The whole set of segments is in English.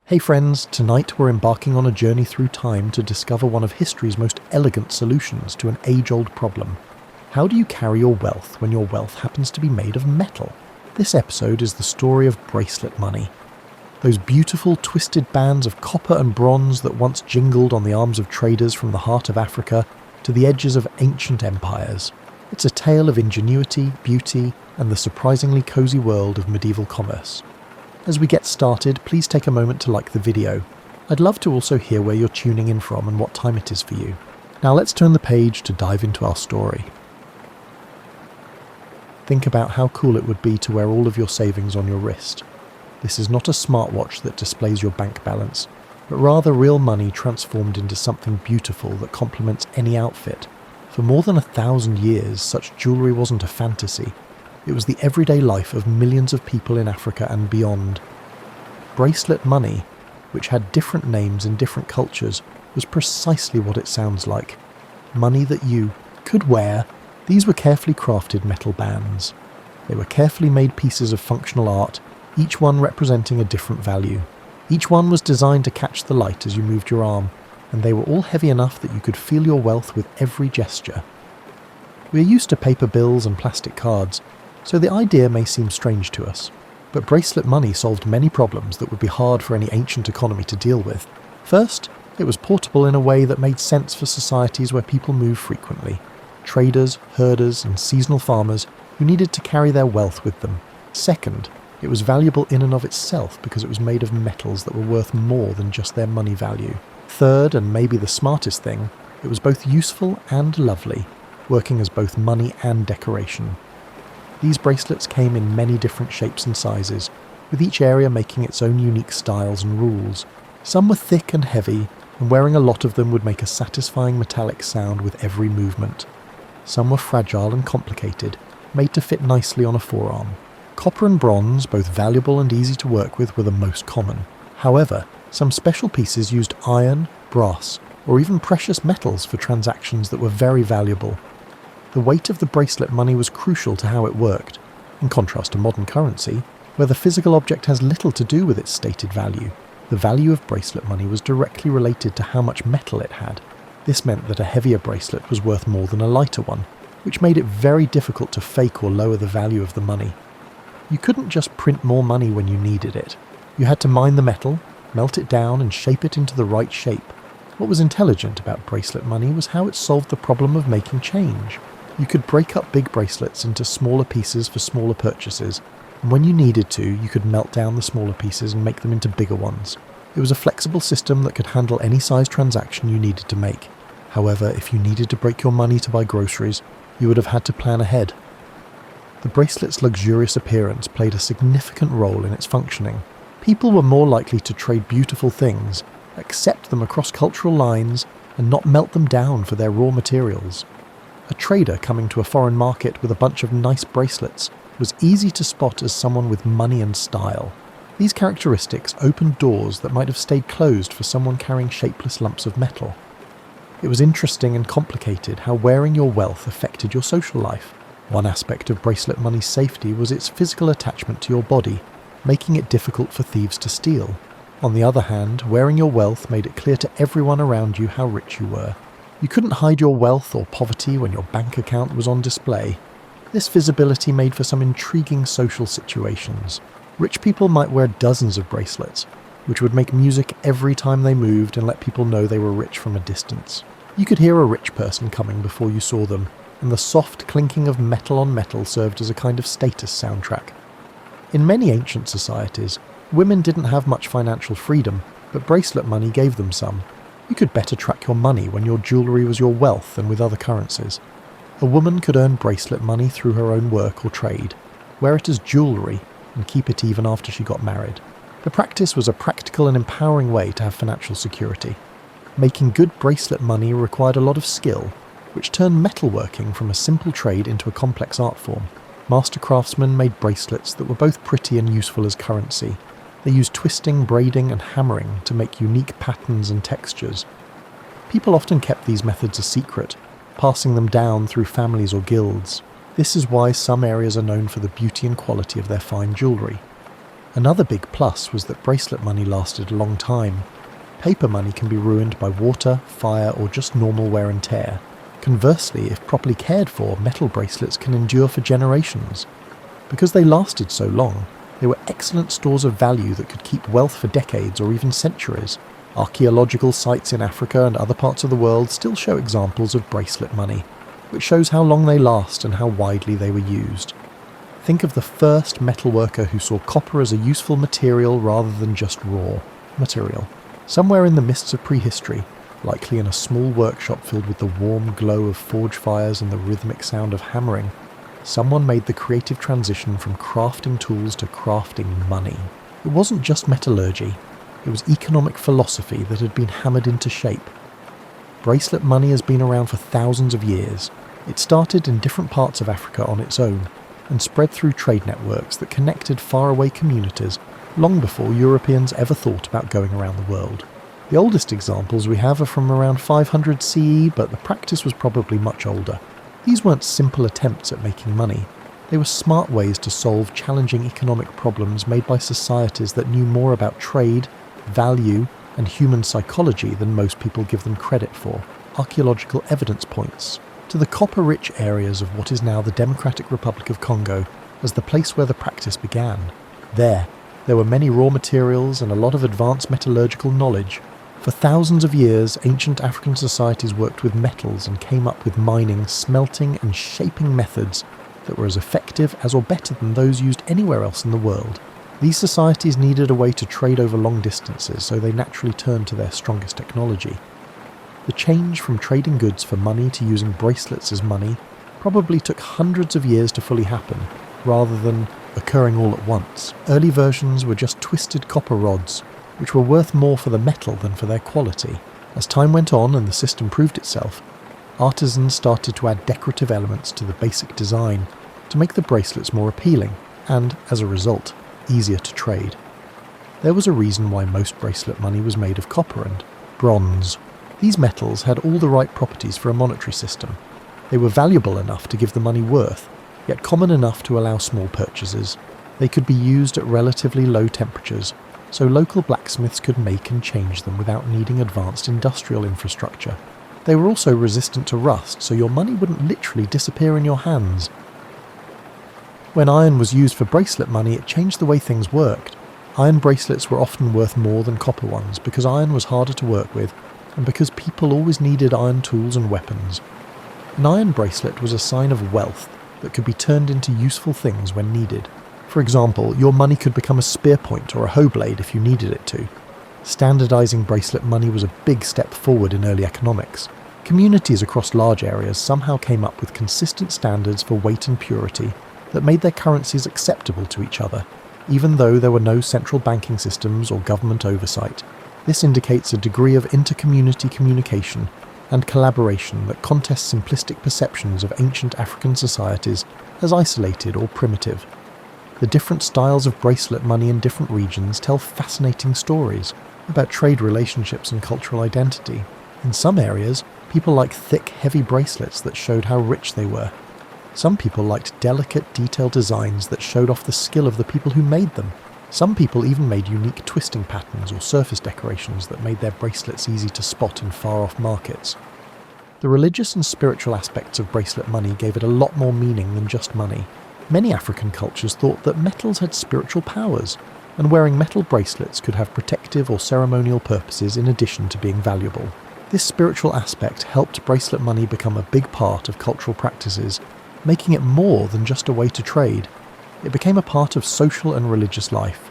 Hey friends, tonight we're embarking on a journey through time to discover one of history's most elegant solutions to an age-old problem. How do you carry your wealth when your wealth happens to be made of metal? This episode is the story of bracelet money. Those beautiful twisted bands of copper and bronze that once jingled on the arms of traders from the heart of Africa to the edges of ancient empires. It's a tale of ingenuity, beauty, and the surprisingly cozy world of medieval commerce. As we get started, please take a moment to like the video. I'd love to also hear where you're tuning in from and what time it is for you. Now let's turn the page to dive into our story. Think about how cool it would be to wear all of your savings on your wrist. This is not a smartwatch that displays your bank balance, but rather real money transformed into something beautiful that complements any outfit. For more than 1,000 years, such jewellery wasn't a fantasy. It was the everyday life of millions of people in Africa and beyond. Bracelet money, which had different names in different cultures, was precisely what it sounds like. Money that you could wear. These were carefully crafted metal bands. They were carefully made pieces of functional art, each one representing a different value. Each one was designed to catch the light as you moved your arm, and they were all heavy enough that you could feel your wealth with every gesture. We're used to paper bills and plastic cards, so the idea may seem strange to us. But bracelet money solved many problems that would be hard for any ancient economy to deal with. First, it was portable in a way that made sense for societies where people move frequently. Traders, herders, and seasonal farmers who needed to carry their wealth with them. Second, it was valuable in and of itself because it was made of metals that were worth more than just their money value. Third, and maybe the smartest thing, it was both useful and lovely, working as both money and decoration. These bracelets came in many different shapes and sizes, with each area making its own unique styles and rules. Some were thick and heavy, and wearing a lot of them would make a satisfying metallic sound with every movement. Some were fragile and complicated, made to fit nicely on a forearm. Copper and bronze, both valuable and easy to work with, were the most common. However, some special pieces used iron, brass, or even precious metals for transactions that were very valuable. The weight of the bracelet money was crucial to how it worked, in contrast to modern currency, where the physical object has little to do with its stated value. The value of bracelet money was directly related to how much metal it had. This meant that a heavier bracelet was worth more than a lighter one, which made it very difficult to fake or lower the value of the money. You couldn't just print more money when you needed it. You had to mine the metal, melt it down, and shape it into the right shape. What was intelligent about bracelet money was how it solved the problem of making change. You could break up big bracelets into smaller pieces for smaller purchases, and when you needed to, you could melt down the smaller pieces and make them into bigger ones. It was a flexible system that could handle any size transaction you needed to make. However, if you needed to break your money to buy groceries, you would have had to plan ahead. The bracelet's luxurious appearance played a significant role in its functioning. People were more likely to trade beautiful things, accept them across cultural lines, and not melt them down for their raw materials. A trader coming to a foreign market with a bunch of nice bracelets was easy to spot as someone with money and style. These characteristics opened doors that might have stayed closed for someone carrying shapeless lumps of metal. It was interesting and complicated how wearing your wealth affected your social life. One aspect of bracelet money's safety was its physical attachment to your body, making it difficult for thieves to steal. On the other hand, wearing your wealth made it clear to everyone around you how rich you were. You couldn't hide your wealth or poverty when your bank account was on display. This visibility made for some intriguing social situations. Rich people might wear dozens of bracelets, which would make music every time they moved and let people know they were rich from a distance. You could hear a rich person coming before you saw them, and the soft clinking of metal on metal served as a kind of status soundtrack. In many ancient societies, women didn't have much financial freedom, but bracelet money gave them some. You could better track your money when your jewellery was your wealth than with other currencies. A woman could earn bracelet money through her own work or trade, wear it as jewellery, and keep it even after she got married. The practice was a practical and empowering way to have financial security. Making good bracelet money required a lot of skill, which turned metalworking from a simple trade into a complex art form. Master craftsmen made bracelets that were both pretty and useful as currency. They used twisting, braiding, and hammering to make unique patterns and textures. People often kept these methods a secret, passing them down through families or guilds. This is why some areas are known for the beauty and quality of their fine jewellery. Another big plus was that bracelet money lasted a long time. Paper money can be ruined by water, fire, or just normal wear and tear. Conversely, if properly cared for, metal bracelets can endure for generations. Because they lasted so long, they were excellent stores of value that could keep wealth for decades or even centuries. Archaeological sites in Africa and other parts of the world still show examples of bracelet money, which shows how long they last and how widely they were used. Think of the first metalworker who saw copper as a useful material rather than just raw material. Somewhere in the mists of prehistory, likely in a small workshop filled with the warm glow of forge fires and the rhythmic sound of hammering, someone made the creative transition from crafting tools to crafting money. It wasn't just metallurgy, it was economic philosophy that had been hammered into shape. Bracelet money has been around for thousands of years. It started in different parts of Africa on its own, and spread through trade networks that connected faraway communities long before Europeans ever thought about going around the world. The oldest examples we have are from around 500 CE, but the practice was probably much older. These weren't simple attempts at making money. They were smart ways to solve challenging economic problems made by societies that knew more about trade, value, and human psychology than most people give them credit for. Archaeological evidence points to the copper-rich areas of what is now the Democratic Republic of Congo as the place where the practice began. There were many raw materials and a lot of advanced metallurgical knowledge. For thousands of years, ancient African societies worked with metals and came up with mining, smelting, and shaping methods that were as effective as or better than those used anywhere else in the world. These societies needed a way to trade over long distances, so they naturally turned to their strongest technology. The change from trading goods for money to using bracelets as money probably took hundreds of years to fully happen, rather than occurring all at once. Early versions were just twisted copper rods, which were worth more for the metal than for their quality. As time went on and the system proved itself, artisans started to add decorative elements to the basic design to make the bracelets more appealing and, as a result, easier to trade. There was a reason why most bracelet money was made of copper and bronze. These metals had all the right properties for a monetary system. They were valuable enough to give the money worth, yet common enough to allow small purchases. They could be used at relatively low temperatures, so local blacksmiths could make and change them without needing advanced industrial infrastructure. They were also resistant to rust, so your money wouldn't literally disappear in your hands. When iron was used for bracelet money, it changed the way things worked. Iron bracelets were often worth more than copper ones because iron was harder to work with, and because people always needed iron tools and weapons. An iron bracelet was a sign of wealth that could be turned into useful things when needed. For example, your money could become a spear point or a hoe blade if you needed it to. Standardizing bracelet money was a big step forward in early economics. Communities across large areas somehow came up with consistent standards for weight and purity that made their currencies acceptable to each other, even though there were no central banking systems or government oversight. This indicates a degree of inter-community communication and collaboration that contests simplistic perceptions of ancient African societies as isolated or primitive. The different styles of bracelet money in different regions tell fascinating stories about trade relationships and cultural identity. In some areas, people liked thick, heavy bracelets that showed how rich they were. Some people liked delicate, detailed designs that showed off the skill of the people who made them. Some people even made unique twisting patterns or surface decorations that made their bracelets easy to spot in far-off markets. The religious and spiritual aspects of bracelet money gave it a lot more meaning than just money. Many African cultures thought that metals had spiritual powers, and wearing metal bracelets could have protective or ceremonial purposes in addition to being valuable. This spiritual aspect helped bracelet money become a big part of cultural practices, making it more than just a way to trade. It became a part of social and religious life.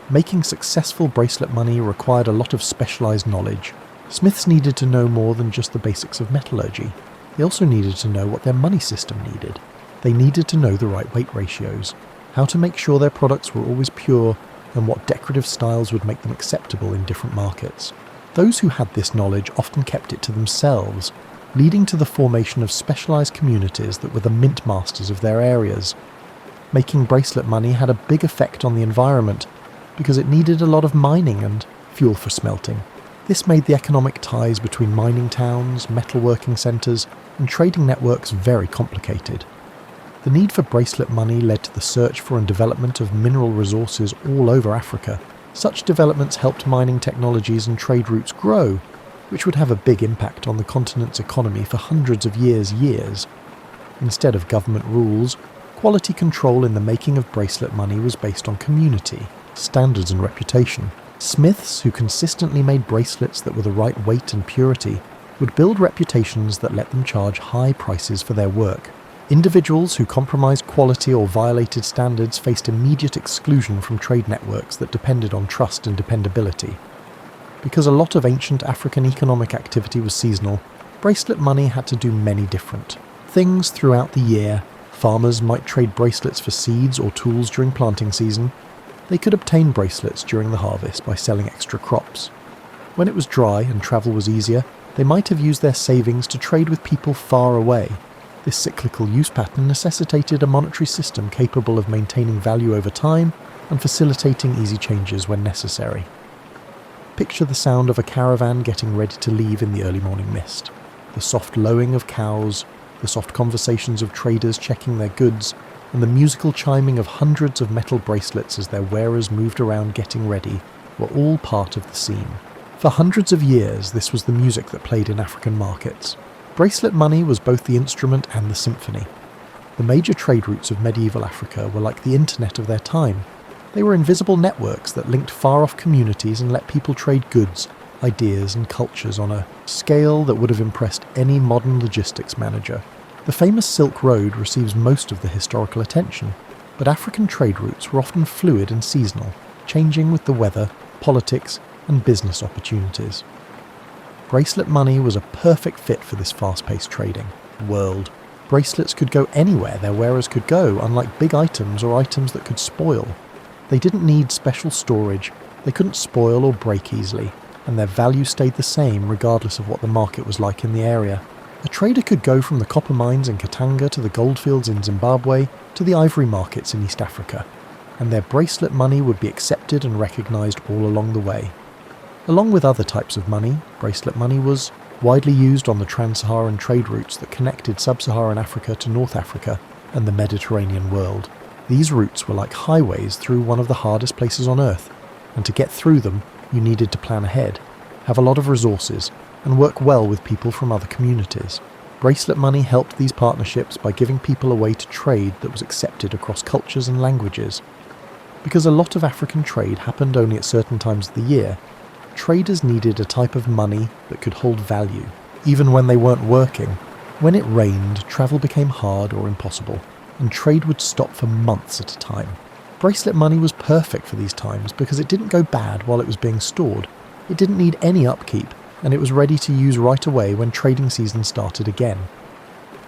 Making successful bracelet money required a lot of specialized knowledge. Smiths needed to know more than just the basics of metallurgy. They also needed to know what their money system needed. They needed to know the right weight ratios, how to make sure their products were always pure, and what decorative styles would make them acceptable in different markets. Those who had this knowledge often kept it to themselves, leading to the formation of specialized communities that were the mint masters of their areas. Making bracelet money had a big effect on the environment because it needed a lot of mining and fuel for smelting. This made the economic ties between mining towns, metalworking centres, and trading networks very complicated. The need for bracelet money led to the search for and development of mineral resources all over Africa. Such developments helped mining technologies and trade routes grow, which would have a big impact on the continent's economy for hundreds of years. Instead of government rules, quality control in the making of bracelet money was based on community, standards and reputation. Smiths who consistently made bracelets that were the right weight and purity would build reputations that let them charge high prices for their work. Individuals who compromised quality or violated standards faced immediate exclusion from trade networks that depended on trust and dependability. Because a lot of ancient African economic activity was seasonal, bracelet money had to do many different things throughout the year. Farmers might trade bracelets for seeds or tools during planting season. They could obtain bracelets during the harvest by selling extra crops. When it was dry and travel was easier, they might have used their savings to trade with people far away. This cyclical use pattern necessitated a monetary system capable of maintaining value over time and facilitating easy changes when necessary. Picture the sound of a caravan getting ready to leave in the early morning mist. The soft lowing of cows, the soft conversations of traders checking their goods, and the musical chiming of hundreds of metal bracelets as their wearers moved around getting ready were all part of the scene. For hundreds of years, this was the music that played in African markets. Bracelet money was both the instrument and the symphony. The major trade routes of medieval Africa were like the internet of their time. They were invisible networks that linked far-off communities and let people trade goods, ideas and cultures on a scale that would have impressed any modern logistics manager. The famous Silk Road receives most of the historical attention, but African trade routes were often fluid and seasonal, changing with the weather, politics, and business opportunities. Bracelet money was a perfect fit for this fast-paced trading world. Bracelets could go anywhere their wearers could go, unlike big items or items that could spoil. They didn't need special storage, they couldn't spoil or break easily, and their value stayed the same regardless of what the market was like in the area. A trader could go from the copper mines in Katanga to the goldfields in Zimbabwe to the ivory markets in East Africa, and their bracelet money would be accepted and recognised all along the way. Along with other types of money, bracelet money was widely used on the trans-Saharan trade routes that connected sub-Saharan Africa to North Africa and the Mediterranean world. These routes were like highways through one of the hardest places on Earth, and to get through them, you needed to plan ahead, have a lot of resources, and work well with people from other communities. Bracelet money helped these partnerships by giving people a way to trade that was accepted across cultures and languages. Because a lot of African trade happened only at certain times of the year, traders needed a type of money that could hold value, even when they weren't working. When it rained, travel became hard or impossible, and trade would stop for months at a time. Bracelet money was perfect for these times because it didn't go bad while it was being stored. It didn't need any upkeep, and it was ready to use right away when trading season started again.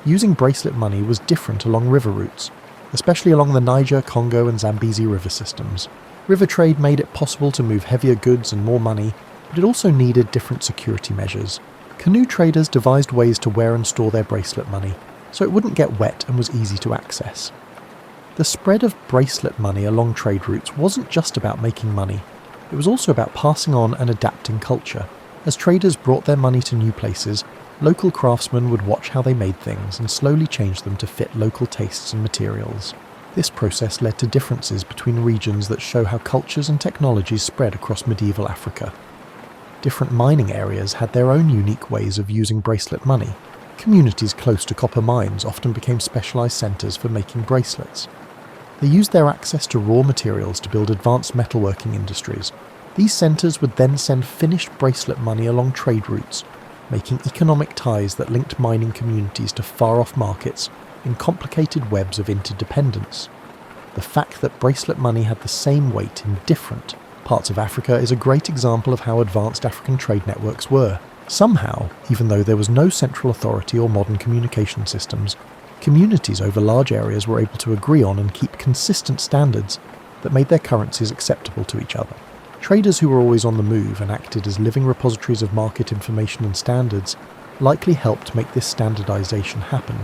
Using bracelet money was different along river routes, especially along the Niger, Congo and Zambezi river systems. River trade made it possible to move heavier goods and more money, but it also needed different security measures. Canoe traders devised ways to wear and store their bracelet money, so it wouldn't get wet and was easy to access. The spread of bracelet money along trade routes wasn't just about making money, it was also about passing on and adapting culture. As traders brought their money to new places, local craftsmen would watch how they made things and slowly change them to fit local tastes and materials. This process led to differences between regions that show how cultures and technologies spread across medieval Africa. Different mining areas had their own unique ways of using bracelet money. Communities close to copper mines often became specialized centers for making bracelets. They used their access to raw materials to build advanced metalworking industries. These centers would then send finished bracelet money along trade routes, making economic ties that linked mining communities to far-off markets in complicated webs of interdependence. The fact that bracelet money had the same weight in different parts of Africa is a great example of how advanced African trade networks were. Somehow, even though there was no central authority or modern communication systems, communities over large areas were able to agree on and keep consistent standards that made their currencies acceptable to each other. Traders who were always on the move and acted as living repositories of market information and standards likely helped make this standardization happen.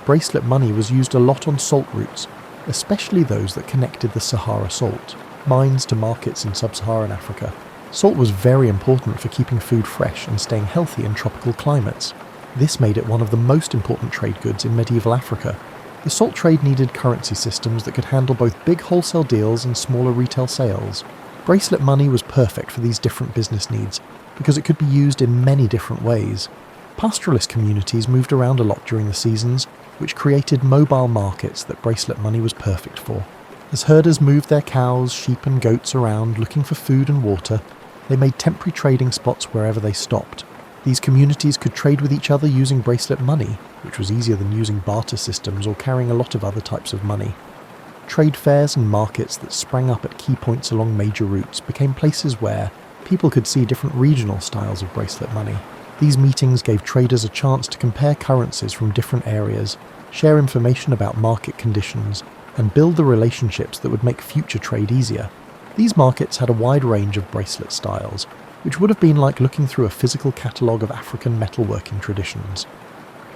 Bracelet money was used a lot on salt routes, especially those that connected the Sahara Salt, mines to markets in sub-Saharan Africa. Salt was very important for keeping food fresh and staying healthy in tropical climates. This made it one of the most important trade goods in medieval Africa. The salt trade needed currency systems that could handle both big wholesale deals and smaller retail sales. Bracelet money was perfect for these different business needs because it could be used in many different ways. Pastoralist communities moved around a lot during the seasons, which created mobile markets that bracelet money was perfect for. As herders moved their cows, sheep and goats around looking for food and water, they made temporary trading spots wherever they stopped. These communities could trade with each other using bracelet money, which was easier than using barter systems or carrying a lot of other types of money. Trade fairs and markets that sprang up at key points along major routes became places where people could see different regional styles of bracelet money. These meetings gave traders a chance to compare currencies from different areas, share information about market conditions, and build the relationships that would make future trade easier. These markets had a wide range of bracelet styles, which would have been like looking through a physical catalogue of African metalworking traditions.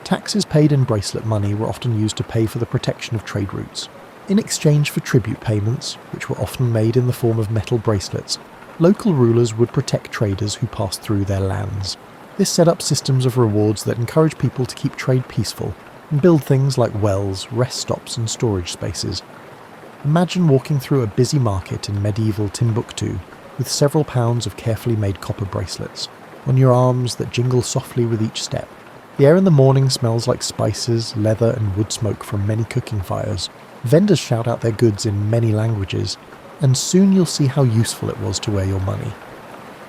Taxes paid in bracelet money were often used to pay for the protection of trade routes. In exchange for tribute payments, which were often made in the form of metal bracelets, local rulers would protect traders who passed through their lands. This set up systems of rewards that encourage people to keep trade peaceful and build things like wells, rest stops and storage spaces. Imagine walking through a busy market in medieval Timbuktu with several pounds of carefully made copper bracelets on your arms that jingle softly with each step. The air in the morning smells like spices, leather and wood smoke from many cooking fires. Vendors shout out their goods in many languages, and soon you'll see how useful it was to wear your money.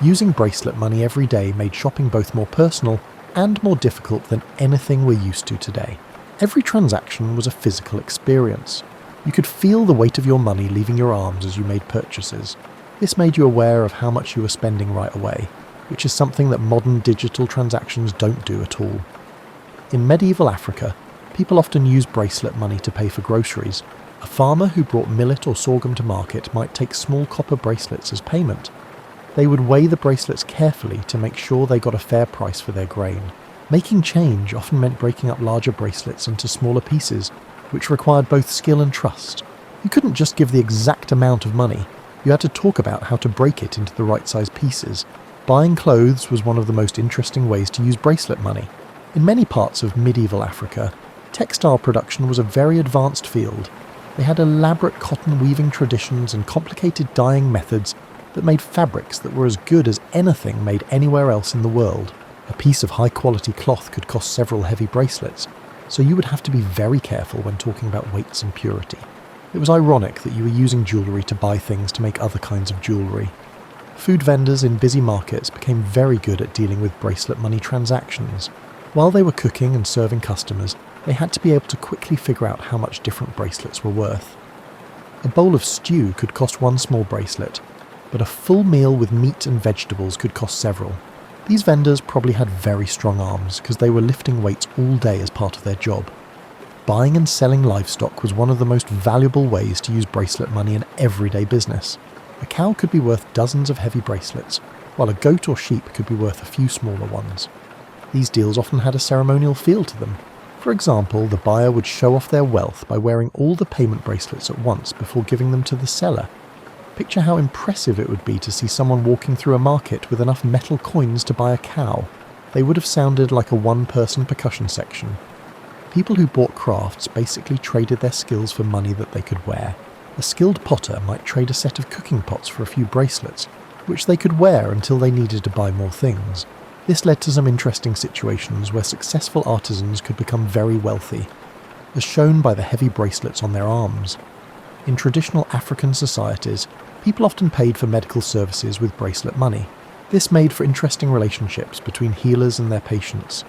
Using bracelet money every day made shopping both more personal and more difficult than anything we're used to today. Every transaction was a physical experience. You could feel the weight of your money leaving your arms as you made purchases. This made you aware of how much you were spending right away, which is something that modern digital transactions don't do at all. In medieval Africa, people often used bracelet money to pay for groceries. A farmer who brought millet or sorghum to market might take small copper bracelets as payment. They would weigh the bracelets carefully to make sure they got a fair price for their grain. Making change often meant breaking up larger bracelets into smaller pieces, which required both skill and trust. You couldn't just give the exact amount of money. You had to talk about how to break it into the right size pieces. Buying clothes was one of the most interesting ways to use bracelet money. In many parts of medieval Africa, textile production was a very advanced field. They had elaborate cotton weaving traditions and complicated dyeing methods that made fabrics that were as good as anything made anywhere else in the world. A piece of high-quality cloth could cost several heavy bracelets, so you would have to be very careful when talking about weights and purity. It was ironic that you were using jewellery to buy things to make other kinds of jewellery. Food vendors in busy markets became very good at dealing with bracelet money transactions. While they were cooking and serving customers, they had to be able to quickly figure out how much different bracelets were worth. A bowl of stew could cost one small bracelet, but a full meal with meat and vegetables could cost several. These vendors probably had very strong arms because they were lifting weights all day as part of their job. Buying and selling livestock was one of the most valuable ways to use bracelet money in everyday business. A cow could be worth dozens of heavy bracelets, while a goat or sheep could be worth a few smaller ones. These deals often had a ceremonial feel to them. For example, the buyer would show off their wealth by wearing all the payment bracelets at once before giving them to the seller. Picture how impressive it would be to see someone walking through a market with enough metal coins to buy a cow. They would have sounded like a one-person percussion section. People who bought crafts basically traded their skills for money that they could wear. A skilled potter might trade a set of cooking pots for a few bracelets, which they could wear until they needed to buy more things. This led to some interesting situations where successful artisans could become very wealthy, as shown by the heavy bracelets on their arms. In traditional African societies, people often paid for medical services with bracelet money. This made for interesting relationships between healers and their patients.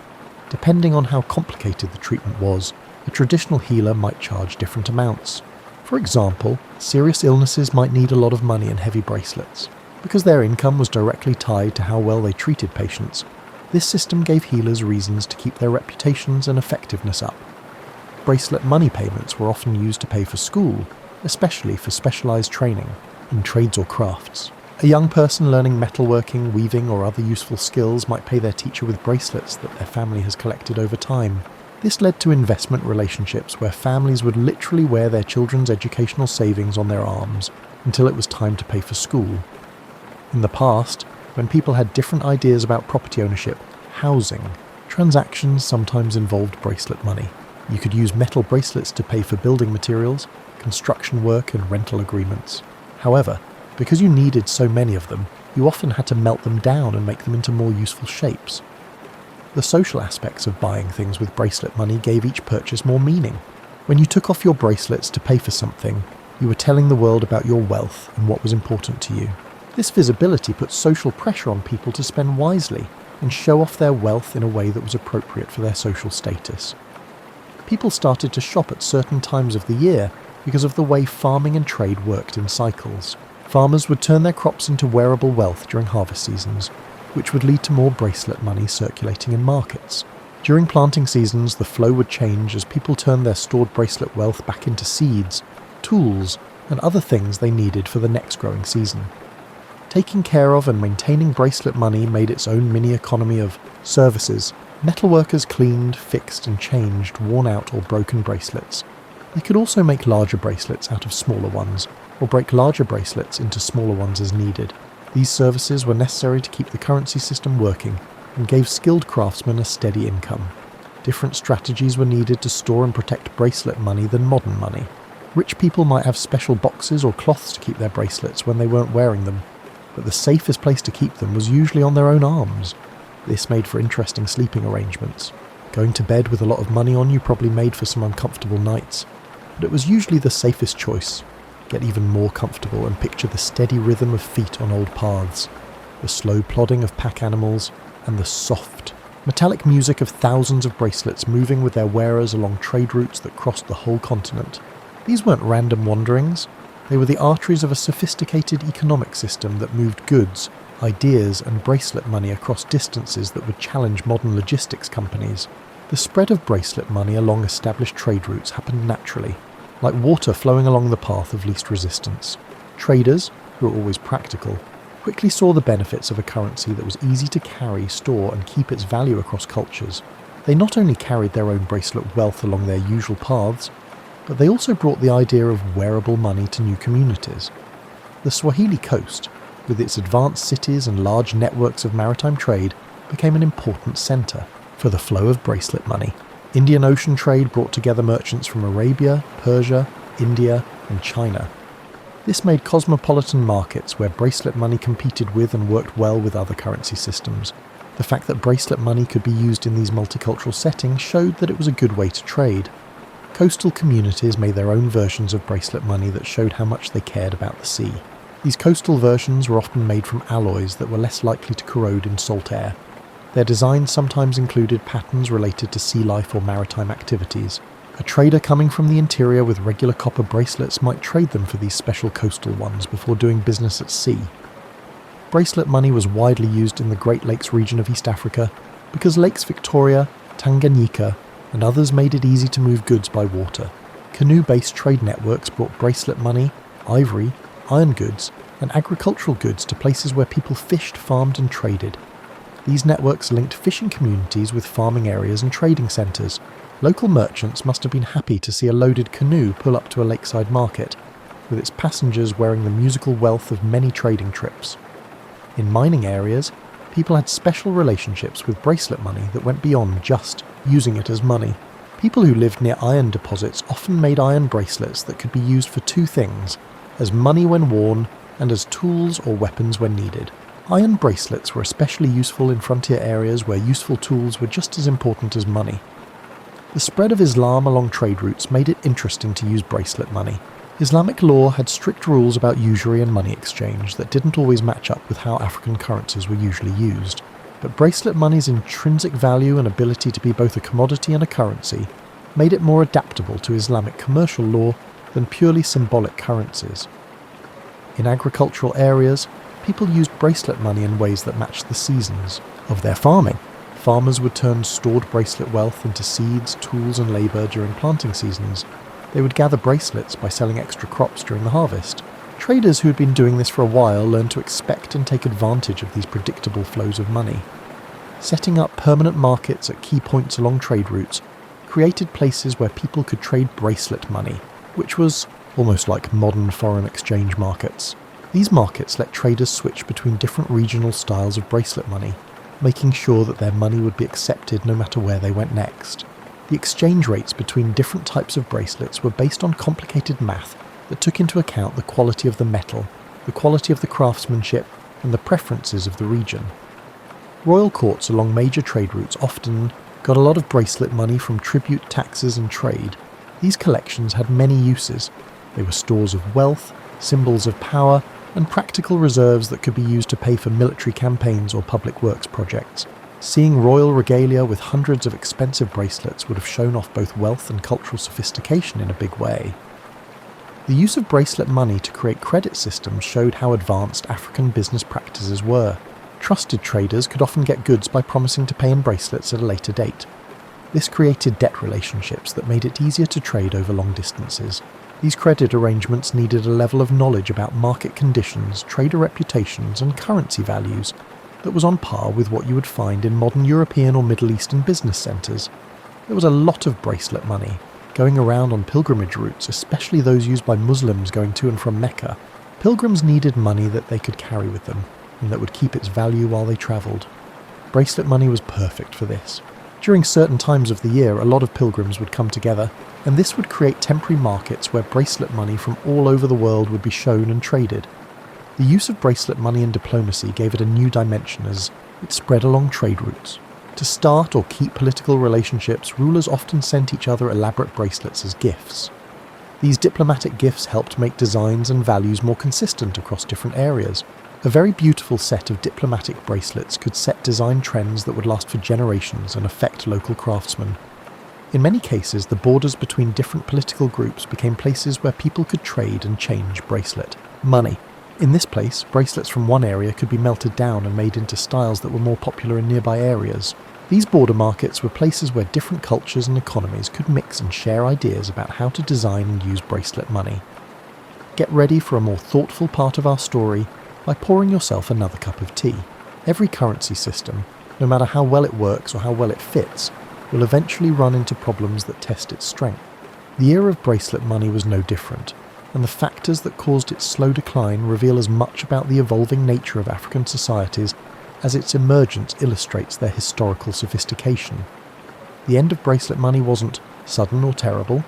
Depending on how complicated the treatment was, a traditional healer might charge different amounts. For example, serious illnesses might need a lot of money and heavy bracelets. Because their income was directly tied to how well they treated patients, this system gave healers reasons to keep their reputations and effectiveness up. Bracelet money payments were often used to pay for school, especially for specialised training in trades or crafts. A young person learning metalworking, weaving or other useful skills might pay their teacher with bracelets that their family has collected over time. This led to investment relationships where families would literally wear their children's educational savings on their arms until it was time to pay for school. In the past, when people had different ideas about property ownership, housing, transactions sometimes involved bracelet money. You could use metal bracelets to pay for building materials, construction work and rental agreements. However, because you needed so many of them, you often had to melt them down and make them into more useful shapes. The social aspects of buying things with bracelet money gave each purchase more meaning. When you took off your bracelets to pay for something, you were telling the world about your wealth and what was important to you. This visibility put social pressure on people to spend wisely and show off their wealth in a way that was appropriate for their social status. People started to shop at certain times of the year because of the way farming and trade worked in cycles. Farmers would turn their crops into wearable wealth during harvest seasons, which would lead to more bracelet money circulating in markets. During planting seasons, the flow would change as people turned their stored bracelet wealth back into seeds, tools, and other things they needed for the next growing season. Taking care of and maintaining bracelet money made its own mini-economy of services. Metalworkers cleaned, fixed, and changed worn out or broken bracelets. They could also make larger bracelets out of smaller ones, or break larger bracelets into smaller ones as needed. These services were necessary to keep the currency system working and gave skilled craftsmen a steady income. Different strategies were needed to store and protect bracelet money than modern money. Rich people might have special boxes or cloths to keep their bracelets when they weren't wearing them, but the safest place to keep them was usually on their own arms. This made for interesting sleeping arrangements. Going to bed with a lot of money on you probably made for some uncomfortable nights, but it was usually the safest choice. Get even more comfortable and picture the steady rhythm of feet on old paths, the slow plodding of pack animals, and the soft, metallic music of thousands of bracelets moving with their wearers along trade routes that crossed the whole continent. These weren't random wanderings. They were the arteries of a sophisticated economic system that moved goods, ideas, and bracelet money across distances that would challenge modern logistics companies. The spread of bracelet money along established trade routes happened naturally, like water flowing along the path of least resistance. Traders, who were always practical, quickly saw the benefits of a currency that was easy to carry, store, and keep its value across cultures. They not only carried their own bracelet wealth along their usual paths, but they also brought the idea of wearable money to new communities. The Swahili coast, with its advanced cities and large networks of maritime trade, became an important centre for the flow of bracelet money. Indian Ocean trade brought together merchants from Arabia, Persia, India, and China. This made cosmopolitan markets where bracelet money competed with and worked well with other currency systems. The fact that bracelet money could be used in these multicultural settings showed that it was a good way to trade. Coastal communities made their own versions of bracelet money that showed how much they cared about the sea. These coastal versions were often made from alloys that were less likely to corrode in salt air. Their designs sometimes included patterns related to sea life or maritime activities. A trader coming from the interior with regular copper bracelets might trade them for these special coastal ones before doing business at sea. Bracelet money was widely used in the Great Lakes region of East Africa because Lakes Victoria, Tanganyika, and others made it easy to move goods by water. Canoe-based trade networks brought bracelet money, ivory, iron goods, and agricultural goods to places where people fished, farmed, and traded. These networks linked fishing communities with farming areas and trading centres. Local merchants must have been happy to see a loaded canoe pull up to a lakeside market, with its passengers wearing the musical wealth of many trading trips. In mining areas, people had special relationships with bracelet money that went beyond just using it as money. People who lived near iron deposits often made iron bracelets that could be used for two things: as money when worn, and as tools or weapons when needed. Iron bracelets were especially useful in frontier areas where useful tools were just as important as money. The spread of Islam along trade routes made it interesting to use bracelet money. Islamic law had strict rules about usury and money exchange that didn't always match up with how African currencies were usually used. But bracelet money's intrinsic value and ability to be both a commodity and a currency made it more adaptable to Islamic commercial law than purely symbolic currencies. In agricultural areas, people used bracelet money in ways that matched the seasons of their farming. Farmers would turn stored bracelet wealth into seeds, tools, and labour during planting seasons. They would gather bracelets by selling extra crops during the harvest. Traders who had been doing this for a while learned to expect and take advantage of these predictable flows of money. Setting up permanent markets at key points along trade routes created places where people could trade bracelet money, which was almost like modern foreign exchange markets. These markets let traders switch between different regional styles of bracelet money, making sure that their money would be accepted no matter where they went next. The exchange rates between different types of bracelets were based on complicated math that took into account the quality of the metal, the quality of the craftsmanship, and the preferences of the region. Royal courts along major trade routes often got a lot of bracelet money from tribute, taxes, and trade. These collections had many uses. They were stores of wealth, symbols of power, and practical reserves that could be used to pay for military campaigns or public works projects. Seeing royal regalia with hundreds of expensive bracelets would have shown off both wealth and cultural sophistication in a big way. The use of bracelet money to create credit systems showed how advanced African business practices were. Trusted traders could often get goods by promising to pay in bracelets at a later date. This created debt relationships that made it easier to trade over long distances. These credit arrangements needed a level of knowledge about market conditions, trader reputations, and currency values that was on par with what you would find in modern European or Middle Eastern business centres. There was a lot of bracelet money going around on pilgrimage routes, especially those used by Muslims going to and from Mecca. Pilgrims needed money that they could carry with them, and that would keep its value while they travelled. Bracelet money was perfect for this. During certain times of the year, a lot of pilgrims would come together, and this would create temporary markets where bracelet money from all over the world would be shown and traded. The use of bracelet money in diplomacy gave it a new dimension as it spread along trade routes. To start or keep political relationships, rulers often sent each other elaborate bracelets as gifts. These diplomatic gifts helped make designs and values more consistent across different areas. A very beautiful set of diplomatic bracelets could set design trends that would last for generations and affect local craftsmen. In many cases, the borders between different political groups became places where people could trade and change bracelet money. In this place, bracelets from one area could be melted down and made into styles that were more popular in nearby areas. These border markets were places where different cultures and economies could mix and share ideas about how to design and use bracelet money. Get ready for a more thoughtful part of our story by pouring yourself another cup of tea. Every currency system, no matter how well it works or how well it fits, will eventually run into problems that test its strength. The era of bracelet money was no different, and the factors that caused its slow decline reveal as much about the evolving nature of African societies as its emergence illustrates their historical sophistication. The end of bracelet money wasn't sudden or terrible.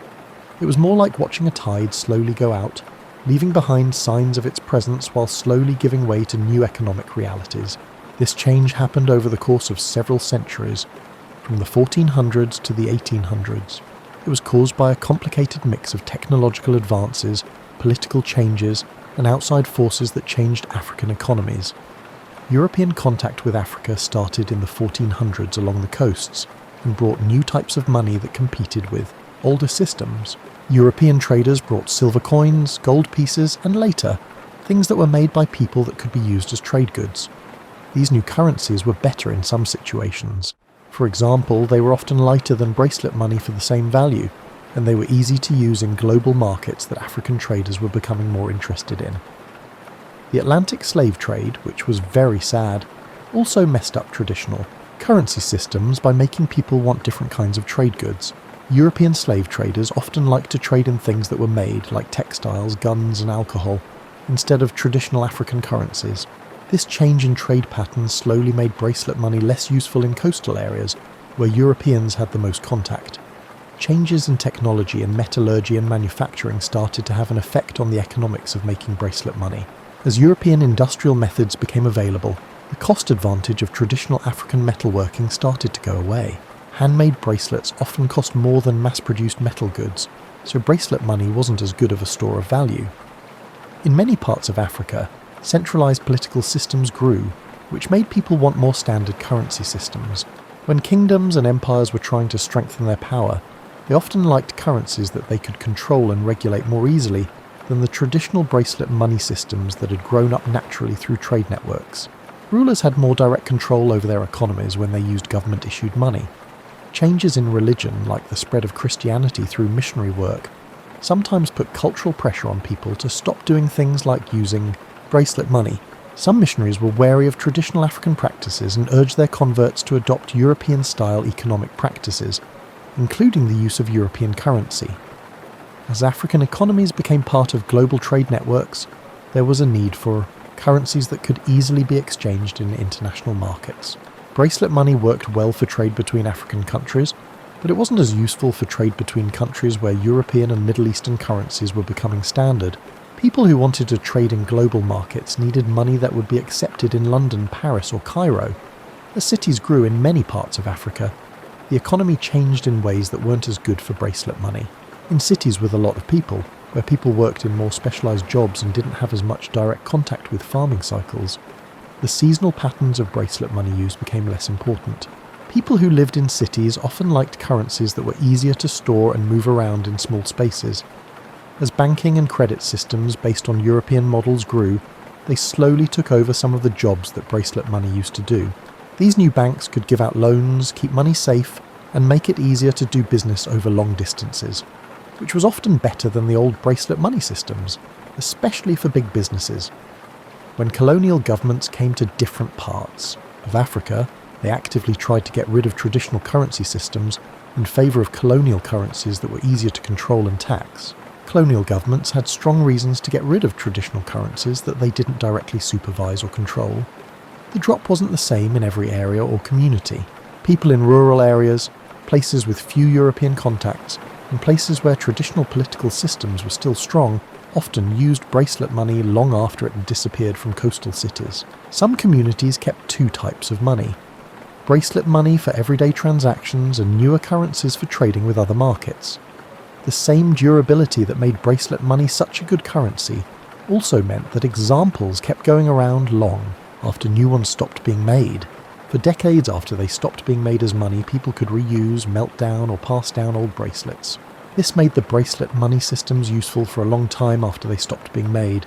It was more like watching a tide slowly go out, leaving behind signs of its presence while slowly giving way to new economic realities. This change happened over the course of several centuries, from the 1400s to the 1800s. It was caused by a complicated mix of technological advances, political changes, and outside forces that changed African economies. European contact with Africa started in the 1400s along the coasts and brought new types of money that competed with older systems. European traders brought silver coins, gold pieces, and later, things that were made by people that could be used as trade goods. These new currencies were better in some situations. For example, they were often lighter than bracelet money for the same value, and they were easy to use in global markets that African traders were becoming more interested in. The Atlantic slave trade, which was very sad, also messed up traditional currency systems by making people want different kinds of trade goods. European slave traders often liked to trade in things that were made, like textiles, guns, and alcohol, instead of traditional African currencies. This change in trade patterns slowly made bracelet money less useful in coastal areas, where Europeans had the most contact. Changes in technology in metallurgy and manufacturing started to have an effect on the economics of making bracelet money. As European industrial methods became available, the cost advantage of traditional African metalworking started to go away. Handmade bracelets often cost more than mass-produced metal goods, so bracelet money wasn't as good of a store of value. In many parts of Africa, centralized political systems grew, which made people want more standard currency systems. When kingdoms and empires were trying to strengthen their power, they often liked currencies that they could control and regulate more easily than the traditional bracelet money systems that had grown up naturally through trade networks. Rulers had more direct control over their economies when they used government-issued money. Changes in religion, like the spread of Christianity through missionary work, sometimes put cultural pressure on people to stop doing things like using bracelet money. Some missionaries were wary of traditional African practices and urged their converts to adopt European-style economic practices, including the use of European currency. As African economies became part of global trade networks, there was a need for currencies that could easily be exchanged in international markets. Bracelet money worked well for trade between African countries, but it wasn't as useful for trade between countries where European and Middle Eastern currencies were becoming standard. People who wanted to trade in global markets needed money that would be accepted in London, Paris, or Cairo. As cities grew in many parts of Africa, the economy changed in ways that weren't as good for bracelet money. In cities with a lot of people, where people worked in more specialised jobs and didn't have as much direct contact with farming cycles, the seasonal patterns of bracelet money use became less important. People who lived in cities often liked currencies that were easier to store and move around in small spaces. As banking and credit systems based on European models grew, they slowly took over some of the jobs that bracelet money used to do. These new banks could give out loans, keep money safe, and make it easier to do business over long distances, which was often better than the old bracelet money systems, especially for big businesses. When colonial governments came to different parts of Africa, they actively tried to get rid of traditional currency systems in favour of colonial currencies that were easier to control and tax. Colonial governments had strong reasons to get rid of traditional currencies that they didn't directly supervise or control. The drop wasn't the same in every area or community. People in rural areas, places with few European contacts, and places where traditional political systems were still strong often used bracelet money long after it had disappeared from coastal cities. Some communities kept two types of money: bracelet money for everyday transactions and newer currencies for trading with other markets. The same durability that made bracelet money such a good currency also meant that examples kept going around long after new ones stopped being made. For decades after they stopped being made as money, people could reuse, melt down, or pass down old bracelets. This made the bracelet money systems useful for a long time after they stopped being made.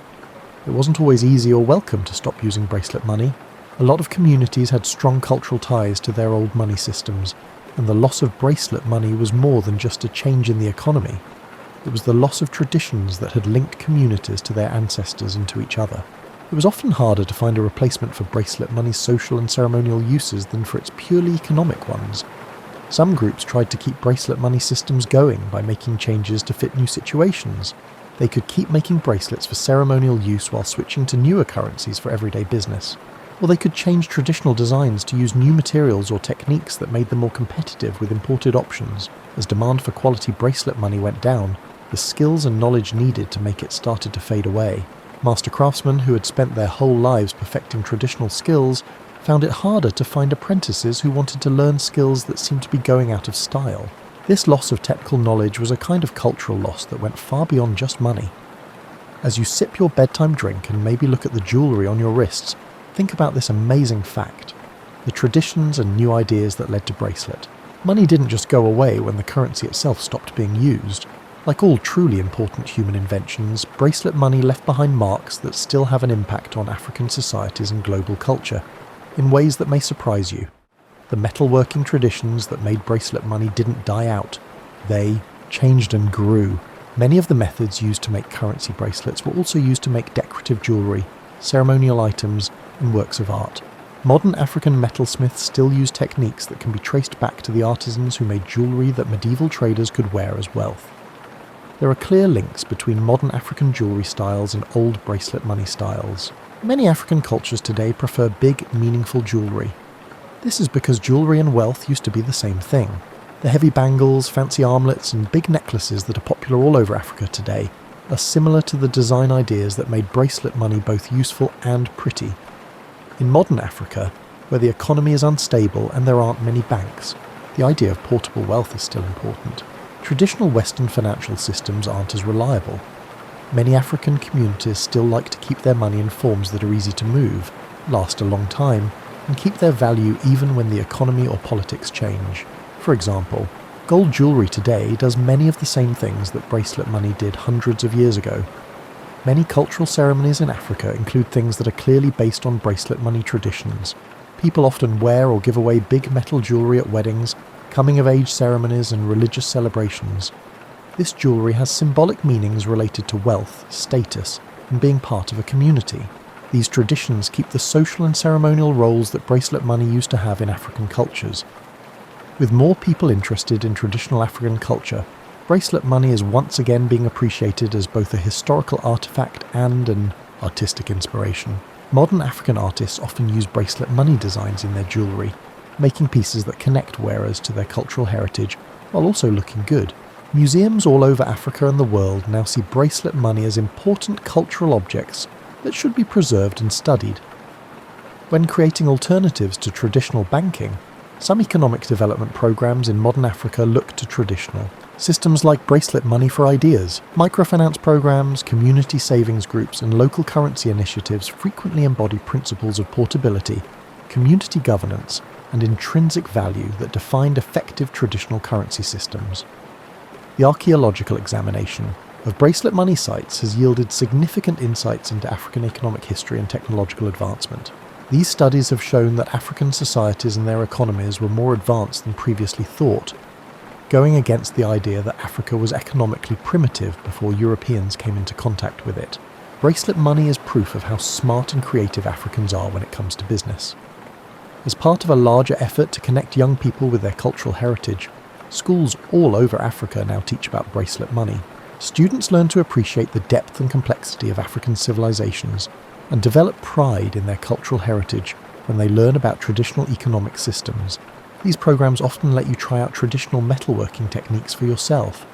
It wasn't always easy or welcome to stop using bracelet money. A lot of communities had strong cultural ties to their old money systems, and the loss of bracelet money was more than just a change in the economy. It was the loss of traditions that had linked communities to their ancestors and to each other. It was often harder to find a replacement for bracelet money's social and ceremonial uses than for its purely economic ones. Some groups tried to keep bracelet money systems going by making changes to fit new situations. They could keep making bracelets for ceremonial use while switching to newer currencies for everyday business. Or they could change traditional designs to use new materials or techniques that made them more competitive with imported options. As demand for quality bracelet money went down, the skills and knowledge needed to make it started to fade away. Master craftsmen who had spent their whole lives perfecting traditional skills found it harder to find apprentices who wanted to learn skills that seemed to be going out of style. This loss of technical knowledge was a kind of cultural loss that went far beyond just money. As you sip your bedtime drink and maybe look at the jewellery on your wrists, think about this amazing fact: the traditions and new ideas that led to bracelet. Money didn't just go away when the currency itself stopped being used. Like all truly important human inventions, bracelet money left behind marks that still have an impact on African societies and global culture, in ways that may surprise you. The metalworking traditions that made bracelet money didn't die out. They changed and grew. Many of the methods used to make currency bracelets were also used to make decorative jewellery, ceremonial items, and works of art. Modern African metalsmiths still use techniques that can be traced back to the artisans who made jewellery that medieval traders could wear as wealth. There are clear links between modern African jewellery styles and old bracelet money styles. Many African cultures today prefer big, meaningful jewellery. This is because jewellery and wealth used to be the same thing. The heavy bangles, fancy armlets, and big necklaces that are popular all over Africa today are similar to the design ideas that made bracelet money both useful and pretty. In modern Africa, where the economy is unstable and there aren't many banks, the idea of portable wealth is still important. Traditional Western financial systems aren't as reliable. Many African communities still like to keep their money in forms that are easy to move, last a long time, and keep their value even when the economy or politics change. For example, gold jewellery today does many of the same things that bracelet money did hundreds of years ago. Many cultural ceremonies in Africa include things that are clearly based on bracelet money traditions. People often wear or give away big metal jewellery at weddings, coming-of-age ceremonies, and religious celebrations. This jewellery has symbolic meanings related to wealth, status, and being part of a community. These traditions keep the social and ceremonial roles that bracelet money used to have in African cultures. With more people interested in traditional African culture, bracelet money is once again being appreciated as both a historical artifact and an artistic inspiration. Modern African artists often use bracelet money designs in their jewellery. making pieces that connect wearers to their cultural heritage while also looking good. Museums all over Africa and the world now see bracelet money as important cultural objects that should be preserved and studied. When creating alternatives to traditional banking, some economic development programs in modern Africa look to traditional systems like bracelet money for ideas. Microfinance programs, community savings groups, and local currency initiatives frequently embody principles of portability, community governance, and intrinsic value that defined effective traditional currency systems. The archaeological examination of bracelet money sites has yielded significant insights into African economic history and technological advancement. These studies have shown that African societies and their economies were more advanced than previously thought, going against the idea that Africa was economically primitive before Europeans came into contact with it. Bracelet money is proof of how smart and creative Africans are when it comes to business. As part of a larger effort to connect young people with their cultural heritage, schools all over Africa now teach about bracelet money. Students learn to appreciate the depth and complexity of African civilizations and develop pride in their cultural heritage when they learn about traditional economic systems. These programs often let you try out traditional metalworking techniques for yourself.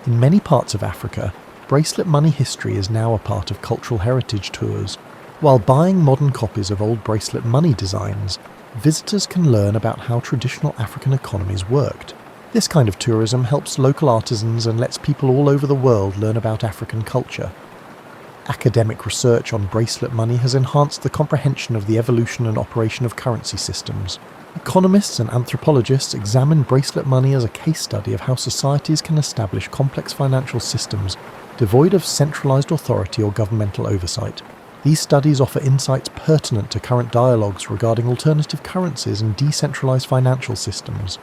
In many parts of Africa, bracelet money history is now a part of cultural heritage tours. While buying modern copies of old bracelet money designs, visitors can learn about how traditional African economies worked. This kind of tourism helps local artisans and lets people all over the world learn about African culture. Academic research on bracelet money has enhanced the comprehension of the evolution and operation of currency systems. Economists and anthropologists examine bracelet money as a case study of how societies can establish complex financial systems devoid of centralized authority or governmental oversight. These studies offer insights pertinent to current dialogues regarding alternative currencies and decentralized financial systems.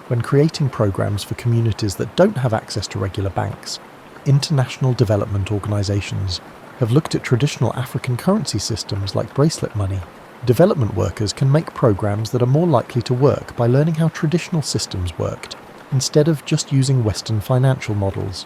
When creating programs for communities that don't have access to regular banks, international development organizations have looked at traditional African currency systems like bracelet money. Development workers can make programs that are more likely to work by learning how traditional systems worked, instead of just using Western financial models.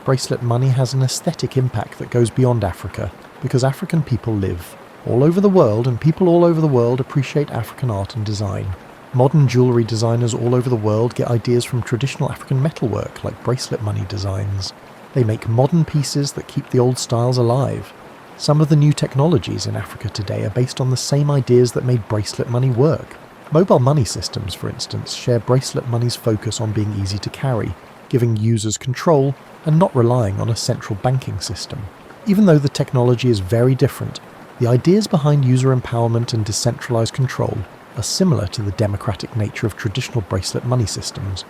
Bracelet money has an aesthetic impact that goes beyond Africa, because African people live all over the world, and people all over the world appreciate African art and design. Modern jewellery designers all over the world get ideas from traditional African metalwork like bracelet money designs. They make modern pieces that keep the old styles alive. Some of the new technologies in Africa today are based on the same ideas that made bracelet money work. Mobile money systems, for instance, share bracelet money's focus on being easy to carry, giving users control and not relying on a central banking system. Even though the technology is very different, the ideas behind user empowerment and decentralized control are similar to the democratic nature of traditional bracelet money systems.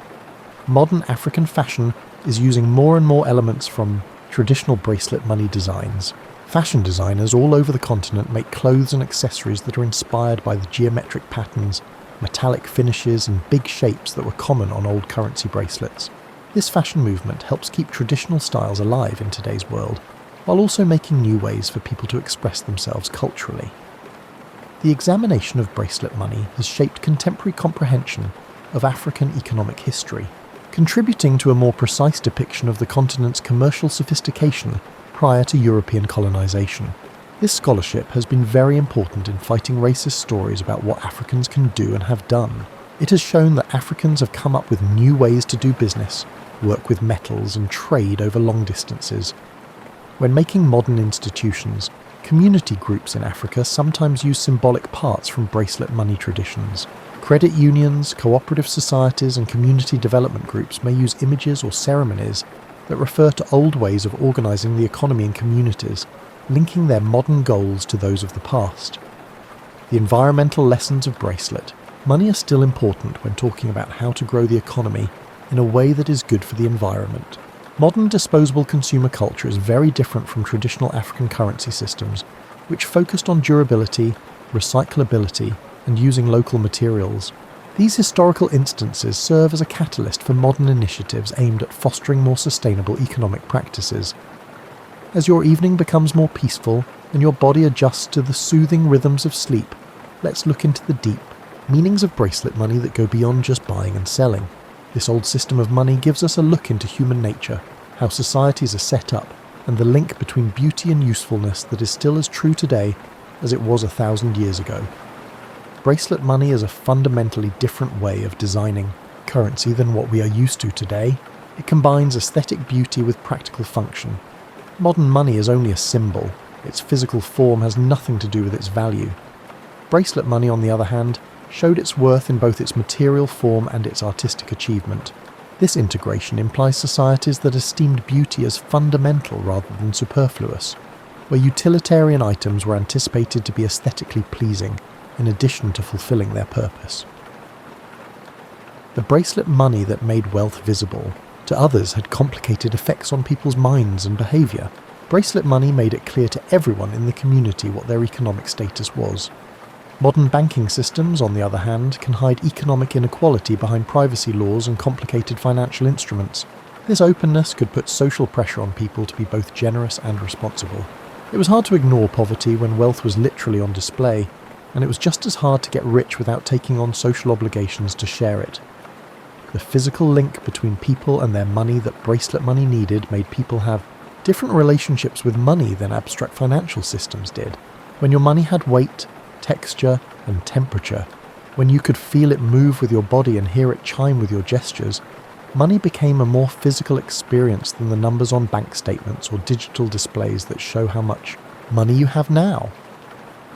Modern African fashion is using more and more elements from traditional bracelet money designs. Fashion designers all over the continent make clothes and accessories that are inspired by the geometric patterns, metallic finishes, and big shapes that were common on old currency bracelets. This fashion movement helps keep traditional styles alive in today's world, while also making new ways for people to express themselves culturally. The examination of bracelet money has shaped contemporary comprehension of African economic history, contributing to a more precise depiction of the continent's commercial sophistication prior to European colonization. This scholarship has been very important in fighting racist stories about what Africans can do and have done. It has shown that Africans have come up with new ways to do business, work with metals, and trade over long distances. When making modern institutions, community groups in Africa sometimes use symbolic parts from bracelet money traditions. Credit unions, cooperative societies, and community development groups may use images or ceremonies that refer to old ways of organizing the economy in communities, linking their modern goals to those of the past. The environmental lessons of bracelet money are still important when talking about how to grow the economy in a way that is good for the environment. Modern disposable consumer culture is very different from traditional African currency systems, which focused on durability, recyclability, and using local materials. These historical instances serve as a catalyst for modern initiatives aimed at fostering more sustainable economic practices. As your evening becomes more peaceful and your body adjusts to the soothing rhythms of sleep, let's look into the deep meanings of bracelet money that go beyond just buying and selling. This old system of money gives us a look into human nature, how societies are set up, and the link between beauty and usefulness that is still as true today as it was 1,000 years ago. bracelet money is a fundamentally different way of designing currency than what we are used to today. It combines aesthetic beauty with practical function. Modern money is only a symbol. Its physical form has nothing to do with its value. Bracelet money, on the other hand, showed its worth in both its material form and its artistic achievement. This integration implies societies that esteemed beauty as fundamental rather than superfluous, where utilitarian items were anticipated to be aesthetically pleasing, in addition to fulfilling their purpose. The bracelet money that made wealth visible to others had complicated effects on people's minds and behaviour. Bracelet money made it clear to everyone in the community what their economic status was. Modern banking systems, on the other hand, can hide economic inequality behind privacy laws and complicated financial instruments. This openness could put social pressure on people to be both generous and responsible. It was hard to ignore poverty when wealth was literally on display, and it was just as hard to get rich without taking on social obligations to share it. The physical link between people and their money that bracelet money needed made people have different relationships with money than abstract financial systems did. When your money had weight, texture, and temperature, when you could feel it move with your body and hear it chime with your gestures, money became a more physical experience than the numbers on bank statements or digital displays that show how much money you have now.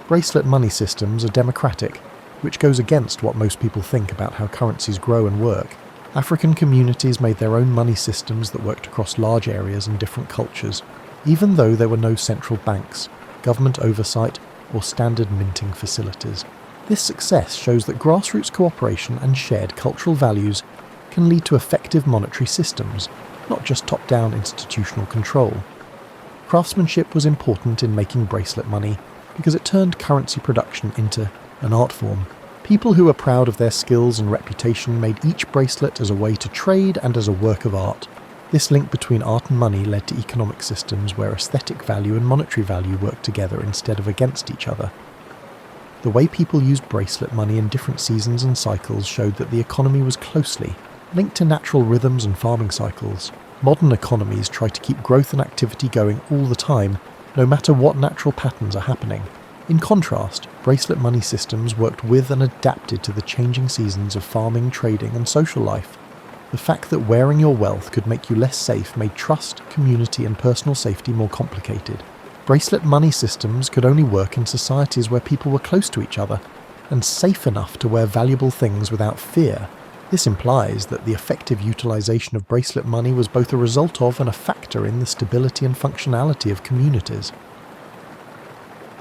Bracelet money systems are democratic, which goes against what most people think about how currencies grow and work. African communities made their own money systems that worked across large areas and different cultures, even though there were no central banks, government oversight, or standard minting facilities. This success shows that grassroots cooperation and shared cultural values can lead to effective monetary systems, not just top-down institutional control. Craftsmanship was important in making bracelet money because it turned currency production into an art form. People who were proud of their skills and reputation made each bracelet as a way to trade and as a work of art. This link between art and money led to economic systems where aesthetic value and monetary value worked together instead of against each other. The way people used bracelet money in different seasons and cycles showed that the economy was closely linked to natural rhythms and farming cycles. Modern economies try to keep growth and activity going all the time, no matter what natural patterns are happening. In contrast, bracelet money systems worked with and adapted to the changing seasons of farming, trading, and social life. The fact that wearing your wealth could make you less safe made trust, community, and personal safety more complicated. Bracelet money systems could only work in societies where people were close to each other and safe enough to wear valuable things without fear. This implies that the effective utilization of bracelet money was both a result of and a factor in the stability and functionality of communities.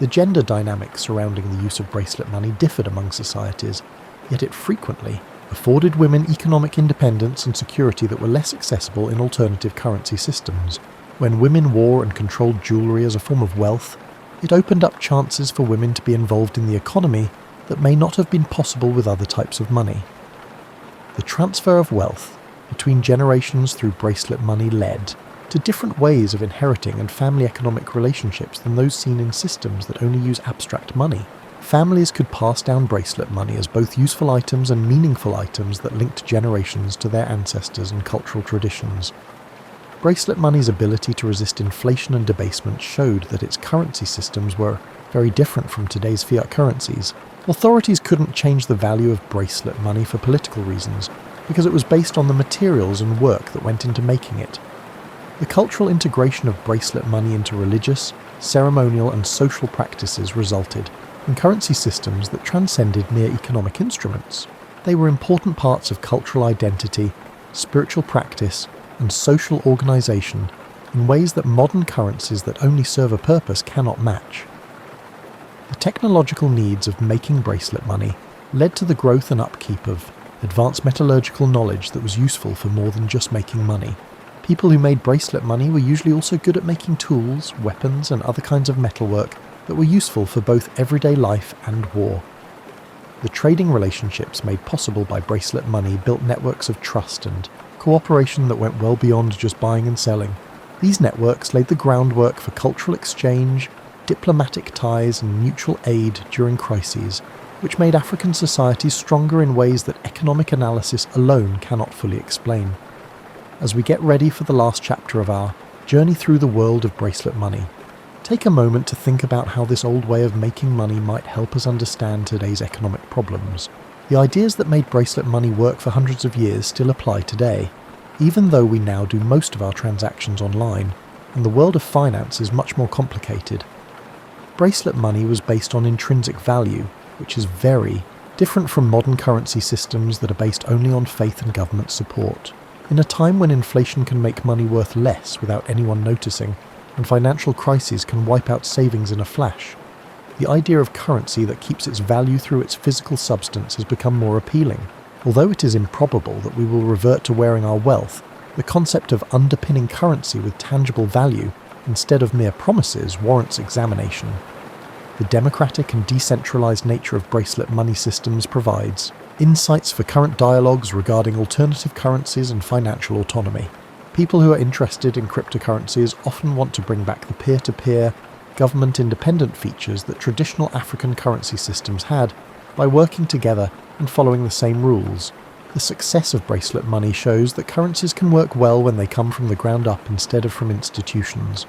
The gender dynamics surrounding the use of bracelet money differed among societies, yet it frequently afforded women economic independence and security that were less accessible in alternative currency systems. When women wore and controlled jewellery as a form of wealth, it opened up chances for women to be involved in the economy that may not have been possible with other types of money. The transfer of wealth between generations through bracelet money led to different ways of inheriting and family economic relationships than those seen in systems that only use abstract money. Families could pass down bracelet money as both useful items and meaningful items that linked generations to their ancestors and cultural traditions. Bracelet money's ability to resist inflation and debasement showed that its currency systems were very different from today's fiat currencies. Authorities couldn't change the value of bracelet money for political reasons, because it was based on the materials and work that went into making it. The cultural integration of bracelet money into religious, ceremonial, and social practices resulted in currency systems that transcended mere economic instruments. They were important parts of cultural identity, spiritual practice, and social organization in ways that modern currencies that only serve a purpose cannot match. The technological needs of making bracelet money led to the growth and upkeep of advanced metallurgical knowledge that was useful for more than just making money. People who made bracelet money were usually also good at making tools, weapons, and other kinds of metalwork that were useful for both everyday life and war. The trading relationships made possible by bracelet money built networks of trust and cooperation that went well beyond just buying and selling. These networks laid the groundwork for cultural exchange, diplomatic ties, and mutual aid during crises, which made African societies stronger in ways that economic analysis alone cannot fully explain. As we get ready for the last chapter of our journey through the world of bracelet money, Take a moment to think about how this old way of making money might help us understand today's economic problems. The ideas that made bracelet money work for hundreds of years still apply today, even though we now do most of our transactions online, and the world of finance is much more complicated. Bracelet money was based on intrinsic value, which is very different from modern currency systems that are based only on faith and government support. In a time when inflation can make money worth less without anyone noticing, and financial crises can wipe out savings in a flash, the idea of currency that keeps its value through its physical substance has become more appealing. Although it is improbable that we will revert to wearing our wealth, the concept of underpinning currency with tangible value instead of mere promises warrants examination. The democratic and decentralized nature of bracelet money systems provides insights for current dialogues regarding alternative currencies and financial autonomy. People who are interested in cryptocurrencies often want to bring back the peer-to-peer, government-independent features that traditional African currency systems had by working together and following the same rules. The success of bracelet money shows that currencies can work well when they come from the ground up instead of from institutions.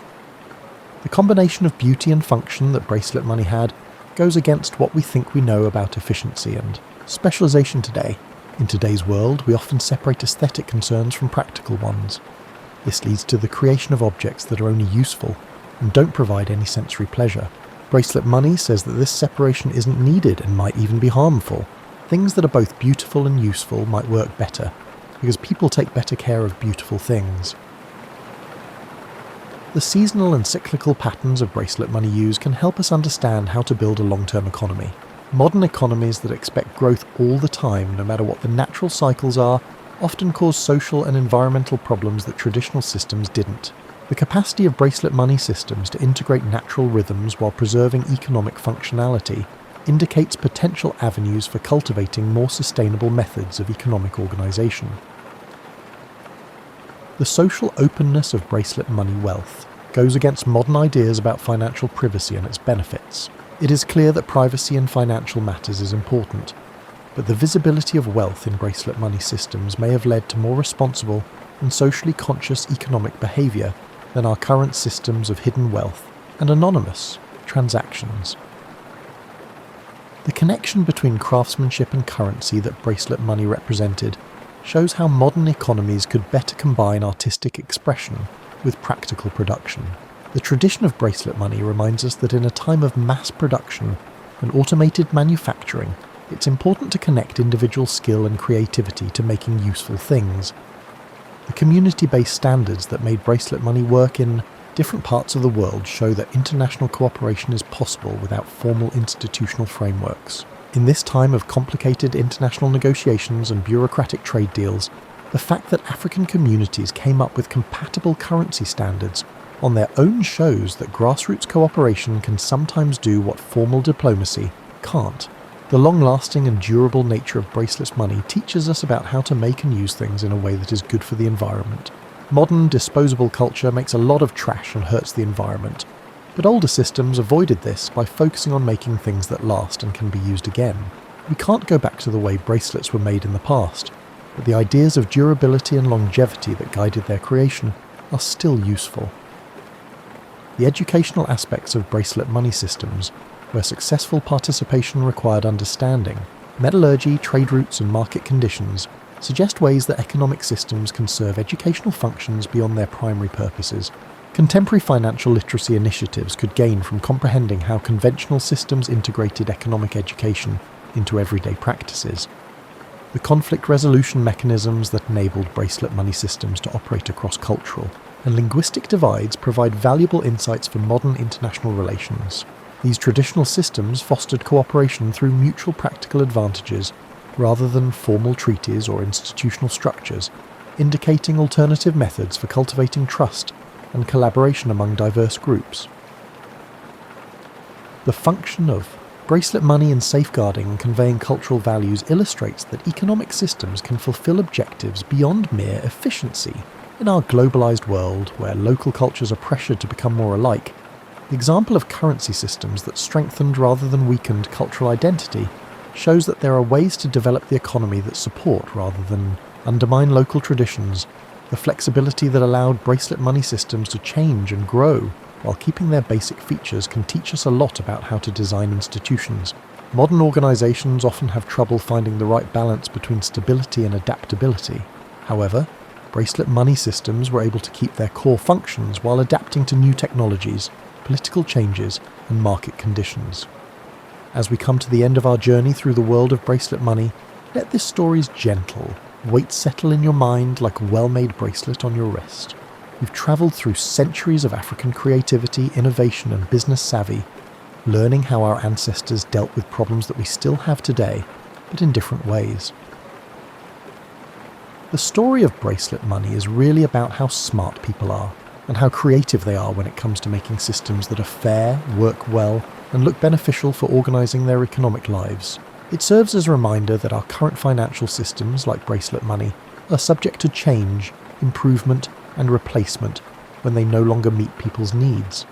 The combination of beauty and function that bracelet money had goes against what we think we know about efficiency and specialization today. In today's world, we often separate aesthetic concerns from practical ones. This leads to the creation of objects that are only useful and don't provide any sensory pleasure. Bracelet money says that this separation isn't needed and might even be harmful. Things that are both beautiful and useful might work better, because people take better care of beautiful things. The seasonal and cyclical patterns of bracelet money use can help us understand how to build a long-term economy. Modern economies that expect growth all the time, no matter what the natural cycles are, often cause social and environmental problems that traditional systems didn't. The capacity of bracelet money systems to integrate natural rhythms while preserving economic functionality indicates potential avenues for cultivating more sustainable methods of economic organization. The social openness of bracelet money wealth goes against modern ideas about financial privacy and its benefits. It is clear that privacy in financial matters is important, but the visibility of wealth in bracelet money systems may have led to more responsible and socially conscious economic behavior than our current systems of hidden wealth and anonymous transactions. The connection between craftsmanship and currency that bracelet money represented shows how modern economies could better combine artistic expression with practical production. The tradition of bracelet money reminds us that in a time of mass production and automated manufacturing, it's important to connect individual skill and creativity to making useful things. The community-based standards that made bracelet money work in different parts of the world show that international cooperation is possible without formal institutional frameworks. In this time of complicated international negotiations and bureaucratic trade deals, the fact that African communities came up with compatible currency standards on their own shows that grassroots cooperation can sometimes do what formal diplomacy can't. The long-lasting and durable nature of bracelet money teaches us about how to make and use things in a way that is good for the environment. Modern, disposable culture makes a lot of trash and hurts the environment, but older systems avoided this by focusing on making things that last and can be used again. We can't go back to the way bracelets were made in the past, but the ideas of durability and longevity that guided their creation are still useful. The educational aspects of bracelet money systems, where successful participation required understanding, metallurgy, trade routes and market conditions, suggest ways that economic systems can serve educational functions beyond their primary purposes. Contemporary financial literacy initiatives could gain from comprehending how conventional systems integrated economic education into everyday practices. The conflict resolution mechanisms that enabled bracelet money systems to operate across cultural and linguistic divides provide valuable insights for modern international relations. These traditional systems fostered cooperation through mutual practical advantages rather than formal treaties or institutional structures, indicating alternative methods for cultivating trust and collaboration among diverse groups. The function of bracelet money in safeguarding and conveying cultural values illustrates that economic systems can fulfill objectives beyond mere efficiency. In our globalized world, where local cultures are pressured to become more alike, the example of currency systems that strengthened rather than weakened cultural identity shows that there are ways to develop the economy that support rather than undermine local traditions. The flexibility that allowed bracelet money systems to change and grow while keeping their basic features, can teach us a lot about how to design institutions. Modern organizations often have trouble finding the right balance between stability and adaptability. However, Bracelet money systems were able to keep their core functions while adapting to new technologies, political changes, and market conditions. As we come to the end of our journey through the world of Bracelet money, let this story's gentle weight settle in your mind like a well-made bracelet on your wrist. You've travelled through centuries of African creativity, innovation, and business savvy, learning how our ancestors dealt with problems that we still have today, but in different ways. The story of Bracelet money is really about how smart people are, and how creative they are when it comes to making systems that are fair, work well, and look beneficial for organising their economic lives. It serves as a reminder that our current financial systems, like Bracelet money, are subject to change, improvement, and replacement when they no longer meet people's needs.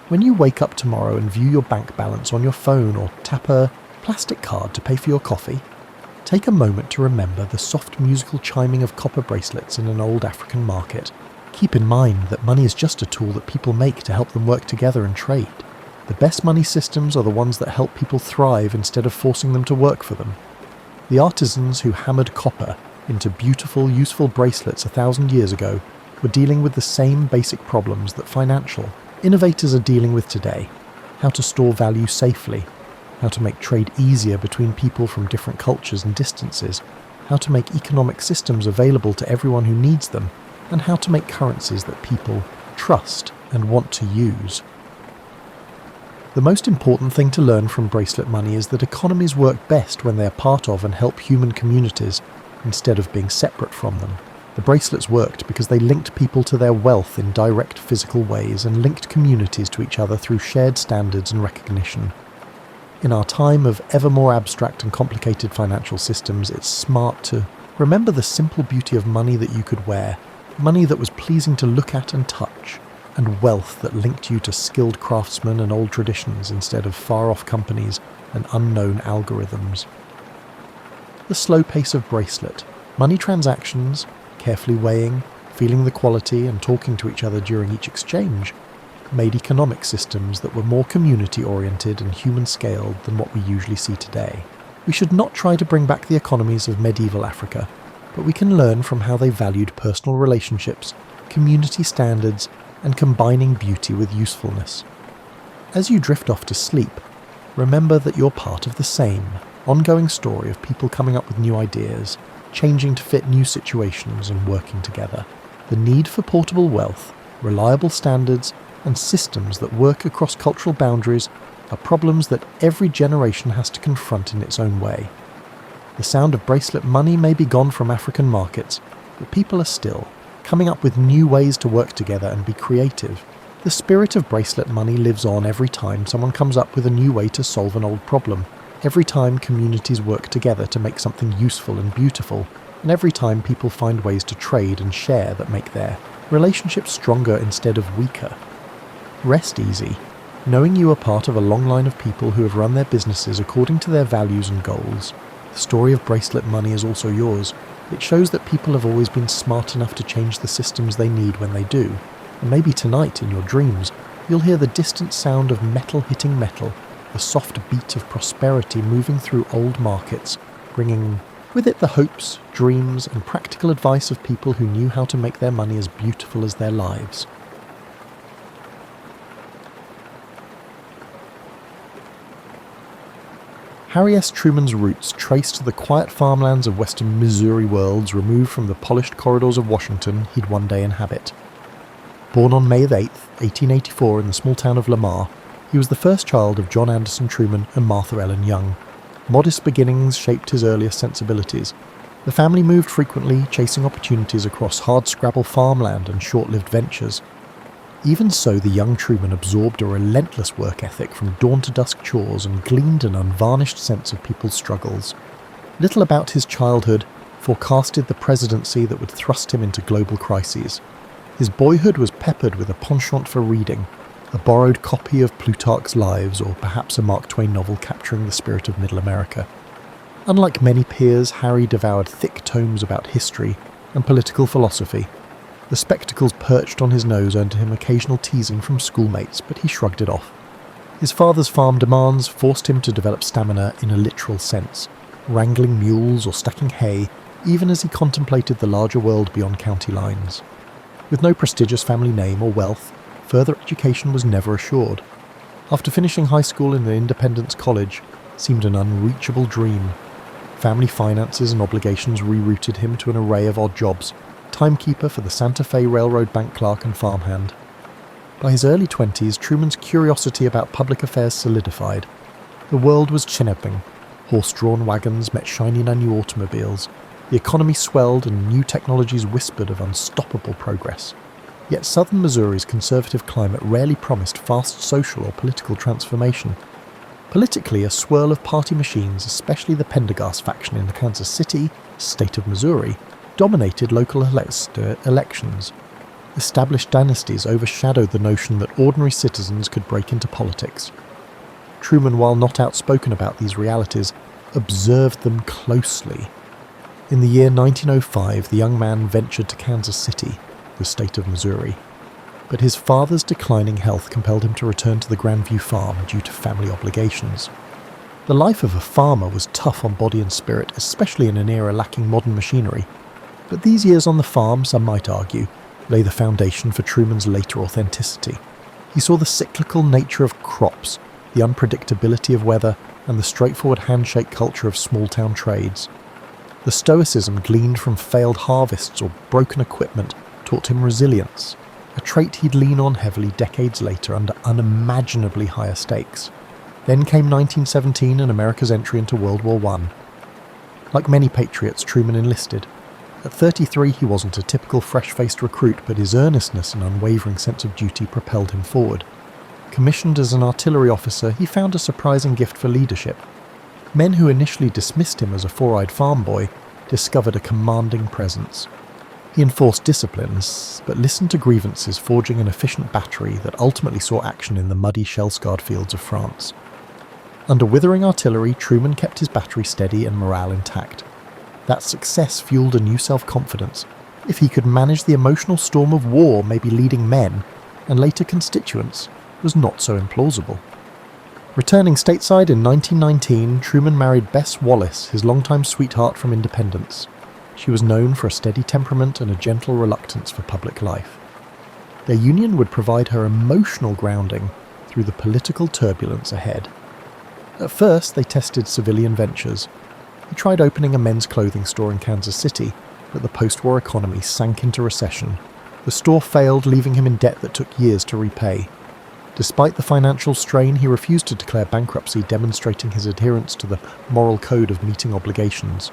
When you wake up tomorrow and view your bank balance on your phone or tap a plastic card to pay for your coffee, take a moment to remember the soft musical chiming of copper bracelets in an old African market. Keep in mind that money is just a tool that people make to help them work together and trade. The best money systems are the ones that help people thrive instead of forcing them to work for them. The artisans who hammered copper into beautiful, useful bracelets 1,000 years ago were dealing with the same basic problems that financial innovators are dealing with today: how to store value safely, how to make trade easier between people from different cultures and distances, how to make economic systems available to everyone who needs them, and how to make currencies that people trust and want to use. The most important thing to learn from Bracelet money is that economies work best when they are part of and help human communities instead of being separate from them. The bracelets worked because they linked people to their wealth in direct physical ways and linked communities to each other through shared standards and recognition. In our time of ever more abstract and complicated financial systems, it's smart to remember the simple beauty of money that you could wear, money that was pleasing to look at and touch, and wealth that linked you to skilled craftsmen and old traditions instead of far-off companies and unknown algorithms. The slow pace of Bracelet, money transactions, carefully weighing, feeling the quality and talking to each other during each exchange, made economic systems that were more community-oriented and human-scaled than what we usually see today. We should not try to bring back the economies of medieval Africa, but we can learn from how they valued personal relationships, community standards, and combining beauty with usefulness. As you drift off to sleep, remember that you're part of the same ongoing story of people coming up with new ideas, changing to fit new situations and working together. The need for portable wealth, reliable standards, and systems that work across cultural boundaries are problems that every generation has to confront in its own way. The sound of Bracelet money may be gone from African markets, but people are still coming up with new ways to work together and be creative. The spirit of Bracelet money lives on every time someone comes up with a new way to solve an old problem, every time communities work together to make something useful and beautiful, and every time people find ways to trade and share that make their relationships stronger instead of weaker. Rest easy, knowing you are part of a long line of people who have run their businesses according to their values and goals. The story of Bracelet money is also yours. It shows that people have always been smart enough to change the systems they need when they do. And maybe tonight, in your dreams, you'll hear the distant sound of metal hitting metal, the soft beat of prosperity moving through old markets, bringing with it the hopes, dreams, and practical advice of people who knew how to make their money as beautiful as their lives. Harry S. Truman's roots trace to the quiet farmlands of western Missouri worlds removed from the polished corridors of Washington he'd one day inhabit. Born on May 8, 1884 in the small town of Lamar, he was the first child of John Anderson Truman and Martha Ellen Young. Modest beginnings shaped his earliest sensibilities. The family moved frequently, chasing opportunities across hard-scrabble farmland and short-lived ventures. Even so, the young Truman absorbed a relentless work ethic from dawn to dusk chores and gleaned an unvarnished sense of people's struggles. Little about his childhood forecasted the presidency that would thrust him into global crises. His boyhood was peppered with a penchant for reading, a borrowed copy of Plutarch's Lives, or perhaps a Mark Twain novel capturing the spirit of Middle America. Unlike many peers, Harry devoured thick tomes about history and political philosophy. The spectacles perched on his nose earned him occasional teasing from schoolmates, but he shrugged it off. His father's farm demands forced him to develop stamina in a literal sense, wrangling mules or stacking hay, even as he contemplated the larger world beyond county lines. With no prestigious family name or wealth, further education was never assured. After finishing high school in the Independence College seemed an unreachable dream. Family finances and obligations rerouted him to an array of odd jobs, timekeeper for the Santa Fe Railroad bank clerk and farmhand. By his early 20s, Truman's curiosity about public affairs solidified. The world was chineping. Horse-drawn wagons met shiny new automobiles. The economy swelled and new technologies whispered of unstoppable progress. Yet southern Missouri's conservative climate rarely promised fast social or political transformation. Politically, a swirl of party machines, especially the Pendergast faction in the Kansas City, state of Missouri, dominated local elections. Established dynasties overshadowed the notion that ordinary citizens could break into politics. Truman, while not outspoken about these realities, observed them closely. In the year 1905, the young man ventured to Kansas City, the state of Missouri. But his father's declining health compelled him to return to the Grandview farm due to family obligations. The life of a farmer was tough on body and spirit, especially in an era lacking modern machinery. But these years on the farm, some might argue, lay the foundation for Truman's later authenticity. He saw the cyclical nature of crops, the unpredictability of weather, and the straightforward handshake culture of small-town trades. The stoicism gleaned from failed harvests or broken equipment taught him resilience, a trait he'd lean on heavily decades later under unimaginably higher stakes. Then came 1917 and America's entry into World War I. Like many patriots, Truman enlisted. At 33, he wasn't a typical fresh-faced recruit, but his earnestness and unwavering sense of duty propelled him forward. Commissioned as an artillery officer, he found a surprising gift for leadership. Men who initially dismissed him as a four-eyed farm boy discovered a commanding presence. He enforced disciplines, but listened to grievances, forging an efficient battery that ultimately saw action in the muddy, shell-scarred fields of France. Under withering artillery, Truman kept his battery steady and morale intact. That success fueled a new self-confidence. If he could manage the emotional storm of war, maybe leading men, and later constituents, was not so implausible. Returning stateside in 1919, Truman married Bess Wallace, his longtime sweetheart from Independence. She was known for a steady temperament and a gentle reluctance for public life. Their union would provide her emotional grounding through the political turbulence ahead. At first, they tested civilian ventures. He tried opening a men's clothing store in Kansas City, but the post-war economy sank into recession. The store failed, leaving him in debt that took years to repay. Despite the financial strain, he refused to declare bankruptcy, demonstrating his adherence to the moral code of meeting obligations.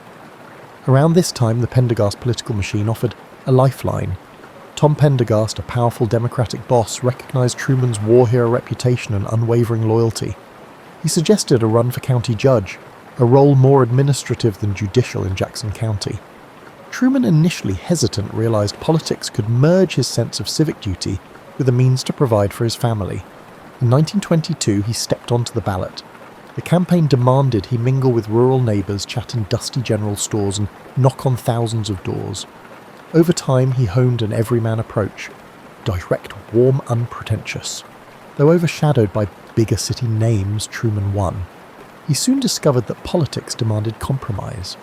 Around this time, the Pendergast political machine offered a lifeline. Tom Pendergast, a powerful Democratic boss, recognized Truman's war hero reputation and unwavering loyalty. He suggested a run for county judge, a role more administrative than judicial in Jackson County. Truman, initially hesitant, realized politics could merge his sense of civic duty with a means to provide for his family. In 1922, he stepped onto the ballot. The campaign demanded he mingle with rural neighbors, chat in dusty general stores, and knock on thousands of doors. Over time, he honed an everyman approach, direct, warm, unpretentious. Though overshadowed by bigger city names, Truman won. He soon discovered that politics demanded compromise.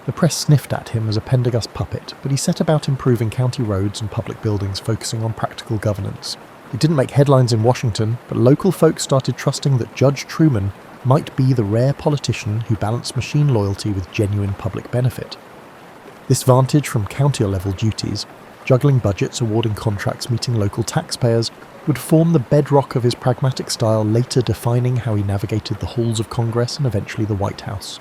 The press sniffed at him as a Pendergast puppet, but he set about improving county roads and public buildings, focusing on practical governance. It didn't make headlines in Washington, but local folks started trusting that Judge Truman might be the rare politician who balanced machine loyalty with genuine public benefit. This vantage from county-level duties, juggling budgets, awarding contracts, meeting local taxpayers, would form the bedrock of his pragmatic style, later defining how he navigated the halls of Congress and eventually the White House.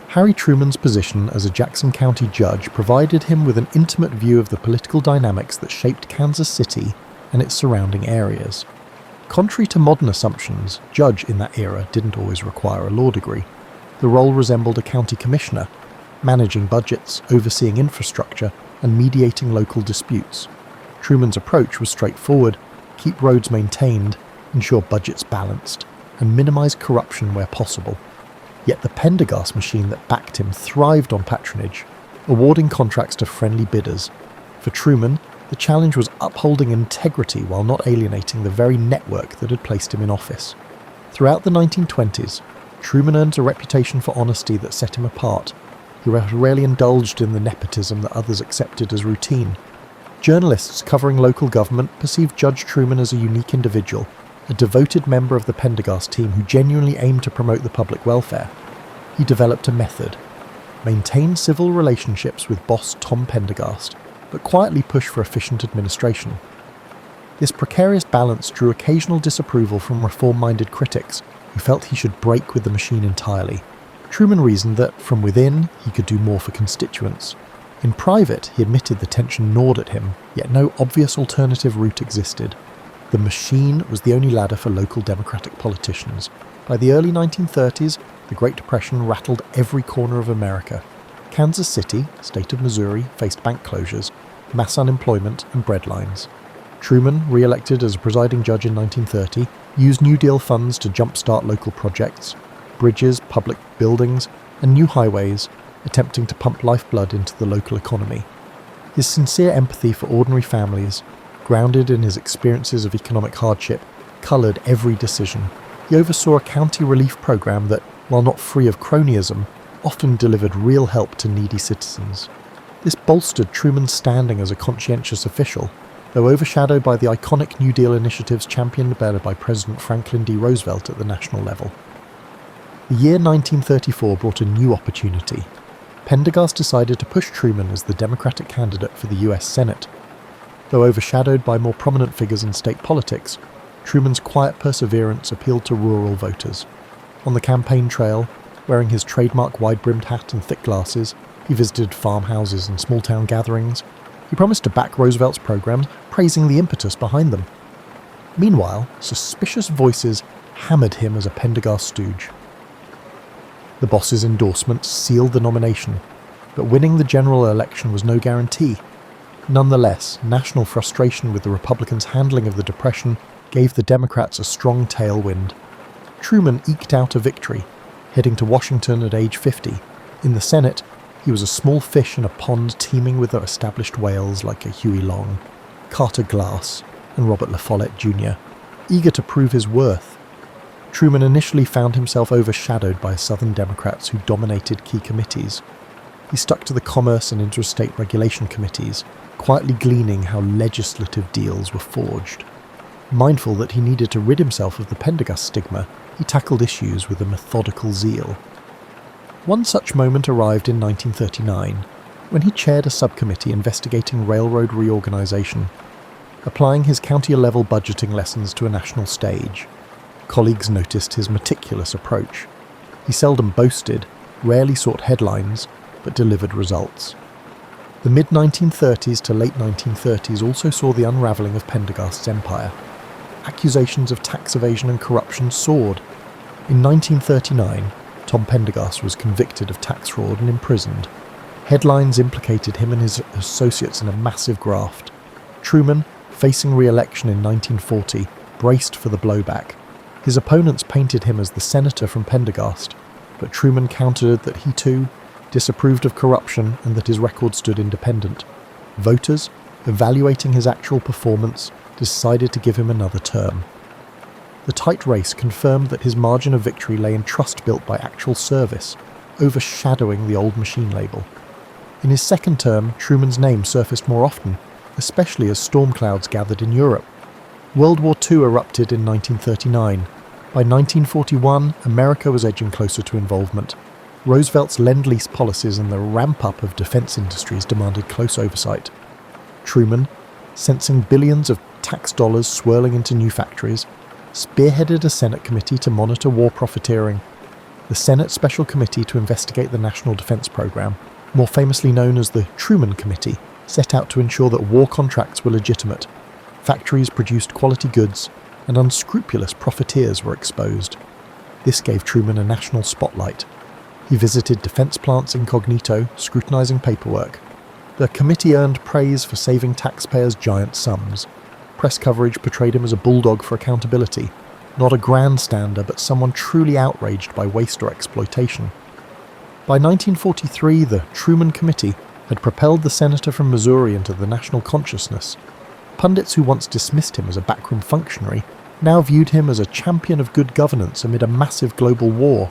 Harry Truman's position as a Jackson County judge provided him with an intimate view of the political dynamics that shaped Kansas City and its surrounding areas. Contrary to modern assumptions, judge in that era didn't always require a law degree. The role resembled a county commissioner, managing budgets, overseeing infrastructure, and mediating local disputes. Truman's approach was straightforward: keep roads maintained, ensure budgets balanced, and minimize corruption where possible. Yet the Pendergast machine that backed him thrived on patronage, awarding contracts to friendly bidders. For Truman, The challenge was upholding integrity while not alienating the very network that had placed him in office. Throughout the 1920s, Truman earned a reputation for honesty that set him apart. He rarely indulged in the nepotism that others accepted as routine. Journalists covering local government perceived Judge Truman as a unique individual, a devoted member of the Pendergast team who genuinely aimed to promote the public welfare. He developed a method: maintain civil relationships with boss Tom Pendergast, but quietly push for efficient administration. This precarious balance drew occasional disapproval from reform-minded critics who felt he should break with the machine entirely. Truman reasoned that, from within, he could do more for constituents. In private, he admitted the tension gnawed at him, yet no obvious alternative route existed. The machine was the only ladder for local Democratic politicians. By the early 1930s, the Great Depression rattled every corner of America. Kansas City, state of Missouri, faced bank closures, mass unemployment, and breadlines. Truman, re-elected as a presiding judge in 1930, used New Deal funds to jumpstart local projects, bridges, public buildings, and new highways, attempting to pump lifeblood into the local economy. His sincere empathy for ordinary families, grounded in his experiences of economic hardship, coloured every decision. He oversaw a county relief program that, while not free of cronyism, often delivered real help to needy citizens. This bolstered Truman's standing as a conscientious official, though overshadowed by the iconic New Deal initiatives championed by President Franklin D. Roosevelt at the national level. The year 1934 brought a new opportunity. Pendergast decided to push Truman as the Democratic candidate for the US Senate. Though overshadowed by more prominent figures in state politics, Truman's quiet perseverance appealed to rural voters. On the campaign trail, wearing his trademark wide-brimmed hat and thick glasses, he visited farmhouses and small-town gatherings. He promised to back Roosevelt's programs, praising the impetus behind them. Meanwhile, suspicious voices hammered him as a Pendergast stooge. The boss's endorsement sealed the nomination, but winning the general election was no guarantee. Nonetheless, national frustration with the Republicans' handling of the Depression gave the Democrats a strong tailwind. Truman eked out a victory, heading to Washington at age 50. In the Senate, he was a small fish in a pond teeming with established whales like a Huey Long, Carter Glass, and Robert La Follette Jr., eager to prove his worth. Truman initially found himself overshadowed by Southern Democrats who dominated key committees. He stuck to the Commerce and Interstate Regulation Committees, quietly gleaning how legislative deals were forged. Mindful that he needed to rid himself of the Pendergast stigma, he tackled issues with a methodical zeal. One such moment arrived in 1939, when he chaired a subcommittee investigating railroad reorganization, applying his county-level budgeting lessons to a national stage. Colleagues noticed his meticulous approach. He seldom boasted, rarely sought headlines, but delivered results. The mid-1930s to late 1930s also saw the unravelling of Pendergast's empire. Accusations of tax evasion and corruption soared. In 1939, Tom Pendergast was convicted of tax fraud and imprisoned. Headlines implicated him and his associates in a massive graft. Truman, facing re-election in 1940, braced for the blowback. His opponents painted him as the senator from Pendergast, but Truman countered that he too disapproved of corruption and that his record stood independent. Voters, evaluating his actual performance, decided to give him another term. The tight race confirmed that his margin of victory lay in trust built by actual service, overshadowing the old machine label. In his second term, Truman's name surfaced more often, especially as storm clouds gathered in Europe. World War II erupted in 1939. By 1941, America was edging closer to involvement. Roosevelt's Lend-Lease policies and the ramp-up of defense industries demanded close oversight. Truman, sensing billions of tax dollars swirling into new factories, spearheaded a Senate committee to monitor war profiteering. The Senate Special Committee to investigate the National Defense Program, more famously known as the Truman Committee, set out to ensure that war contracts were legitimate. Factories produced quality goods, and unscrupulous profiteers were exposed. This gave Truman a national spotlight. He visited defense plants incognito, scrutinizing paperwork. The committee earned praise for saving taxpayers giant sums. Press coverage portrayed him as a bulldog for accountability, not a grandstander but someone truly outraged by waste or exploitation. By 1943, the Truman Committee had propelled the senator from Missouri into the national consciousness. Pundits who once dismissed him as a backroom functionary now viewed him as a champion of good governance amid a massive global war.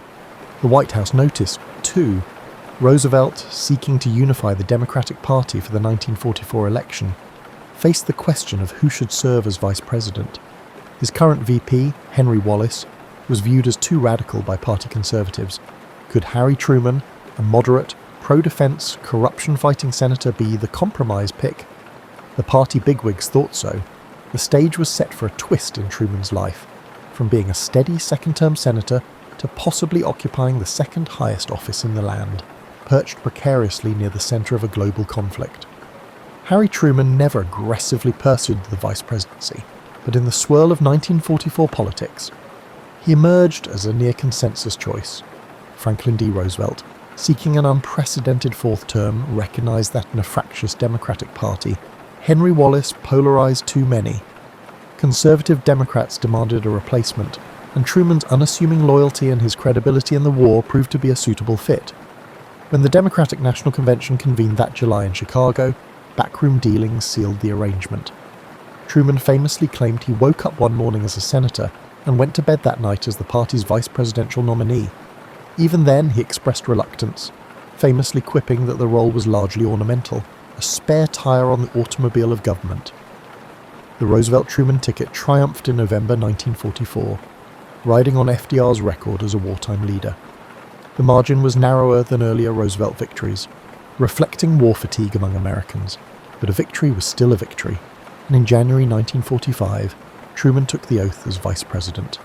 The White House noticed, too, Roosevelt, seeking to unify the Democratic Party for the 1944 election, faced the question of who should serve as vice president. His current VP, Henry Wallace, was viewed as too radical by party conservatives. Could Harry Truman, a moderate, pro-defense, corruption-fighting senator, be the compromise pick? The party bigwigs thought so. The stage was set for a twist in Truman's life, from being a steady second-term senator to possibly occupying the second highest office in the land, perched precariously near the centre of a global conflict. Harry Truman never aggressively pursued the vice presidency, but in the swirl of 1944 politics, he emerged as a near-consensus choice. Franklin D. Roosevelt, seeking an unprecedented fourth term, recognised that in a fractious Democratic Party, Henry Wallace polarised too many. Conservative Democrats demanded a replacement, and Truman's unassuming loyalty and his credibility in the war proved to be a suitable fit. When the Democratic National Convention convened that July in Chicago, backroom dealings sealed the arrangement. Truman famously claimed he woke up one morning as a senator and went to bed that night as the party's vice presidential nominee. Even then, he expressed reluctance, famously quipping that the role was largely ornamental, a spare tire on the automobile of government. The Roosevelt-Truman ticket triumphed in November 1944, riding on FDR's record as a wartime leader. The margin was narrower than earlier Roosevelt victories, reflecting war fatigue among Americans, but a victory was still a victory, and in January 1945, Truman took the oath as vice president.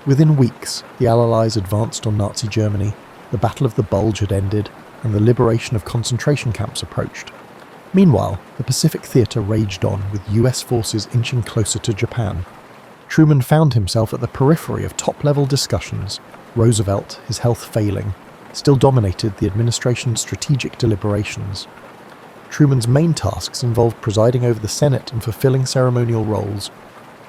Within weeks, the Allies advanced on Nazi Germany, the Battle of the Bulge had ended, and the liberation of concentration camps approached. Meanwhile, the Pacific Theatre raged on, with US forces inching closer to Japan. Truman found himself at the periphery of top-level discussions. Roosevelt, his health failing, still dominated the administration's strategic deliberations. Truman's main tasks involved presiding over the Senate and fulfilling ceremonial roles.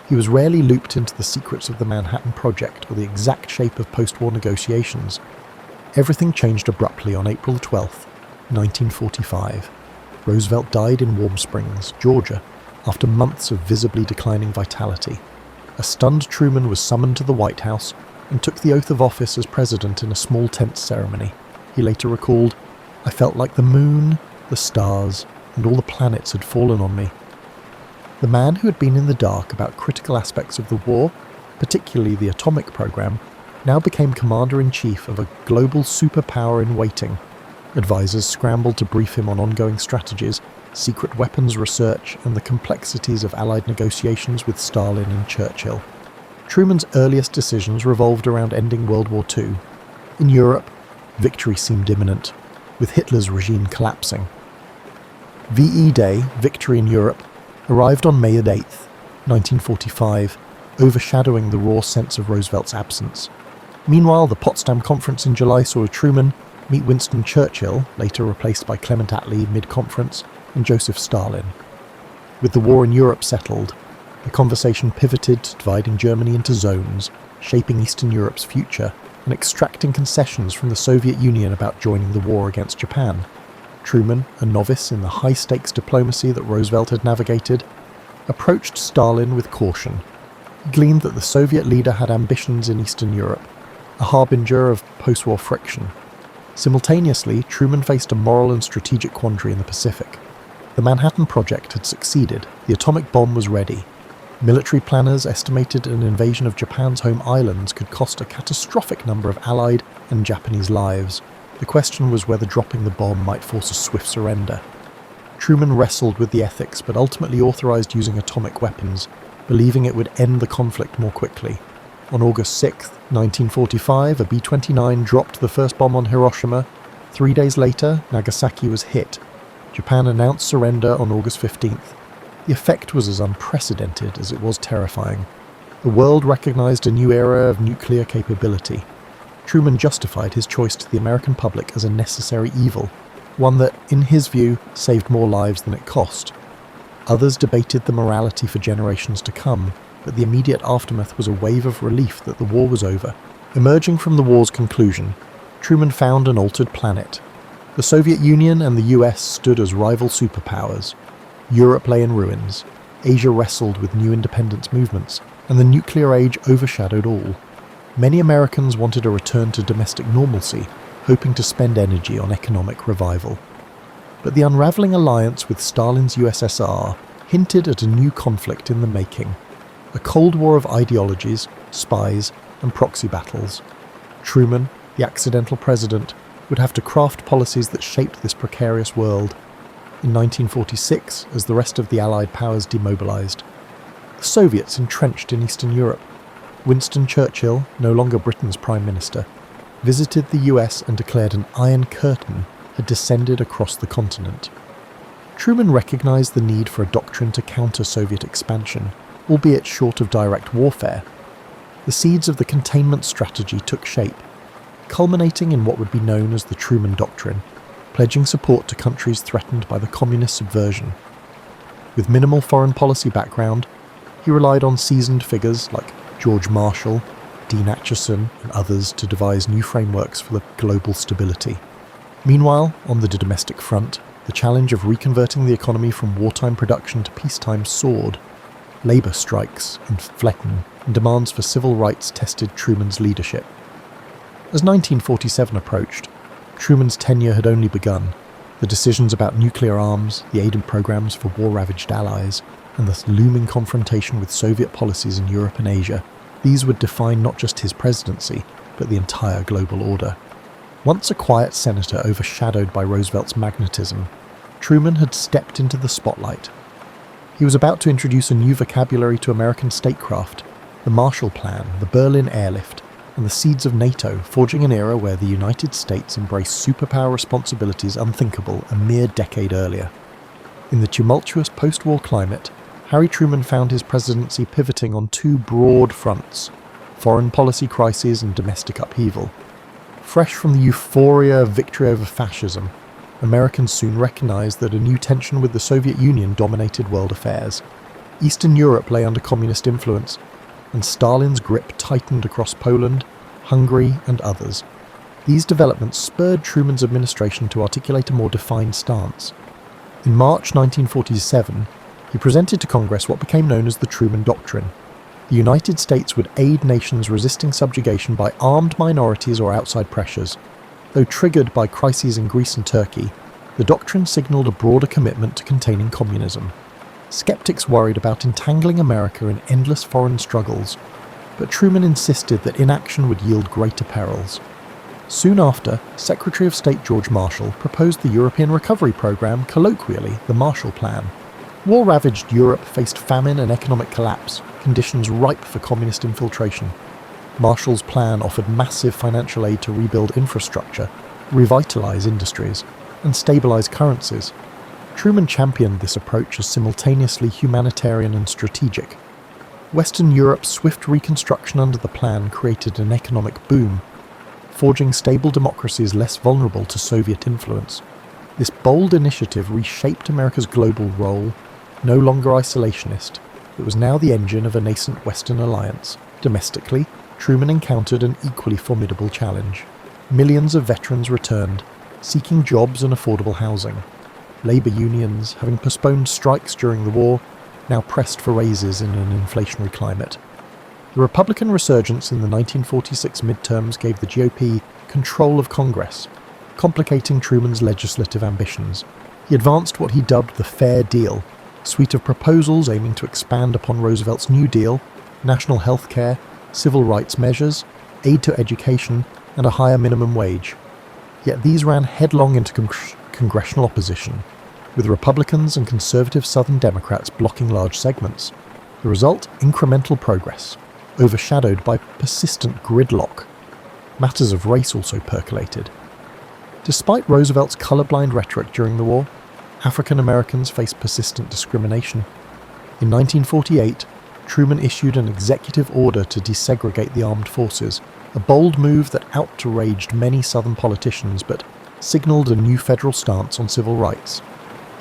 He was rarely looped into the secrets of the Manhattan Project or the exact shape of post-war negotiations. Everything changed abruptly on April 12, 1945. Roosevelt died in Warm Springs, Georgia, after months of visibly declining vitality. A stunned Truman was summoned to the White House and took the oath of office as president in a small tent ceremony. He later recalled, "I felt like the moon, the stars, and all the planets had fallen on me." The man who had been in the dark about critical aspects of the war, particularly the atomic program, now became commander-in-chief of a global superpower in waiting. Advisors scrambled to brief him on ongoing strategies, secret weapons research, and the complexities of Allied negotiations with Stalin and Churchill. Truman's earliest decisions revolved around ending World War II. In Europe, victory seemed imminent, with Hitler's regime collapsing. VE Day, victory in Europe, arrived on May 8, 1945, overshadowing the raw sense of Roosevelt's absence. Meanwhile, the Potsdam Conference in July saw Truman meet Winston Churchill, later replaced by Clement Attlee mid-conference, and Joseph Stalin. With the war in Europe settled, the conversation pivoted, dividing Germany into zones, shaping Eastern Europe's future, and extracting concessions from the Soviet Union about joining the war against Japan. Truman, a novice in the high-stakes diplomacy that Roosevelt had navigated, approached Stalin with caution. He gleaned that the Soviet leader had ambitions in Eastern Europe, a harbinger of post-war friction. Simultaneously, Truman faced a moral and strategic quandary in the Pacific. The Manhattan Project had succeeded. The atomic bomb was ready. Military planners estimated an invasion of Japan's home islands could cost a catastrophic number of Allied and Japanese lives. The question was whether dropping the bomb might force a swift surrender. Truman wrestled with the ethics, but ultimately authorized using atomic weapons, believing it would end the conflict more quickly. On August 6, 1945, a B-29 dropped the first bomb on Hiroshima. 3 days later, Nagasaki was hit. Japan announced surrender on August 15th. The effect was as unprecedented as it was terrifying. The world recognized a new era of nuclear capability. Truman justified his choice to the American public as a necessary evil, one that, in his view, saved more lives than it cost. Others debated the morality for generations to come, but the immediate aftermath was a wave of relief that the war was over. Emerging from the war's conclusion, Truman found an altered planet. The Soviet Union and the US stood as rival superpowers. Europe lay in ruins. Asia wrestled with new independence movements, and the nuclear age overshadowed all. Many Americans wanted a return to domestic normalcy, hoping to spend energy on economic revival. But the unravelling alliance with Stalin's USSR hinted at a new conflict in the making, a Cold War of ideologies, spies, and proxy battles. Truman, the accidental president, would have to craft policies that shaped this precarious world. In 1946, as the rest of the Allied powers demobilised, the Soviets entrenched in Eastern Europe. Winston Churchill, no longer Britain's Prime Minister, visited the US and declared an Iron Curtain had descended across the continent. Truman recognised the need for a doctrine to counter Soviet expansion, albeit short of direct warfare. The seeds of the containment strategy took shape, culminating in what would be known as the Truman Doctrine, pledging support to countries threatened by the communist subversion. With minimal foreign policy background, he relied on seasoned figures like George Marshall, Dean Acheson, and others to devise new frameworks for the global stability. Meanwhile, on the domestic front, the challenge of reconverting the economy from wartime production to peacetime soared. Labour strikes in Flecken and demands for civil rights tested Truman's leadership. As 1947 approached, Truman's tenure had only begun. The decisions about nuclear arms, the aid programs for war-ravaged allies, and the looming confrontation with Soviet policies in Europe and Asia, these would define not just his presidency, but the entire global order. Once a quiet senator overshadowed by Roosevelt's magnetism, Truman had stepped into the spotlight. He was about to introduce a new vocabulary to American statecraft, the Marshall Plan, the Berlin Airlift, and the seeds of NATO, forging an era where the United States embraced superpower responsibilities unthinkable a mere decade earlier. In the tumultuous post-war climate, Harry Truman found his presidency pivoting on two broad fronts: foreign policy crises and domestic upheaval. Fresh from the euphoria of victory over fascism, Americans soon recognized that a new tension with the Soviet Union dominated world affairs. Eastern Europe lay under communist influence, and Stalin's grip tightened across Poland, Hungary, and others. These developments spurred Truman's administration to articulate a more defined stance. In March 1947, he presented to Congress what became known as the Truman Doctrine. The United States would aid nations resisting subjugation by armed minorities or outside pressures. Though triggered by crises in Greece and Turkey, the doctrine signalled a broader commitment to containing communism. Skeptics worried about entangling America in endless foreign struggles, but Truman insisted that inaction would yield greater perils. Soon after, Secretary of State George Marshall proposed the European Recovery Program, colloquially the Marshall Plan. War-ravaged Europe faced famine and economic collapse, conditions ripe for communist infiltration. Marshall's plan offered massive financial aid to rebuild infrastructure, revitalise industries, and stabilise currencies. Truman championed this approach as simultaneously humanitarian and strategic. Western Europe's swift reconstruction under the plan created an economic boom, forging stable democracies less vulnerable to Soviet influence. This bold initiative reshaped America's global role. No longer isolationist, it was now the engine of a nascent Western alliance. Domestically, Truman encountered an equally formidable challenge. Millions of veterans returned, seeking jobs and affordable housing. Labour unions, having postponed strikes during the war, now pressed for raises in an inflationary climate. The Republican resurgence in the 1946 midterms gave the GOP control of Congress, complicating Truman's legislative ambitions. He advanced what he dubbed the Fair Deal, a suite of proposals aiming to expand upon Roosevelt's New Deal, national health care, civil rights measures, aid to education, and a higher minimum wage. Yet these ran headlong into congressional opposition, with Republicans and conservative Southern Democrats blocking large segments. The result? Incremental progress, overshadowed by persistent gridlock. Matters of race also percolated. Despite Roosevelt's colorblind rhetoric during the war, African Americans faced persistent discrimination. In 1948, Truman issued an executive order to desegregate the armed forces, a bold move that outraged many Southern politicians but signalled a new federal stance on civil rights.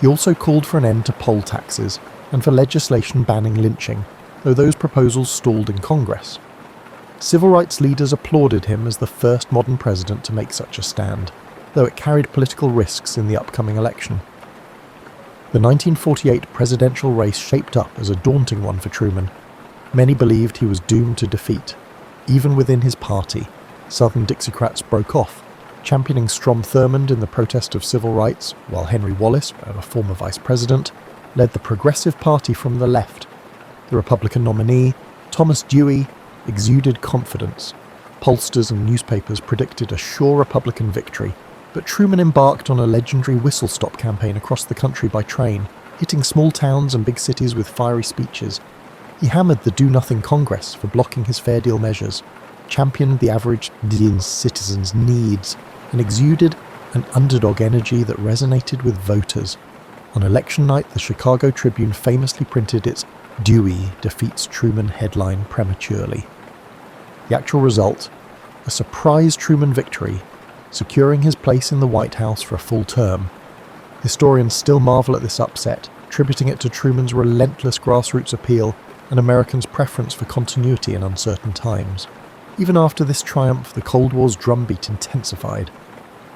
He also called for an end to poll taxes and for legislation banning lynching, though those proposals stalled in Congress. Civil rights leaders applauded him as the first modern president to make such a stand. though it carried political risks in the upcoming election. The 1948 presidential race shaped up as a daunting one for Truman. Many believed he was doomed to defeat. Even within his party, Southern Dixiecrats broke off, championing Strom Thurmond in the protest of civil rights, while Henry Wallace, a former vice president, led the Progressive Party from the left. The Republican nominee, Thomas Dewey, exuded confidence. Pollsters and newspapers predicted a sure Republican victory, but Truman embarked on a legendary whistle-stop campaign across the country by train, hitting small towns and big cities with fiery speeches. He hammered the Do-Nothing Congress for blocking his fair deal measures, championed the average citizen's needs, and exuded an underdog energy that resonated with voters. On election night, the Chicago Tribune famously printed its "Dewey defeats Truman" headline prematurely. The actual result? A surprise Truman victory, securing his place in the White House for a full term. Historians still marvel at this upset, attributing it to Truman's relentless grassroots appeal and Americans' preference for continuity in uncertain times. Even after this triumph, the Cold War's drumbeat intensified.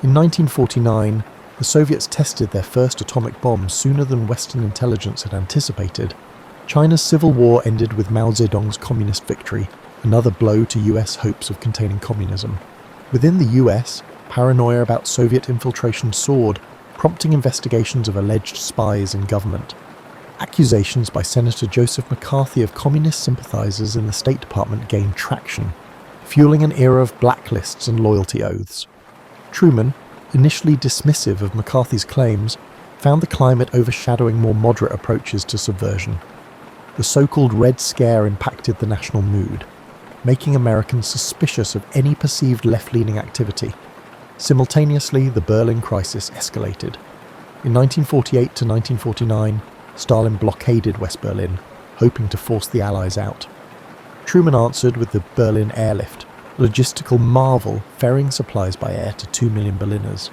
In 1949, the Soviets tested their first atomic bomb sooner than Western intelligence had anticipated. China's civil war ended with Mao Zedong's communist victory, another blow to US hopes of containing communism. Within the US, paranoia about Soviet infiltration soared, prompting investigations of alleged spies in government. Accusations by Senator Joseph McCarthy of communist sympathizers in the State Department gained traction, fueling an era of blacklists and loyalty oaths. Truman, initially dismissive of McCarthy's claims, found the climate overshadowing more moderate approaches to subversion. The so-called Red Scare impacted the national mood, making Americans suspicious of any perceived left-leaning activity. Simultaneously, the Berlin crisis escalated. In 1948 to 1949, Stalin blockaded West Berlin, hoping to force the Allies out. Truman answered with the Berlin Airlift, a logistical marvel ferrying supplies by air to 2 million Berliners.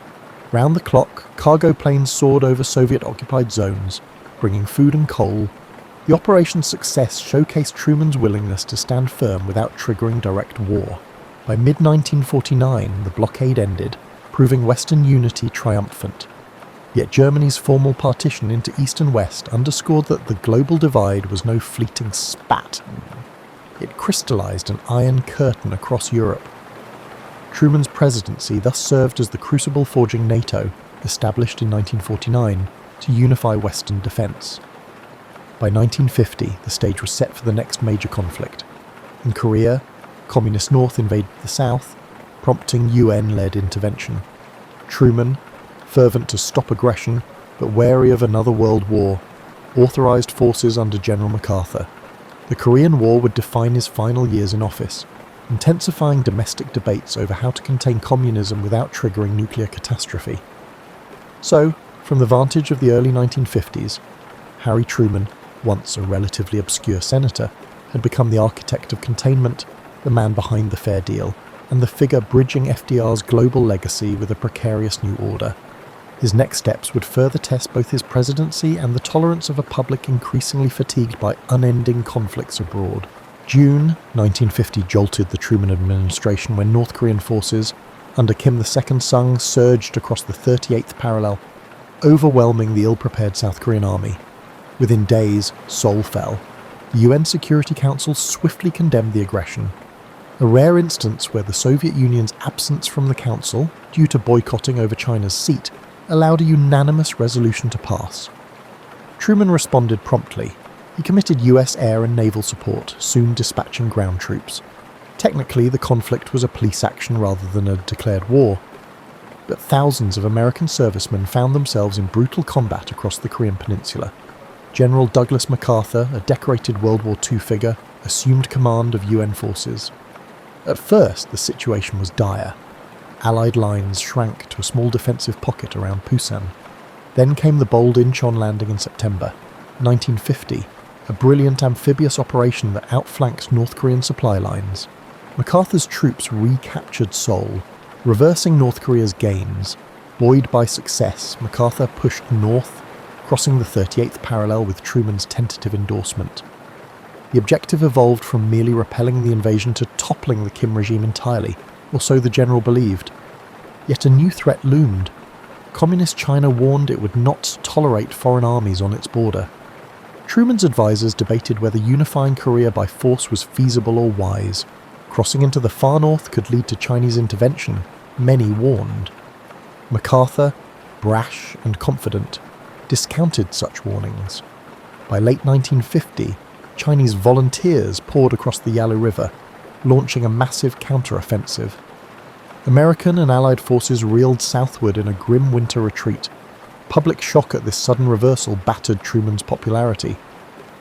Round the clock, cargo planes soared over Soviet-occupied zones, bringing food and coal. The operation's success showcased Truman's willingness to stand firm without triggering direct war. By mid-1949, the blockade ended, proving Western unity triumphant. Yet Germany's formal partition into East and West underscored that the global divide was no fleeting spat. It crystallized an iron curtain across Europe. Truman's presidency thus served as the crucible forging NATO, established in 1949, to unify Western defense. By 1950, the stage was set for the next major conflict. In Korea, Communist North invaded the South, prompting UN-led intervention. Truman, fervent to stop aggression, but wary of another world war, authorized forces under General MacArthur. The Korean War would define his final years in office, intensifying domestic debates over how to contain communism without triggering nuclear catastrophe. So, from the vantage of the early 1950s, Harry Truman, once a relatively obscure senator, had become the architect of containment, the man behind the fair deal, and the figure bridging FDR's global legacy with a precarious new order. His next steps would further test both his presidency and the tolerance of a public increasingly fatigued by unending conflicts abroad. June 1950 jolted the Truman administration when North Korean forces, under Kim Il-sung, surged across the 38th parallel, overwhelming the ill-prepared South Korean army. Within days, Seoul fell. The UN Security Council swiftly condemned the aggression. A rare instance where the Soviet Union's absence from the Council, due to boycotting over China's seat, allowed a unanimous resolution to pass. Truman responded promptly. He committed US air and naval support, soon dispatching ground troops. Technically, the conflict was a police action rather than a declared war, but thousands of American servicemen found themselves in brutal combat across the Korean peninsula. General Douglas MacArthur, a decorated World War II figure, assumed command of UN forces. At first, the situation was dire. Allied lines shrank to a small defensive pocket around Pusan. Then came the bold Incheon landing in September 1950, a brilliant amphibious operation that outflanked North Korean supply lines. MacArthur's troops recaptured Seoul, reversing North Korea's gains. Buoyed by success, MacArthur pushed north, crossing the 38th parallel with Truman's tentative endorsement. The objective evolved from merely repelling the invasion to toppling the Kim regime entirely, or so the general believed. Yet a new threat loomed. Communist China warned it would not tolerate foreign armies on its border. Truman's advisors debated whether unifying Korea by force was feasible or wise. Crossing into the far north could lead to Chinese intervention, many warned. MacArthur, brash and confident, discounted such warnings. By late 1950, Chinese volunteers poured across the Yalu River, launching a massive counter-offensive. American and Allied forces reeled southward in a grim winter retreat. Public shock at this sudden reversal battered Truman's popularity.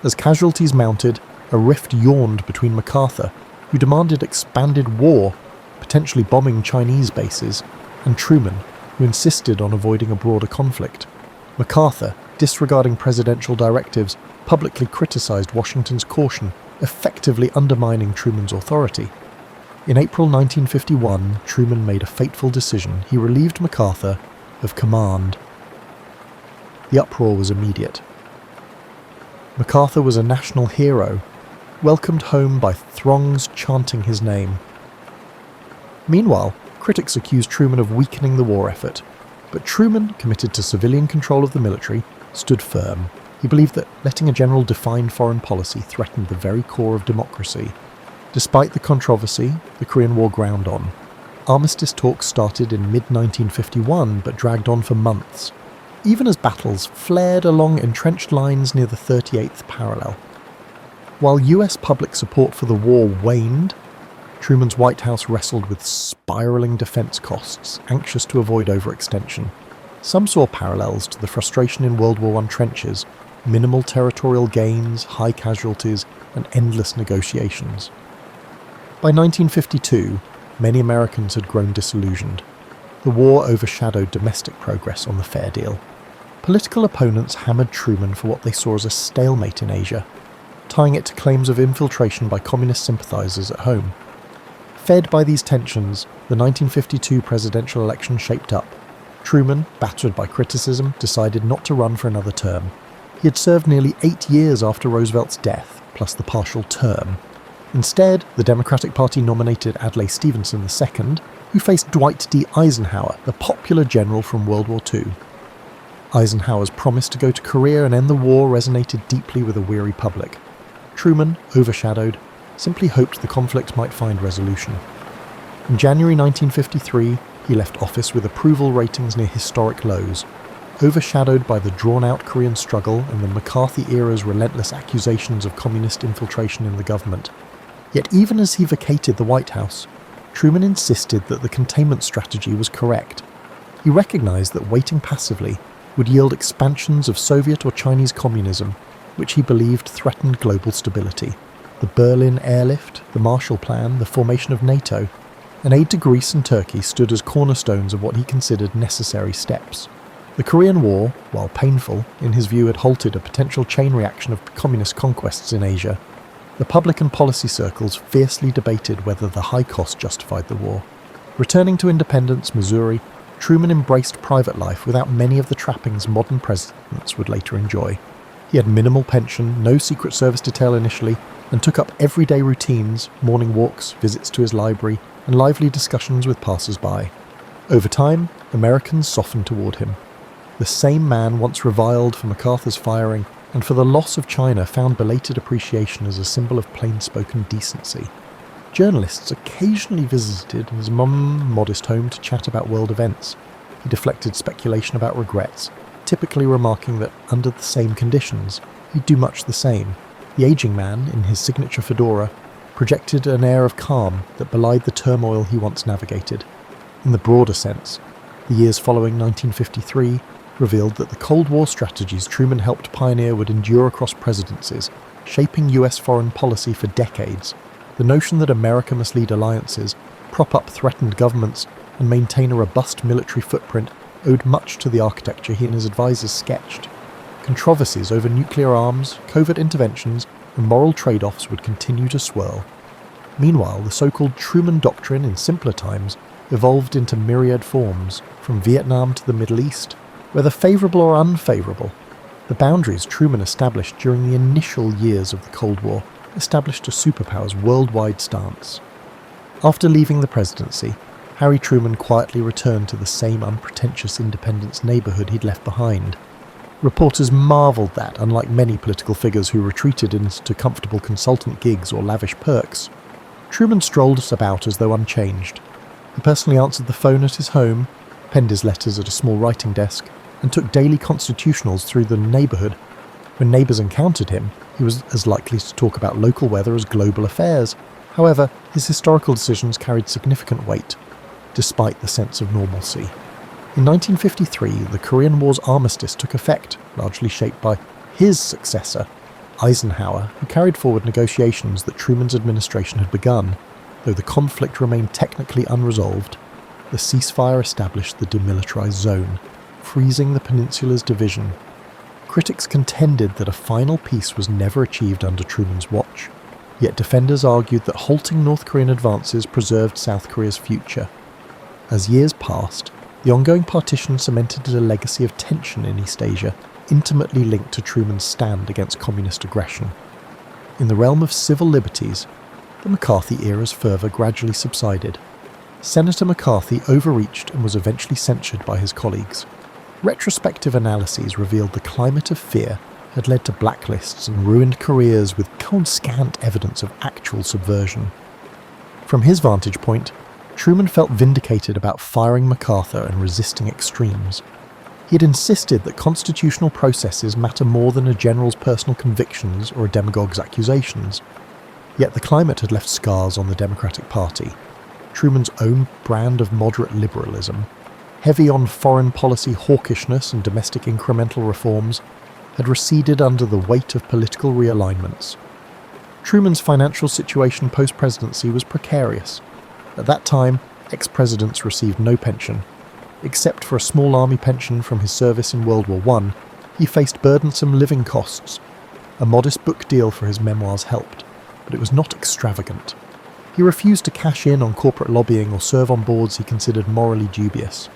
As casualties mounted, a rift yawned between MacArthur, who demanded expanded war, potentially bombing Chinese bases, and Truman, who insisted on avoiding a broader conflict. MacArthur, disregarding presidential directives, publicly criticized Washington's caution, effectively undermining Truman's authority. In April 1951, Truman made a fateful decision. He relieved MacArthur of command. The uproar was immediate. MacArthur was a national hero, welcomed home by throngs chanting his name. Meanwhile, critics accused Truman of weakening the war effort, but Truman, committed to civilian control of the military, stood firm. He believed that letting a general define foreign policy threatened the very core of democracy. Despite the controversy, the Korean War ground on. Armistice talks started in mid-1951 but dragged on for months, even as battles flared along entrenched lines near the 38th parallel. While US public support for the war waned, Truman's White House wrestled with spiralling defense costs, anxious to avoid overextension. Some saw parallels to the frustration in World War I trenches, minimal territorial gains, high casualties, and endless negotiations. By 1952, many Americans had grown disillusioned. The war overshadowed domestic progress on the fair deal. Political opponents hammered Truman for what they saw as a stalemate in Asia, tying it to claims of infiltration by communist sympathizers at home. Fed by these tensions, the 1952 presidential election shaped up. Truman, battered by criticism, decided not to run for another term. He had served nearly 8 years after Roosevelt's death, plus the partial term. Instead, the Democratic Party nominated Adlai Stevenson II, who faced Dwight D. Eisenhower, the popular general from World War II. Eisenhower's promise to go to Korea and end the war resonated deeply with a weary public. Truman, overshadowed, simply hoped the conflict might find resolution. In January 1953, he left office with approval ratings near historic lows, overshadowed by the drawn-out Korean struggle and the McCarthy-era's relentless accusations of communist infiltration in the government. Yet even as he vacated the White House, Truman insisted that the containment strategy was correct. He recognized that waiting passively would yield expansions of Soviet or Chinese communism, which he believed threatened global stability. The Berlin airlift, the Marshall Plan, the formation of NATO, and aid to Greece and Turkey stood as cornerstones of what he considered necessary steps. The Korean War, while painful, in his view had halted a potential chain reaction of communist conquests in Asia. The public and policy circles fiercely debated whether the high cost justified the war. Returning to Independence, Missouri, Truman embraced private life without many of the trappings modern presidents would later enjoy. He had minimal pension, no Secret Service detail initially, and took up everyday routines, morning walks, visits to his library, and lively discussions with passers-by. Over time, Americans softened toward him. The same man once reviled for MacArthur's firing and for the loss of China found belated appreciation as a symbol of plain-spoken decency. Journalists occasionally visited his modest home to chat about world events. He deflected speculation about regrets, typically remarking that under the same conditions, he'd do much the same. The aging man, in his signature fedora, projected an air of calm that belied the turmoil he once navigated. In the broader sense, the years following 1953 revealed that the Cold War strategies Truman helped pioneer would endure across presidencies, shaping US foreign policy for decades. The notion that America must lead alliances, prop up threatened governments, and maintain a robust military footprint owed much to the architecture he and his advisors sketched. Controversies over nuclear arms, covert interventions, and moral trade-offs would continue to swirl. Meanwhile, the so-called Truman Doctrine in simpler times evolved into myriad forms, from Vietnam to the Middle East. Whether favourable or unfavourable, the boundaries Truman established during the initial years of the Cold War established a superpower's worldwide stance. After leaving the presidency, Harry Truman quietly returned to the same unpretentious Independence neighbourhood he'd left behind. Reporters marvelled that, unlike many political figures who retreated into comfortable consultant gigs or lavish perks, Truman strolled about as though unchanged. He personally answered the phone at his home, penned his letters at a small writing desk, and took daily constitutionals through the neighbourhood. When neighbours encountered him, he was as likely to talk about local weather as global affairs. However, his historical decisions carried significant weight, despite the sense of normalcy. In 1953, the Korean War's armistice took effect, largely shaped by his successor, Eisenhower, who carried forward negotiations that Truman's administration had begun. Though the conflict remained technically unresolved, the ceasefire established the demilitarized zone, freezing the peninsula's division. Critics contended that a final peace was never achieved under Truman's watch, yet defenders argued that halting North Korean advances preserved South Korea's future. As years passed, the ongoing partition cemented a legacy of tension in East Asia, intimately linked to Truman's stand against communist aggression. In the realm of civil liberties, the McCarthy era's fervour gradually subsided. Senator McCarthy overreached and was eventually censured by his colleagues. Retrospective analyses revealed the climate of fear had led to blacklists and ruined careers with scant evidence of actual subversion. From his vantage point, Truman felt vindicated about firing MacArthur and resisting extremes. He had insisted that constitutional processes matter more than a general's personal convictions or a demagogue's accusations. Yet the climate had left scars on the Democratic Party. Truman's own brand of moderate liberalism, heavy on foreign policy hawkishness and domestic incremental reforms, had receded under the weight of political realignments. Truman's financial situation post-presidency was precarious. At that time, ex-presidents received no pension. Except for a small army pension from his service in World War I, he faced burdensome living costs. A modest book deal for his memoirs helped, but it was not extravagant. He refused to cash in on corporate lobbying or serve on boards he considered morally dubious.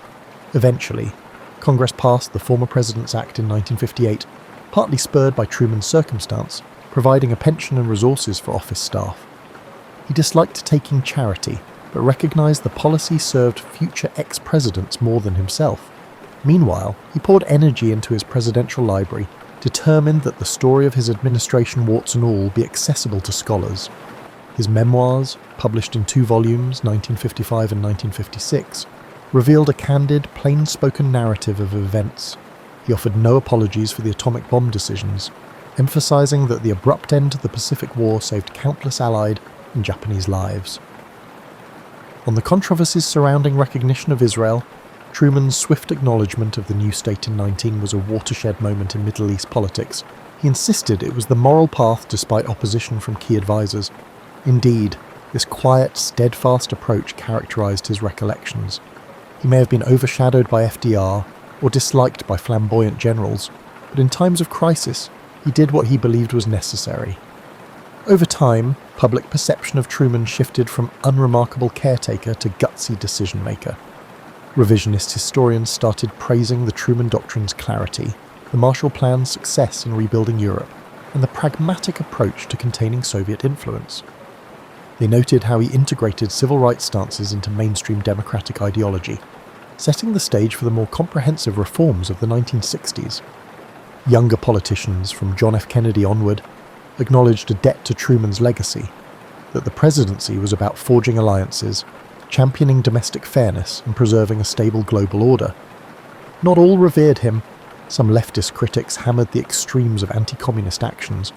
Eventually, Congress passed the Former President's Act in 1958, partly spurred by Truman's circumstance, providing a pension and resources for office staff. He disliked taking charity, but recognised the policy served future ex-presidents more than himself. Meanwhile, he poured energy into his presidential library, determined that the story of his administration, warts and all, be accessible to scholars. His memoirs, published in 2 volumes, 1955 and 1956, revealed a candid, plain-spoken narrative of events. He offered no apologies for the atomic bomb decisions, emphasising that the abrupt end to the Pacific War saved countless Allied and Japanese lives. On the controversies surrounding recognition of Israel, Truman's swift acknowledgement of the new state in 19 was a watershed moment in Middle East politics. He insisted it was the moral path despite opposition from key advisors. Indeed, this quiet, steadfast approach characterised his recollections. He may have been overshadowed by FDR or disliked by flamboyant generals, but in times of crisis, he did what he believed was necessary. Over time, public perception of Truman shifted from unremarkable caretaker to gutsy decision-maker. Revisionist historians started praising the Truman Doctrine's clarity, the Marshall Plan's success in rebuilding Europe, and the pragmatic approach to containing Soviet influence. They noted how he integrated civil rights stances into mainstream democratic ideology, setting the stage for the more comprehensive reforms of the 1960s. Younger politicians, from John F. Kennedy onward, acknowledged a debt to Truman's legacy, that the presidency was about forging alliances, championing domestic fairness and preserving a stable global order. Not all revered him. Some leftist critics hammered the extremes of anti-communist actions,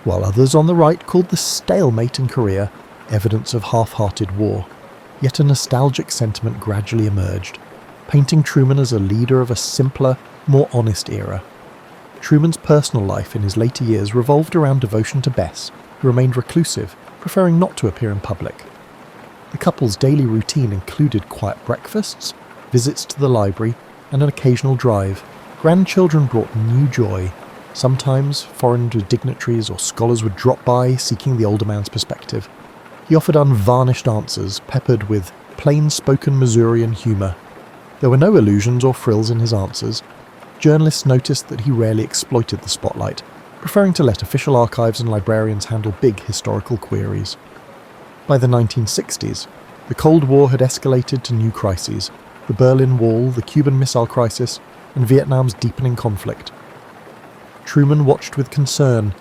while others on the right called the stalemate in Korea evidence of half-hearted war. Yet a nostalgic sentiment gradually emerged, painting Truman as a leader of a simpler, more honest era. Truman's personal life in his later years revolved around devotion to Bess, who remained reclusive, preferring not to appear in public. The couple's daily routine included quiet breakfasts, visits to the library, and an occasional drive. Grandchildren brought new joy. Sometimes foreign dignitaries or scholars would drop by, seeking the older man's perspective. He offered unvarnished answers, peppered with plain-spoken Missourian humour. There were no illusions or frills in his answers. Journalists noticed that he rarely exploited the spotlight, preferring to let official archives and librarians handle big historical queries. By the 1960s, The Cold War had escalated to new crises: the Berlin Wall, the Cuban Missile Crisis, and Vietnam's deepening conflict. Truman watched with concern.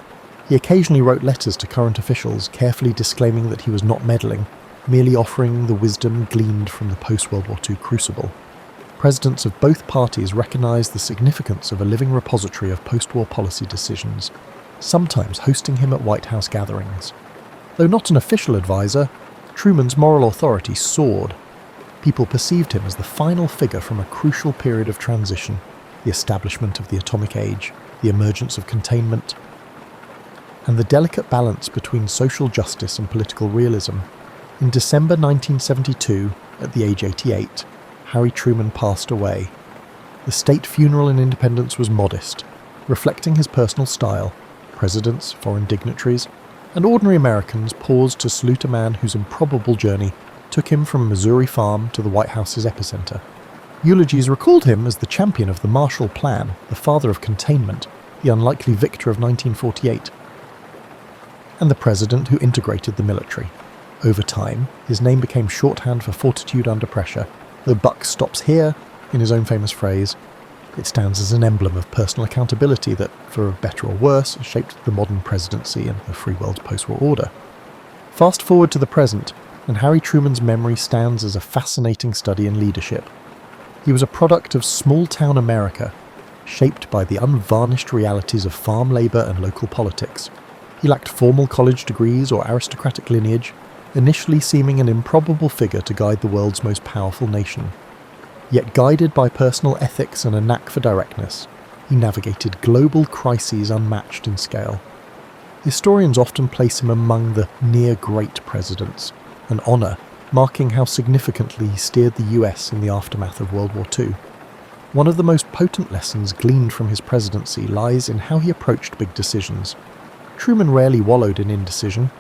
He occasionally wrote letters to current officials, carefully disclaiming that he was not meddling, merely offering the wisdom gleaned from the post-World War II crucible. Presidents of both parties recognized the significance of a living repository of post-war policy decisions, sometimes hosting him at White House gatherings. Though not an official advisor, Truman's moral authority soared. People perceived him as the final figure from a crucial period of transition: the establishment of the atomic age, the emergence of containment, and the delicate balance between social justice and political realism. In December 1972, at the age 88, Harry Truman passed away. The state funeral in Independence was modest, reflecting his personal style. Presidents, foreign dignitaries, and ordinary Americans paused to salute a man whose improbable journey took him from a Missouri farm to the White House's epicenter. Eulogies recalled him as the champion of the Marshall Plan, the father of containment, the unlikely victor of 1948, and the president who integrated the military. Over time, his name became shorthand for fortitude under pressure. The buck stops here, in his own famous phrase. It stands as an emblem of personal accountability that, for better or worse, shaped the modern presidency and the free world's post-war order. Fast forward to the present, and Harry Truman's memory stands as a fascinating study in leadership. He was a product of small-town America, shaped by the unvarnished realities of farm labour and local politics. He lacked formal college degrees or aristocratic lineage, initially seeming an improbable figure to guide the world's most powerful nation. Yet guided by personal ethics and a knack for directness, he navigated global crises unmatched in scale. Historians often place him among the near-great presidents, an honour marking how significantly he steered the US in the aftermath of World War II. One of the most potent lessons gleaned from his presidency lies in how he approached big decisions. Truman rarely wallowed in indecision.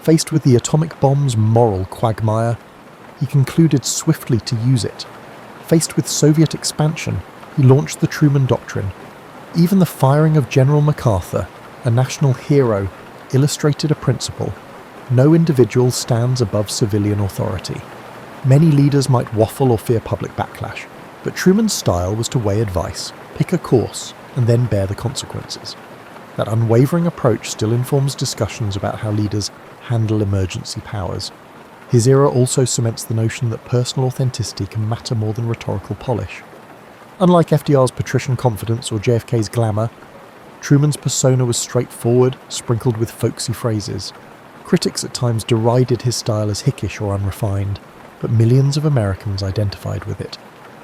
Faced with the atomic bomb's moral quagmire, he concluded swiftly to use it. Faced with Soviet expansion, he launched the Truman Doctrine. Even the firing of General MacArthur, a national hero, illustrated a principle: no individual stands above civilian authority. Many leaders might waffle or fear public backlash, but Truman's style was to weigh advice, pick a course, and then bear the consequences. That unwavering approach still informs discussions about how leaders handle emergency powers. His era also cements the notion that personal authenticity can matter more than rhetorical polish. Unlike FDR's patrician confidence or JFK's glamour, Truman's persona was straightforward, sprinkled with folksy phrases. Critics at times derided his style as hickish or unrefined, but millions of Americans identified with it,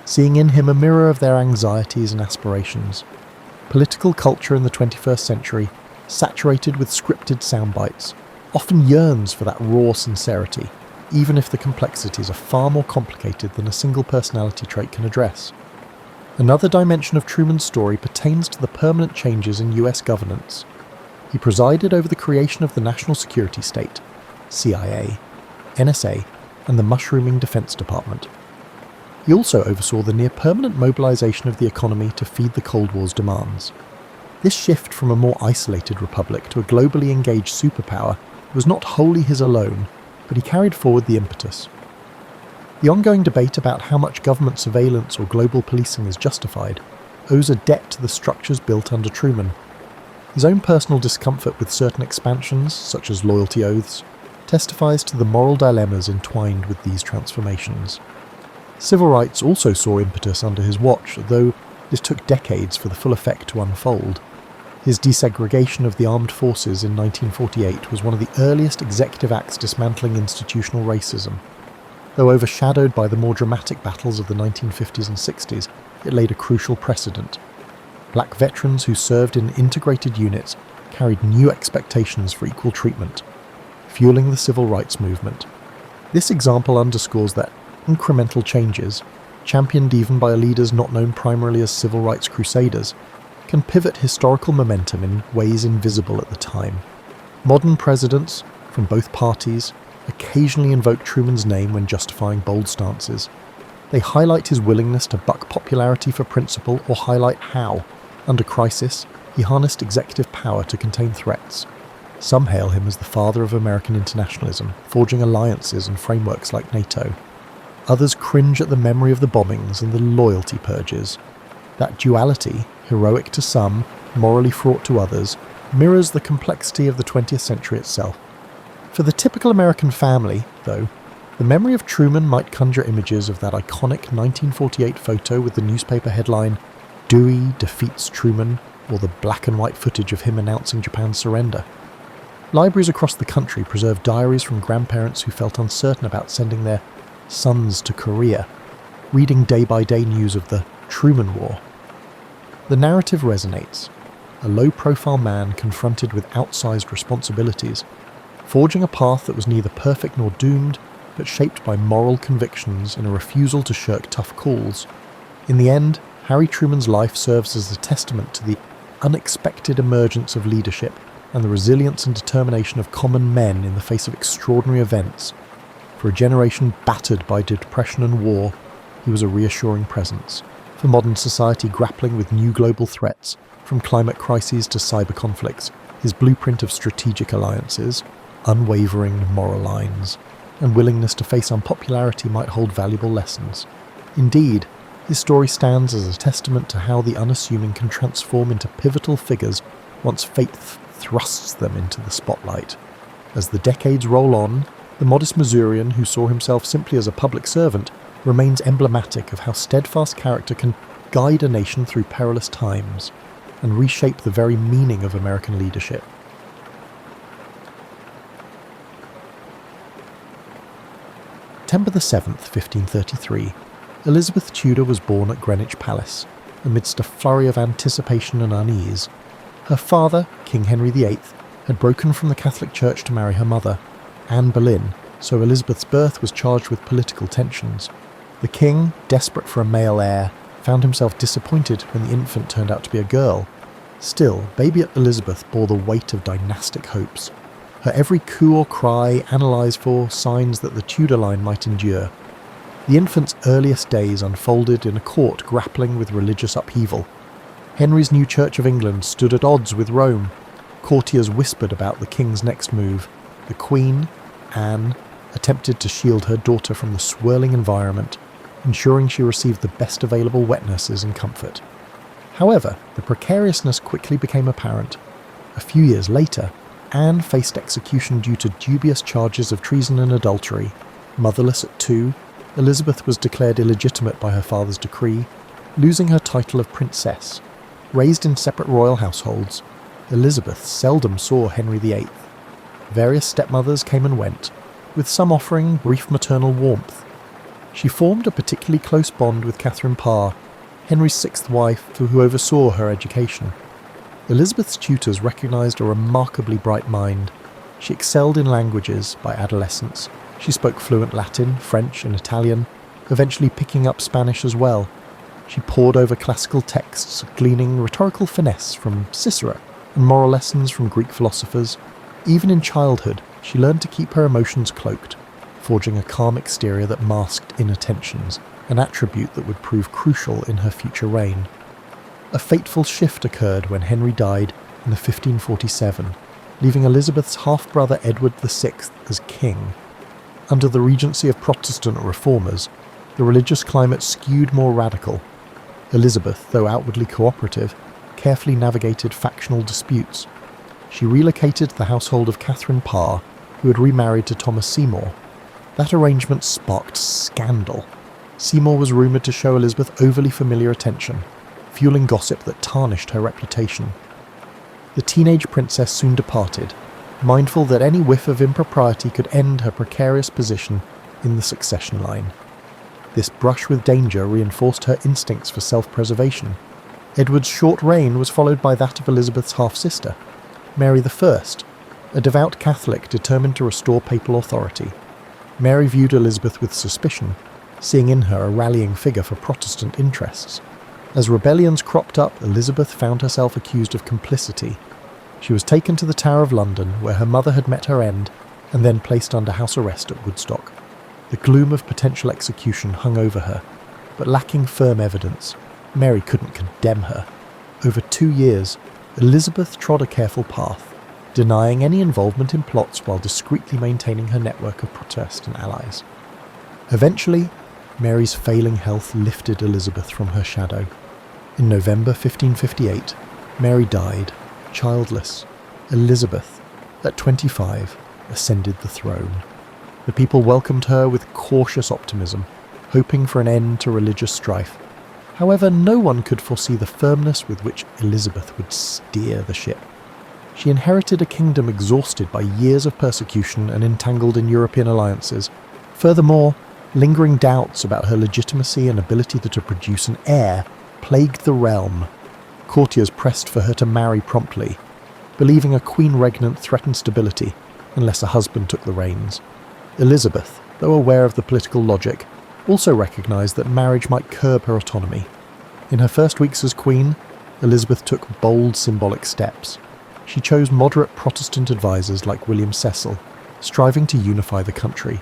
seeing in him a mirror of their anxieties and aspirations. Political culture in the 21st century, saturated with scripted soundbites, often yearns for that raw sincerity, even if the complexities are far more complicated than a single personality trait can address. Another dimension of Truman's story pertains to the permanent changes in US governance. He presided over the creation of the National Security State, CIA, NSA, and the mushrooming Defense Department. He also oversaw the near-permanent mobilization of the economy to feed the Cold War's demands. This shift from a more isolated republic to a globally engaged superpower was not wholly his alone, but he carried forward the impetus. The ongoing debate about how much government surveillance or global policing is justified owes a debt to the structures built under Truman. His own personal discomfort with certain expansions, such as loyalty oaths, testifies to the moral dilemmas entwined with these transformations. Civil rights also saw impetus under his watch, though this took decades for the full effect to unfold. His desegregation of the armed forces in 1948 was one of the earliest executive acts dismantling institutional racism. Though overshadowed by the more dramatic battles of the 1950s and 60s, it laid a crucial precedent. Black veterans who served in integrated units carried new expectations for equal treatment, fueling the civil rights movement. This example underscores that incremental changes, championed even by leaders not known primarily as civil rights crusaders, can pivot historical momentum in ways invisible at the time. Modern presidents, from both parties, occasionally invoke Truman's name when justifying bold stances. They highlight his willingness to buck popularity for principle or highlight how, under crisis, he harnessed executive power to contain threats. Some hail him as the father of American internationalism, forging alliances and frameworks like NATO. Others cringe at the memory of the bombings and the loyalty purges. That duality, heroic to some, morally fraught to others, mirrors the complexity of the 20th century itself. For the typical American family, though, the memory of Truman might conjure images of that iconic 1948 photo with the newspaper headline, "Dewey defeats Truman," or the black and white footage of him announcing Japan's surrender. Libraries across the country preserve diaries from grandparents who felt uncertain about sending their sons to Korea, reading day-by-day news of the Truman War. The narrative resonates. A low-profile man confronted with outsized responsibilities, forging a path that was neither perfect nor doomed, but shaped by moral convictions and a refusal to shirk tough calls. In the end, Harry Truman's life serves as a testament to the unexpected emergence of leadership and the resilience and determination of common men in the face of extraordinary events. For a generation battered by depression and war, he was a reassuring presence. For modern society grappling with new global threats, from climate crises to cyber conflicts, his blueprint of strategic alliances, unwavering moral lines, and willingness to face unpopularity might hold valuable lessons. Indeed, his story stands as a testament to how the unassuming can transform into pivotal figures once fate thrusts them into the spotlight. As the decades roll on, the modest Missourian who saw himself simply as a public servant remains emblematic of how steadfast character can guide a nation through perilous times and reshape the very meaning of American leadership. September 7th, 1533, Elizabeth Tudor was born at Greenwich Palace, amidst a flurry of anticipation and unease. Her father, King Henry VIII, had broken from the Catholic Church to marry her mother, Anne Boleyn, so Elizabeth's birth was charged with political tensions. The king, desperate for a male heir, found himself disappointed when the infant turned out to be a girl. Still, baby Elizabeth bore the weight of dynastic hopes. Her every coo or cry analysed for signs that the Tudor line might endure. The infant's earliest days unfolded in a court grappling with religious upheaval. Henry's new Church of England stood at odds with Rome. Courtiers whispered about the king's next move. The Queen, Anne, attempted to shield her daughter from the swirling environment, ensuring she received the best available wet nurses and comfort. However, the precariousness quickly became apparent. A few years later, Anne faced execution due to dubious charges of treason and adultery. Motherless at 2, Elizabeth was declared illegitimate by her father's decree, losing her title of princess. Raised in separate royal households, Elizabeth seldom saw Henry VIII. Various stepmothers came and went, with some offering brief maternal warmth. She formed a particularly close bond with Catherine Parr, Henry's 6th wife, who oversaw her education. Elizabeth's tutors recognised a remarkably bright mind. She excelled in languages by adolescence. She spoke fluent Latin, French and Italian, eventually picking up Spanish as well. She pored over classical texts, gleaning rhetorical finesse from Cicero and moral lessons from Greek philosophers. Even in childhood, she learned to keep her emotions cloaked, forging a calm exterior that masked inner tensions, an attribute that would prove crucial in her future reign. A fateful shift occurred when Henry died in 1547, leaving Elizabeth's half-brother Edward VI as king. Under the regency of Protestant reformers, the religious climate skewed more radical. Elizabeth, though outwardly cooperative, carefully navigated factional disputes. She relocated the household of Catherine Parr, who had remarried to Thomas Seymour. That arrangement sparked scandal. Seymour was rumoured to show Elizabeth overly familiar attention, fueling gossip that tarnished her reputation. The teenage princess soon departed, mindful that any whiff of impropriety could end her precarious position in the succession line. This brush with danger reinforced her instincts for self-preservation. Edward's short reign was followed by that of Elizabeth's half-sister, Mary I, a devout Catholic determined to restore papal authority. Mary viewed Elizabeth with suspicion, seeing in her a rallying figure for Protestant interests. As rebellions cropped up, Elizabeth found herself accused of complicity. She was taken to the Tower of London, where her mother had met her end, and then placed under house arrest at Woodstock. The gloom of potential execution hung over her, but lacking firm evidence, Mary couldn't condemn her. Over 2 years, Elizabeth trod a careful path. denying any involvement in plots while discreetly maintaining her network of Protestant allies. Eventually, Mary's failing health lifted Elizabeth from her shadow. In November 1558, Mary died, childless. Elizabeth, at 25, ascended the throne. The people welcomed her with cautious optimism, hoping for an end to religious strife. However, no one could foresee the firmness with which Elizabeth would steer the ship. She inherited a kingdom exhausted by years of persecution and entangled in European alliances. Furthermore, lingering doubts about her legitimacy and ability to produce an heir plagued the realm. Courtiers pressed for her to marry promptly, believing a queen regnant threatened stability unless a husband took the reins. Elizabeth, though aware of the political logic, also recognised that marriage might curb her autonomy. In her first weeks as queen, Elizabeth took bold symbolic steps. She chose moderate Protestant advisers like William Cecil, striving to unify the country.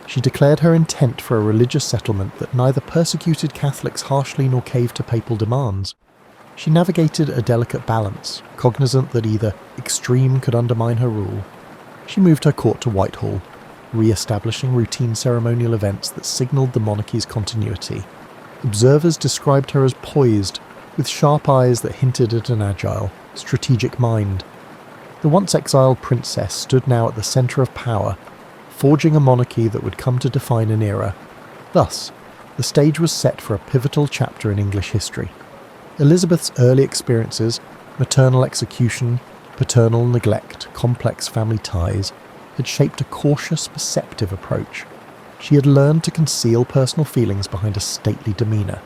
She declared her intent for a religious settlement that neither persecuted Catholics harshly nor caved to papal demands. She navigated a delicate balance, cognizant that either extreme could undermine her rule. She moved her court to Whitehall, re-establishing routine ceremonial events that signalled the monarchy's continuity. Observers described her as poised, with sharp eyes that hinted at an agile, strategic mind. The once exiled princess stood now at the centre of power, forging a monarchy that would come to define an era. Thus, the stage was set for a pivotal chapter in English history. Elizabeth's early experiences, maternal execution, paternal neglect, complex family ties, had shaped a cautious, perceptive approach. She had learned to conceal personal feelings behind a stately demeanour,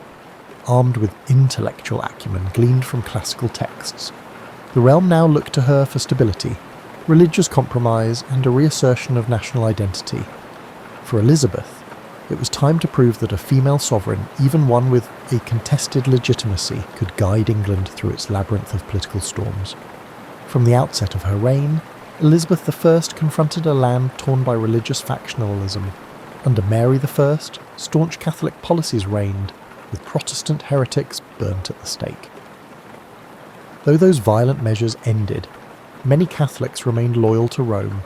armed with intellectual acumen gleaned from classical texts. The realm now looked to her for stability, religious compromise, and a reassertion of national identity. For Elizabeth, it was time to prove that a female sovereign, even one with a contested legitimacy, could guide England through its labyrinth of political storms. From the outset of her reign, Elizabeth I confronted a land torn by religious factionalism. Under Mary I, staunch Catholic policies reigned, with Protestant heretics burnt at the stake. Though those violent measures ended, many Catholics remained loyal to Rome.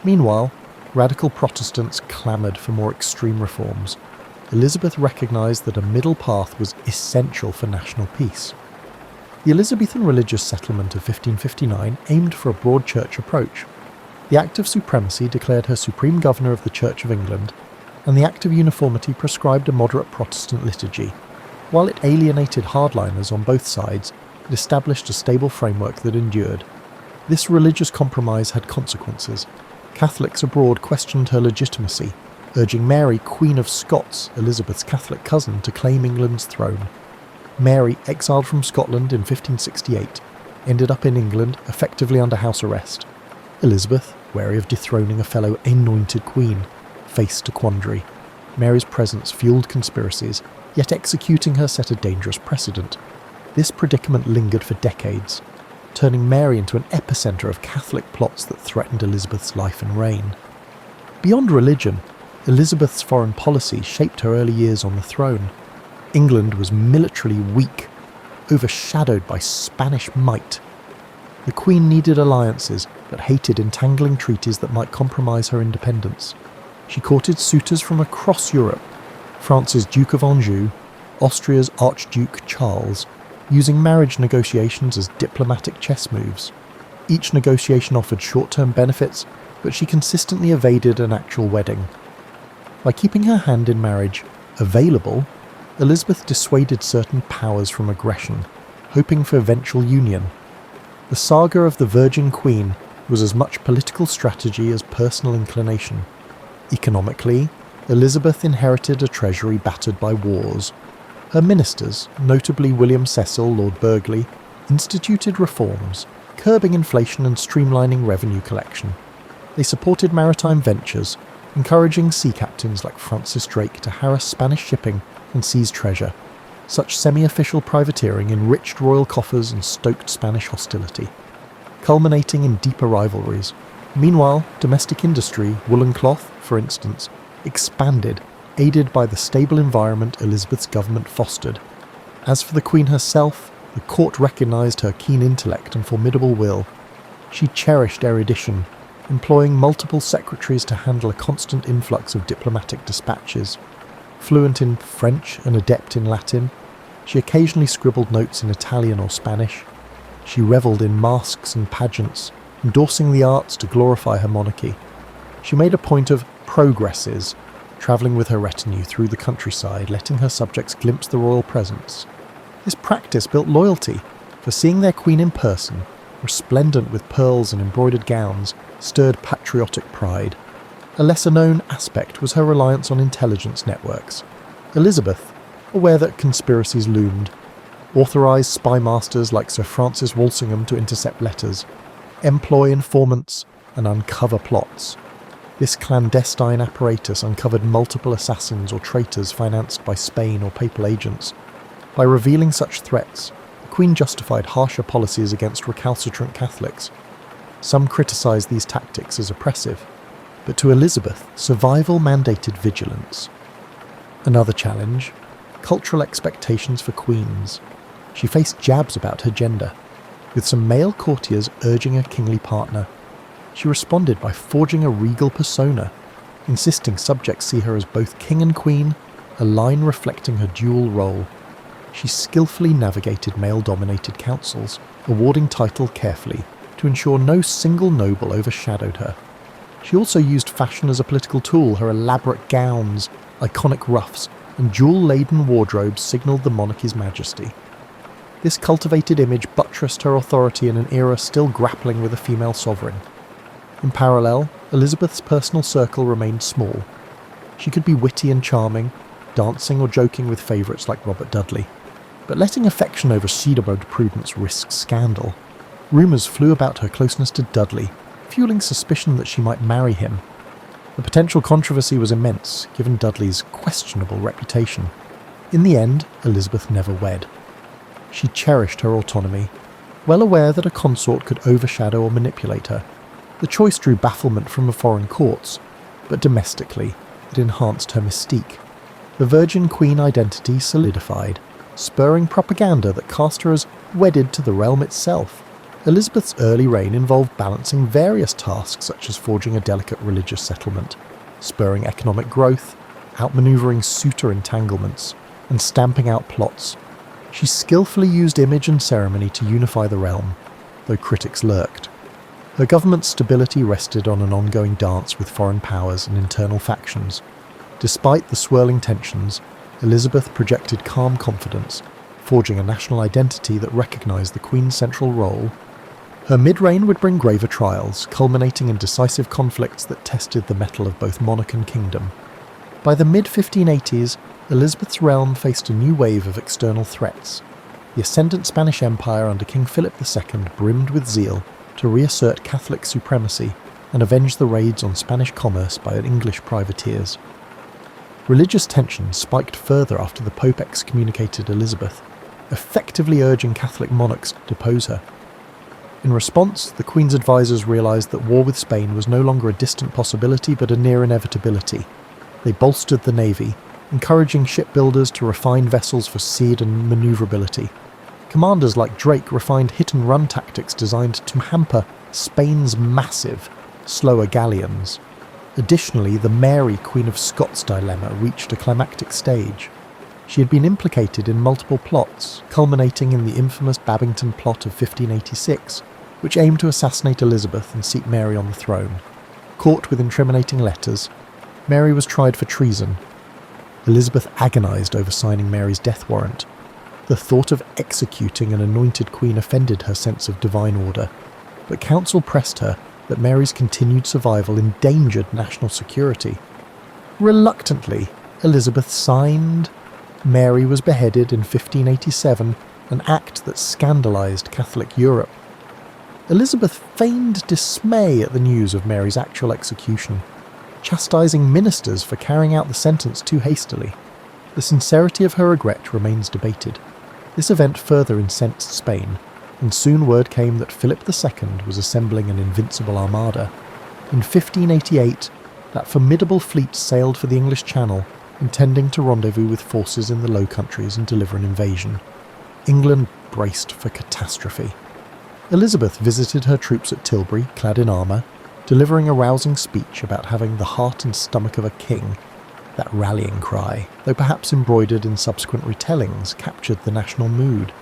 Meanwhile, radical Protestants clamoured for more extreme reforms. Elizabeth recognised that a middle path was essential for national peace. The Elizabethan religious settlement of 1559 aimed for a broad church approach. The Act of Supremacy declared her supreme governor of the Church of England, and the Act of Uniformity prescribed a moderate Protestant liturgy. While it alienated hardliners on both sides, it established a stable framework that endured. This religious compromise had consequences. Catholics abroad questioned her legitimacy, urging Mary, Queen of Scots, Elizabeth's Catholic cousin, to claim England's throne. Mary, exiled from Scotland in 1568, ended up in England, effectively under house arrest. Elizabeth, wary of dethroning a fellow anointed queen, faced a quandary. Mary's presence fueled conspiracies, yet executing her set a dangerous precedent. This predicament lingered for decades, turning Mary into an epicenter of Catholic plots that threatened Elizabeth's life and reign. Beyond religion, Elizabeth's foreign policy shaped her early years on the throne. England was militarily weak, overshadowed by Spanish might. The Queen needed alliances, but hated entangling treaties that might compromise her independence. She courted suitors from across Europe, France's Duke of Anjou, Austria's Archduke Charles, using marriage negotiations as diplomatic chess moves. Each negotiation offered short-term benefits, but she consistently evaded an actual wedding. By keeping her hand in marriage available, Elizabeth dissuaded certain powers from aggression, hoping for eventual union. The saga of the Virgin Queen was as much political strategy as personal inclination. Economically, Elizabeth inherited a treasury battered by wars. Her ministers, notably William Cecil, Lord Burghley, instituted reforms, curbing inflation and streamlining revenue collection. They supported maritime ventures, encouraging sea captains like Francis Drake to harass Spanish shipping and seize treasure. Such semi-official privateering enriched royal coffers and stoked Spanish hostility, culminating in deeper rivalries. Meanwhile, domestic industry, woolen cloth, for instance, expanded, aided by the stable environment Elizabeth's government fostered. As for the Queen herself, the court recognised her keen intellect and formidable will. She cherished erudition, employing multiple secretaries to handle a constant influx of diplomatic dispatches. Fluent in French and adept in Latin, she occasionally scribbled notes in Italian or Spanish. She revelled in masques and pageants, endorsing the arts to glorify her monarchy. She made a point of progresses, travelling with her retinue through the countryside, letting her subjects glimpse the royal presence. This practice built loyalty, for seeing their queen in person, resplendent with pearls and embroidered gowns, stirred patriotic pride. A lesser-known aspect was her reliance on intelligence networks. Elizabeth, aware that conspiracies loomed, authorised spy masters like Sir Francis Walsingham to intercept letters, employ informants, and uncover plots. This clandestine apparatus uncovered multiple assassins or traitors financed by Spain or papal agents. By revealing such threats, the Queen justified harsher policies against recalcitrant Catholics. Some criticised these tactics as oppressive, but to Elizabeth, survival mandated vigilance. Another challenge: cultural expectations for queens. She faced jabs about her gender, with some male courtiers urging a kingly partner. She responded by forging a regal persona, insisting subjects see her as both king and queen, a line reflecting her dual role. She skillfully navigated male-dominated councils, awarding title carefully to ensure no single noble overshadowed her. She also used fashion as a political tool. Her elaborate gowns, iconic ruffs, and jewel-laden wardrobes signalled the monarchy's majesty. This cultivated image buttressed her authority in an era still grappling with a female sovereign. In parallel, Elizabeth's personal circle remained small. She could be witty and charming, dancing or joking with favourites like Robert Dudley. But letting affection over pseudo prudence risked scandal. Rumours flew about her closeness to Dudley, fueling suspicion that she might marry him. The potential controversy was immense, given Dudley's questionable reputation. In the end, Elizabeth never wed. She cherished her autonomy, well aware that a consort could overshadow or manipulate her. The choice drew bafflement from the foreign courts, but domestically, it enhanced her mystique. The Virgin Queen identity solidified, spurring propaganda that cast her as wedded to the realm itself. Elizabeth's early reign involved balancing various tasks such as forging a delicate religious settlement, spurring economic growth, outmanoeuvring suitor entanglements, and stamping out plots. She skillfully used image and ceremony to unify the realm, though critics lurked. Her government's stability rested on an ongoing dance with foreign powers and internal factions. Despite the swirling tensions, Elizabeth projected calm confidence, forging a national identity that recognised the Queen's central role. Her mid-reign would bring graver trials, culminating in decisive conflicts that tested the mettle of both monarch and kingdom. By the mid-1580s, Elizabeth's realm faced a new wave of external threats. The ascendant Spanish Empire under King Philip II brimmed with zeal to reassert Catholic supremacy and avenge the raids on Spanish commerce by English privateers. Religious tensions spiked further after the Pope excommunicated Elizabeth, effectively urging Catholic monarchs to depose her. In response, the Queen's advisors realised that war with Spain was no longer a distant possibility but a near inevitability. They bolstered the navy, encouraging shipbuilders to refine vessels for speed and manoeuvrability. Commanders like Drake refined hit-and-run tactics designed to hamper Spain's massive, slower galleons. Additionally, the Mary, Queen of Scots dilemma reached a climactic stage. She had been implicated in multiple plots, culminating in the infamous Babington plot of 1586, which aimed to assassinate Elizabeth and seat Mary on the throne. Caught with incriminating letters, Mary was tried for treason. Elizabeth agonised over signing Mary's death warrant. The thought of executing an anointed queen offended her sense of divine order, but counsel pressed her that Mary's continued survival endangered national security. Reluctantly, Elizabeth signed. Mary was beheaded in 1587, an act that scandalised Catholic Europe. Elizabeth feigned dismay at the news of Mary's actual execution, chastising ministers for carrying out the sentence too hastily. The sincerity of her regret remains debated. This event further incensed Spain, and soon word came that Philip II was assembling an invincible armada. In 1588, that formidable fleet sailed for the English Channel, intending to rendezvous with forces in the Low Countries and deliver an invasion. England braced for catastrophe. Elizabeth visited her troops at Tilbury, clad in armour, delivering a rousing speech about having the heart and stomach of a king. That rallying cry, though perhaps embroidered in subsequent retellings, captured the national mood.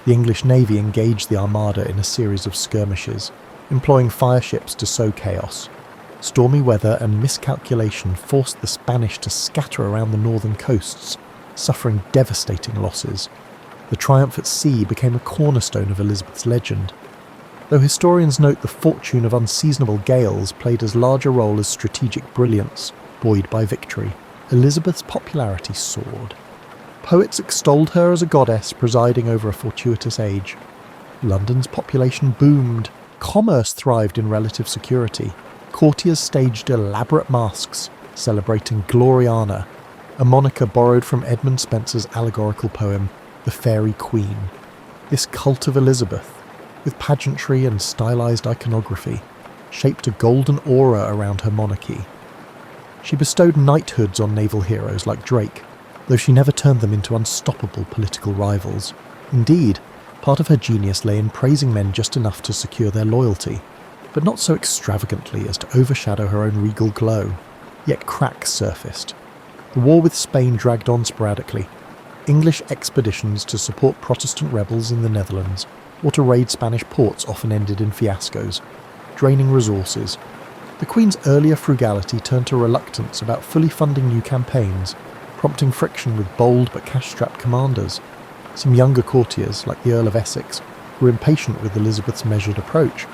The English Navy engaged the Armada in a series of skirmishes, employing fireships to sow chaos. Stormy weather and miscalculation forced the Spanish to scatter around the northern coasts, suffering devastating losses. The triumph at sea became a cornerstone of Elizabeth's legend, though historians note the fortune of unseasonable gales played as large a role as strategic brilliance, buoyed by victory. Elizabeth's popularity soared. Poets extolled her as a goddess presiding over a fortuitous age. London's population boomed. Commerce thrived in relative security. Courtiers staged elaborate masques, celebrating Gloriana, a moniker borrowed from Edmund Spenser's allegorical poem, The Fairy Queen. This cult of Elizabeth, with pageantry and stylized iconography, shaped a golden aura around her monarchy. She bestowed knighthoods on naval heroes like Drake, though she never turned them into unstoppable political rivals. Indeed, part of her genius lay in praising men just enough to secure their loyalty, but not so extravagantly as to overshadow her own regal glow. Yet cracks surfaced. The war with Spain dragged on sporadically. English expeditions to support Protestant rebels in the Netherlands or to raid Spanish ports often ended in fiascos, draining resources. The Queen's earlier frugality turned to reluctance about fully funding new campaigns, prompting friction with bold but cash-strapped commanders. Some younger courtiers, like the Earl of Essex, were impatient with Elizabeth's measured approach.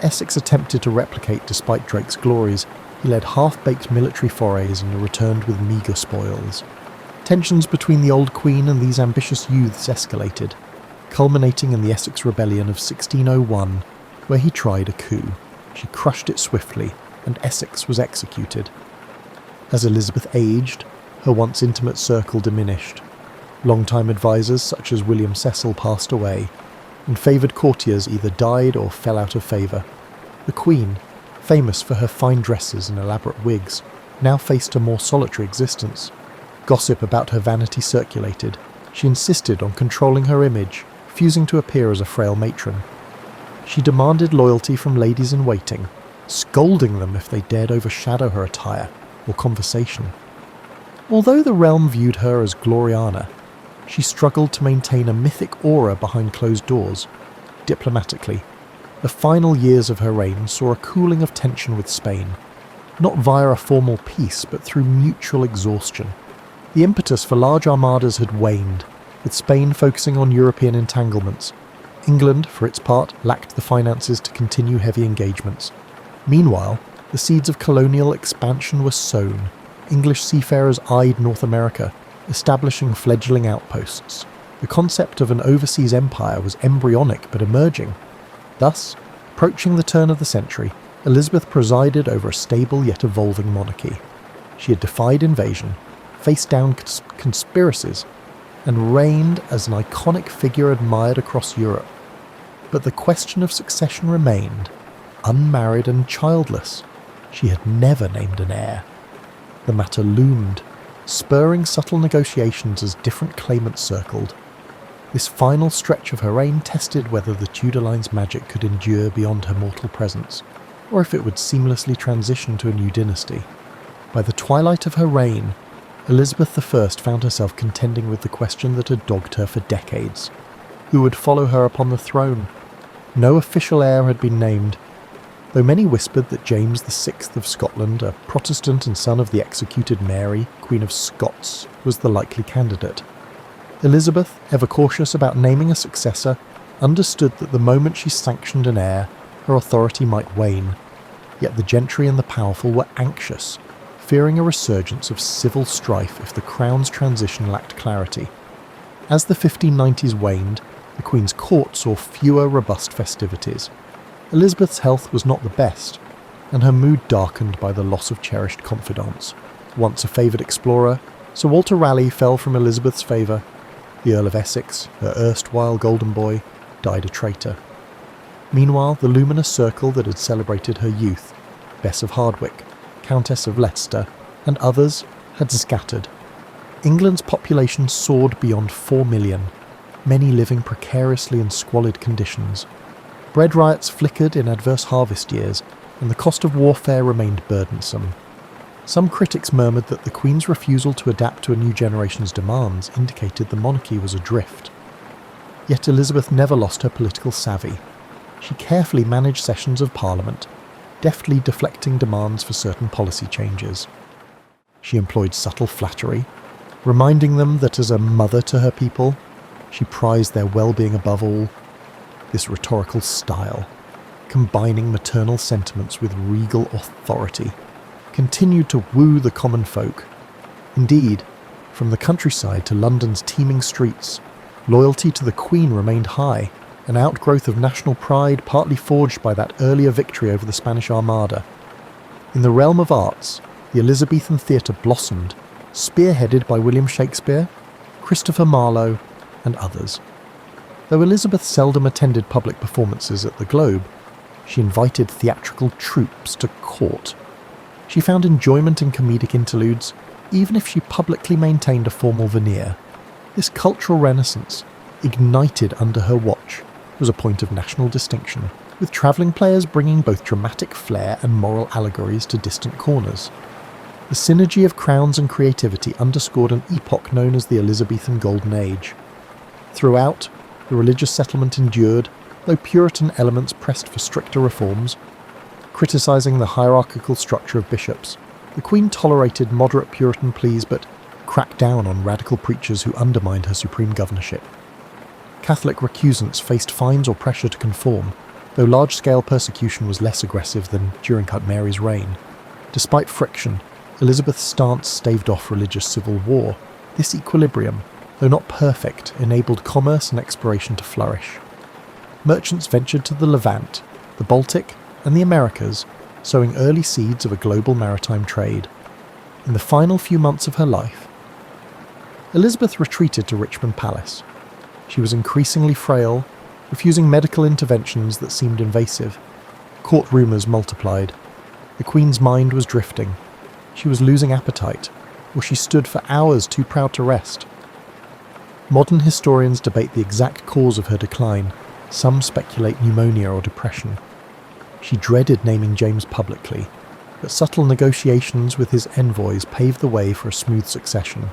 Essex attempted to replicate despite Drake's glories. He led half-baked military forays and returned with meagre spoils. Tensions between the old Queen and these ambitious youths escalated, culminating in the Essex Rebellion of 1601, where he tried a coup. She crushed it swiftly, and Essex was executed. As Elizabeth aged, her once intimate circle diminished. Longtime advisors such as William Cecil passed away, and favoured courtiers either died or fell out of favour. The Queen, famous for her fine dresses and elaborate wigs, now faced a more solitary existence. Gossip about her vanity circulated. She insisted on controlling her image, refusing to appear as a frail matron. She demanded loyalty from ladies-in-waiting, scolding them if they dared overshadow her attire or conversation. Although the realm viewed her as Gloriana, she struggled to maintain a mythic aura behind closed doors. Diplomatically, the final years of her reign saw a cooling of tension with Spain, not via a formal peace but through mutual exhaustion. The impetus for large armadas had waned, with Spain focusing on European entanglements. England, for its part, lacked the finances to continue heavy engagements. Meanwhile, the seeds of colonial expansion were sown. English seafarers eyed North America, establishing fledgling outposts. The concept of an overseas empire was embryonic but emerging. Thus, approaching the turn of the century, Elizabeth presided over a stable yet evolving monarchy. She had defied invasion, faced down conspiracies, and reigned as an iconic figure admired across Europe. But the question of succession remained, unmarried and childless. She had never named an heir. The matter loomed, spurring subtle negotiations as different claimants circled. This final stretch of her reign tested whether the Tudor line's magic could endure beyond her mortal presence, or if it would seamlessly transition to a new dynasty. By the twilight of her reign, Elizabeth I found herself contending with the question that had dogged her for decades. Who would follow her upon the throne? No official heir had been named, though many whispered that James VI of Scotland, a Protestant and son of the executed Mary, Queen of Scots, was the likely candidate. Elizabeth, ever cautious about naming a successor, understood that the moment she sanctioned an heir, her authority might wane. Yet the gentry and the powerful were anxious, fearing a resurgence of civil strife if the crown's transition lacked clarity. As the 1590s waned, the Queen's court saw fewer robust festivities. Elizabeth's health was not the best, and her mood darkened by the loss of cherished confidants. Once a favoured explorer, Sir Walter Raleigh fell from Elizabeth's favour. The Earl of Essex, her erstwhile golden boy, died a traitor. Meanwhile, the luminous circle that had celebrated her youth, Bess of Hardwicke, Countess of Leicester, and others, had scattered. England's population soared beyond 4 million, many living precariously in squalid conditions. Bread riots flickered in adverse harvest years, and the cost of warfare remained burdensome. Some critics murmured that the Queen's refusal to adapt to a new generation's demands indicated the monarchy was adrift. Yet Elizabeth never lost her political savvy. She carefully managed sessions of Parliament, deftly deflecting demands for certain policy changes. She employed subtle flattery, reminding them that as a mother to her people, she prized their well-being above all. This rhetorical style, combining maternal sentiments with regal authority, continued to woo the common folk. Indeed, from the countryside to London's teeming streets, loyalty to the Queen remained high, an outgrowth of national pride partly forged by that earlier victory over the Spanish Armada. In the realm of arts, the Elizabethan theatre blossomed, spearheaded by William Shakespeare, Christopher Marlowe, and others. Though Elizabeth seldom attended public performances at the Globe, she invited theatrical troupes to court. She found enjoyment in comedic interludes, even if she publicly maintained a formal veneer. This cultural renaissance, ignited under her watch, was a point of national distinction, with travelling players bringing both dramatic flair and moral allegories to distant corners. The synergy of crowns and creativity underscored an epoch known as the Elizabethan Golden Age. Throughout, the religious settlement endured, though Puritan elements pressed for stricter reforms. Criticising the hierarchical structure of bishops, the Queen tolerated moderate Puritan pleas but cracked down on radical preachers who undermined her supreme governorship. Catholic recusants faced fines or pressure to conform, though large-scale persecution was less aggressive than during Mary's reign. Despite friction, Elizabeth's stance staved off religious civil war. This equilibrium, though not perfect, enabled commerce and exploration to flourish. Merchants ventured to the Levant, the Baltic, and the Americas, sowing early seeds of a global maritime trade. In the final few months of her life, Elizabeth retreated to Richmond Palace. She was increasingly frail, refusing medical interventions that seemed invasive. Court rumours multiplied. The Queen's mind was drifting. She was losing appetite, or she stood for hours too proud to rest. Modern historians debate the exact cause of her decline. Some speculate pneumonia or depression. She dreaded naming James publicly, but subtle negotiations with his envoys paved the way for a smooth succession.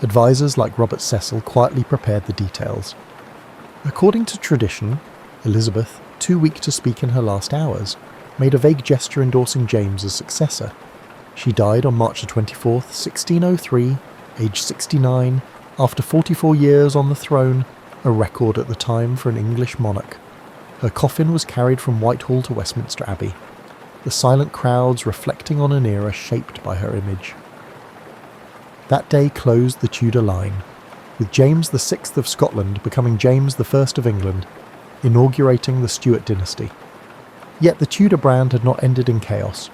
Advisors like Robert Cecil quietly prepared the details. According to tradition, Elizabeth, too weak to speak in her last hours, made a vague gesture endorsing James as successor. She died on March 24, 1603, aged 69, after 44 years on the throne, a record at the time for an English monarch. Her coffin was carried from Whitehall to Westminster Abbey, the silent crowds reflecting on an era shaped by her image. That day closed the Tudor line, with James VI of Scotland becoming James I of England, inaugurating the Stuart dynasty. Yet the Tudor brand had not ended in chaos.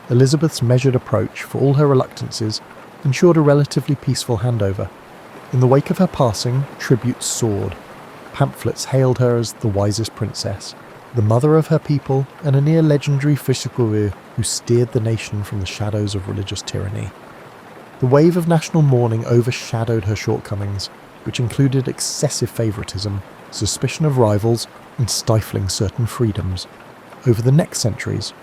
Elizabeth's measured approach, for all her reluctances, ensured a relatively peaceful handover. In the wake of her passing, tributes soared. Pamphlets hailed her as the wisest princess, the mother of her people, and a near-legendary figure who steered the nation from the shadows of religious tyranny. The wave of national mourning overshadowed her shortcomings, which included excessive favouritism, suspicion of rivals, and stifling certain freedoms. Over the next centuries,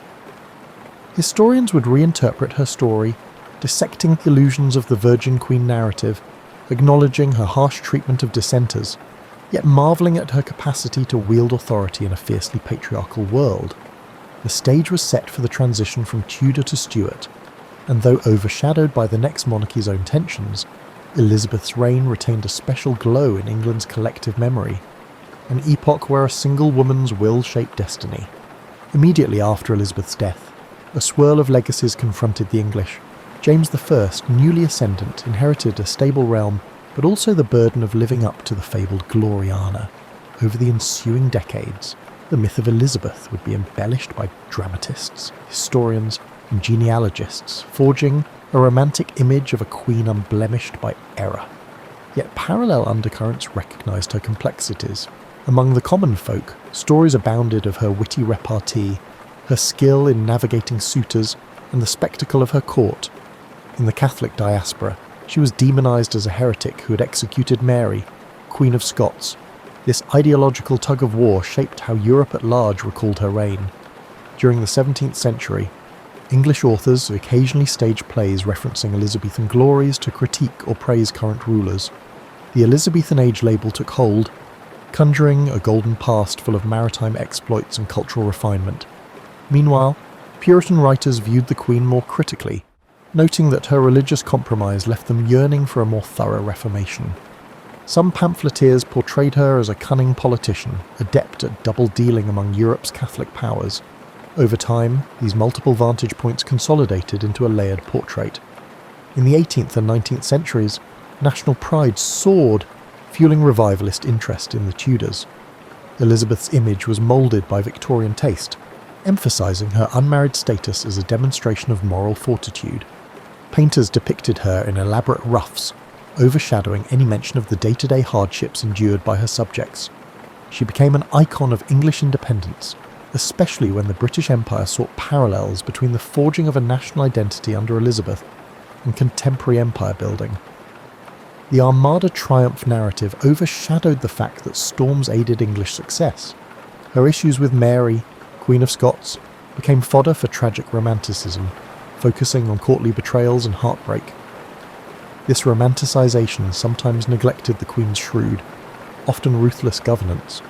historians would reinterpret her story, dissecting the illusions of the Virgin Queen narrative, acknowledging her harsh treatment of dissenters, yet marvelling at her capacity to wield authority in a fiercely patriarchal world. The stage was set for the transition from Tudor to Stuart, and though overshadowed by the next monarchy's own tensions, Elizabeth's reign retained a special glow in England's collective memory, an epoch where a single woman's will shaped destiny. Immediately after Elizabeth's death, a swirl of legacies confronted the English. James I, newly ascendant, inherited a stable realm, but also the burden of living up to the fabled Gloriana. Over the ensuing decades, the myth of Elizabeth would be embellished by dramatists, historians, and genealogists, forging a romantic image of a queen unblemished by error. Yet parallel undercurrents recognised her complexities. Among the common folk, stories abounded of her witty repartee, her skill in navigating suitors, and the spectacle of her court. In the Catholic diaspora, she was demonised as a heretic who had executed Mary, Queen of Scots, This ideological tug-of-war shaped how Europe at large recalled her reign. During the 17th century, English authors occasionally staged plays referencing Elizabethan glories to critique or praise current rulers. The Elizabethan age label took hold, conjuring a golden past full of maritime exploits and cultural refinement. Meanwhile, Puritan writers viewed the Queen more critically, noting that her religious compromise left them yearning for a more thorough reformation. Some pamphleteers portrayed her as a cunning politician, adept at double-dealing among Europe's Catholic powers. Over time, these multiple vantage points consolidated into a layered portrait. In the 18th and 19th centuries, national pride soared, fueling revivalist interest in the Tudors. Elizabeth's image was moulded by Victorian taste, emphasising her unmarried status as a demonstration of moral fortitude. Painters depicted her in elaborate ruffs, overshadowing any mention of the day-to-day hardships endured by her subjects. She became an icon of English independence, especially when the British Empire sought parallels between the forging of a national identity under Elizabeth and contemporary empire building. The Armada triumph narrative overshadowed the fact that storms aided English success. Her issues with Mary, Queen of Scots, became fodder for tragic romanticism, focusing on courtly betrayals and heartbreak. This romanticisation sometimes neglected the Queen's shrewd, often ruthless governance.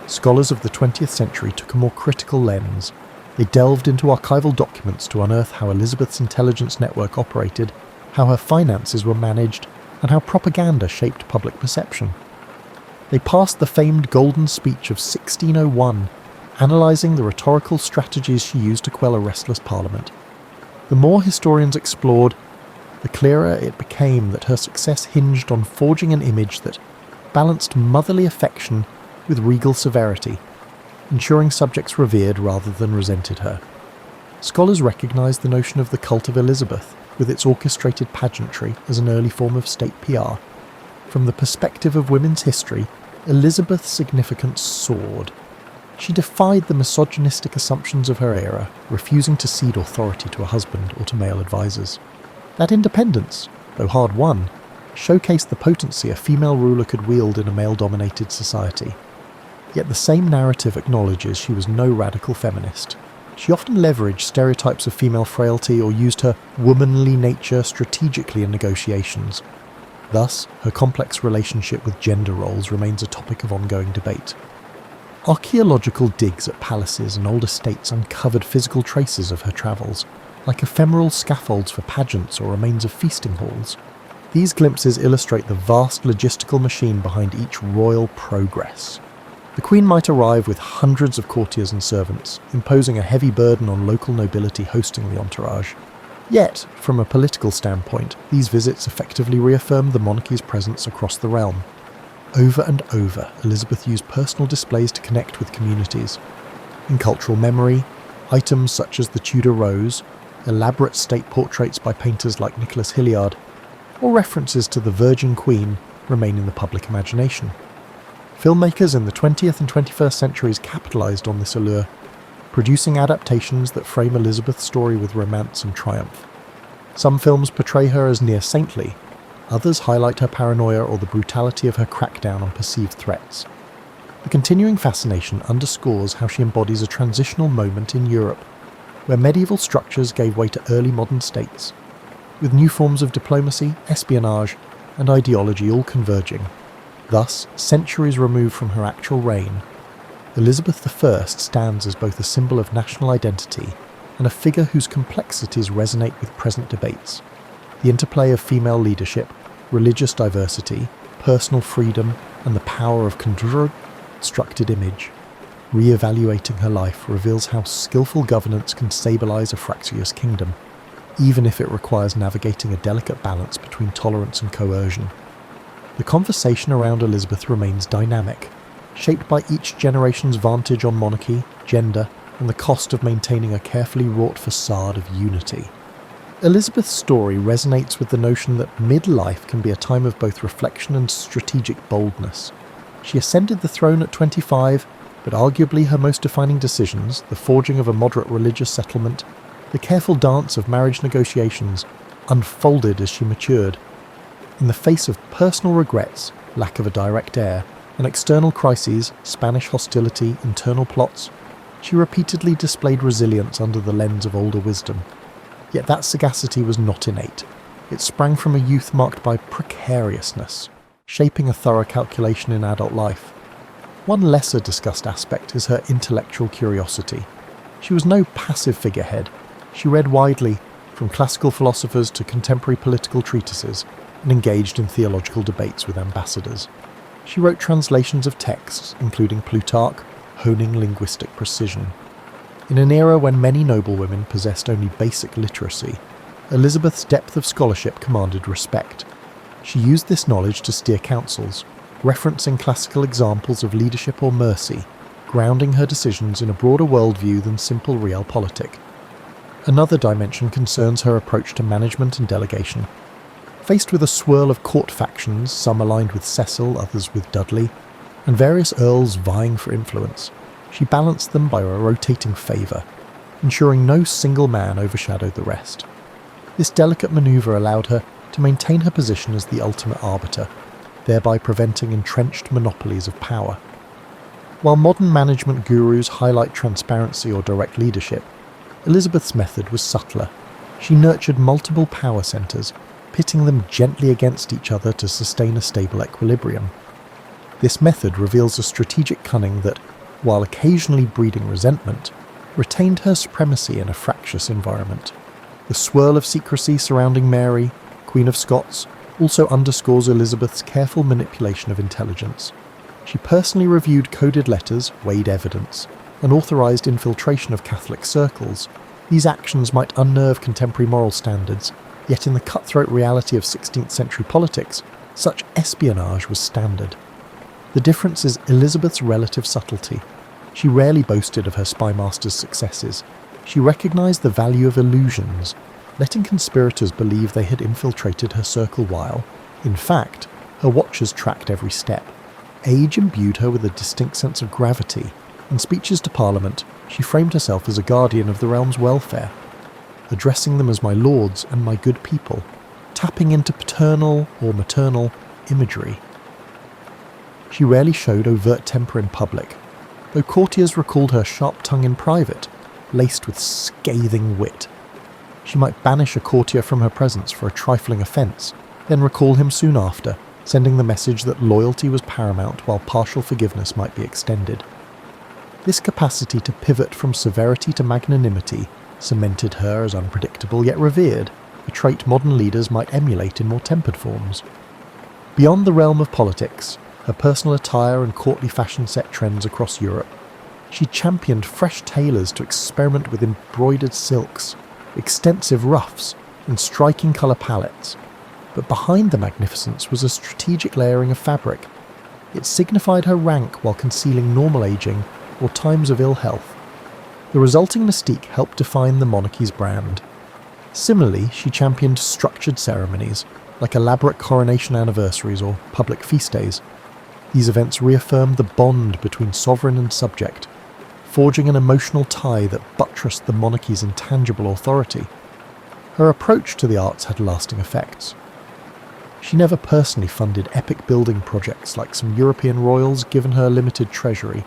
Scholars of the 20th century took a more critical lens. They delved into archival documents to unearth how Elizabeth's intelligence network operated, how her finances were managed, and how propaganda shaped public perception. They passed the famed Golden Speech of 1601, analysing the rhetorical strategies she used to quell a restless parliament. The more historians explored, the clearer it became that her success hinged on forging an image that balanced motherly affection with regal severity, ensuring subjects revered rather than resented her. Scholars recognised the notion of the cult of Elizabeth, with its orchestrated pageantry, as an early form of state PR. From the perspective of women's history, Elizabeth's significance soared. She defied the misogynistic assumptions of her era, refusing to cede authority to a husband or to male advisors. That independence, though hard-won, showcased the potency a female ruler could wield in a male-dominated society. Yet the same narrative acknowledges she was no radical feminist. She often leveraged stereotypes of female frailty or used her womanly nature strategically in negotiations. Thus, her complex relationship with gender roles remains a topic of ongoing debate. Archaeological digs at palaces and old estates uncovered physical traces of her travels, like ephemeral scaffolds for pageants or remains of feasting halls. These glimpses illustrate the vast logistical machine behind each royal progress. The Queen might arrive with hundreds of courtiers and servants, imposing a heavy burden on local nobility hosting the entourage. Yet, from a political standpoint, these visits effectively reaffirmed the monarchy's presence across the realm. Over and over, Elizabeth used personal displays to connect with communities. In cultural memory, items such as the Tudor Rose, elaborate state portraits by painters like Nicholas Hilliard, or references to the Virgin Queen remain in the public imagination. Filmmakers in the 20th and 21st centuries capitalised on this allure, producing adaptations that frame Elizabeth's story with romance and triumph. Some films portray her as near saintly, others highlight her paranoia or the brutality of her crackdown on perceived threats. The continuing fascination underscores how she embodies a transitional moment in Europe, where medieval structures gave way to early modern states, with new forms of diplomacy, espionage, and ideology all converging. Thus, centuries removed from her actual reign, Elizabeth I stands as both a symbol of national identity and a figure whose complexities resonate with present debates. The interplay of female leadership, religious diversity, personal freedom, and the power of constructed image. Re-evaluating her life reveals how skillful governance can stabilise a fractious kingdom, even if it requires navigating a delicate balance between tolerance and coercion. The conversation around Elizabeth remains dynamic, shaped by each generation's vantage on monarchy, gender, and the cost of maintaining a carefully wrought facade of unity. Elizabeth's story resonates with the notion that midlife can be a time of both reflection and strategic boldness. She ascended the throne at 25, but arguably her most defining decisions, the forging of a moderate religious settlement, the careful dance of marriage negotiations, unfolded as she matured. In the face of personal regrets, lack of a direct heir, And external crises, Spanish hostility, internal plots, she repeatedly displayed resilience under the lens of older wisdom. Yet that sagacity was not innate. It sprang from a youth marked by precariousness, shaping a thorough calculation in adult life. One lesser discussed aspect is her intellectual curiosity. She was no passive figurehead. She read widely, from classical philosophers to contemporary political treatises, and engaged in theological debates with ambassadors. She wrote translations of texts, including Plutarch, honing linguistic precision. In an era when many noblewomen possessed only basic literacy, Elizabeth's depth of scholarship commanded respect. She used this knowledge to steer councils, referencing classical examples of leadership or mercy, grounding her decisions in a broader worldview than simple realpolitik. Another dimension concerns her approach to management and delegation. Faced with a swirl of court factions, some aligned with Cecil, others with Dudley, and various earls vying for influence, she balanced them by a rotating favour, ensuring no single man overshadowed the rest. This delicate manoeuvre allowed her to maintain her position as the ultimate arbiter, thereby preventing entrenched monopolies of power. While modern management gurus highlight transparency or direct leadership, Elizabeth's method was subtler. She nurtured multiple power centres, pitting them gently against each other to sustain a stable equilibrium. This method reveals a strategic cunning that, while occasionally breeding resentment, retained her supremacy in a fractious environment. The swirl of secrecy surrounding Mary, Queen of Scots, also underscores Elizabeth's careful manipulation of intelligence. She personally reviewed coded letters, weighed evidence, and authorised infiltration of Catholic circles. These actions might unnerve contemporary moral standards, yet in the cutthroat reality of 16th century politics, such espionage was standard. The difference is Elizabeth's relative subtlety. She rarely boasted of her spymaster's successes. She recognised the value of illusions, letting conspirators believe they had infiltrated her circle while, in fact, her watchers tracked every step. Age imbued her with a distinct sense of gravity. In speeches to Parliament, she framed herself as a guardian of the realm's welfare, addressing them as my lords and my good people, tapping into paternal or maternal imagery. She rarely showed overt temper in public, though courtiers recalled her sharp tongue in private, laced with scathing wit. She might banish a courtier from her presence for a trifling offence, then recall him soon after, sending the message that loyalty was paramount while partial forgiveness might be extended. This capacity to pivot from severity to magnanimity cemented her as unpredictable yet revered, a trait modern leaders might emulate in more tempered forms. Beyond the realm of politics, her personal attire and courtly fashion set trends across Europe. She championed fresh tailors to experiment with embroidered silks, extensive ruffs, and striking colour palettes. But behind the magnificence was a strategic layering of fabric. It signified her rank while concealing normal ageing or times of ill health. The resulting mystique helped define the monarchy's brand. Similarly, she championed structured ceremonies, like elaborate coronation anniversaries or public feast days. These events reaffirmed the bond between sovereign and subject, forging an emotional tie that buttressed the monarchy's intangible authority. Her approach to the arts had lasting effects. She never personally funded epic building projects like some European royals given her limited treasury,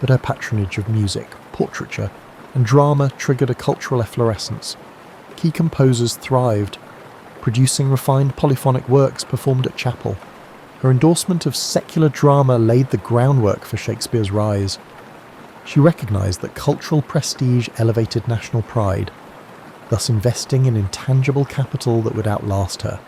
but her patronage of music, portraiture, and drama triggered a cultural efflorescence. Key composers thrived, producing refined polyphonic works performed at chapel. Her endorsement of secular drama laid the groundwork for Shakespeare's rise. She recognised that cultural prestige elevated national pride, thus investing in intangible capital that would outlast her.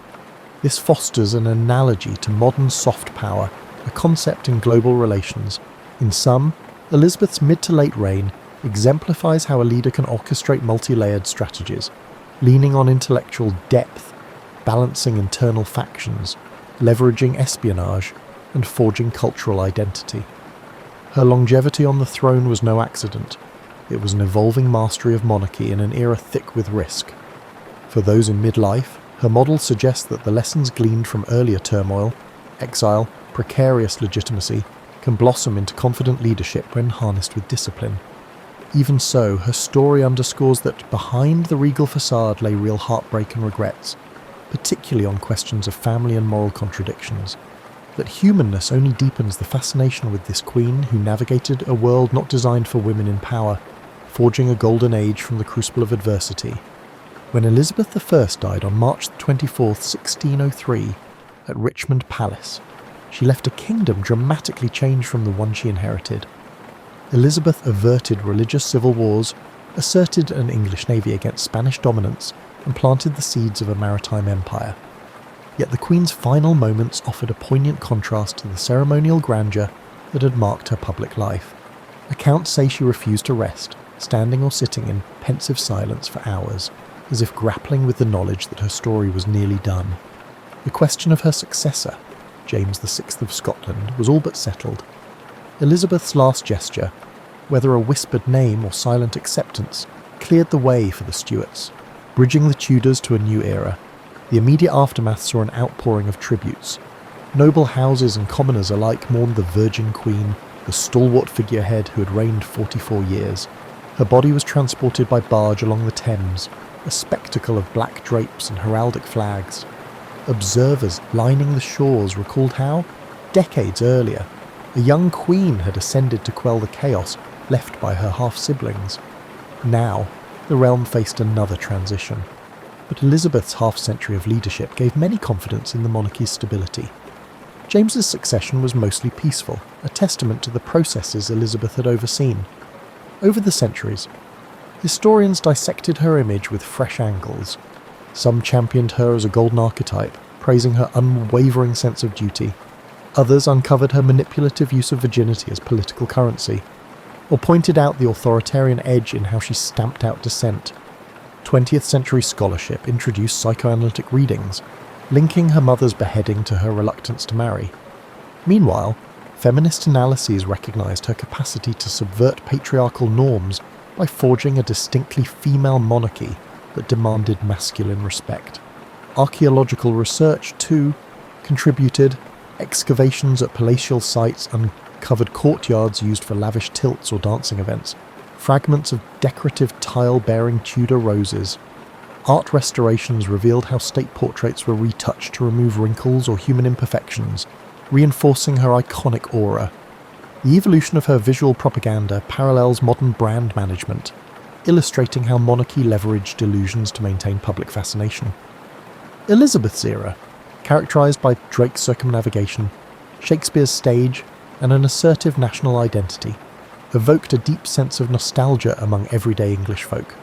This fosters an analogy to modern soft power, a concept in global relations. In sum, Elizabeth's mid to late reign exemplifies how a leader can orchestrate multi-layered strategies, leaning on intellectual depth, balancing internal factions, leveraging espionage, and forging cultural identity. Her longevity on the throne was no accident. It was an evolving mastery of monarchy in an era thick with risk. For those in midlife, her model suggests that the lessons gleaned from earlier turmoil, exile, precarious legitimacy, can blossom into confident leadership when harnessed with discipline. Even so, her story underscores that behind the regal facade lay real heartbreak and regrets, particularly on questions of family and moral contradictions. that humanness only deepens the fascination with this queen who navigated a world not designed for women in power, forging a golden age from the crucible of adversity. When Elizabeth I died on March 24, 1603, at Richmond Palace, she left a kingdom dramatically changed from the one she inherited. Elizabeth averted religious civil wars, asserted an English navy against Spanish dominance, and planted the seeds of a maritime empire. Yet the Queen's final moments offered a poignant contrast to the ceremonial grandeur that had marked her public life. Accounts say she refused to rest, standing or sitting in pensive silence for hours, as if grappling with the knowledge that her story was nearly done. The question of her successor, James VI of Scotland, was all but settled. Elizabeth's last gesture, whether a whispered name or silent acceptance, cleared the way for the Stuarts, bridging the Tudors to a new era. The immediate aftermath saw an outpouring of tributes. Noble houses and commoners alike mourned the Virgin Queen, the stalwart figurehead who had reigned 44 years. Her body was transported by barge along the Thames, a spectacle of black drapes and heraldic flags. Observers lining the shores recalled how, decades earlier, a young queen had ascended to quell the chaos left by her half-siblings. Now, the realm faced another transition. But Elizabeth's half-century of leadership gave many confidence in the monarchy's stability. James's succession was mostly peaceful, a testament to the processes Elizabeth had overseen. Over the centuries, historians dissected her image with fresh angles. Some championed her as a golden archetype, praising her unwavering sense of duty. Others uncovered her manipulative use of virginity as political currency, or pointed out the authoritarian edge in how she stamped out dissent. 20th century scholarship introduced psychoanalytic readings, linking her mother's beheading to her reluctance to marry. Meanwhile, feminist analyses recognised her capacity to subvert patriarchal norms by forging a distinctly female monarchy that demanded masculine respect. Archaeological research, too, contributed. Excavations at palatial sites uncovered courtyards used for lavish tilts or dancing events, fragments of decorative tile bearing Tudor roses. Art restorations revealed how state portraits were retouched to remove wrinkles or human imperfections, reinforcing her iconic aura. The evolution of her visual propaganda parallels modern brand management, illustrating how monarchy leveraged illusions to maintain public fascination. Elizabeth's era, characterised by Drake's circumnavigation, Shakespeare's stage, and an assertive national identity, evoked a deep sense of nostalgia among everyday English folk.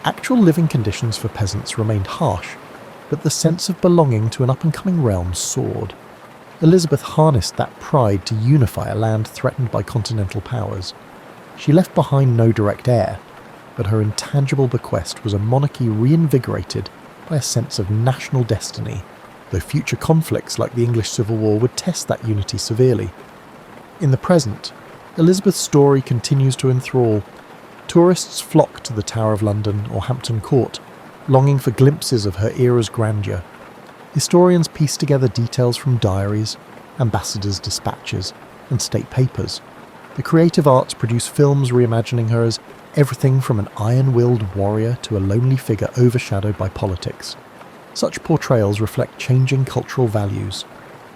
Actual living conditions for peasants remained harsh, but the sense of belonging to an up-and-coming realm soared. Elizabeth harnessed that pride to unify a land threatened by continental powers. She left behind no direct heir, but her intangible bequest was a monarchy reinvigorated by a sense of national destiny, though future conflicts like the English Civil War would test that unity severely. In the present, Elizabeth's story continues to enthrall. Tourists flock to the Tower of London or Hampton Court, longing for glimpses of her era's grandeur. Historians piece together details from diaries, ambassadors' dispatches, and state papers. The creative arts produce films reimagining her as everything from an iron-willed warrior to a lonely figure overshadowed by politics. Such portrayals reflect changing cultural values.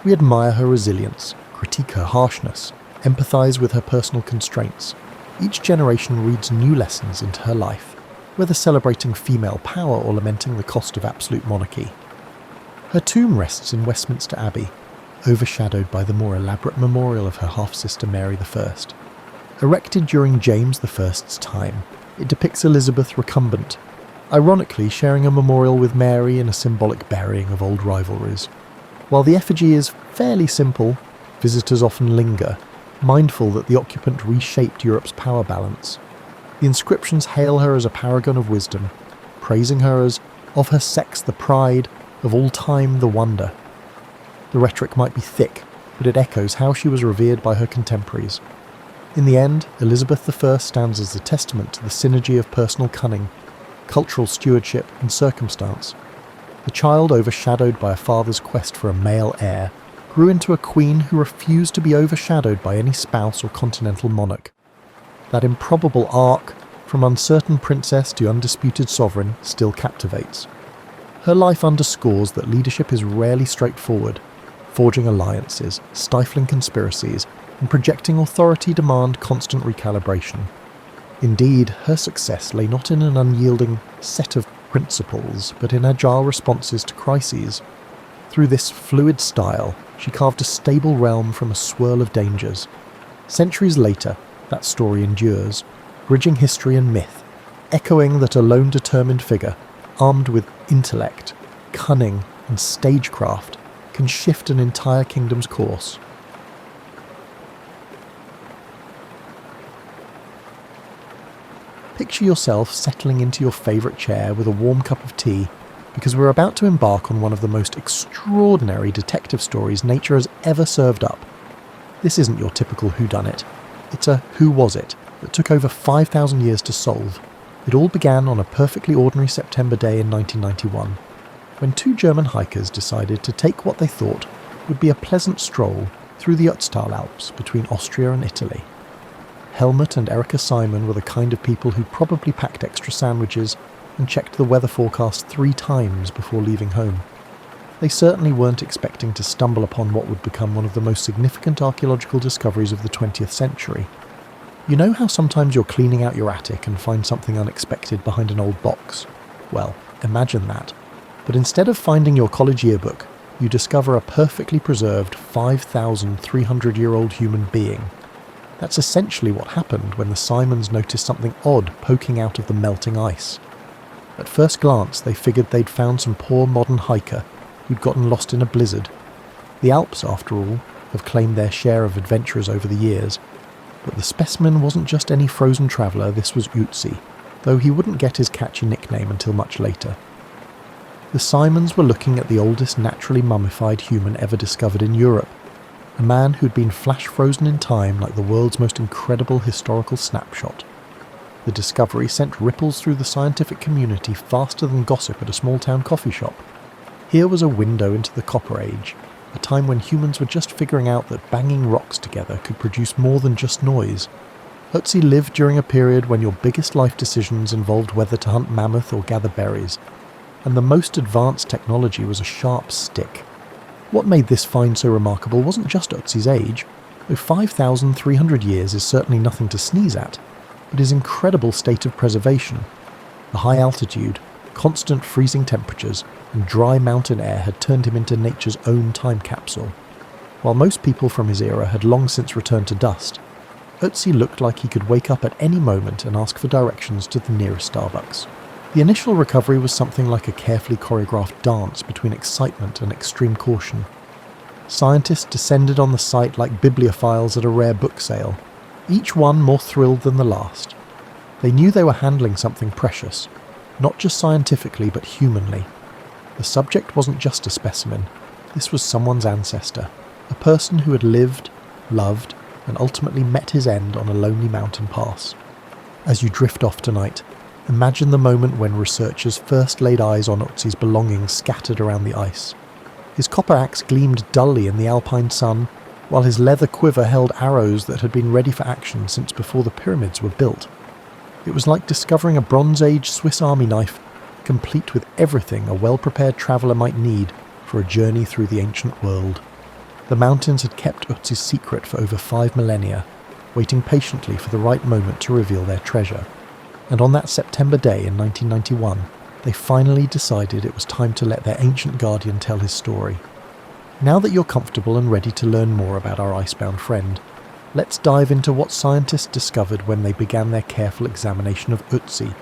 We admire her resilience, critique her harshness, empathise with her personal constraints. Each generation reads new lessons into her life, whether celebrating female power or lamenting the cost of absolute monarchy. Her tomb rests in Westminster Abbey, overshadowed by the more elaborate memorial of her half-sister Mary I. Erected during James I's time, it depicts Elizabeth recumbent, ironically sharing a memorial with Mary in a symbolic burying of old rivalries. While the effigy is fairly simple, visitors often linger, mindful that the occupant reshaped Europe's power balance. The inscriptions hail her as a paragon of wisdom, praising her as, of her sex the pride, of all time the wonder. The rhetoric might be thick, but it echoes how she was revered by her contemporaries. In the end, Elizabeth I stands as a testament to the synergy of personal cunning, cultural stewardship, and circumstance. The child, overshadowed by a father's quest for a male heir, grew into a queen who refused to be overshadowed by any spouse or continental monarch. That improbable arc, from uncertain princess to undisputed sovereign, still captivates. Her life underscores that leadership is rarely straightforward. forging alliances, stifling conspiracies, and projecting authority demand constant recalibration. Indeed, her success lay not in an unyielding set of principles, but in agile responses to crises. Through this fluid style, she carved a stable realm from a swirl of dangers. Centuries later, that story endures, bridging history and myth, echoing that a lone determined figure, armed with intellect, cunning, and stagecraft, can shift an entire kingdom's course. Picture yourself settling into your favourite chair with a warm cup of tea, because we're about to embark on one of the most extraordinary detective stories nature has ever served up. This isn't your typical whodunit. It's a who was it that took over 5,000 years to solve. It all began on a perfectly ordinary September day in 1991, when two German hikers decided to take what they thought would be a pleasant stroll through the Ötztal Alps between Austria and Italy. Helmut and Erika Simon were the kind of people who probably packed extra sandwiches and checked the weather forecast 3 times before leaving home. They certainly weren't expecting to stumble upon what would become one of the most significant archaeological discoveries of the 20th century. You know how sometimes you're cleaning out your attic and find something unexpected behind an old box? Well, imagine that. But instead of finding your college yearbook, you discover a perfectly preserved 5,300-year-old human being. That's essentially what happened when the Simons noticed something odd poking out of the melting ice. At first glance, they figured they'd found some poor modern hiker who'd gotten lost in a blizzard. The Alps, after all, have claimed their share of adventurers over the years. But the specimen wasn't just any frozen traveller, this was Otzi, though he wouldn't get his catchy nickname until much later. The Simons were looking at the oldest naturally mummified human ever discovered in Europe, a man who'd been flash-frozen in time like the world's most incredible historical snapshot. The discovery sent ripples through the scientific community faster than gossip at a small-town coffee shop. Here was a window into the Copper Age, a time when humans were just figuring out that banging rocks together could produce more than just noise. Otzi lived during a period when your biggest life decisions involved whether to hunt mammoth or gather berries, and the most advanced technology was a sharp stick. What made this find so remarkable wasn't just Otzi's age, though 5,300 years is certainly nothing to sneeze at, but his incredible state of preservation. The high altitude, constant freezing temperatures, and dry mountain air had turned him into nature's own time capsule. While most people from his era had long since returned to dust, Otzi looked like he could wake up at any moment and ask for directions to the nearest Starbucks. The initial recovery was something like a carefully choreographed dance between excitement and extreme caution. Scientists descended on the site like bibliophiles at a rare book sale, each one more thrilled than the last. They knew they were handling something precious, not just scientifically but humanly. The subject wasn't just a specimen, this was someone's ancestor, a person who had lived, loved, and ultimately met his end on a lonely mountain pass. As you drift off tonight, imagine the moment when researchers first laid eyes on Otzi's belongings scattered around the ice. His copper axe gleamed dully in the alpine sun, while his leather quiver held arrows that had been ready for action since before the pyramids were built. It was like discovering a Bronze Age Swiss Army knife, complete with everything a well-prepared traveller might need for a journey through the ancient world. The mountains had kept Otzi's secret for over 5 millennia, waiting patiently for the right moment to reveal their treasure. And on that September day in 1991, they finally decided it was time to let their ancient guardian tell his story. Now that you're comfortable and ready to learn more about our icebound friend, let's dive into what scientists discovered when they began their careful examination of Otzi.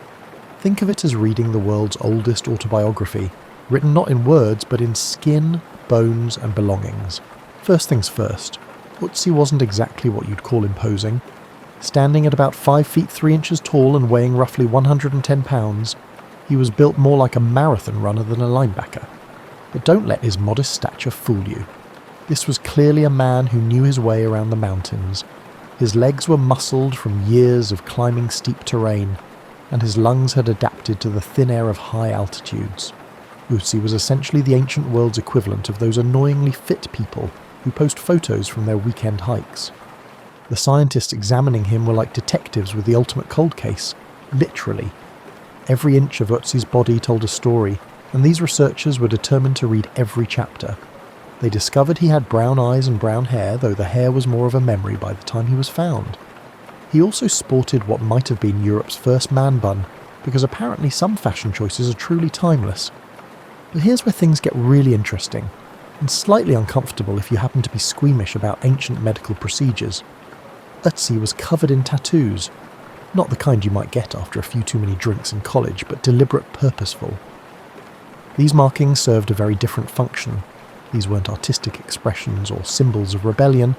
Think of it as reading the world's oldest autobiography, written not in words but in skin, bones and belongings. First things first, Otzi wasn't exactly what you'd call imposing. Standing at about 5 feet 3 inches tall and weighing roughly 110 pounds, he was built more like a marathon runner than a linebacker. But don't let his modest stature fool you. This was clearly a man who knew his way around the mountains. His legs were muscled from years of climbing steep terrain, and his lungs had adapted to the thin air of high altitudes. Otzi was essentially the ancient world's equivalent of those annoyingly fit people who post photos from their weekend hikes. The scientists examining him were like detectives with the ultimate cold case, literally. Every inch of Otzi's body told a story, and these researchers were determined to read every chapter. They discovered he had brown eyes and brown hair, though the hair was more of a memory by the time he was found. He also sported what might have been Europe's first man bun, because apparently some fashion choices are truly timeless. But here's where things get really interesting, and slightly uncomfortable if you happen to be squeamish about ancient medical procedures. Otzi was covered in tattoos. Not the kind you might get after a few too many drinks in college, but deliberate, purposeful. These markings served a very different function. These weren't artistic expressions or symbols of rebellion.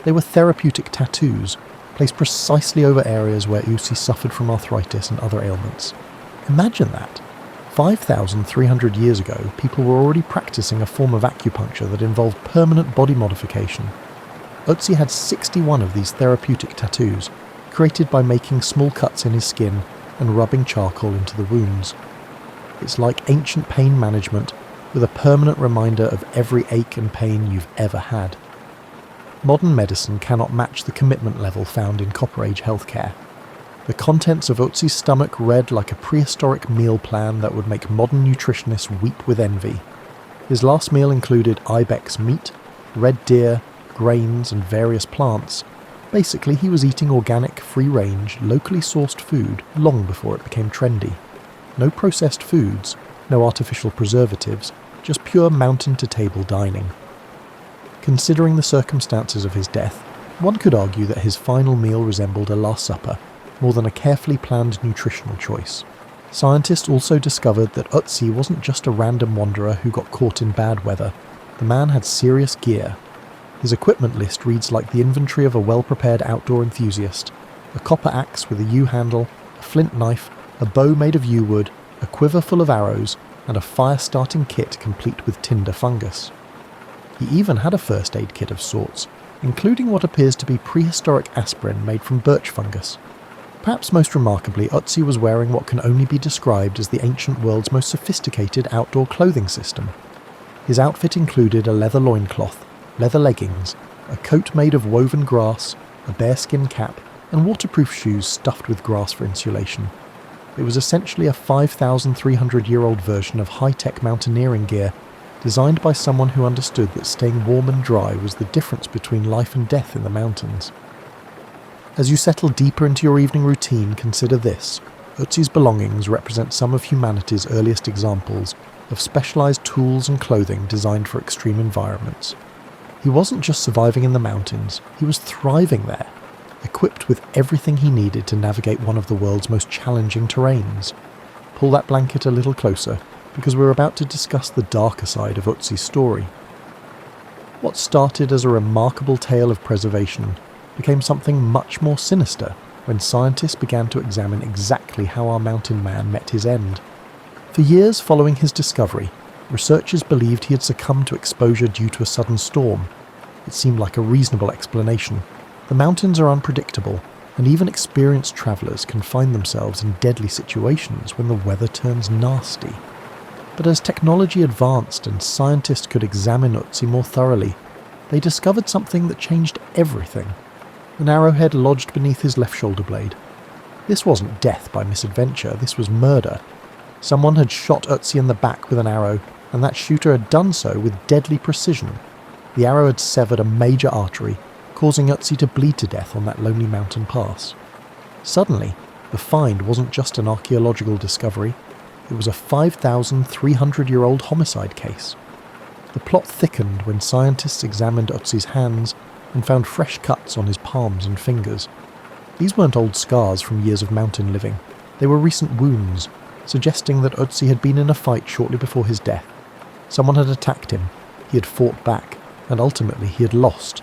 They were therapeutic tattoos, placed precisely over areas where Otzi suffered from arthritis and other ailments. Imagine that. 5,300 years ago, people were already practicing a form of acupuncture that involved permanent body modification. Otzi had 61 of these therapeutic tattoos, created by making small cuts in his skin and rubbing charcoal into the wounds. It's like ancient pain management, with a permanent reminder of every ache and pain you've ever had. Modern medicine cannot match the commitment level found in Copper Age healthcare. The contents of Otzi's stomach read like a prehistoric meal plan that would make modern nutritionists weep with envy. His last meal included ibex meat, red deer, grains and various plants. Basically, he was eating organic, free-range, locally sourced food long before it became trendy. No processed foods, no artificial preservatives, just pure mountain-to-table dining. Considering the circumstances of his death, one could argue that his final meal resembled a Last Supper, more than a carefully planned nutritional choice. Scientists also discovered that Otzi wasn't just a random wanderer who got caught in bad weather. The man had serious gear. His equipment list reads like the inventory of a well-prepared outdoor enthusiast: a copper axe with a U-handle, a flint knife, a bow made of yew wood, a quiver full of arrows, and a fire-starting kit complete with tinder fungus. He even had a first aid kit of sorts, including what appears to be prehistoric aspirin made from birch fungus. Perhaps most remarkably, Otzi was wearing what can only be described as the ancient world's most sophisticated outdoor clothing system. His outfit included a leather loincloth, leather leggings, a coat made of woven grass, a bearskin cap, and waterproof shoes stuffed with grass for insulation. It was essentially a 5,300-year-old version of high-tech mountaineering gear, designed by someone who understood that staying warm and dry was the difference between life and death in the mountains. As you settle deeper into your evening routine, consider this. Otzi's belongings represent some of humanity's earliest examples of specialized tools and clothing designed for extreme environments. He wasn't just surviving in the mountains, he was thriving there, equipped with everything he needed to navigate one of the world's most challenging terrains. Pull that blanket a little closer, because we're about to discuss the darker side of Otzi's story. What started as a remarkable tale of preservation became something much more sinister when scientists began to examine exactly how our mountain man met his end. For years following his discovery, researchers believed he had succumbed to exposure due to a sudden storm. It seemed like a reasonable explanation. The mountains are unpredictable, and even experienced travellers can find themselves in deadly situations when the weather turns nasty. But as technology advanced and scientists could examine Otzi more thoroughly, they discovered something that changed everything. An arrowhead lodged beneath his left shoulder blade. This wasn't death by misadventure, this was murder. Someone had shot Otzi in the back with an arrow, and that shooter had done so with deadly precision. The arrow had severed a major artery, causing Otzi to bleed to death on that lonely mountain pass. Suddenly, the find wasn't just an archaeological discovery, it was a 5,300-year-old homicide case. The plot thickened when scientists examined Otzi's hands and found fresh cuts on his palms and fingers. These weren't old scars from years of mountain living, they were recent wounds, suggesting that Otzi had been in a fight shortly before his death. Someone had attacked him, he had fought back, and ultimately he had lost.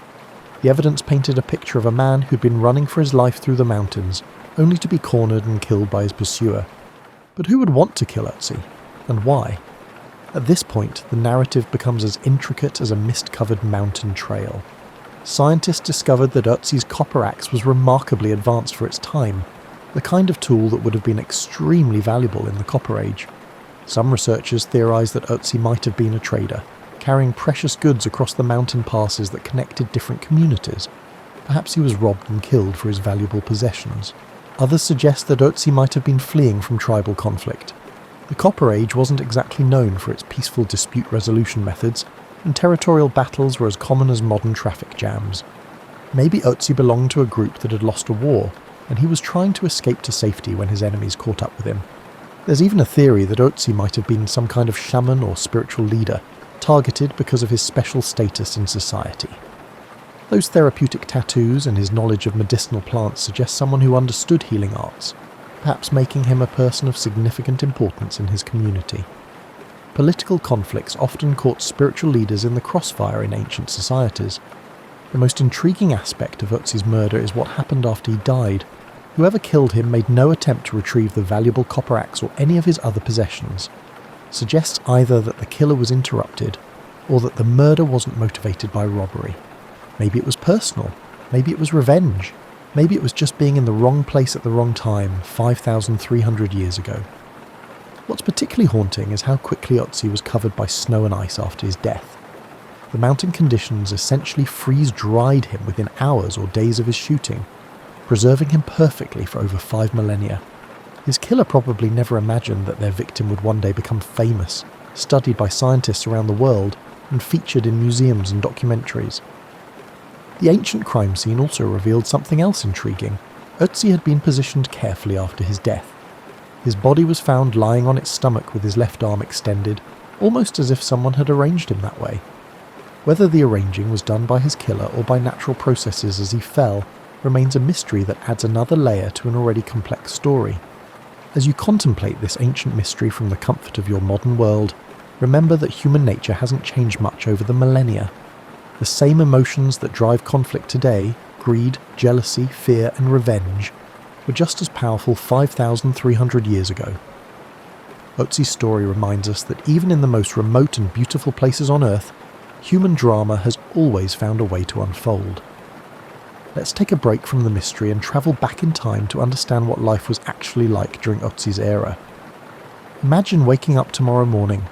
The evidence painted a picture of a man who'd been running for his life through the mountains, only to be cornered and killed by his pursuer. But who would want to kill Otzi? And why? At this point, the narrative becomes as intricate as a mist-covered mountain trail. Scientists discovered that Otzi's copper axe was remarkably advanced for its time, the kind of tool that would have been extremely valuable in the Copper Age. Some researchers theorized that Otzi might have been a trader, carrying precious goods across the mountain passes that connected different communities. Perhaps he was robbed and killed for his valuable possessions. Others suggest that Otzi might have been fleeing from tribal conflict. The Copper Age wasn't exactly known for its peaceful dispute resolution methods, and territorial battles were as common as modern traffic jams. Maybe Otzi belonged to a group that had lost a war, and he was trying to escape to safety when his enemies caught up with him. There's even a theory that Otzi might have been some kind of shaman or spiritual leader, targeted because of his special status in society. Those therapeutic tattoos and his knowledge of medicinal plants suggest someone who understood healing arts, perhaps making him a person of significant importance in his community. Political conflicts often caught spiritual leaders in the crossfire in ancient societies. The most intriguing aspect of Otzi's murder is what happened after he died. Whoever killed him made no attempt to retrieve the valuable copper axe or any of his other possessions. Suggests either that the killer was interrupted, or that the murder wasn't motivated by robbery. Maybe it was personal, maybe it was revenge, maybe it was just being in the wrong place at the wrong time 5,300 years ago. What's particularly haunting is how quickly Otzi was covered by snow and ice after his death. The mountain conditions essentially freeze-dried him within hours or days of his shooting, preserving him perfectly for over 5 millennia. His killer probably never imagined that their victim would one day become famous, studied by scientists around the world, and featured in museums and documentaries. The ancient crime scene also revealed something else intriguing. Otzi had been positioned carefully after his death. His body was found lying on its stomach with his left arm extended, almost as if someone had arranged him that way. Whether the arranging was done by his killer or by natural processes as he fell remains a mystery that adds another layer to an already complex story. As you contemplate this ancient mystery from the comfort of your modern world, remember that human nature hasn't changed much over the millennia. The same emotions that drive conflict today, greed, jealousy, fear, and revenge, were just as powerful 5,300 years ago. Otzi's story reminds us that even in the most remote and beautiful places on Earth, human drama has always found a way to unfold. Let's take a break from the mystery and travel back in time to understand what life was actually like during Otzi's era. Imagine waking up tomorrow morning,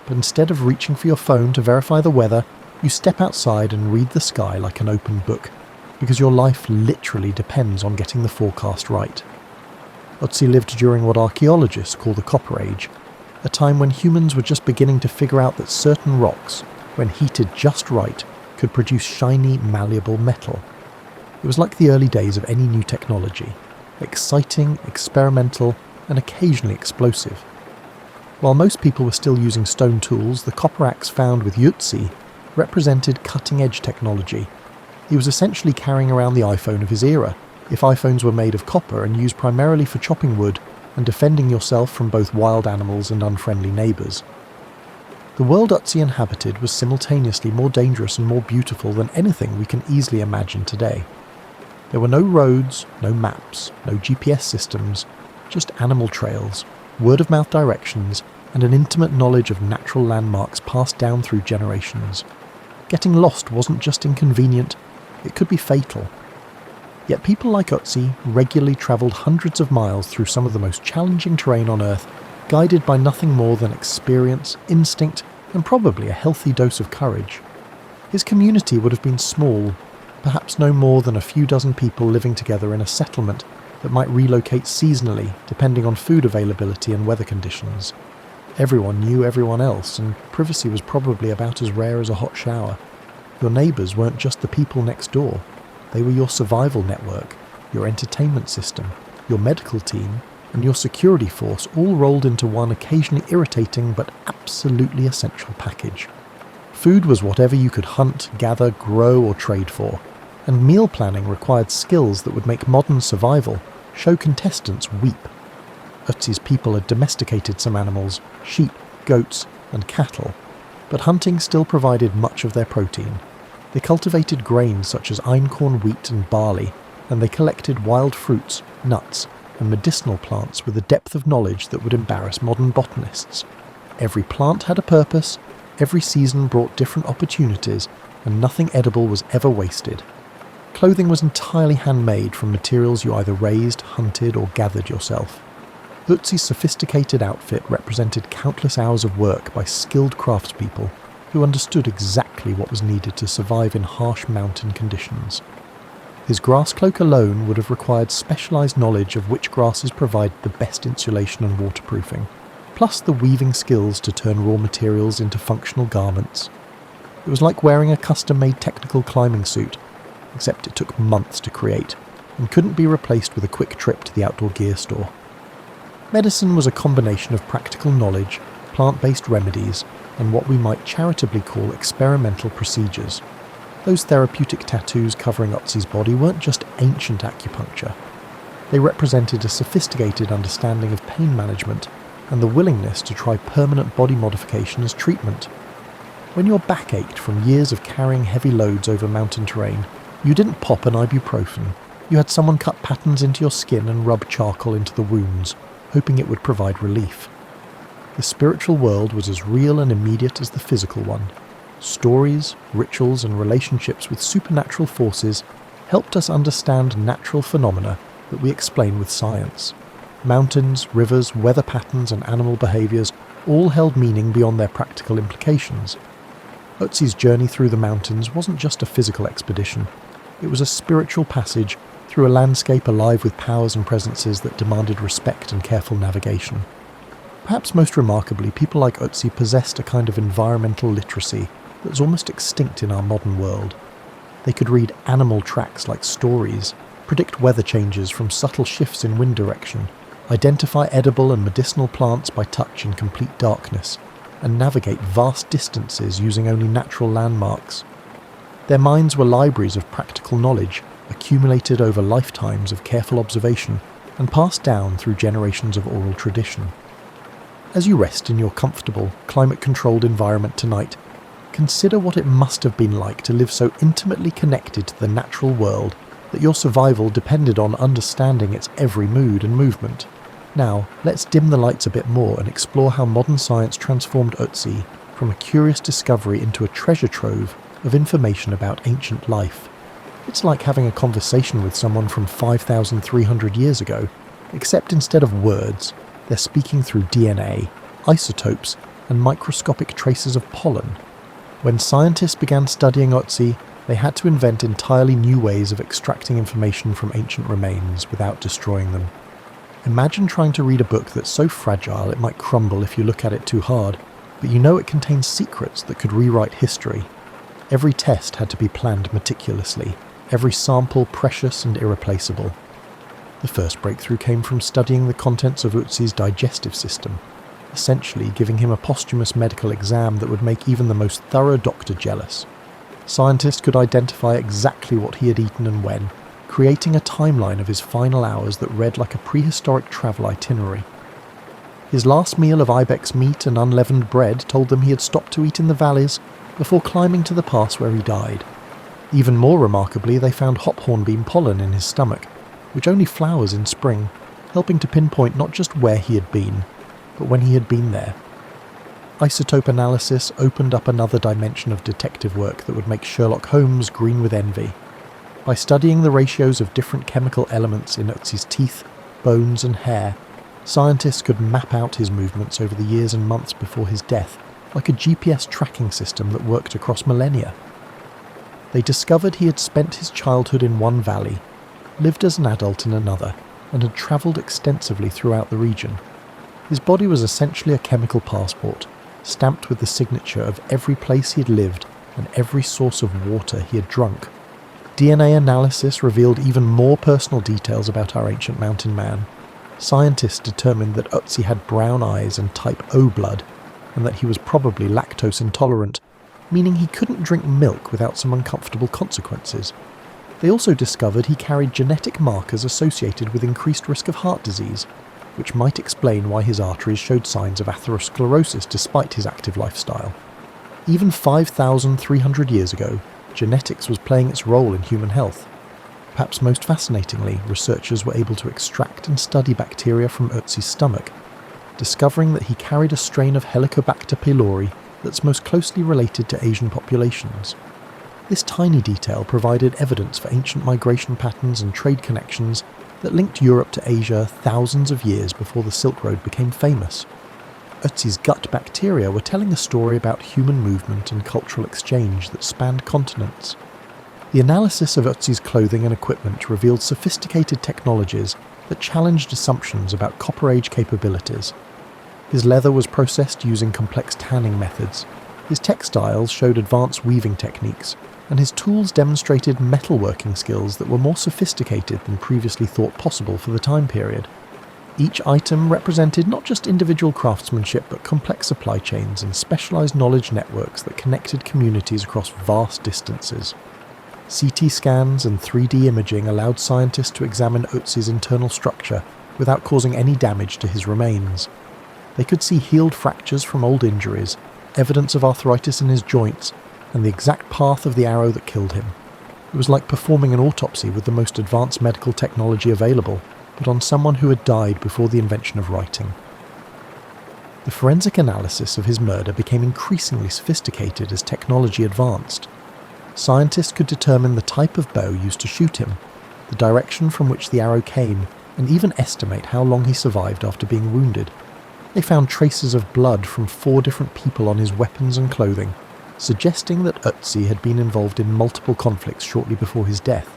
but instead of reaching for your phone to verify the weather, you step outside and read the sky like an open book, because your life literally depends on getting the forecast right. Otzi lived during what archaeologists call the Copper Age, a time when humans were just beginning to figure out that certain rocks, when heated just right, could produce shiny, malleable metal. It was like the early days of any new technology, exciting, experimental, and occasionally explosive. While most people were still using stone tools, the copper axe found with Otzi represented cutting-edge technology. He was essentially carrying around the iPhone of his era, if iPhones were made of copper and used primarily for chopping wood and defending yourself from both wild animals and unfriendly neighbours. The world Otzi inhabited was simultaneously more dangerous and more beautiful than anything we can easily imagine today. There were no roads, no maps, no GPS systems, just animal trails, word-of-mouth directions, and an intimate knowledge of natural landmarks passed down through generations. Getting lost wasn't just inconvenient, it could be fatal. Yet people like Otzi regularly travelled hundreds of miles through some of the most challenging terrain on Earth, guided by nothing more than experience, instinct, and probably a healthy dose of courage. His community would have been small, perhaps no more than a few dozen people living together in a settlement that might relocate seasonally depending on food availability and weather conditions. Everyone knew everyone else, and privacy was probably about as rare as a hot shower. Your neighbours weren't just the people next door, they were your survival network, your entertainment system, your medical team, and your security force all rolled into one occasionally irritating but absolutely essential package. Food was whatever you could hunt, gather, grow, or trade for, and meal planning required skills that would make modern survival show contestants weep. Otzi's people had domesticated some animals, sheep, goats, and cattle, but hunting still provided much of their protein. They cultivated grains such as einkorn, wheat, and barley, and they collected wild fruits, nuts, and medicinal plants with a depth of knowledge that would embarrass modern botanists. Every plant had a purpose, every season brought different opportunities, and nothing edible was ever wasted. Clothing was entirely handmade from materials you either raised, hunted, or gathered yourself. Otzi's sophisticated outfit represented countless hours of work by skilled craftspeople who understood exactly what was needed to survive in harsh mountain conditions. His grass cloak alone would have required specialised knowledge of which grasses provide the best insulation and waterproofing, plus the weaving skills to turn raw materials into functional garments. It was like wearing a custom-made technical climbing suit, except it took months to create, and couldn't be replaced with a quick trip to the outdoor gear store. Medicine was a combination of practical knowledge, plant-based remedies, and what we might charitably call experimental procedures. Those therapeutic tattoos covering Otzi's body weren't just ancient acupuncture. They represented a sophisticated understanding of pain management and the willingness to try permanent body modification as treatment. When your back ached from years of carrying heavy loads over mountain terrain, you didn't pop an ibuprofen. You had someone cut patterns into your skin and rub charcoal into the wounds, hoping it would provide relief. The spiritual world was as real and immediate as the physical one. Stories, rituals, and relationships with supernatural forces helped us understand natural phenomena that we explain with science. Mountains, rivers, weather patterns, and animal behaviours all held meaning beyond their practical implications. Otzi's journey through the mountains wasn't just a physical expedition. It was a spiritual passage through a landscape alive with powers and presences that demanded respect and careful navigation. Perhaps most remarkably, people like Otzi possessed a kind of environmental literacy that's almost extinct in our modern world. They could read animal tracks like stories, predict weather changes from subtle shifts in wind direction, identify edible and medicinal plants by touch in complete darkness, and navigate vast distances using only natural landmarks. Their minds were libraries of practical knowledge, accumulated over lifetimes of careful observation and passed down through generations of oral tradition. As you rest in your comfortable, climate-controlled environment tonight, consider what it must have been like to live so intimately connected to the natural world that your survival depended on understanding its every mood and movement. Now, let's dim the lights a bit more and explore how modern science transformed Otzi from a curious discovery into a treasure trove of information about ancient life. It's like having a conversation with someone from 5,300 years ago, except instead of words, they're speaking through DNA, isotopes, and microscopic traces of pollen. When scientists began studying Otzi, they had to invent entirely new ways of extracting information from ancient remains without destroying them. Imagine trying to read a book that's so fragile it might crumble if you look at it too hard, but you know it contains secrets that could rewrite history. Every test had to be planned meticulously, every sample precious and irreplaceable. The first breakthrough came from studying the contents of Otzi's digestive system, essentially giving him a posthumous medical exam that would make even the most thorough doctor jealous. Scientists could identify exactly what he had eaten and when, creating a timeline of his final hours that read like a prehistoric travel itinerary. His last meal of ibex meat and unleavened bread told them he had stopped to eat in the valleys before climbing to the pass where he died. Even more remarkably, they found hop hornbeam pollen in his stomach, which only flowers in spring, helping to pinpoint not just where he had been, but when he had been there. Isotope analysis opened up another dimension of detective work that would make Sherlock Holmes green with envy. By studying the ratios of different chemical elements in Otzi's teeth, bones and hair, scientists could map out his movements over the years and months before his death, like a GPS tracking system that worked across millennia. They discovered he had spent his childhood in one valley, lived as an adult in another, and had travelled extensively throughout the region. His body was essentially a chemical passport, stamped with the signature of every place he had lived and every source of water he had drunk. DNA analysis revealed even more personal details about our ancient mountain man. Scientists determined that Otzi had brown eyes and type O blood, and that he was probably lactose intolerant, meaning he couldn't drink milk without some uncomfortable consequences. They also discovered he carried genetic markers associated with increased risk of heart disease, which might explain why his arteries showed signs of atherosclerosis despite his active lifestyle. Even 5,300 years ago, genetics was playing its role in human health. Perhaps most fascinatingly, researchers were able to extract and study bacteria from Otzi's stomach, discovering that he carried a strain of Helicobacter pylori that's most closely related to Asian populations. This tiny detail provided evidence for ancient migration patterns and trade connections that linked Europe to Asia thousands of years before the Silk Road became famous. Otzi's gut bacteria were telling a story about human movement and cultural exchange that spanned continents. The analysis of Otzi's clothing and equipment revealed sophisticated technologies that challenged assumptions about Copper Age capabilities. His leather was processed using complex tanning methods, His textiles showed advanced weaving techniques, and his tools demonstrated metalworking skills that were more sophisticated than previously thought possible for the time period. Each item represented not just individual craftsmanship but complex supply chains and specialized knowledge networks that connected communities across vast distances. CT scans and 3D imaging allowed scientists to examine Otzi's internal structure without causing any damage to his remains. They could see healed fractures from old injuries, evidence of arthritis in his joints, and the exact path of the arrow that killed him. It was like performing an autopsy with the most advanced medical technology available, but on someone who had died before the invention of writing. The forensic analysis of his murder became increasingly sophisticated as technology advanced. Scientists could determine the type of bow used to shoot him, the direction from which the arrow came, and even estimate how long he survived after being wounded. They found traces of blood from 4 different people on his weapons and clothing, suggesting that Otzi had been involved in multiple conflicts shortly before his death.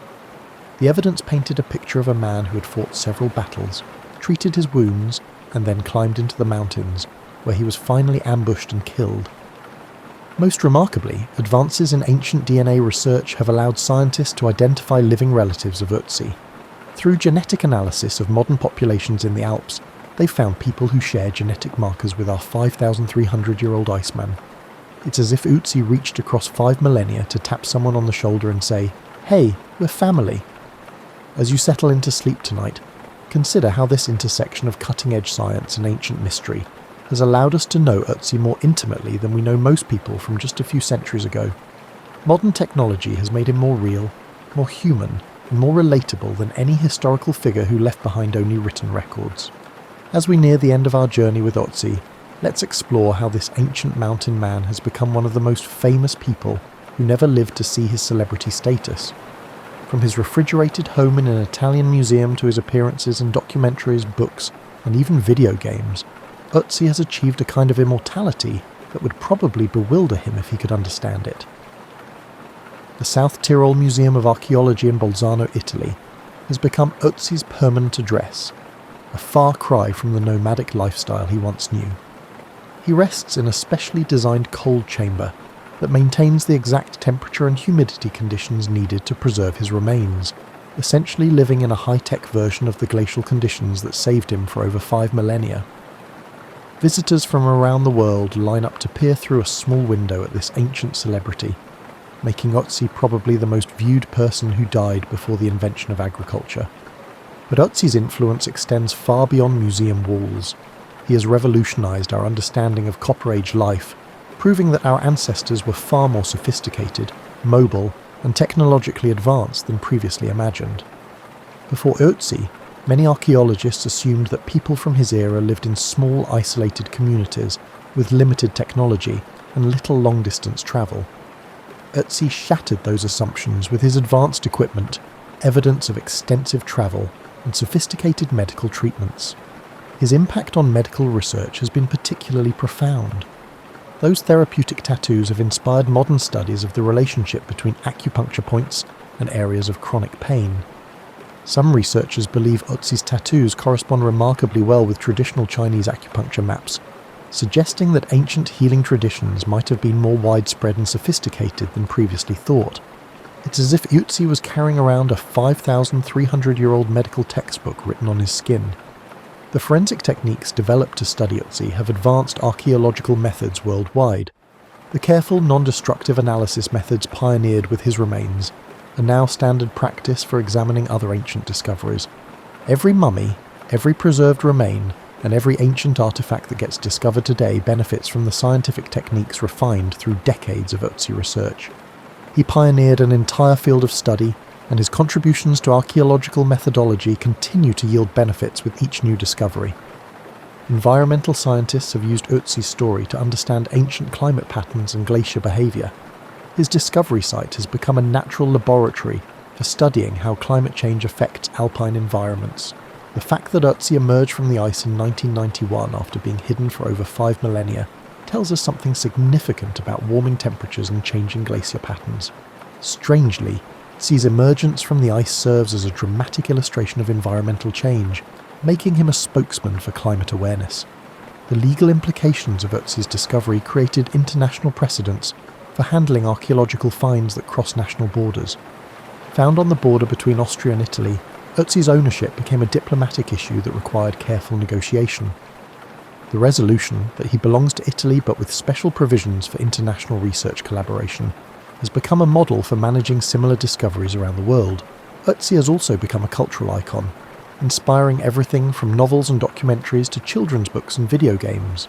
The evidence painted a picture of a man who had fought several battles, treated his wounds, and then climbed into the mountains, where he was finally ambushed and killed. Most remarkably, advances in ancient DNA research have allowed scientists to identify living relatives of Otzi. Through genetic analysis of modern populations in the Alps, they've found people who share genetic markers with our 5,300-year-old Iceman. It's as if Otzi reached across 5 millennia to tap someone on the shoulder and say, "Hey, we're family." As you settle into sleep tonight, consider how this intersection of cutting-edge science and ancient mystery has allowed us to know Otzi more intimately than we know most people from just a few centuries ago. Modern technology has made him more real, more human, and more relatable than any historical figure who left behind only written records. As we near the end of our journey with Otzi, let's explore how this ancient mountain man has become one of the most famous people who never lived to see his celebrity status. From his refrigerated home in an Italian museum to his appearances in documentaries, books, and even video games, Otzi has achieved a kind of immortality that would probably bewilder him if he could understand it. The South Tyrol Museum of Archaeology in Bolzano, Italy, has become Otzi's permanent address, a far cry from the nomadic lifestyle he once knew. He rests in a specially designed cold chamber that maintains the exact temperature and humidity conditions needed to preserve his remains, essentially living in a high-tech version of the glacial conditions that saved him for over 5 millennia. Visitors from around the world line up to peer through a small window at this ancient celebrity, making Otzi probably the most viewed person who died before the invention of agriculture. But Otzi's influence extends far beyond museum walls. He has revolutionized our understanding of Copper Age life, proving that our ancestors were far more sophisticated, mobile, and technologically advanced than previously imagined. Before Otzi, many archaeologists assumed that people from his era lived in small, isolated communities with limited technology and little long-distance travel. Otzi shattered those assumptions with his advanced equipment, evidence of extensive travel, and sophisticated medical treatments. His impact on medical research has been particularly profound. Those therapeutic tattoos have inspired modern studies of the relationship between acupuncture points and areas of chronic pain. Some researchers believe Otzi's tattoos correspond remarkably well with traditional Chinese acupuncture maps, suggesting that ancient healing traditions might have been more widespread and sophisticated than previously thought. It's as if Otzi was carrying around a 5,300-year-old medical textbook written on his skin. The forensic techniques developed to study Otzi have advanced archaeological methods worldwide. The careful, non-destructive analysis methods pioneered with his remains are now standard practice for examining other ancient discoveries. Every mummy, every preserved remain, and every ancient artifact that gets discovered today benefits from the scientific techniques refined through decades of Otzi research. He pioneered an entire field of study, and his contributions to archaeological methodology continue to yield benefits with each new discovery. Environmental scientists have used Otzi's story to understand ancient climate patterns and glacier behaviour. His discovery site has become a natural laboratory for studying how climate change affects alpine environments. The fact that Otzi emerged from the ice in 1991 after being hidden for over 5 millennia tells us something significant about warming temperatures and changing glacier patterns. Strangely, Otzi's emergence from the ice serves as a dramatic illustration of environmental change, making him a spokesman for climate awareness. the legal implications of Otzi's discovery created international precedents for handling archaeological finds that cross national borders. Found on the border between Austria and Italy, Otzi's ownership became a diplomatic issue that required careful negotiation. The resolution that he belongs to Italy but with special provisions for international research collaboration has become a model for managing similar discoveries around the world. Otzi has also become a cultural icon, inspiring everything from novels and documentaries to children's books and video games.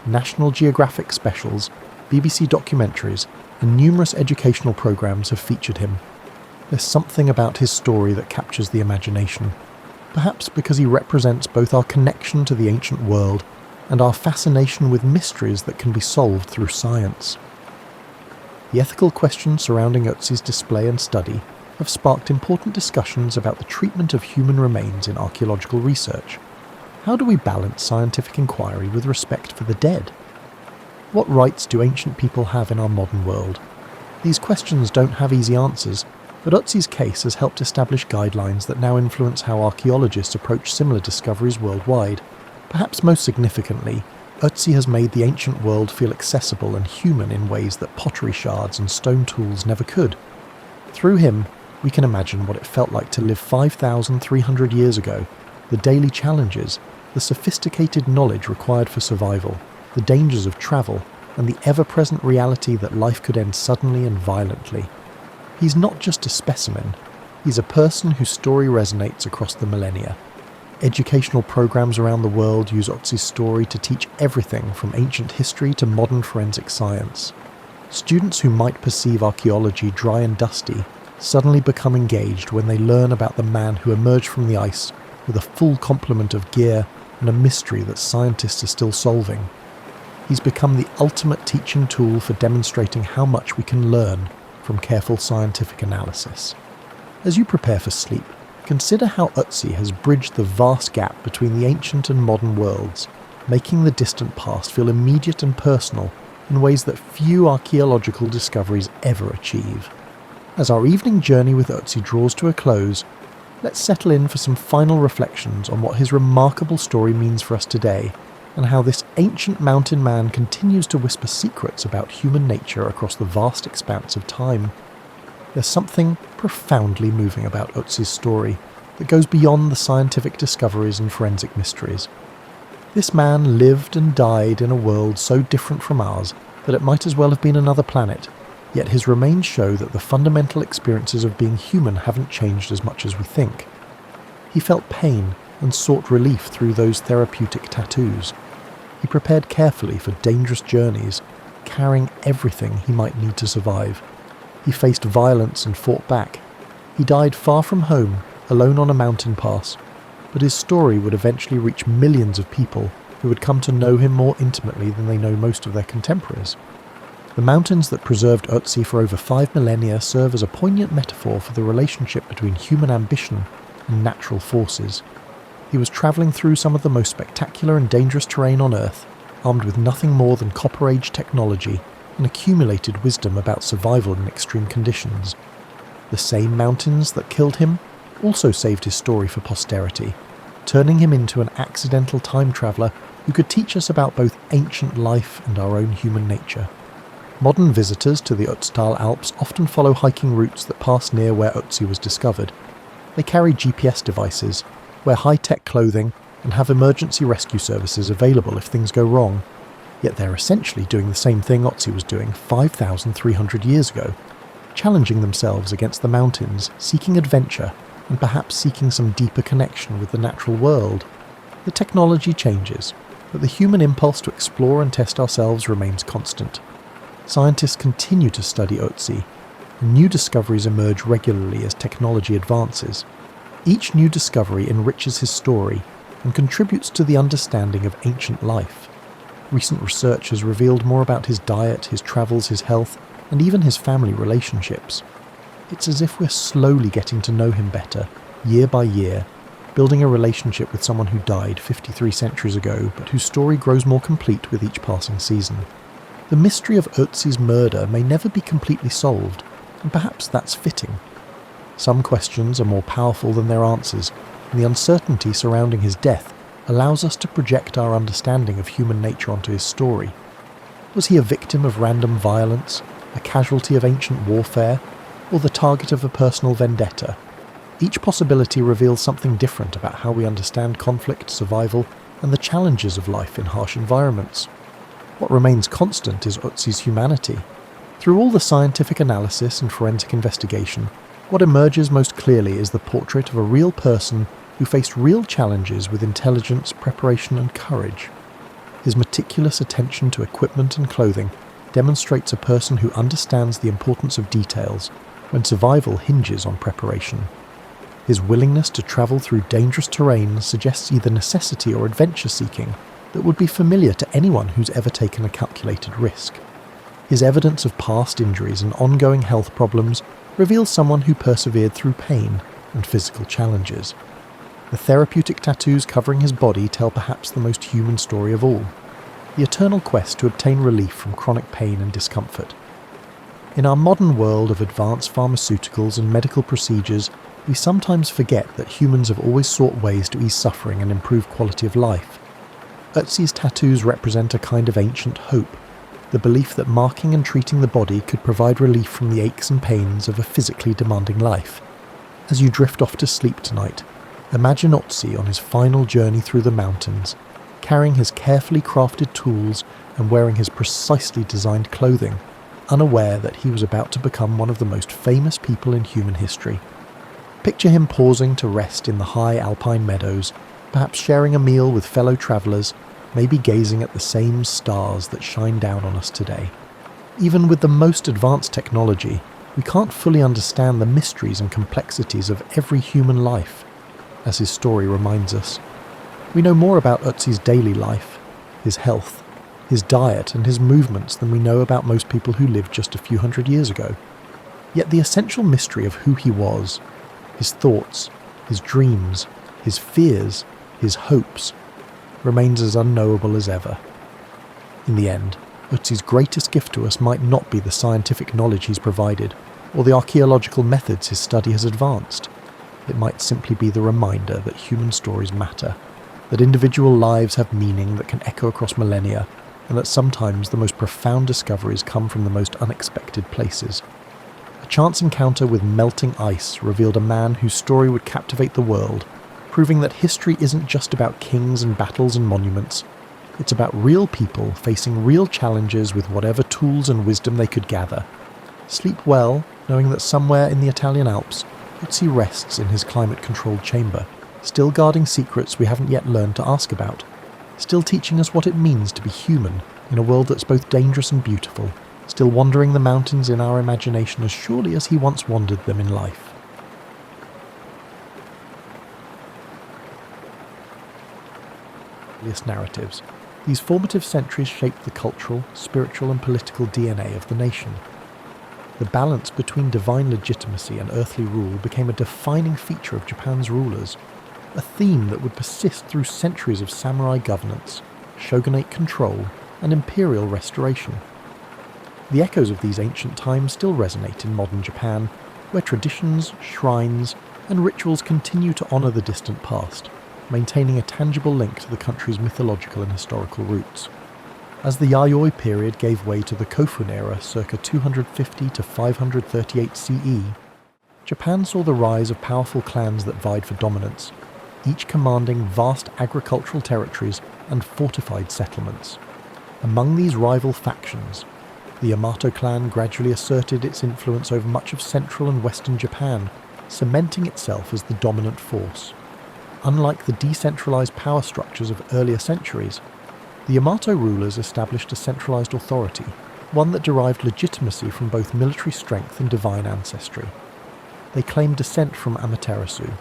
National Geographic specials, BBC documentaries, and numerous educational programs have featured him. There's something about his story that captures the imagination, perhaps because he represents both our connection to the ancient world and our fascination with mysteries that can be solved through science. The ethical questions surrounding Otzi's display and study have sparked important discussions about the treatment of human remains in archaeological research. How do we balance scientific inquiry with respect for the dead? What rights do ancient people have in our modern world? These questions don't have easy answers, but Otzi's case has helped establish guidelines that now influence how archaeologists approach similar discoveries worldwide. Perhaps most significantly, Otzi has made the ancient world feel accessible and human in ways that pottery shards and stone tools never could. Through him, we can imagine what it felt like to live 5,300 years ago, the daily challenges, the sophisticated knowledge required for survival, the dangers of travel, and the ever-present reality that life could end suddenly and violently. He's not just a specimen, he's a person whose story resonates across the millennia. Educational programs around the world use Otzi's story to teach everything from ancient history to modern forensic science. Students who might perceive archaeology dry and dusty suddenly become engaged when they learn about the man who emerged from the ice with a full complement of gear and a mystery that scientists are still solving. He's become the ultimate teaching tool for demonstrating how much we can learn from careful scientific analysis. As you prepare for sleep, consider how Otzi has bridged the vast gap between the ancient and modern worlds, making the distant past feel immediate and personal in ways that few archaeological discoveries ever achieve. As our evening journey with Otzi draws to a close, let's settle in for some final reflections on what his remarkable story means for us today, and how this ancient mountain man continues to whisper secrets about human nature across the vast expanse of time. There's something profoundly moving about Otzi's story that goes beyond the scientific discoveries and forensic mysteries. This man lived and died in a world so different from ours that it might as well have been another planet, yet his remains show that the fundamental experiences of being human haven't changed as much as we think. He felt pain and sought relief through those therapeutic tattoos. He prepared carefully for dangerous journeys, carrying everything he might need to survive. He faced violence and fought back. He died far from home, alone on a mountain pass, but his story would eventually reach millions of people who would come to know him more intimately than they know most of their contemporaries. The mountains that preserved Otzi for over 5 millennia serve as a poignant metaphor for the relationship between human ambition and natural forces. He was travelling through some of the most spectacular and dangerous terrain on Earth, armed with nothing more than Copper Age technology and accumulated wisdom about survival in extreme conditions. The same mountains that killed him also saved his story for posterity, turning him into an accidental time traveller who could teach us about both ancient life and our own human nature. Modern visitors to the Ötztal Alps often follow hiking routes that pass near where Otzi was discovered. They carry GPS devices, wear high-tech clothing, and have emergency rescue services available if things go wrong. Yet they're essentially doing the same thing Otzi was doing 5,300 years ago, challenging themselves against the mountains, seeking adventure, and perhaps seeking some deeper connection with the natural world. The technology changes, but the human impulse to explore and test ourselves remains constant. Scientists continue to study Otzi, and new discoveries emerge regularly as technology advances. Each new discovery enriches his story and contributes to the understanding of ancient life. Recent research has revealed more about his diet, his travels, his health, and even his family relationships. It's as if we're slowly getting to know him better, year by year, building a relationship with someone who died 53 centuries ago, but whose story grows more complete with each passing season. The mystery of Otzi's murder may never be completely solved, and perhaps that's fitting. Some questions are more powerful than their answers, and the uncertainty surrounding his death allows us to project our understanding of human nature onto his story. Was he a victim of random violence, a casualty of ancient warfare, or the target of a personal vendetta? Each possibility reveals something different about how we understand conflict, survival, and the challenges of life in harsh environments. What remains constant is Otzi's humanity. Through all the scientific analysis and forensic investigation, what emerges most clearly is the portrait of a real person who faced real challenges with intelligence, preparation, and courage. His meticulous attention to equipment and clothing demonstrates a person who understands the importance of details when survival hinges on preparation. His willingness to travel through dangerous terrain suggests either necessity or adventure seeking that would be familiar to anyone who's ever taken a calculated risk. His evidence of past injuries and ongoing health problems reveals someone who persevered through pain and physical challenges. The therapeutic tattoos covering his body tell perhaps the most human story of all, the eternal quest to obtain relief from chronic pain and discomfort. In our modern world of advanced pharmaceuticals and medical procedures, we sometimes forget that humans have always sought ways to ease suffering and improve quality of life. Otzi's tattoos represent a kind of ancient hope, the belief that marking and treating the body could provide relief from the aches and pains of a physically demanding life. As you drift off to sleep tonight, imagine Otzi on his final journey through the mountains, carrying his carefully crafted tools and wearing his precisely designed clothing, unaware that he was about to become one of the most famous people in human history. Picture him pausing to rest in the high alpine meadows, perhaps sharing a meal with fellow travellers, maybe gazing at the same stars that shine down on us today. Even with the most advanced technology, we can't fully understand the mysteries and complexities of every human life, as his story reminds us. We know more about Otzi's daily life, his health, his diet and his movements than we know about most people who lived just a few hundred years ago. Yet the essential mystery of who he was, his thoughts, his dreams, his fears, his hopes, remains as unknowable as ever. In the end, Otzi's greatest gift to us might not be the scientific knowledge he's provided, or the archaeological methods his study has advanced. It might simply be the reminder that human stories matter, that individual lives have meaning that can echo across millennia, and that sometimes the most profound discoveries come from the most unexpected places. A chance encounter with melting ice revealed a man whose story would captivate the world, proving that history isn't just about kings and battles and monuments. It's about real people facing real challenges with whatever tools and wisdom they could gather. Sleep well, knowing that somewhere in the Italian Alps, Otzi rests in his climate-controlled chamber, still guarding secrets we haven't yet learned to ask about, still teaching us what it means to be human in a world that's both dangerous and beautiful, still wandering the mountains in our imagination as surely as he once wandered them in life. Narratives. These formative centuries shaped the cultural, spiritual and political DNA of the nation. The balance between divine legitimacy and earthly rule became a defining feature of Japan's rulers, a theme that would persist through centuries of samurai governance, shogunate control and imperial restoration. The echoes of these ancient times still resonate in modern Japan, where traditions, shrines and rituals continue to honour the distant past, maintaining a tangible link to the country's mythological and historical roots. As the Yayoi period gave way to the Kofun era circa 250 to 538 CE, Japan saw the rise of powerful clans that vied for dominance, each commanding vast agricultural territories and fortified settlements. Among these rival factions, the Yamato clan gradually asserted its influence over much of central and western Japan, cementing itself as the dominant force. Unlike the decentralized power structures of earlier centuries, the Yamato rulers established a centralized authority, one that derived legitimacy from both military strength and divine ancestry. They claimed descent from Amaterasu,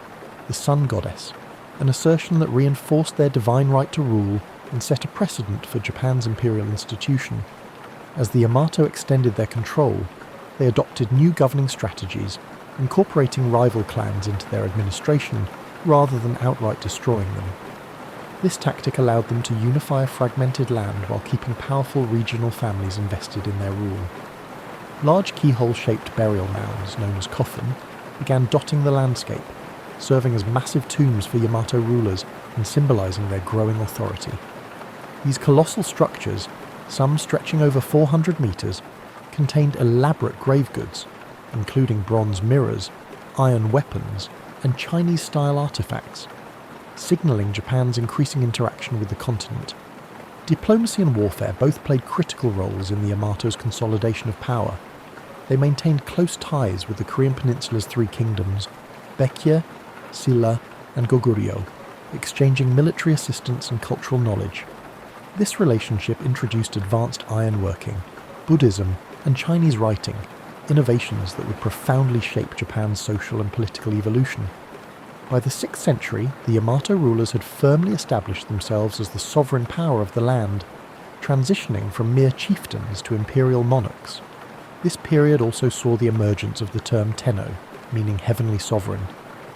the sun goddess, an assertion that reinforced their divine right to rule and set a precedent for Japan's imperial institution. As the Yamato extended their control, they adopted new governing strategies, incorporating rival clans into their administration rather than outright destroying them. This tactic allowed them to unify a fragmented land while keeping powerful regional families invested in their rule. Large keyhole-shaped burial mounds, known as coffin, began dotting the landscape, serving as massive tombs for Yamato rulers and symbolizing their growing authority. These colossal structures, some stretching over 400 meters, contained elaborate grave goods, including bronze mirrors, iron weapons, and Chinese-style artifacts, signaling Japan's increasing interaction with the continent. Diplomacy and warfare both played critical roles in the Yamato's consolidation of power. They maintained close ties with the Korean Peninsula's three kingdoms, Baekje, Silla, and Goguryeo, exchanging military assistance and cultural knowledge. This relationship introduced advanced ironworking, Buddhism, and Chinese writing, innovations that would profoundly shape Japan's social and political evolution. By the 6th century, the Yamato rulers had firmly established themselves as the sovereign power of the land, transitioning from mere chieftains to imperial monarchs. This period also saw the emergence of the term Tenno, meaning heavenly sovereign,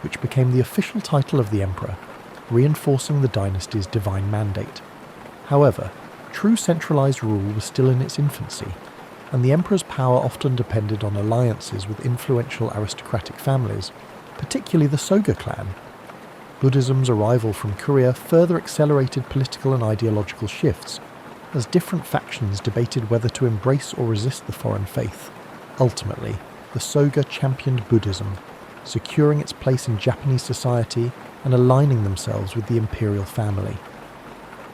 which became the official title of the emperor, reinforcing the dynasty's divine mandate. However, true centralized rule was still in its infancy, and the emperor's power often depended on alliances with influential aristocratic families, particularly the Soga clan. Buddhism's arrival from Korea further accelerated political and ideological shifts, as different factions debated whether to embrace or resist the foreign faith. Ultimately, the Soga championed Buddhism, securing its place in Japanese society and aligning themselves with the imperial family.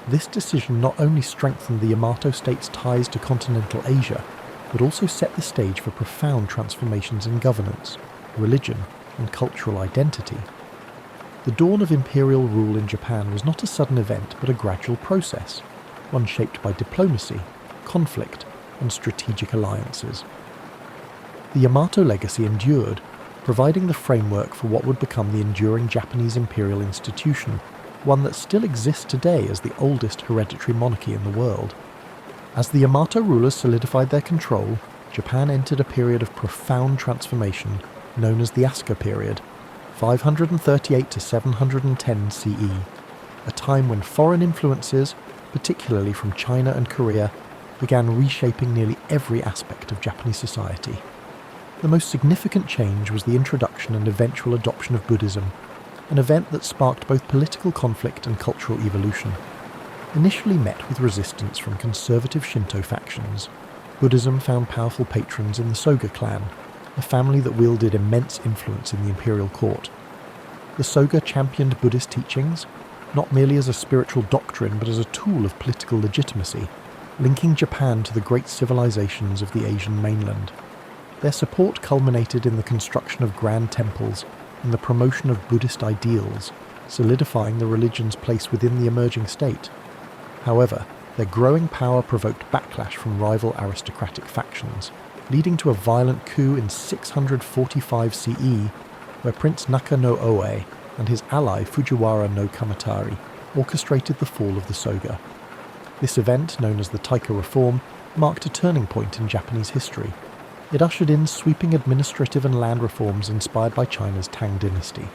This decision not only strengthened the Yamato state's ties to continental Asia, but also set the stage for profound transformations in governance, religion, and cultural identity. The dawn of imperial rule in Japan was not a sudden event but a gradual process, one shaped by diplomacy, conflict, and strategic alliances. The Yamato legacy endured, providing the framework for what would become the enduring Japanese imperial institution, one that still exists today as the oldest hereditary monarchy in the world. As the Yamato rulers solidified their control, Japan entered a period of profound transformation known as the Asuka period, 538 to 710 CE, a time when foreign influences, particularly from China and Korea, began reshaping nearly every aspect of Japanese society. The most significant change was the introduction and eventual adoption of Buddhism, an event that sparked both political conflict and cultural evolution. Initially met with resistance from conservative Shinto factions, Buddhism found powerful patrons in the Soga clan, a family that wielded immense influence in the imperial court. The Soga championed Buddhist teachings, not merely as a spiritual doctrine but as a tool of political legitimacy, linking Japan to the great civilizations of the Asian mainland. Their support culminated in the construction of grand temples and the promotion of Buddhist ideals, solidifying the religion's place within the emerging state. However, their growing power provoked backlash from rival aristocratic factions, leading to a violent coup in 645 CE, where Prince Naka no Oe and his ally Fujiwara no Kamatari orchestrated the fall of the Soga. This event, known as the Taika Reform, marked a turning point in Japanese history. It ushered in sweeping administrative and land reforms inspired by China's Tang dynasty.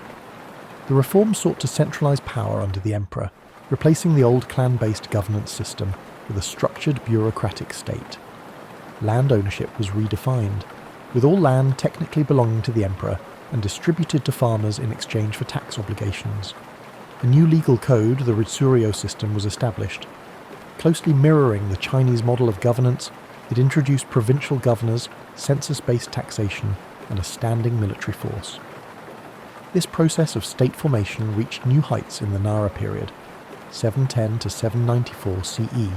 The reforms sought to centralize power under the emperor, replacing the old clan-based governance system with a structured bureaucratic state. Land ownership was redefined, with all land technically belonging to the emperor and distributed to farmers in exchange for tax obligations. A new legal code, the Ritsuryo system, was established. Closely mirroring the Chinese model of governance, it introduced provincial governors, census-based taxation, and a standing military force. This process of state formation reached new heights in the Nara period, 710 to 794 CE,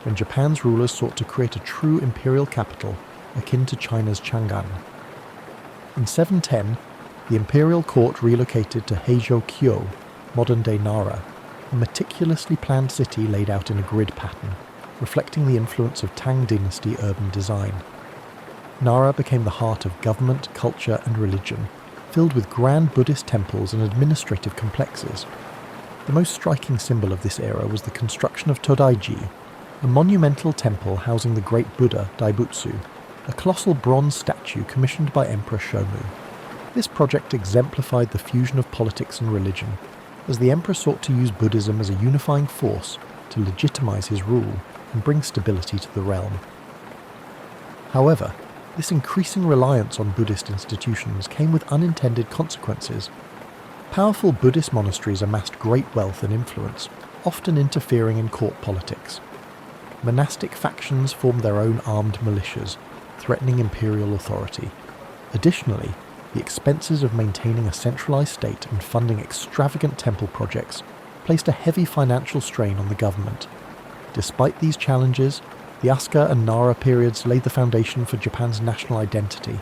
when Japan's rulers sought to create a true imperial capital akin to China's Chang'an. In 710, the imperial court relocated to Heizhou-kyo, modern-day Nara, a meticulously planned city laid out in a grid pattern, reflecting the influence of Tang dynasty urban design. Nara became the heart of government, culture, and religion, filled with grand Buddhist temples and administrative complexes. The most striking symbol of this era was the construction of Todaiji, a monumental temple housing the great Buddha Daibutsu, a colossal bronze statue commissioned by Emperor Shomu. This project exemplified the fusion of politics and religion, as the emperor sought to use Buddhism as a unifying force to legitimize his rule and bring stability to the realm. However, this increasing reliance on Buddhist institutions came with unintended consequences. Powerful Buddhist monasteries amassed great wealth and influence, often interfering in court politics. Monastic factions formed their own armed militias, threatening imperial authority. Additionally, the expenses of maintaining a centralized state and funding extravagant temple projects placed a heavy financial strain on the government. Despite these challenges, the Asuka and Nara periods laid the foundation for Japan's national identity.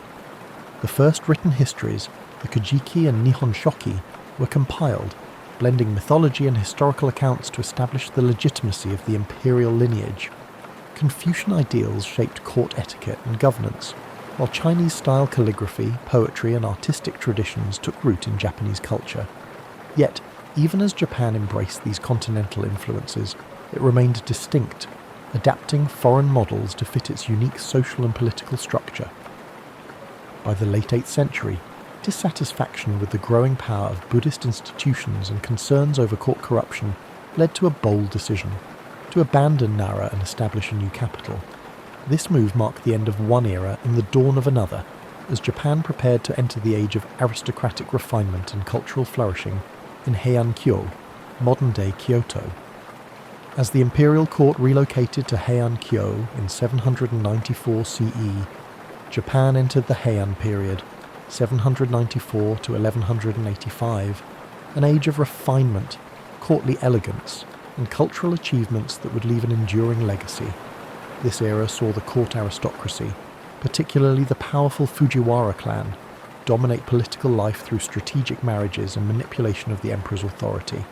The first written histories, the Kojiki and Nihon Shoki, were compiled, blending mythology and historical accounts to establish the legitimacy of the imperial lineage. Confucian ideals shaped court etiquette and governance, while Chinese-style calligraphy, poetry and artistic traditions took root in Japanese culture. Yet, even as Japan embraced these continental influences, it remained distinct, adapting foreign models to fit its unique social and political structure. By the late 8th century, dissatisfaction with the growing power of Buddhist institutions and concerns over court corruption led to a bold decision: to abandon Nara and establish a new capital. This move marked the end of one era and the dawn of another, as Japan prepared to enter the age of aristocratic refinement and cultural flourishing in Heian-kyo, modern-day Kyoto. As the imperial court relocated to Heian-kyo in 794 CE, Japan entered the Heian period, 794 to 1185, an age of refinement, courtly elegance, and cultural achievements that would leave an enduring legacy. This era saw the court aristocracy, particularly the powerful Fujiwara clan, dominate political life through strategic marriages and manipulation of the emperor's authority.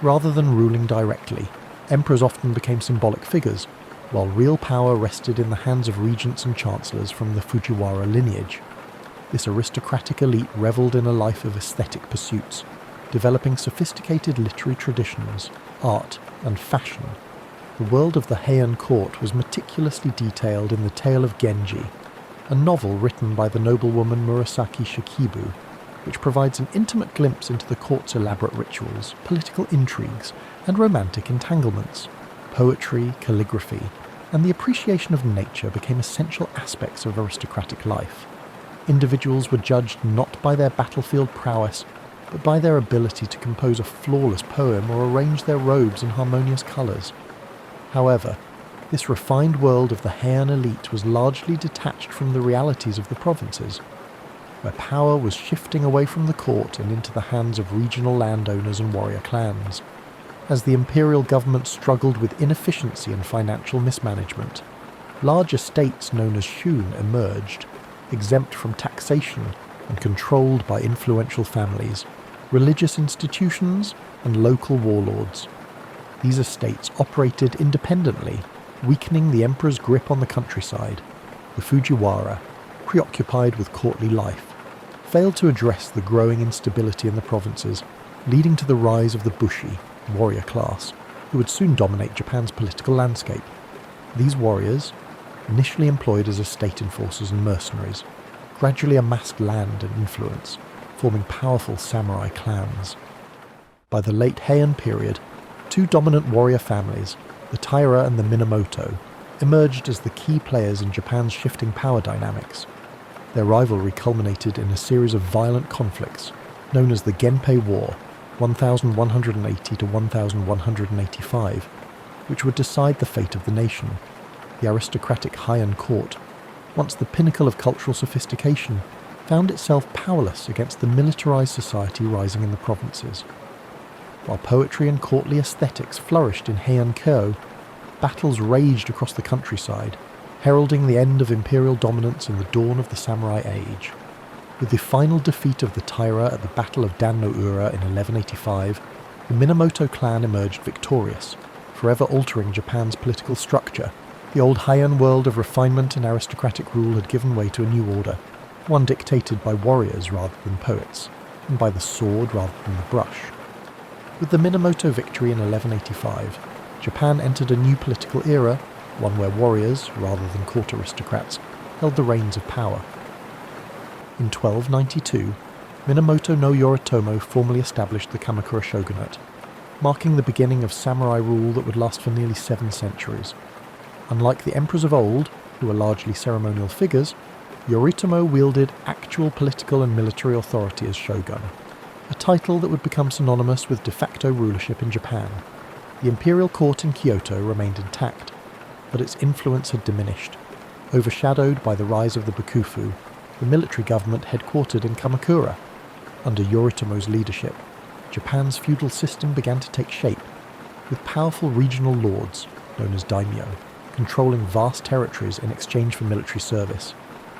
Rather than ruling directly, emperors often became symbolic figures, while real power rested in the hands of regents and chancellors from the Fujiwara lineage. This aristocratic elite revelled in a life of aesthetic pursuits, developing sophisticated literary traditions, art, and fashion. The world of the Heian court was meticulously detailed in The Tale of Genji, a novel written by the noblewoman Murasaki Shikibu, which provides an intimate glimpse into the court's elaborate rituals, political intrigues, and romantic entanglements. Poetry, calligraphy, and the appreciation of nature became essential aspects of aristocratic life. Individuals were judged not by their battlefield prowess, but by their ability to compose a flawless poem or arrange their robes in harmonious colours. However, this refined world of the Heian elite was largely detached from the realities of the provinces, where power was shifting away from the court and into the hands of regional landowners and warrior clans. As the imperial government struggled with inefficiency and financial mismanagement, large estates known as shun emerged, exempt from taxation and controlled by influential families, religious institutions, and local warlords. These estates operated independently, weakening the emperor's grip on the countryside. The Fujiwara, preoccupied with courtly life, failed to address the growing instability in the provinces, leading to the rise of the Bushi, warrior class, who would soon dominate Japan's political landscape. These warriors, initially employed as estate enforcers and mercenaries, gradually amassed land and influence, forming powerful samurai clans. By the late Heian period, two dominant warrior families, the Taira and the Minamoto, emerged as the key players in Japan's shifting power dynamics. Their rivalry culminated in a series of violent conflicts, known as the Genpei War, 1180 to 1185, which would decide the fate of the nation. The aristocratic Heian court, once the pinnacle of cultural sophistication, found itself powerless against the militarized society rising in the provinces. While poetry and courtly aesthetics flourished in Heian-kyo, battles raged across the countryside, heralding the end of imperial dominance and the dawn of the samurai age. With the final defeat of the Taira at the Battle of Dan-no-ura in 1185, the Minamoto clan emerged victorious, forever altering Japan's political structure. The old Heian world of refinement and aristocratic rule had given way to a new order, one dictated by warriors rather than poets, and by the sword rather than the brush. With the Minamoto victory in 1185, Japan entered a new political era, one where warriors, rather than court aristocrats, held the reins of power. In 1292, Minamoto no Yoritomo formally established the Kamakura shogunate, marking the beginning of samurai rule that would last for nearly 7 centuries. Unlike the emperors of old, who were largely ceremonial figures, Yoritomo wielded actual political and military authority as shogun. a title that would become synonymous with de facto rulership in Japan. The imperial court in Kyoto remained intact, but its influence had diminished, overshadowed by the rise of the Bakufu, the military government headquartered in Kamakura. Under Yoritomo's leadership, Japan's feudal system began to take shape, with powerful regional lords, known as daimyo, controlling vast territories in exchange for military service.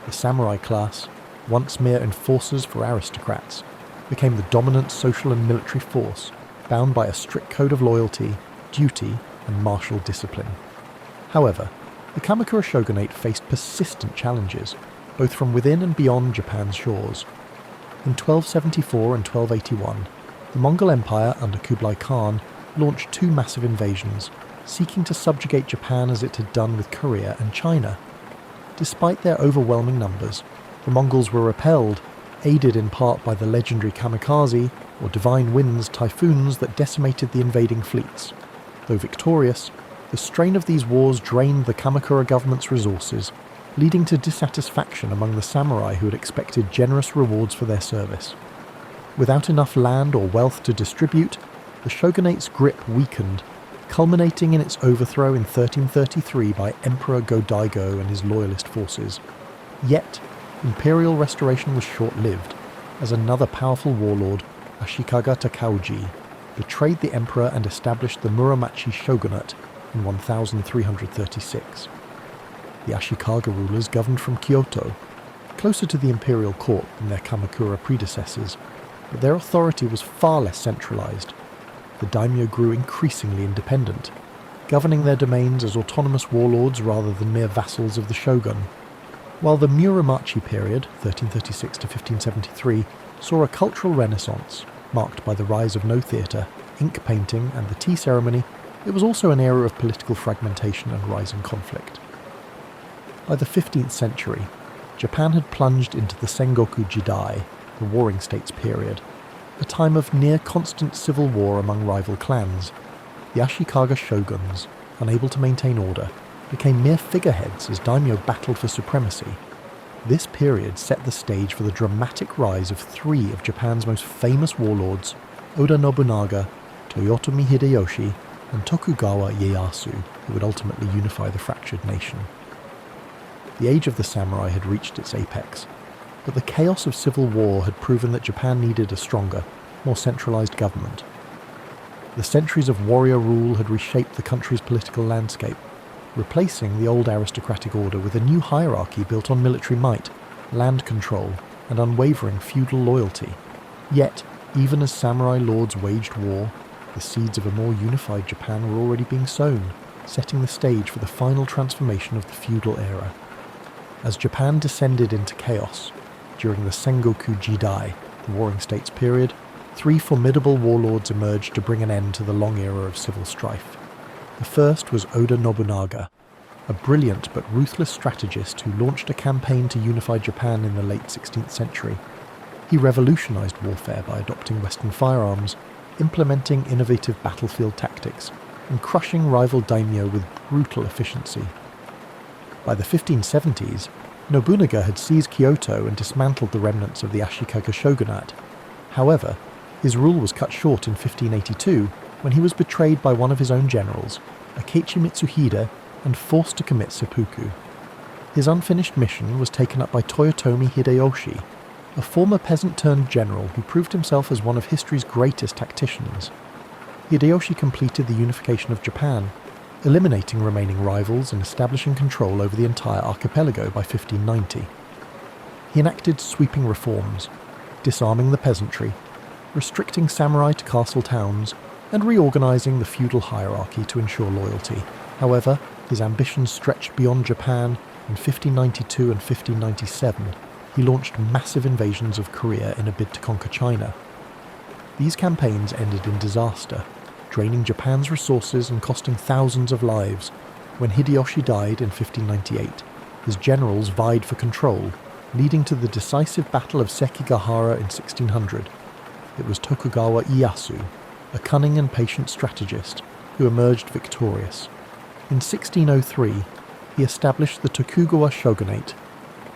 The samurai class, once mere enforcers for aristocrats, became the dominant social and military force, bound by a strict code of loyalty, duty, and martial discipline. However, the Kamakura shogunate faced persistent challenges, both from within and beyond Japan's shores. In 1274 and 1281, the Mongol Empire under Kublai Khan launched two massive invasions, seeking to subjugate Japan as it had done with Korea and China. Despite their overwhelming numbers, the Mongols were repelled, aided in part by the legendary kamikaze, or divine winds typhoons that decimated the invading fleets. Though victorious, the strain of these wars drained the Kamakura government's resources, leading to dissatisfaction among the samurai who had expected generous rewards for their service. Without enough land or wealth to distribute, the shogunate's grip weakened, culminating in its overthrow in 1333 by Emperor Go-Daigo and his loyalist forces. Yet, imperial restoration was short-lived, as another powerful warlord, Ashikaga Takauji, betrayed the emperor and established the Muromachi shogunate in 1336. The Ashikaga rulers governed from Kyoto, closer to the imperial court than their Kamakura predecessors, but their authority was far less centralized. The daimyo grew increasingly independent, governing their domains as autonomous warlords rather than mere vassals of the shogun. While the Muromachi period, 1336 to 1573, saw a cultural renaissance, marked by the rise of no theatre, ink painting and the tea ceremony, it was also an era of political fragmentation and rising conflict. By the 15th century, Japan had plunged into the Sengoku Jidai, the Warring States period, a time of near-constant civil war among rival clans. The Ashikaga shoguns, unable to maintain order, became mere figureheads as daimyo battled for supremacy. This period set the stage for the dramatic rise of three of Japan's most famous warlords, Oda Nobunaga, Toyotomi Hideyoshi, and Tokugawa Ieyasu, who would ultimately unify the fractured nation. The age of the samurai had reached its apex, but the chaos of civil war had proven that Japan needed a stronger, more centralized government. The centuries of warrior rule had reshaped the country's political landscape, replacing the old aristocratic order with a new hierarchy built on military might, land control, and unwavering feudal loyalty. Yet, even as samurai lords waged war, the seeds of a more unified Japan were already being sown, setting the stage for the final transformation of the feudal era. As Japan descended into chaos, during the Sengoku Jidai, the Warring States period, three formidable warlords emerged to bring an end to the long era of civil strife. The first was Oda Nobunaga, a brilliant but ruthless strategist who launched a campaign to unify Japan in the late 16th century. He revolutionized warfare by adopting Western firearms, implementing innovative battlefield tactics, and crushing rival daimyo with brutal efficiency. By the 1570s, Nobunaga had seized Kyoto and dismantled the remnants of the Ashikaga shogunate. However, his rule was cut short in 1582 when he was betrayed by one of his own generals, Akechi Mitsuhide, and forced to commit seppuku. His unfinished mission was taken up by Toyotomi Hideyoshi, a former peasant-turned-general who proved himself as one of history's greatest tacticians. Hideyoshi completed the unification of Japan, eliminating remaining rivals and establishing control over the entire archipelago by 1590. He enacted sweeping reforms, disarming the peasantry, restricting samurai to castle towns, and reorganizing the feudal hierarchy to ensure loyalty. However, his ambitions stretched beyond Japan. In 1592 and 1597, he launched massive invasions of Korea in a bid to conquer China. These campaigns ended in disaster, draining Japan's resources and costing thousands of lives. When Hideyoshi died in 1598, his generals vied for control, leading to the decisive Battle of Sekigahara in 1600. It was Tokugawa Ieyasu, a cunning and patient strategist, who emerged victorious. In 1603, he established the Tokugawa shogunate,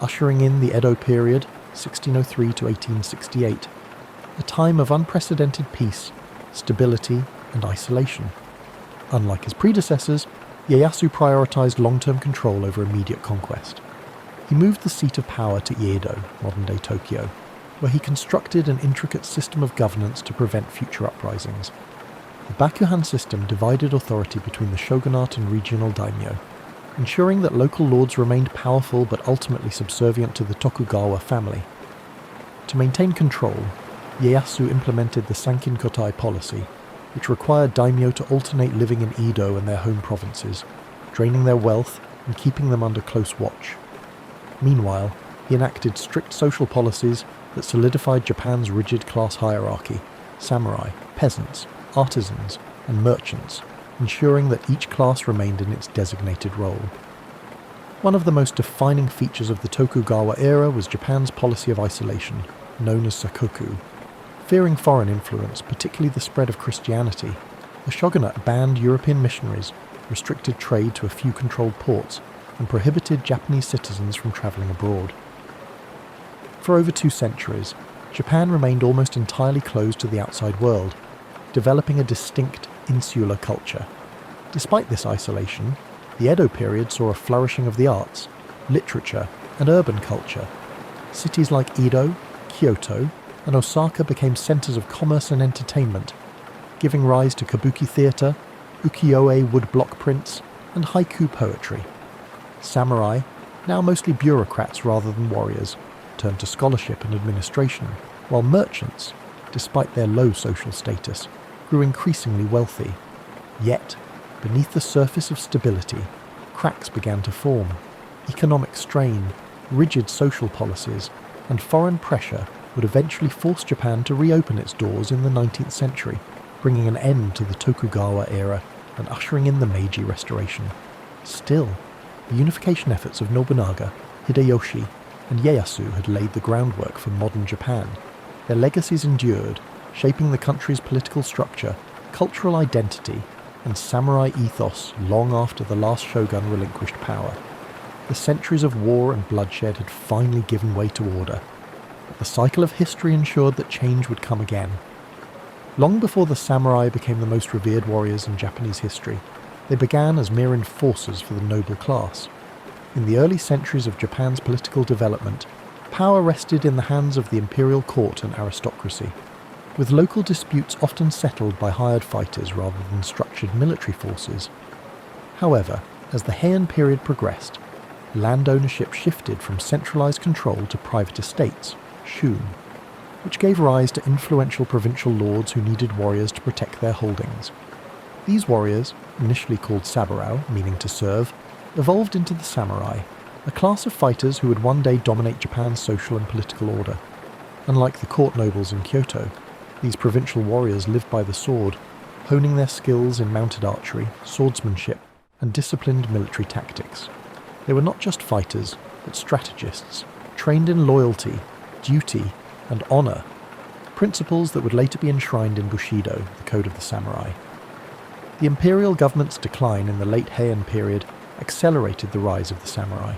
ushering in the Edo period, 1603 to 1868. a time of unprecedented peace, stability, and isolation. Unlike his predecessors, Ieyasu prioritized long-term control over immediate conquest. He moved the seat of power to Edo, modern-day Tokyo, where he constructed an intricate system of governance to prevent future uprisings. The Bakuhan system divided authority between the shogunate and regional daimyo, ensuring that local lords remained powerful but ultimately subservient to the Tokugawa family. To maintain control, Ieyasu implemented the Sankin-kotai policy, which required daimyo to alternate living in Edo and their home provinces, draining their wealth and keeping them under close watch. Meanwhile, he enacted strict social policies that solidified Japan's rigid class hierarchy: samurai, peasants, artisans, and merchants, ensuring that each class remained in its designated role. One of the most defining features of the Tokugawa era was Japan's policy of isolation, known as sakoku. Fearing foreign influence, particularly the spread of Christianity, the shogunate banned European missionaries, restricted trade to a few controlled ports, and prohibited Japanese citizens from travelling abroad. For over 2 centuries, Japan remained almost entirely closed to the outside world, developing a distinct insular culture. Despite this isolation, the Edo period saw a flourishing of the arts, literature, and urban culture. Cities like Edo, Kyoto, and Osaka became centres of commerce and entertainment, giving rise to kabuki theatre, ukiyo-e woodblock prints, and haiku poetry. Samurai, now mostly bureaucrats rather than warriors, turned to scholarship and administration, while merchants, despite their low social status, grew increasingly wealthy. Yet, beneath the surface of stability, cracks began to form. Economic strain, rigid social policies, and foreign pressure would eventually force Japan to reopen its doors in the 19th century, bringing an end to the Tokugawa era and ushering in the Meiji Restoration. Still, the unification efforts of Nobunaga, Hideyoshi, and Ieyasu had laid the groundwork for modern Japan. Their legacies endured, shaping the country's political structure, cultural identity, and samurai ethos long after the last shogun relinquished power. The centuries of war and bloodshed had finally given way to order, but the cycle of history ensured that change would come again. Long before the samurai became the most revered warriors in Japanese history, they began as mere enforcers for the noble class. In the early centuries of Japan's political development, power rested in the hands of the imperial court and aristocracy, with local disputes often settled by hired fighters rather than structured military forces. However, as the Heian period progressed, land ownership shifted from centralized control to private estates, shun, which gave rise to influential provincial lords who needed warriors to protect their holdings. These warriors, initially called saburao, meaning to serve, evolved into the samurai, a class of fighters who would one day dominate Japan's social and political order. Unlike the court nobles in Kyoto, these provincial warriors lived by the sword, honing their skills in mounted archery, swordsmanship, and disciplined military tactics. They were not just fighters, but strategists, trained in loyalty, duty, and honor, principles that would later be enshrined in Bushido, the code of the samurai. The imperial government's decline in the late Heian period accelerated the rise of the samurai,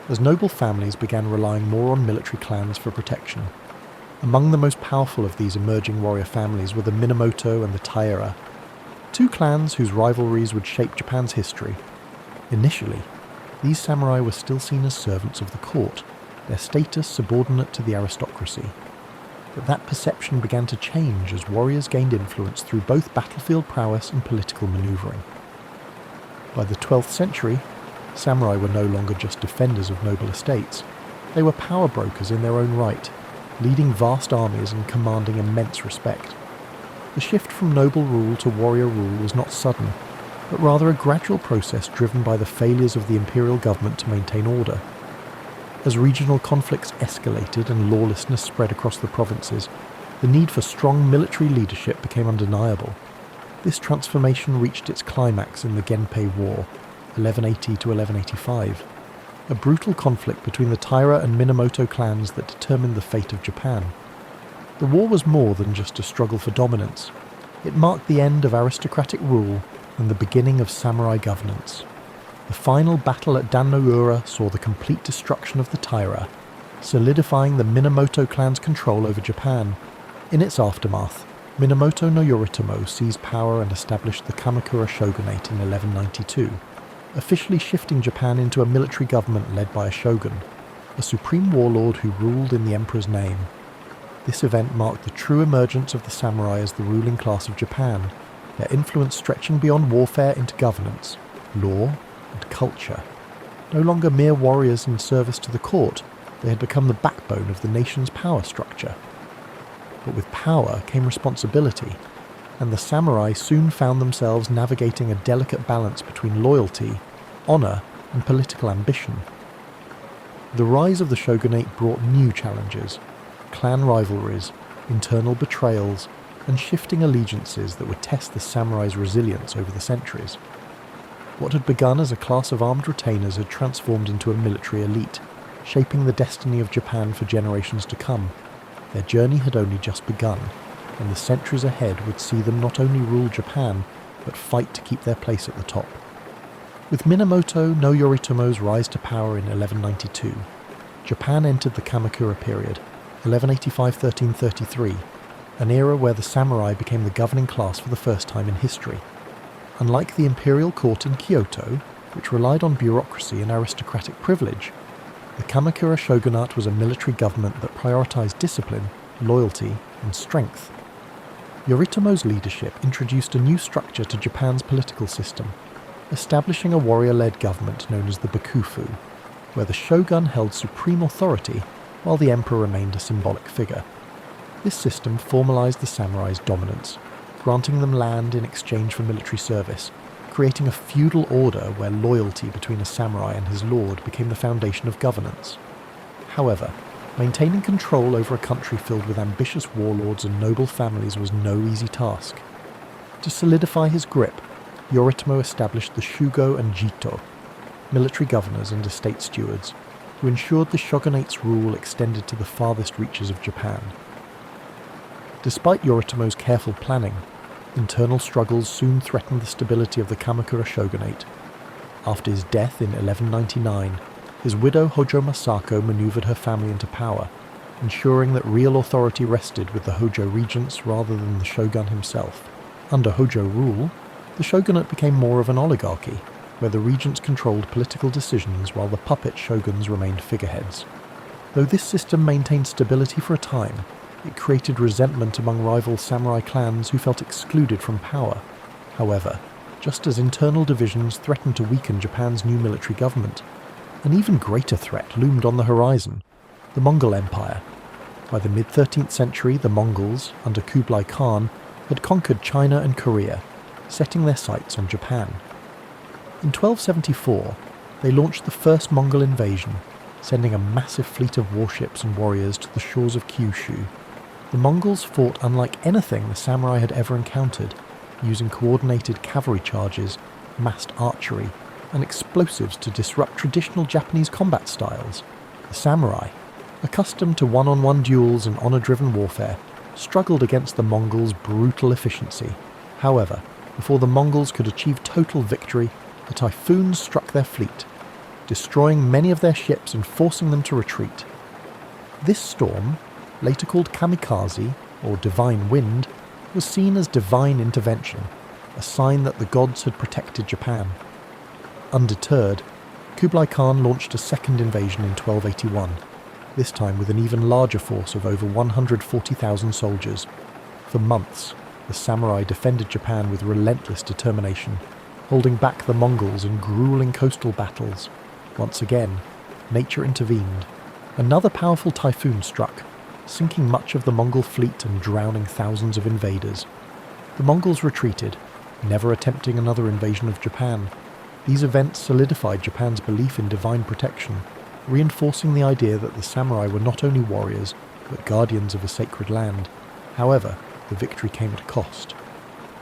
as noble families began relying more on military clans for protection. Among the most powerful of these emerging warrior families were the Minamoto and the Taira, 2 clans whose rivalries would shape Japan's history. Initially, these samurai were still seen as servants of the court, their status subordinate to the aristocracy. But that perception began to change as warriors gained influence through both battlefield prowess and political maneuvering. By the 12th century, samurai were no longer just defenders of noble estates. They were power brokers in their own right, leading vast armies and commanding immense respect. The shift from noble rule to warrior rule was not sudden, but rather a gradual process driven by the failures of the imperial government to maintain order. As regional conflicts escalated and lawlessness spread across the provinces, the need for strong military leadership became undeniable. This transformation reached its climax in the Genpei War, 1180 to 1185, a brutal conflict between the Taira and Minamoto clans that determined the fate of Japan. The war was more than just a struggle for dominance. It marked the end of aristocratic rule and the beginning of samurai governance. The final battle at Dan-no-ura saw the complete destruction of the Taira, solidifying the Minamoto clan's control over Japan, In its aftermath, Minamoto no Yoritomo seized power and established the Kamakura shogunate in 1192, officially shifting Japan into a military government led by a shogun, a supreme warlord who ruled in the emperor's name. This event marked the true emergence of the samurai as the ruling class of Japan, their influence stretching beyond warfare into governance, law, and culture. No longer mere warriors in service to the court, they had become the backbone of the nation's power structure. But with power came responsibility, and the samurai soon found themselves navigating a delicate balance between loyalty, honour, and political ambition. The rise of the shogunate brought new challenges: clan rivalries, internal betrayals, and shifting allegiances that would test the samurai's resilience over the centuries. What had begun as a class of armed retainers had transformed into a military elite, shaping the destiny of Japan for generations to come. Their journey had only just begun, and the centuries ahead would see them not only rule Japan, but fight to keep their place at the top. With Minamoto no Yoritomo's rise to power in 1192, Japan entered the Kamakura period, 1185–1333, an era where the samurai became the governing class for the first time in history. Unlike the imperial court in Kyoto, which relied on bureaucracy and aristocratic privilege, the Kamakura shogunate was a military government that prioritized discipline, loyalty, and strength. Yoritomo's leadership introduced a new structure to Japan's political system, establishing a warrior-led government known as the Bakufu, where the shogun held supreme authority while the emperor remained a symbolic figure. This system formalized the samurai's dominance, granting them land in exchange for military service, creating a feudal order where loyalty between a samurai and his lord became the foundation of governance. However, maintaining control over a country filled with ambitious warlords and noble families was no easy task. To solidify his grip, Yoritomo established the Shugo and Jito, military governors and estate stewards, who ensured the shogunate's rule extended to the farthest reaches of Japan. Despite Yoritomo's careful planning, internal struggles soon threatened the stability of the Kamakura shogunate. After his death in 1199, his widow Hojo Masako maneuvered her family into power, ensuring that real authority rested with the Hojo regents rather than the shogun himself. Under Hojo rule, the shogunate became more of an oligarchy, where the regents controlled political decisions while the puppet shoguns remained figureheads. Though this system maintained stability for a time, it created resentment among rival samurai clans who felt excluded from power. However, just as internal divisions threatened to weaken Japan's new military government, an even greater threat loomed on the horizon: the Mongol Empire. By the mid-13th century, the Mongols, under Kublai Khan, had conquered China and Korea, setting their sights on Japan. In 1274, they launched the first Mongol invasion, sending a massive fleet of warships and warriors to the shores of Kyushu. The Mongols fought unlike anything the samurai had ever encountered, using coordinated cavalry charges, massed archery, and explosives to disrupt traditional Japanese combat styles. The samurai, accustomed to one-on-one duels and honor-driven warfare, struggled against the Mongols' brutal efficiency. However, before the Mongols could achieve total victory, a typhoon struck their fleet, destroying many of their ships and forcing them to retreat. This storm, later called kamikaze, or divine wind, was seen as divine intervention, a sign that the gods had protected Japan. Undeterred, Kublai Khan launched a second invasion in 1281, this time with an even larger force of over 140,000 soldiers. For months, the samurai defended Japan with relentless determination, holding back the Mongols in grueling coastal battles. Once again, nature intervened. Another powerful typhoon struck, sinking much of the Mongol fleet and drowning thousands of invaders. The Mongols retreated, never attempting another invasion of Japan. These events solidified Japan's belief in divine protection, reinforcing the idea that the samurai were not only warriors, but guardians of a sacred land. However, the victory came at a cost.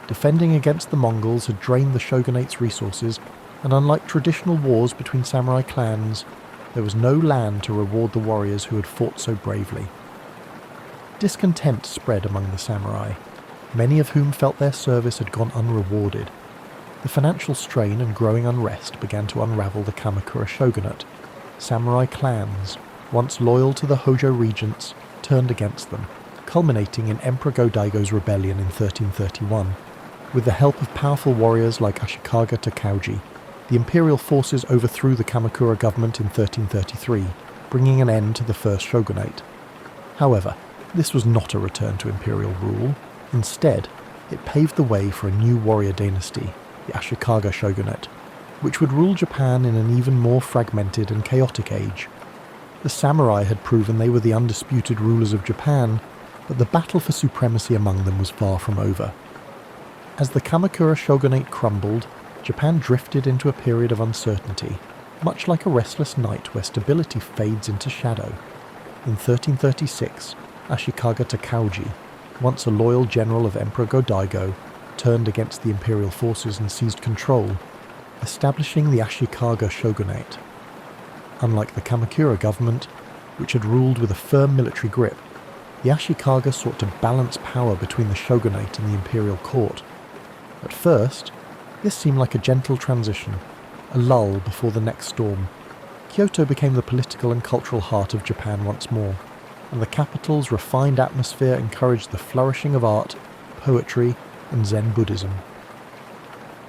Defending against the Mongols had drained the shogunate's resources, and unlike traditional wars between samurai clans, there was no land to reward the warriors who had fought so bravely. Discontent spread among the samurai, many of whom felt their service had gone unrewarded. The financial strain and growing unrest began to unravel the Kamakura shogunate. Samurai clans, once loyal to the Hojo regents, turned against them, culminating in Emperor Go-Daigo's rebellion in 1331. With the help of powerful warriors like Ashikaga Takauji, the imperial forces overthrew the Kamakura government in 1333, bringing an end to the first shogunate. However, this was not a return to imperial rule. Instead, it paved the way for a new warrior dynasty, the Ashikaga shogunate, which would rule Japan in an even more fragmented and chaotic age. The samurai had proven they were the undisputed rulers of Japan, but the battle for supremacy among them was far from over. As the Kamakura shogunate crumbled, Japan drifted into a period of uncertainty, much like a restless night where stability fades into shadow. In 1336, Ashikaga Takauji, once a loyal general of Emperor Go-Daigo, turned against the imperial forces and seized control, establishing the Ashikaga shogunate. Unlike the Kamakura government, which had ruled with a firm military grip, the Ashikaga sought to balance power between the shogunate and the imperial court. At first, this seemed like a gentle transition, a lull before the next storm. Kyoto became the political and cultural heart of Japan once more, and the capital's refined atmosphere encouraged the flourishing of art, poetry, and Zen Buddhism.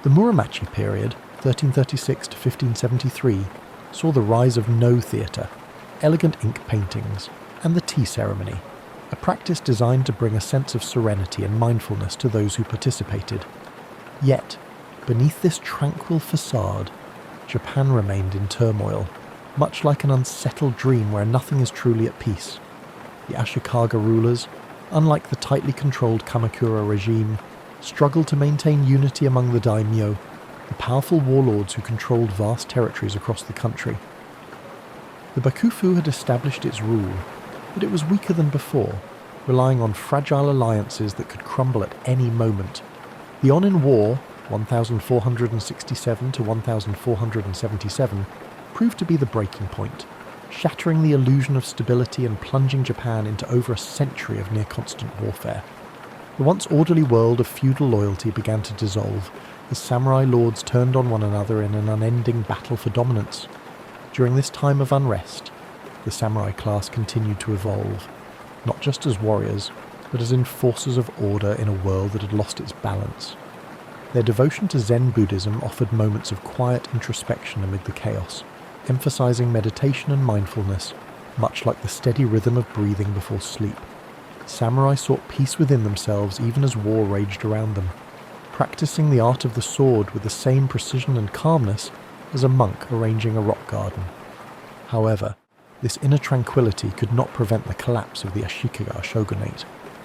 The Muromachi period, 1336 to 1573, saw the rise of No theatre, elegant ink paintings, and the tea ceremony, a practice designed to bring a sense of serenity and mindfulness to those who participated. Yet, beneath this tranquil facade, Japan remained in turmoil, much like an unsettled dream where nothing is truly at peace. The Ashikaga rulers, unlike the tightly controlled Kamakura regime, struggled to maintain unity among the daimyo, the powerful warlords who controlled vast territories across the country. The Bakufu had established its rule, but it was weaker than before, relying on fragile alliances that could crumble at any moment. The Onin War, 1467 to 1477, proved to be the breaking point, shattering the illusion of stability and plunging Japan into over a century of near-constant warfare. The once orderly world of feudal loyalty began to dissolve as samurai lords turned on one another in an unending battle for dominance. During this time of unrest, the samurai class continued to evolve, not just as warriors, but as enforcers of order in a world that had lost its balance. Their devotion to Zen Buddhism offered moments of quiet introspection amid the chaos, emphasizing meditation and mindfulness, much like the steady rhythm of breathing before sleep. Samurai sought peace within themselves even as war raged around them, practicing the art of the sword with the same precision and calmness as a monk arranging a rock garden. However, this inner tranquility could not prevent the collapse of the Ashikaga shogunate,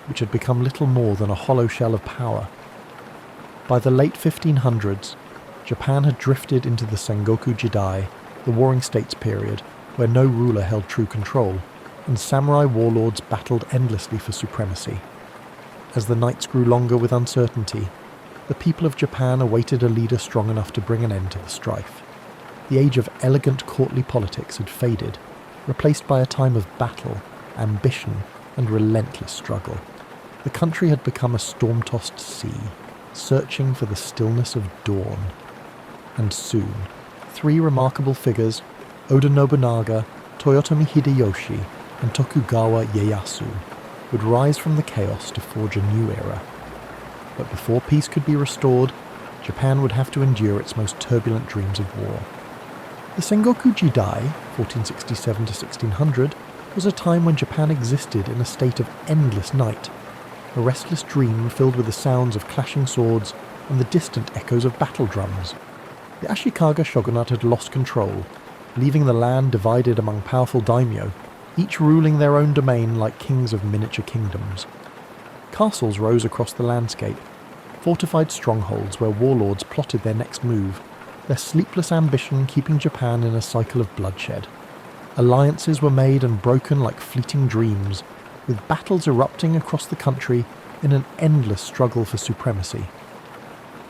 which had become little more than a hollow shell of power. By the late 1500s, Japan had drifted into the Sengoku Jidai, the Warring States period, where no ruler held true control, and samurai warlords battled endlessly for supremacy. As the nights grew longer with uncertainty, the people of Japan awaited a leader strong enough to bring an end to the strife. The age of elegant courtly politics had faded, replaced by a time of battle, ambition, and relentless struggle. The country had become a storm-tossed sea, searching for the stillness of dawn. And soon, three remarkable figures, Oda Nobunaga, Toyotomi Hideyoshi, and Tokugawa Ieyasu, would rise from the chaos to forge a new era. But before peace could be restored, Japan would have to endure its most turbulent dreams of war. The Sengoku Jidai, 1467 to 1600, was a time when Japan existed in a state of endless night, a restless dream filled with the sounds of clashing swords and the distant echoes of battle drums. The Ashikaga shogunate had lost control, leaving the land divided among powerful daimyo, each ruling their own domain like kings of miniature kingdoms. Castles rose across the landscape, fortified strongholds where warlords plotted their next move, their sleepless ambition keeping Japan in a cycle of bloodshed. Alliances were made and broken like fleeting dreams, with battles erupting across the country in an endless struggle for supremacy.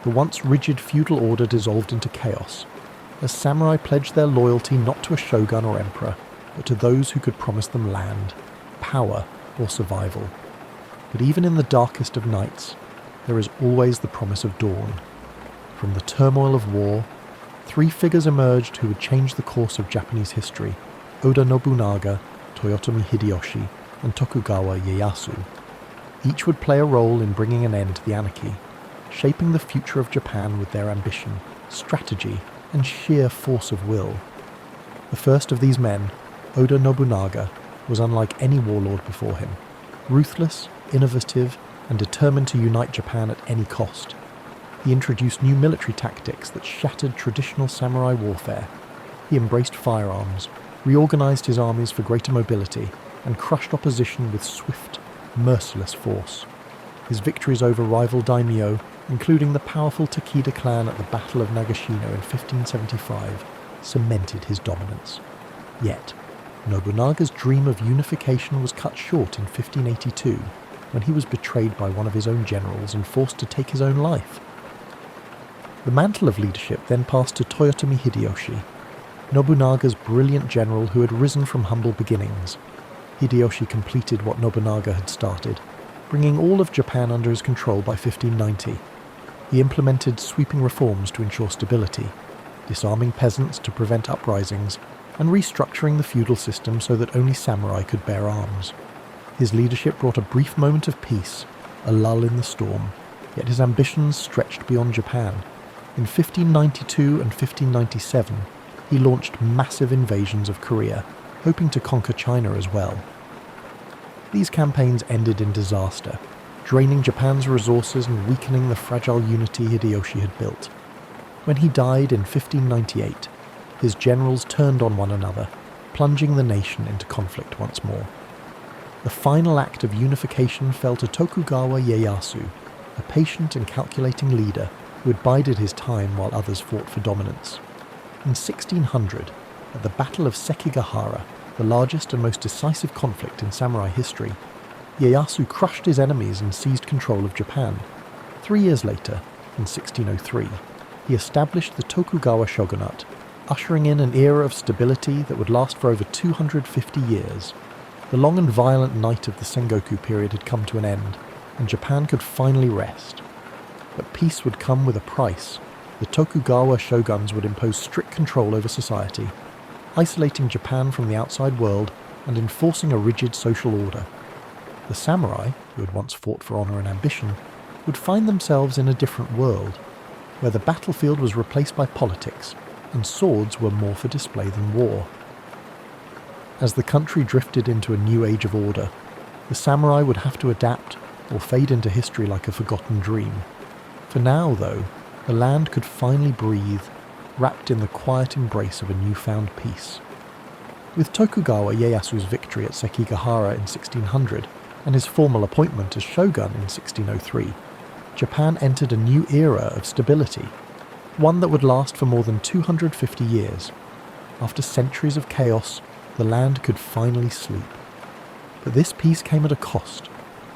The once rigid feudal order dissolved into chaos, as samurai pledged their loyalty not to a shogun or emperor, but to those who could promise them land, power, or survival. But even in the darkest of nights, there is always the promise of dawn. From the turmoil of war, three figures emerged who would change the course of Japanese history: Oda Nobunaga, Toyotomi Hideyoshi, and Tokugawa Ieyasu. Each would play a role in bringing an end to the anarchy, shaping the future of Japan with their ambition, strategy, and sheer force of will. The first of these men, Oda Nobunaga, was unlike any warlord before him. Ruthless, innovative, and determined to unite Japan at any cost. He introduced new military tactics that shattered traditional samurai warfare. He embraced firearms, reorganized his armies for greater mobility, and crushed opposition with swift, merciless force. His victories over rival daimyo, including the powerful Takeda clan at the Battle of Nagashino in 1575, cemented his dominance. Yet, Nobunaga's dream of unification was cut short in 1582, when he was betrayed by one of his own generals and forced to take his own life. The mantle of leadership then passed to Toyotomi Hideyoshi, Nobunaga's brilliant general who had risen from humble beginnings. Hideyoshi completed what Nobunaga had started, bringing all of Japan under his control by 1590. He implemented sweeping reforms to ensure stability, disarming peasants to prevent uprisings, and restructuring the feudal system so that only samurai could bear arms. His leadership brought a brief moment of peace, a lull in the storm, yet his ambitions stretched beyond Japan. In 1592 and 1597, he launched massive invasions of Korea, hoping to conquer China as well. These campaigns ended in disaster, draining Japan's resources and weakening the fragile unity Hideyoshi had built. When he died in 1598, his generals turned on one another, plunging the nation into conflict once more. The final act of unification fell to Tokugawa Ieyasu, a patient and calculating leader who had bided his time while others fought for dominance. In 1600, at the Battle of Sekigahara, the largest and most decisive conflict in samurai history, Ieyasu crushed his enemies and seized control of Japan. 3 years later, in 1603, he established the Tokugawa shogunate, ushering in an era of stability that would last for over 250 years. The long and violent night of the Sengoku period had come to an end, and Japan could finally rest. But peace would come with a price. The Tokugawa shoguns would impose strict control over society, isolating Japan from the outside world and enforcing a rigid social order. The samurai, who had once fought for honor and ambition, would find themselves in a different world, where the battlefield was replaced by politics, and swords were more for display than war. As the country drifted into a new age of order, the samurai would have to adapt or fade into history like a forgotten dream. For now, though, the land could finally breathe, wrapped in the quiet embrace of a newfound peace. With Tokugawa Ieyasu's victory at Sekigahara in 1600 and his formal appointment as shogun in 1603, Japan entered a new era of stability, one that would last for more than 250 years. After centuries of chaos, the land could finally sleep. But this peace came at a cost.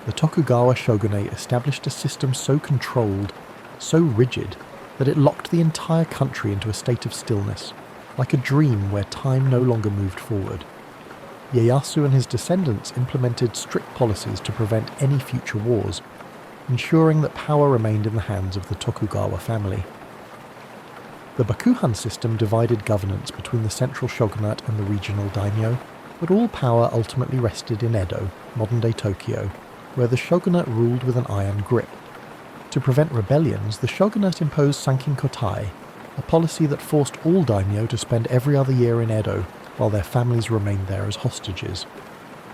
The Tokugawa shogunate established a system so controlled, so rigid, that it locked the entire country into a state of stillness, like a dream where time no longer moved forward. Ieyasu and his descendants implemented strict policies to prevent any future wars, ensuring that power remained in the hands of the Tokugawa family. The Bakuhan system divided governance between the central shogunate and the regional daimyo, but all power ultimately rested in Edo, modern-day Tokyo, where the shogunate ruled with an iron grip. To prevent rebellions, the shogunate imposed Sankin-kotai, a policy that forced all daimyo to spend every other year in Edo, while their families remained there as hostages.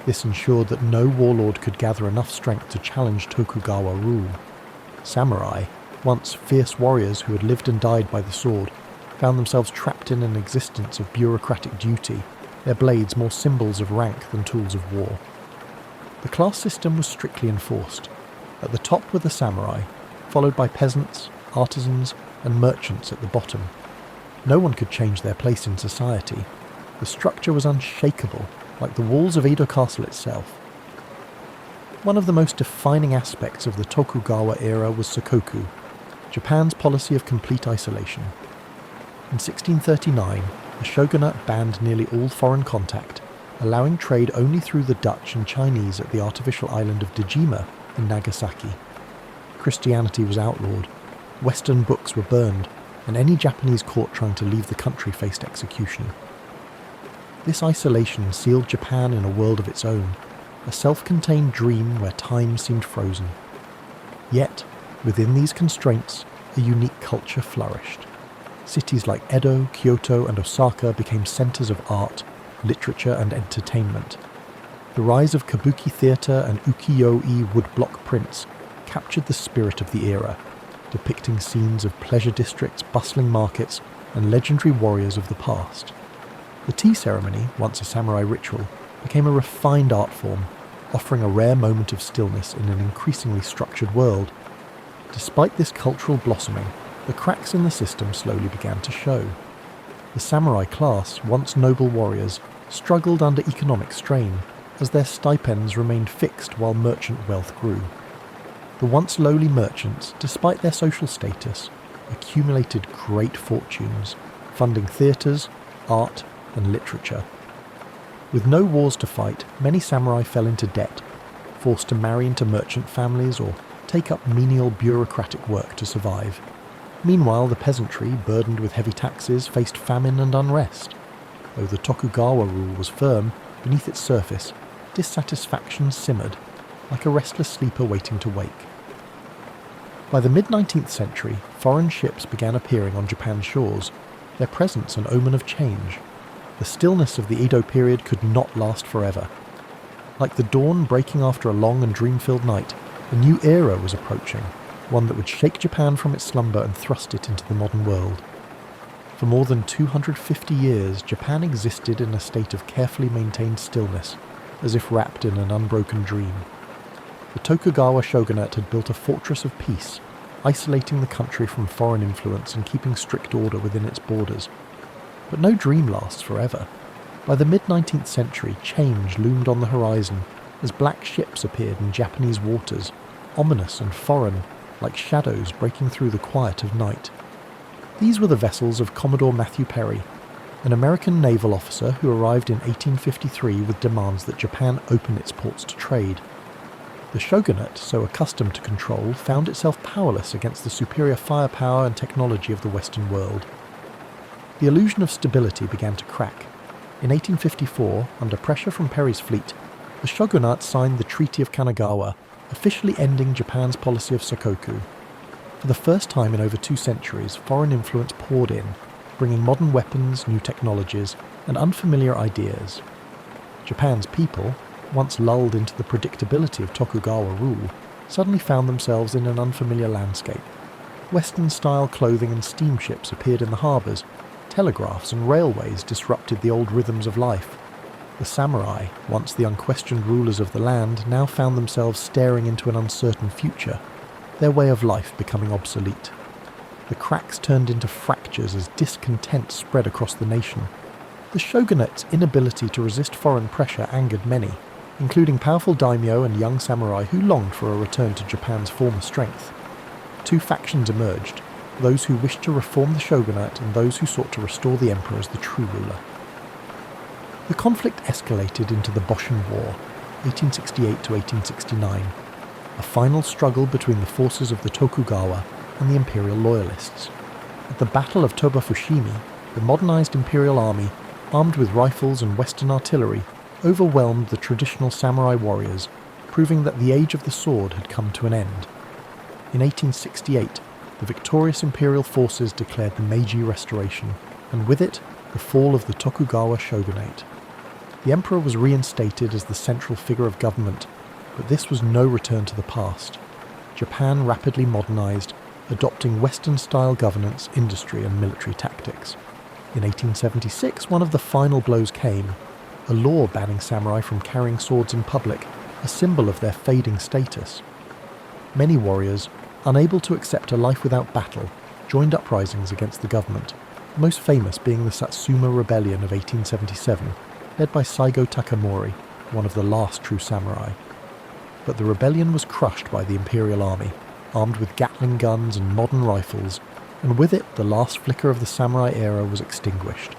This ensured that no warlord could gather enough strength to challenge Tokugawa rule. Samurai, once fierce warriors who had lived and died by the sword, found themselves trapped in an existence of bureaucratic duty, their blades more symbols of rank than tools of war. The class system was strictly enforced. At the top were the samurai, followed by peasants, artisans, and merchants at the bottom. No one could change their place in society. The structure was unshakable, like the walls of Edo Castle itself. One of the most defining aspects of the Tokugawa era was Sakoku, Japan's policy of complete isolation. In 1639, the shogunate banned nearly all foreign contact, allowing trade only through the Dutch and Chinese at the artificial island of Dejima in Nagasaki. Christianity was outlawed, Western books were burned, and any Japanese caught trying to leave the country faced execution. This isolation sealed Japan in a world of its own, a self-contained dream where time seemed frozen. Yet, within these constraints, a unique culture flourished. Cities like Edo, Kyoto, and Osaka became centers of art, literature, and entertainment. The rise of kabuki theater and ukiyo-e woodblock prints captured the spirit of the era, depicting scenes of pleasure districts, bustling markets, and legendary warriors of the past. The tea ceremony, once a samurai ritual, became a refined art form, offering a rare moment of stillness in an increasingly structured world. Despite this cultural blossoming, the cracks in the system slowly began to show. The samurai class, once noble warriors, struggled under economic strain, as their stipends remained fixed while merchant wealth grew. The once lowly merchants, despite their social status, accumulated great fortunes, funding theatres, art, and literature. With no wars to fight, many samurai fell into debt, forced to marry into merchant families or take up menial bureaucratic work to survive. Meanwhile, the peasantry, burdened with heavy taxes, faced famine and unrest. Though the Tokugawa rule was firm, beneath its surface, dissatisfaction simmered, like a restless sleeper waiting to wake. By the mid-19th century, foreign ships began appearing on Japan's shores, their presence an omen of change. The stillness of the Edo period could not last forever. Like the dawn breaking after a long and dream-filled night, a new era was approaching, one that would shake Japan from its slumber and thrust it into the modern world. For more than 250 years, Japan existed in a state of carefully maintained stillness, as if wrapped in an unbroken dream. The Tokugawa shogunate had built a fortress of peace, isolating the country from foreign influence and keeping strict order within its borders. But no dream lasts forever. By the mid-19th century, change loomed on the horizon as black ships appeared in Japanese waters, ominous and foreign, like shadows breaking through the quiet of night. These were the vessels of Commodore Matthew Perry, an American naval officer who arrived in 1853 with demands that Japan open its ports to trade. The shogunate, so accustomed to control, found itself powerless against the superior firepower and technology of the Western world. The illusion of stability began to crack. In 1854, under pressure from Perry's fleet, the shogunate signed the Treaty of Kanagawa, officially ending Japan's policy of Sakoku. For the first time in over 2 centuries, foreign influence poured in, bringing modern weapons, new technologies, and unfamiliar ideas. Japan's people, once lulled into the predictability of Tokugawa rule, suddenly found themselves in an unfamiliar landscape. Western-style clothing and steamships appeared in the harbours. Telegraphs and railways disrupted the old rhythms of life. The samurai, once the unquestioned rulers of the land, now found themselves staring into an uncertain future, their way of life becoming obsolete. The cracks turned into fractures as discontent spread across the nation. The shogunate's inability to resist foreign pressure angered many, including powerful daimyo and young samurai who longed for a return to Japan's former strength. 2 factions emerged, those who wished to reform the shogunate and those who sought to restore the emperor as the true ruler. The conflict escalated into the Boshin War, 1868 to 1869, a final struggle between the forces of the Tokugawa and the imperial loyalists. At the Battle of Toba-Fushimi, the modernized imperial army, armed with rifles and Western artillery, overwhelmed the traditional samurai warriors, proving that the age of the sword had come to an end. In 1868, the victorious imperial forces declared the Meiji Restoration, and with it, the fall of the Tokugawa shogunate. The emperor was reinstated as the central figure of government, but this was no return to the past. Japan rapidly modernized, adopting Western-style governance, industry, and military tactics. In 1876, one of the final blows came, a law banning samurai from carrying swords in public, a symbol of their fading status. Many warriors, unable to accept a life without battle, joined uprisings against the government, the most famous being the Satsuma Rebellion of 1877, led by Saigo Takamori, one of the last true samurai. But the rebellion was crushed by the imperial army, armed with Gatling guns and modern rifles, and with it the last flicker of the samurai era was extinguished.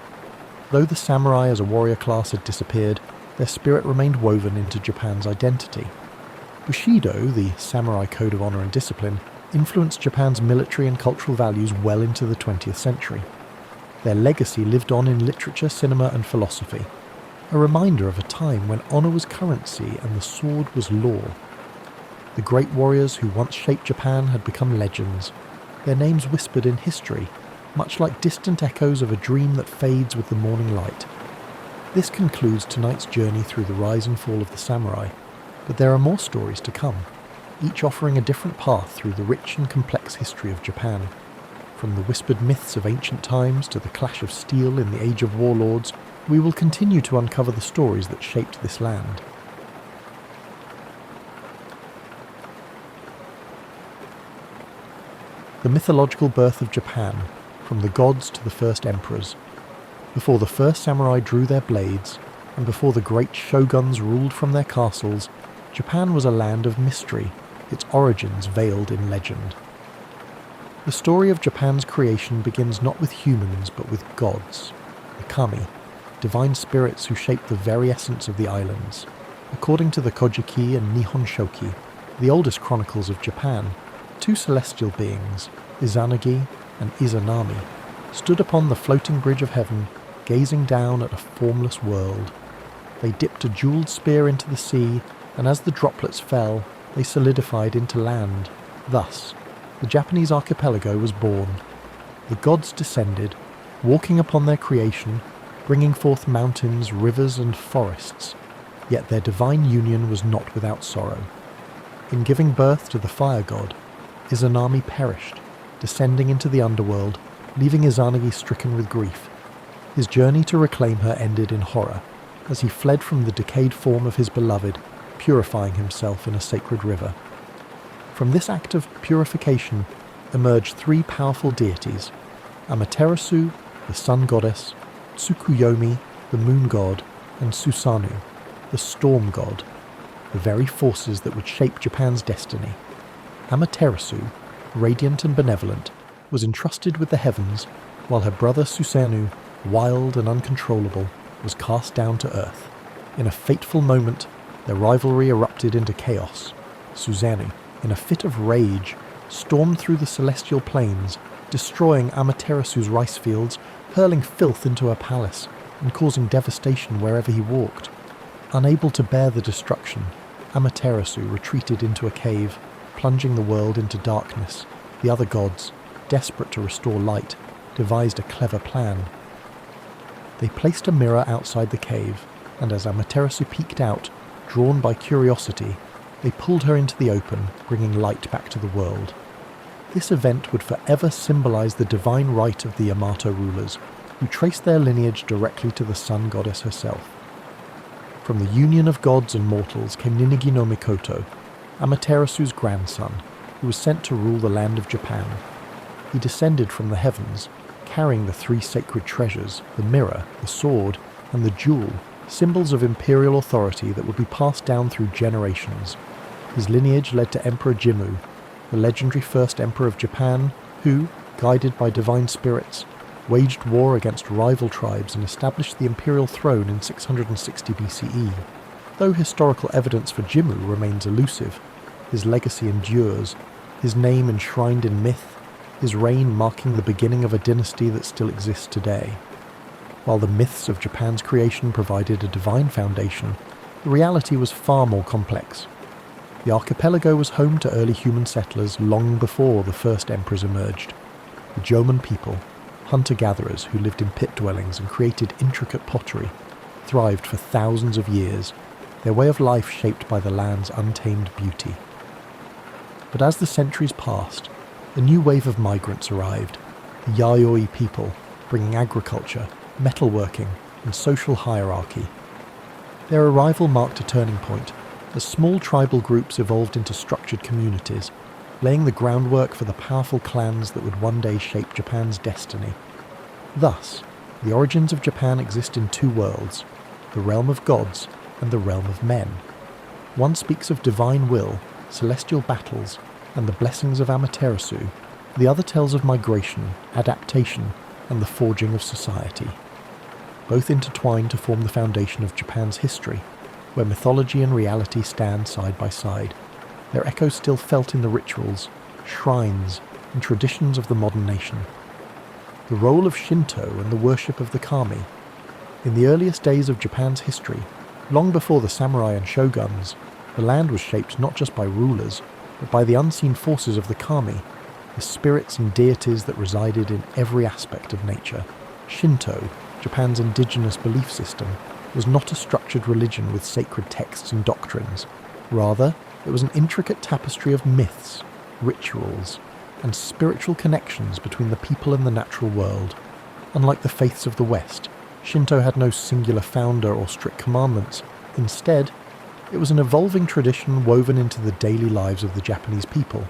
Though the samurai as a warrior class had disappeared, their spirit remained woven into Japan's identity. Bushido, the samurai code of honor and discipline, influenced Japan's military and cultural values well into the 20th century. Their legacy lived on in literature, cinema, and philosophy. a reminder of a time when honor was currency and the sword was law. The great warriors who once shaped Japan had become legends, their names whispered in history, much like distant echoes of a dream that fades with the morning light. This concludes tonight's journey through the rise and fall of the samurai, but there are more stories to come, each offering a different path through the rich and complex history of Japan. From the whispered myths of ancient times to the clash of steel in the age of warlords, we will continue to uncover the stories that shaped this land. The mythological birth of Japan, from the gods to the first emperors. Before the first samurai drew their blades, and before the great shoguns ruled from their castles, Japan was a land of mystery, its origins veiled in legend. The story of Japan's creation begins not with humans but with gods, the kami, divine spirits who shaped the very essence of the islands. According to the Kojiki and Nihon Shoki, the oldest chronicles of Japan, two celestial beings, Izanagi and Izanami, stood upon the floating bridge of heaven, gazing down at a formless world. They dipped a jeweled spear into the sea, and as the droplets fell, they solidified into land. Thus, the Japanese archipelago was born. The gods descended, walking upon their creation, bringing forth mountains, rivers, and forests. Yet their divine union was not without sorrow. In giving birth to the fire god, Izanami perished, descending into the underworld, leaving Izanagi stricken with grief. His journey to reclaim her ended in horror, as he fled from the decayed form of his beloved, purifying himself in a sacred river. From this act of purification emerged three powerful deities: Amaterasu, the sun goddess, Tsukuyomi, the moon god, and Susanoo, the storm god, the very forces that would shape Japan's destiny. Amaterasu, radiant and benevolent, was entrusted with the heavens, while her brother Susanoo, wild and uncontrollable, was cast down to earth. In a fateful moment, their rivalry erupted into chaos. Susanoo, in a fit of rage, stormed through the celestial plains, destroying Amaterasu's rice fields, hurling filth into her palace, and causing devastation wherever he walked. Unable to bear the destruction, Amaterasu retreated into a cave, plunging the world into darkness. The other gods, desperate to restore light, devised a clever plan. They placed a mirror outside the cave, and as Amaterasu peeked out, drawn by curiosity, they pulled her into the open, bringing light back to the world. This event would forever symbolize the divine right of the Yamato rulers, who traced their lineage directly to the sun goddess herself. From the union of gods and mortals came Ninigi no Mikoto, Amaterasu's grandson, who was sent to rule the land of Japan. He descended from the heavens, carrying the three sacred treasures, the mirror, the sword, and the jewel, symbols of imperial authority that would be passed down through generations. His lineage led to Emperor Jimmu, the legendary first emperor of Japan, who, guided by divine spirits, waged war against rival tribes and established the imperial throne in 660 BCE. Though historical evidence for Jimmu remains elusive, his legacy endures, his name enshrined in myth, his reign marking the beginning of a dynasty that still exists today. While the myths of Japan's creation provided a divine foundation, the reality was far more complex. The archipelago was home to early human settlers long before the first emperors emerged. The Jomon people, hunter-gatherers who lived in pit dwellings and created intricate pottery, thrived for thousands of years, their way of life shaped by the land's untamed beauty. But as the centuries passed, a new wave of migrants arrived, the Yayoi people, bringing agriculture, metalworking, and social hierarchy. Their arrival marked a turning point, as small tribal groups evolved into structured communities, laying the groundwork for the powerful clans that would one day shape Japan's destiny. Thus, the origins of Japan exist in two worlds, the realm of gods and the realm of men. One speaks of divine will, celestial battles, and the blessings of Amaterasu. The other tells of migration, adaptation, and the forging of society. Both intertwine to form the foundation of Japan's history, where mythology and reality stand side by side, their echoes still felt in the rituals, shrines, and traditions of the modern nation. The role of Shinto and the worship of the kami. In the earliest days of Japan's history, long before the samurai and shoguns, the land was shaped not just by rulers, but by the unseen forces of the kami, the spirits and deities that resided in every aspect of nature. Shinto, Japan's indigenous belief system, was not a structured religion with sacred texts and doctrines. Rather, it was an intricate tapestry of myths, rituals, and spiritual connections between the people and the natural world. Unlike the faiths of the West, Shinto had no singular founder or strict commandments. Instead, it was an evolving tradition woven into the daily lives of the Japanese people.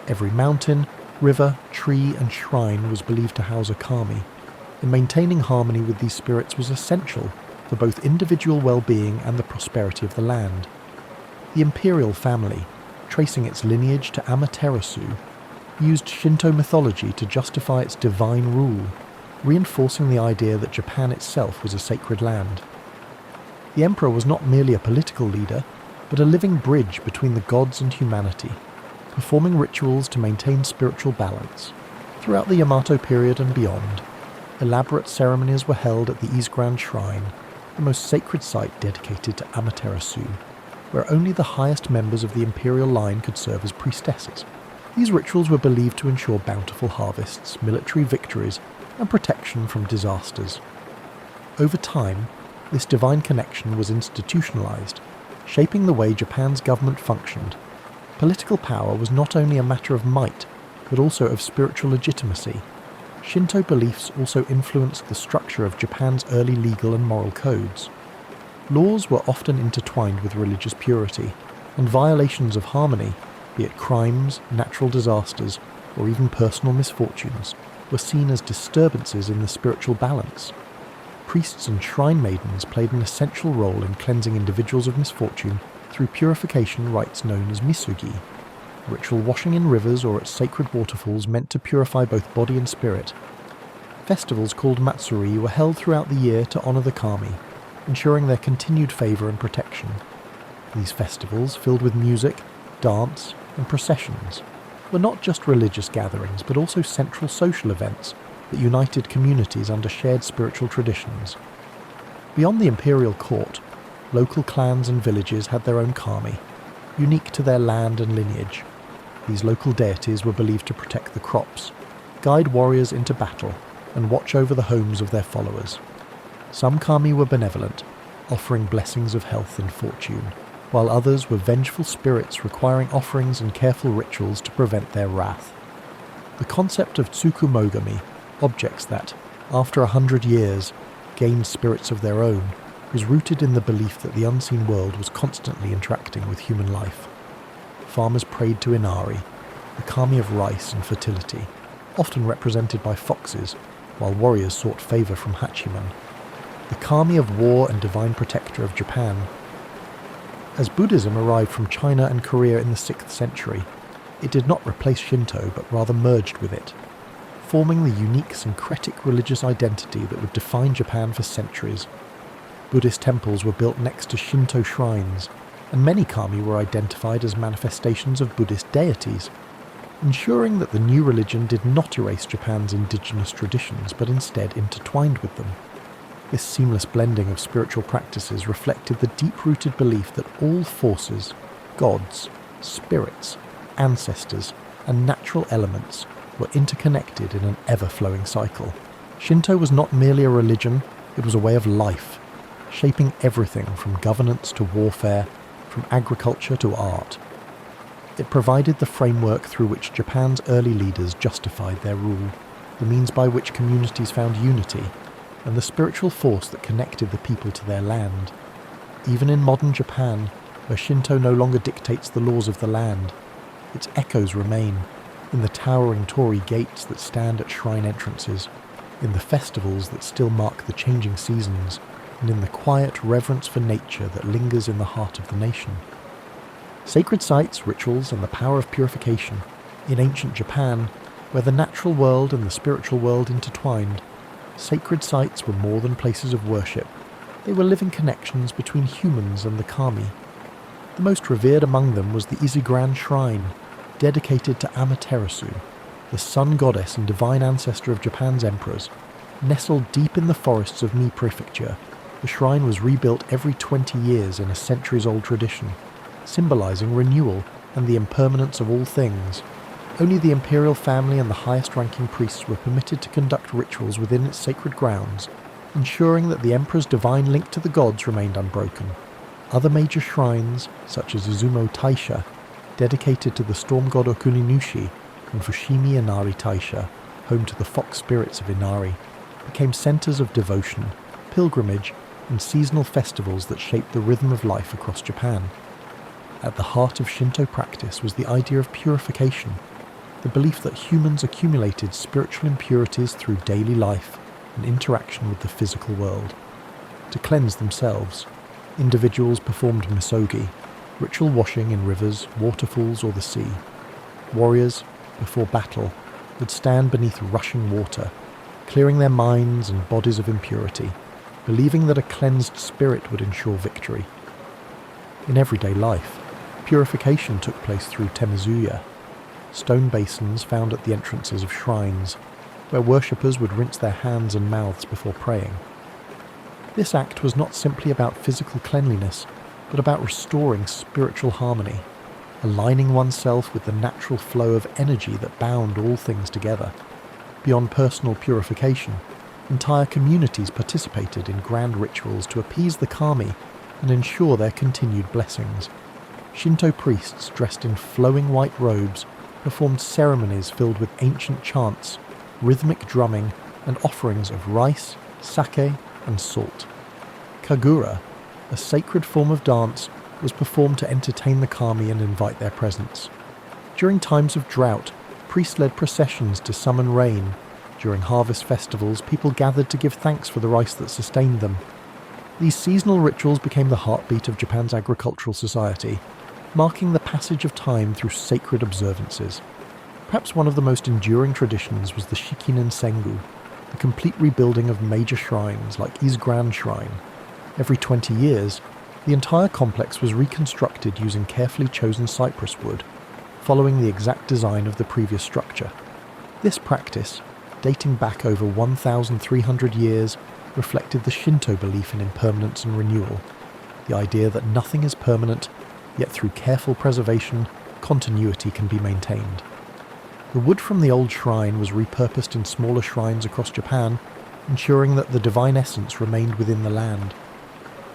Every mountain, river, tree, and shrine was believed to house a kami, and maintaining harmony with these spirits was essential for both individual well-being and the prosperity of the land. The imperial family, tracing its lineage to Amaterasu, used Shinto mythology to justify its divine rule, reinforcing the idea that Japan itself was a sacred land. The emperor was not merely a political leader, but a living bridge between the gods and humanity, performing rituals to maintain spiritual balance. Throughout the Yamato period and beyond, elaborate ceremonies were held at the Izguran Shrine, the most sacred site dedicated to Amaterasu, where only the highest members of the imperial line could serve as priestesses. These rituals were believed to ensure bountiful harvests, military victories, and protection from disasters. Over time, this divine connection was institutionalized, shaping the way Japan's government functioned. Political power was not only a matter of might, but also of spiritual legitimacy. Shinto beliefs also influenced the structure of Japan's early legal and moral codes. Laws were often intertwined with religious purity, and violations of harmony, be it crimes, natural disasters, or even personal misfortunes, were seen as disturbances in the spiritual balance. Priests and shrine maidens played an essential role in cleansing individuals of misfortune through purification rites known as misugi. Ritual washing in rivers or at sacred waterfalls meant to purify both body and spirit. Festivals called matsuri were held throughout the year to honour the kami, ensuring their continued favour and protection. These festivals, filled with music, dance, and processions, were not just religious gatherings but also central social events that united communities under shared spiritual traditions. Beyond the imperial court, local clans and villages had their own kami, unique to their land and lineage. These local deities were believed to protect the crops, guide warriors into battle, and watch over the homes of their followers. Some kami were benevolent, offering blessings of health and fortune, while others were vengeful spirits requiring offerings and careful rituals to prevent their wrath. The concept of tsukumogami, objects that, after 100 years, gained spirits of their own, was rooted in the belief that the unseen world was constantly interacting with human life. Farmers prayed to Inari, the kami of rice and fertility, often represented by foxes, while warriors sought favour from Hachiman, the kami of war and divine protector of Japan. As Buddhism arrived from China and Korea in the 6th century, it did not replace Shinto but rather merged with it, forming the unique syncretic religious identity that would define Japan for centuries. Buddhist temples were built next to Shinto shrines, and many kami were identified as manifestations of Buddhist deities, ensuring that the new religion did not erase Japan's indigenous traditions but instead intertwined with them. This seamless blending of spiritual practices reflected the deep-rooted belief that all forces, gods, spirits, ancestors, and natural elements were interconnected in an ever-flowing cycle. Shinto was not merely a religion, it was a way of life, shaping everything from governance to warfare, from agriculture to art. It provided the framework through which Japan's early leaders justified their rule, the means by which communities found unity, and the spiritual force that connected the people to their land. Even in modern Japan, where Shinto no longer dictates the laws of the land, its echoes remain, in the towering torii gates that stand at shrine entrances, in the festivals that still mark the changing seasons, and in the quiet reverence for nature that lingers in the heart of the nation. Sacred sites, rituals, and the power of purification. In ancient Japan, where the natural world and the spiritual world intertwined, sacred sites were more than places of worship. They were living connections between humans and the kami. The most revered among them was the Iziguran Shrine, dedicated to Amaterasu, the sun goddess and divine ancestor of Japan's emperors. Nestled deep in the forests of Mie Prefecture, The shrine was rebuilt every 20 years in a centuries-old tradition, symbolizing renewal and the impermanence of all things. Only the imperial family and the highest-ranking priests were permitted to conduct rituals within its sacred grounds, ensuring that the emperor's divine link to the gods remained unbroken. Other major shrines, such as Izumo Taisha, dedicated to the storm god Okuninushi, and Fushimi Inari Taisha, home to the fox spirits of Inari, became centers of devotion, pilgrimage, and seasonal festivals that shaped the rhythm of life across Japan. At the heart of Shinto practice was the idea of purification, the belief that humans accumulated spiritual impurities through daily life and interaction with the physical world. To cleanse themselves, individuals performed misogi, ritual washing in rivers, waterfalls, or the sea. Warriors, before battle, would stand beneath rushing water, clearing their minds and bodies of impurity, believing that a cleansed spirit would ensure victory. In everyday life, purification took place through temizuya, stone basins found at the entrances of shrines, where worshippers would rinse their hands and mouths before praying. This act was not simply about physical cleanliness, but about restoring spiritual harmony, aligning oneself with the natural flow of energy that bound all things together. Beyond personal purification, entire communities participated in grand rituals to appease the kami and ensure their continued blessings. Shinto priests dressed in flowing white robes performed ceremonies filled with ancient chants, rhythmic drumming, and offerings of rice, sake, and salt. Kagura, a sacred form of dance, was performed to entertain the kami and invite their presence. During times of drought, priests led processions to summon rain. During harvest festivals, people gathered to give thanks for the rice that sustained them. These seasonal rituals became the heartbeat of Japan's agricultural society, marking the passage of time through sacred observances. Perhaps one of the most enduring traditions was the Shikinen Sengu, the complete rebuilding of major shrines like Izgran Shrine. Every 20 years, the entire complex was reconstructed using carefully chosen cypress wood, following the exact design of the previous structure. This practice, dating back over 1,300 years, reflected the Shinto belief in impermanence and renewal, the idea that nothing is permanent, yet through careful preservation, continuity can be maintained. The wood from the old shrine was repurposed in smaller shrines across Japan, ensuring that the divine essence remained within the land.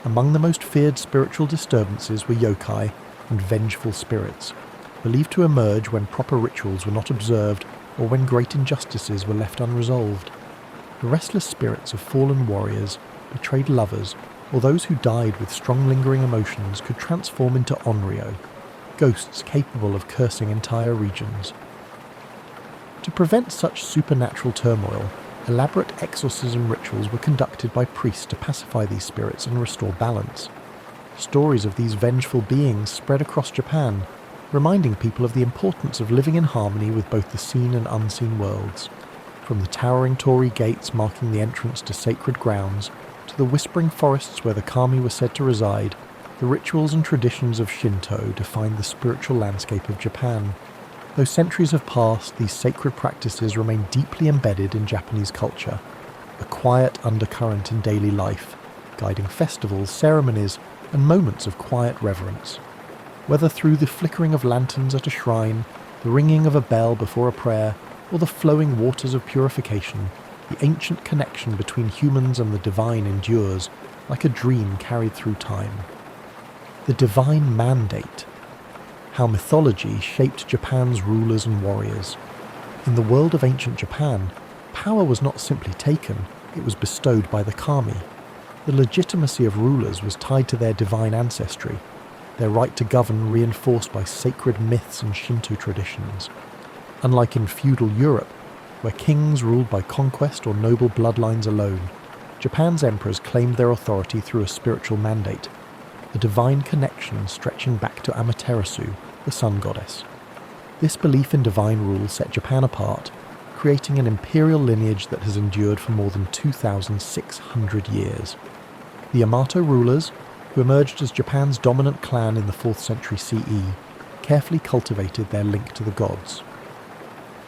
Among the most feared spiritual disturbances were yokai and vengeful spirits, believed to emerge when proper rituals were not observed or when great injustices were left unresolved. The restless spirits of fallen warriors, betrayed lovers, or those who died with strong lingering emotions could transform into onryo, ghosts capable of cursing entire regions. To prevent such supernatural turmoil, elaborate exorcism rituals were conducted by priests to pacify these spirits and restore balance. Stories of these vengeful beings spread across Japan, reminding people of the importance of living in harmony with both the seen and unseen worlds. From the towering torii gates marking the entrance to sacred grounds, to the whispering forests where the kami were said to reside, the rituals and traditions of Shinto defined the spiritual landscape of Japan. Though centuries have passed, these sacred practices remain deeply embedded in Japanese culture, a quiet undercurrent in daily life, guiding festivals, ceremonies, and moments of quiet reverence. Whether through the flickering of lanterns at a shrine, the ringing of a bell before a prayer, or the flowing waters of purification, the ancient connection between humans and the divine endures, like a dream carried through time. The divine mandate. How mythology shaped Japan's rulers and warriors. In the world of ancient Japan, power was not simply taken, it was bestowed by the kami. The legitimacy of rulers was tied to their divine ancestry, their right to govern reinforced by sacred myths and Shinto traditions. Unlike in feudal Europe, where kings ruled by conquest or noble bloodlines alone, Japan's emperors claimed their authority through a spiritual mandate, a divine connection stretching back to Amaterasu, the sun goddess. This belief in divine rule set Japan apart, creating an imperial lineage that has endured for more than 2,600 years. The Yamato rulers, who emerged as Japan's dominant clan in the 4th century CE, carefully cultivated their link to the gods.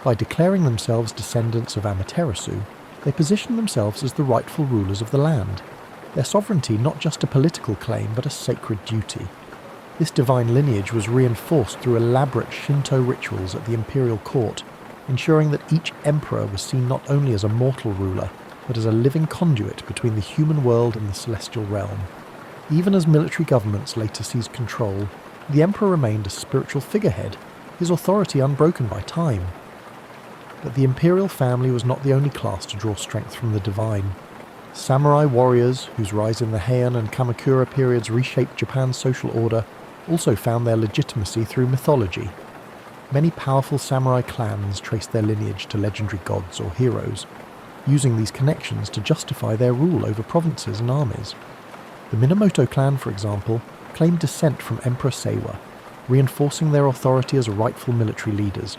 By declaring themselves descendants of Amaterasu, they positioned themselves as the rightful rulers of the land. their sovereignty not just a political claim but a sacred duty. This divine lineage was reinforced through elaborate Shinto rituals at the imperial court, ensuring that each emperor was seen not only as a mortal ruler, but as a living conduit between the human world and the celestial realm. Even as military governments later seized control, the emperor remained a spiritual figurehead, his authority unbroken by time. But the imperial family was not the only class to draw strength from the divine. Samurai warriors, whose rise in the Heian and Kamakura periods reshaped Japan's social order, also found their legitimacy through mythology. Many powerful samurai clans traced their lineage to legendary gods or heroes, using these connections to justify their rule over provinces and armies. The Minamoto clan, for example, claimed descent from Emperor Seiwa, reinforcing their authority as rightful military leaders.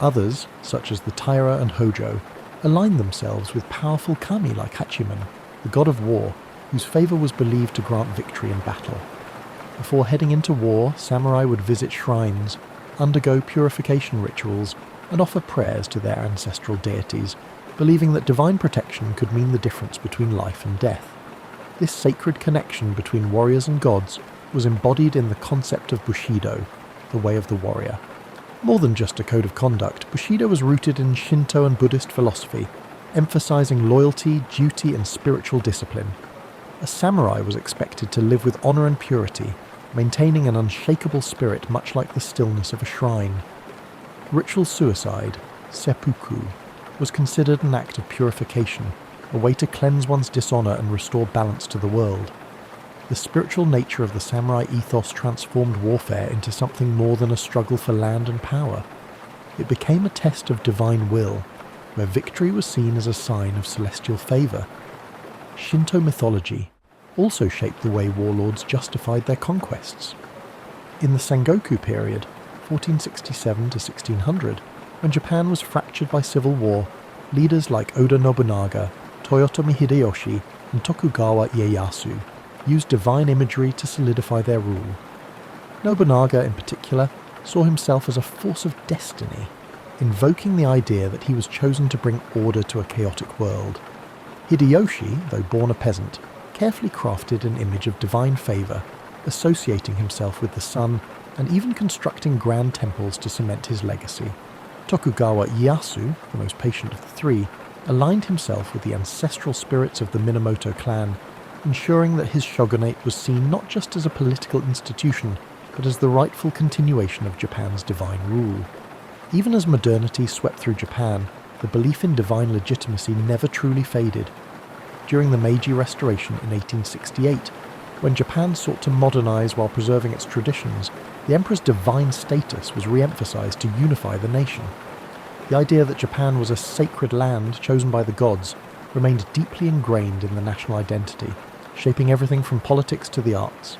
Others, such as the Taira and Hojo, aligned themselves with powerful kami like Hachiman, the god of war, whose favour was believed to grant victory in battle. Before heading into war, samurai would visit shrines, undergo purification rituals, and offer prayers to their ancestral deities, believing that divine protection could mean the difference between life and death. This sacred connection between warriors and gods was embodied in the concept of Bushido, the way of the warrior. More than just a code of conduct, Bushido was rooted in Shinto and Buddhist philosophy, emphasizing loyalty, duty, and spiritual discipline. A samurai was expected to live with honor and purity, maintaining an unshakable spirit much like the stillness of a shrine. Ritual suicide, seppuku, was considered an act of purification, a way to cleanse one's dishonor and restore balance to the world. The spiritual nature of the samurai ethos transformed warfare into something more than a struggle for land and power. It became a test of divine will, where victory was seen as a sign of celestial favor. Shinto mythology also shaped the way warlords justified their conquests. In the Sengoku period, 1467 to 1600, when Japan was fractured by civil war, leaders like Oda Nobunaga, Toyotomi Hideyoshi, and Tokugawa Ieyasu used divine imagery to solidify their rule. Nobunaga, in particular, saw himself as a force of destiny, invoking the idea that he was chosen to bring order to a chaotic world. Hideyoshi, though born a peasant, carefully crafted an image of divine favour, associating himself with the sun and even constructing grand temples to cement his legacy. Tokugawa Ieyasu, the most patient of the three, aligned himself with the ancestral spirits of the Minamoto clan, ensuring that his shogunate was seen not just as a political institution, but as the rightful continuation of Japan's divine rule. Even as modernity swept through Japan, the belief in divine legitimacy never truly faded. During the Meiji Restoration in 1868, when Japan sought to modernize while preserving its traditions, the emperor's divine status was re-emphasized to unify the nation. The idea that Japan was a sacred land chosen by the gods remained deeply ingrained in the national identity, shaping everything from politics to the arts.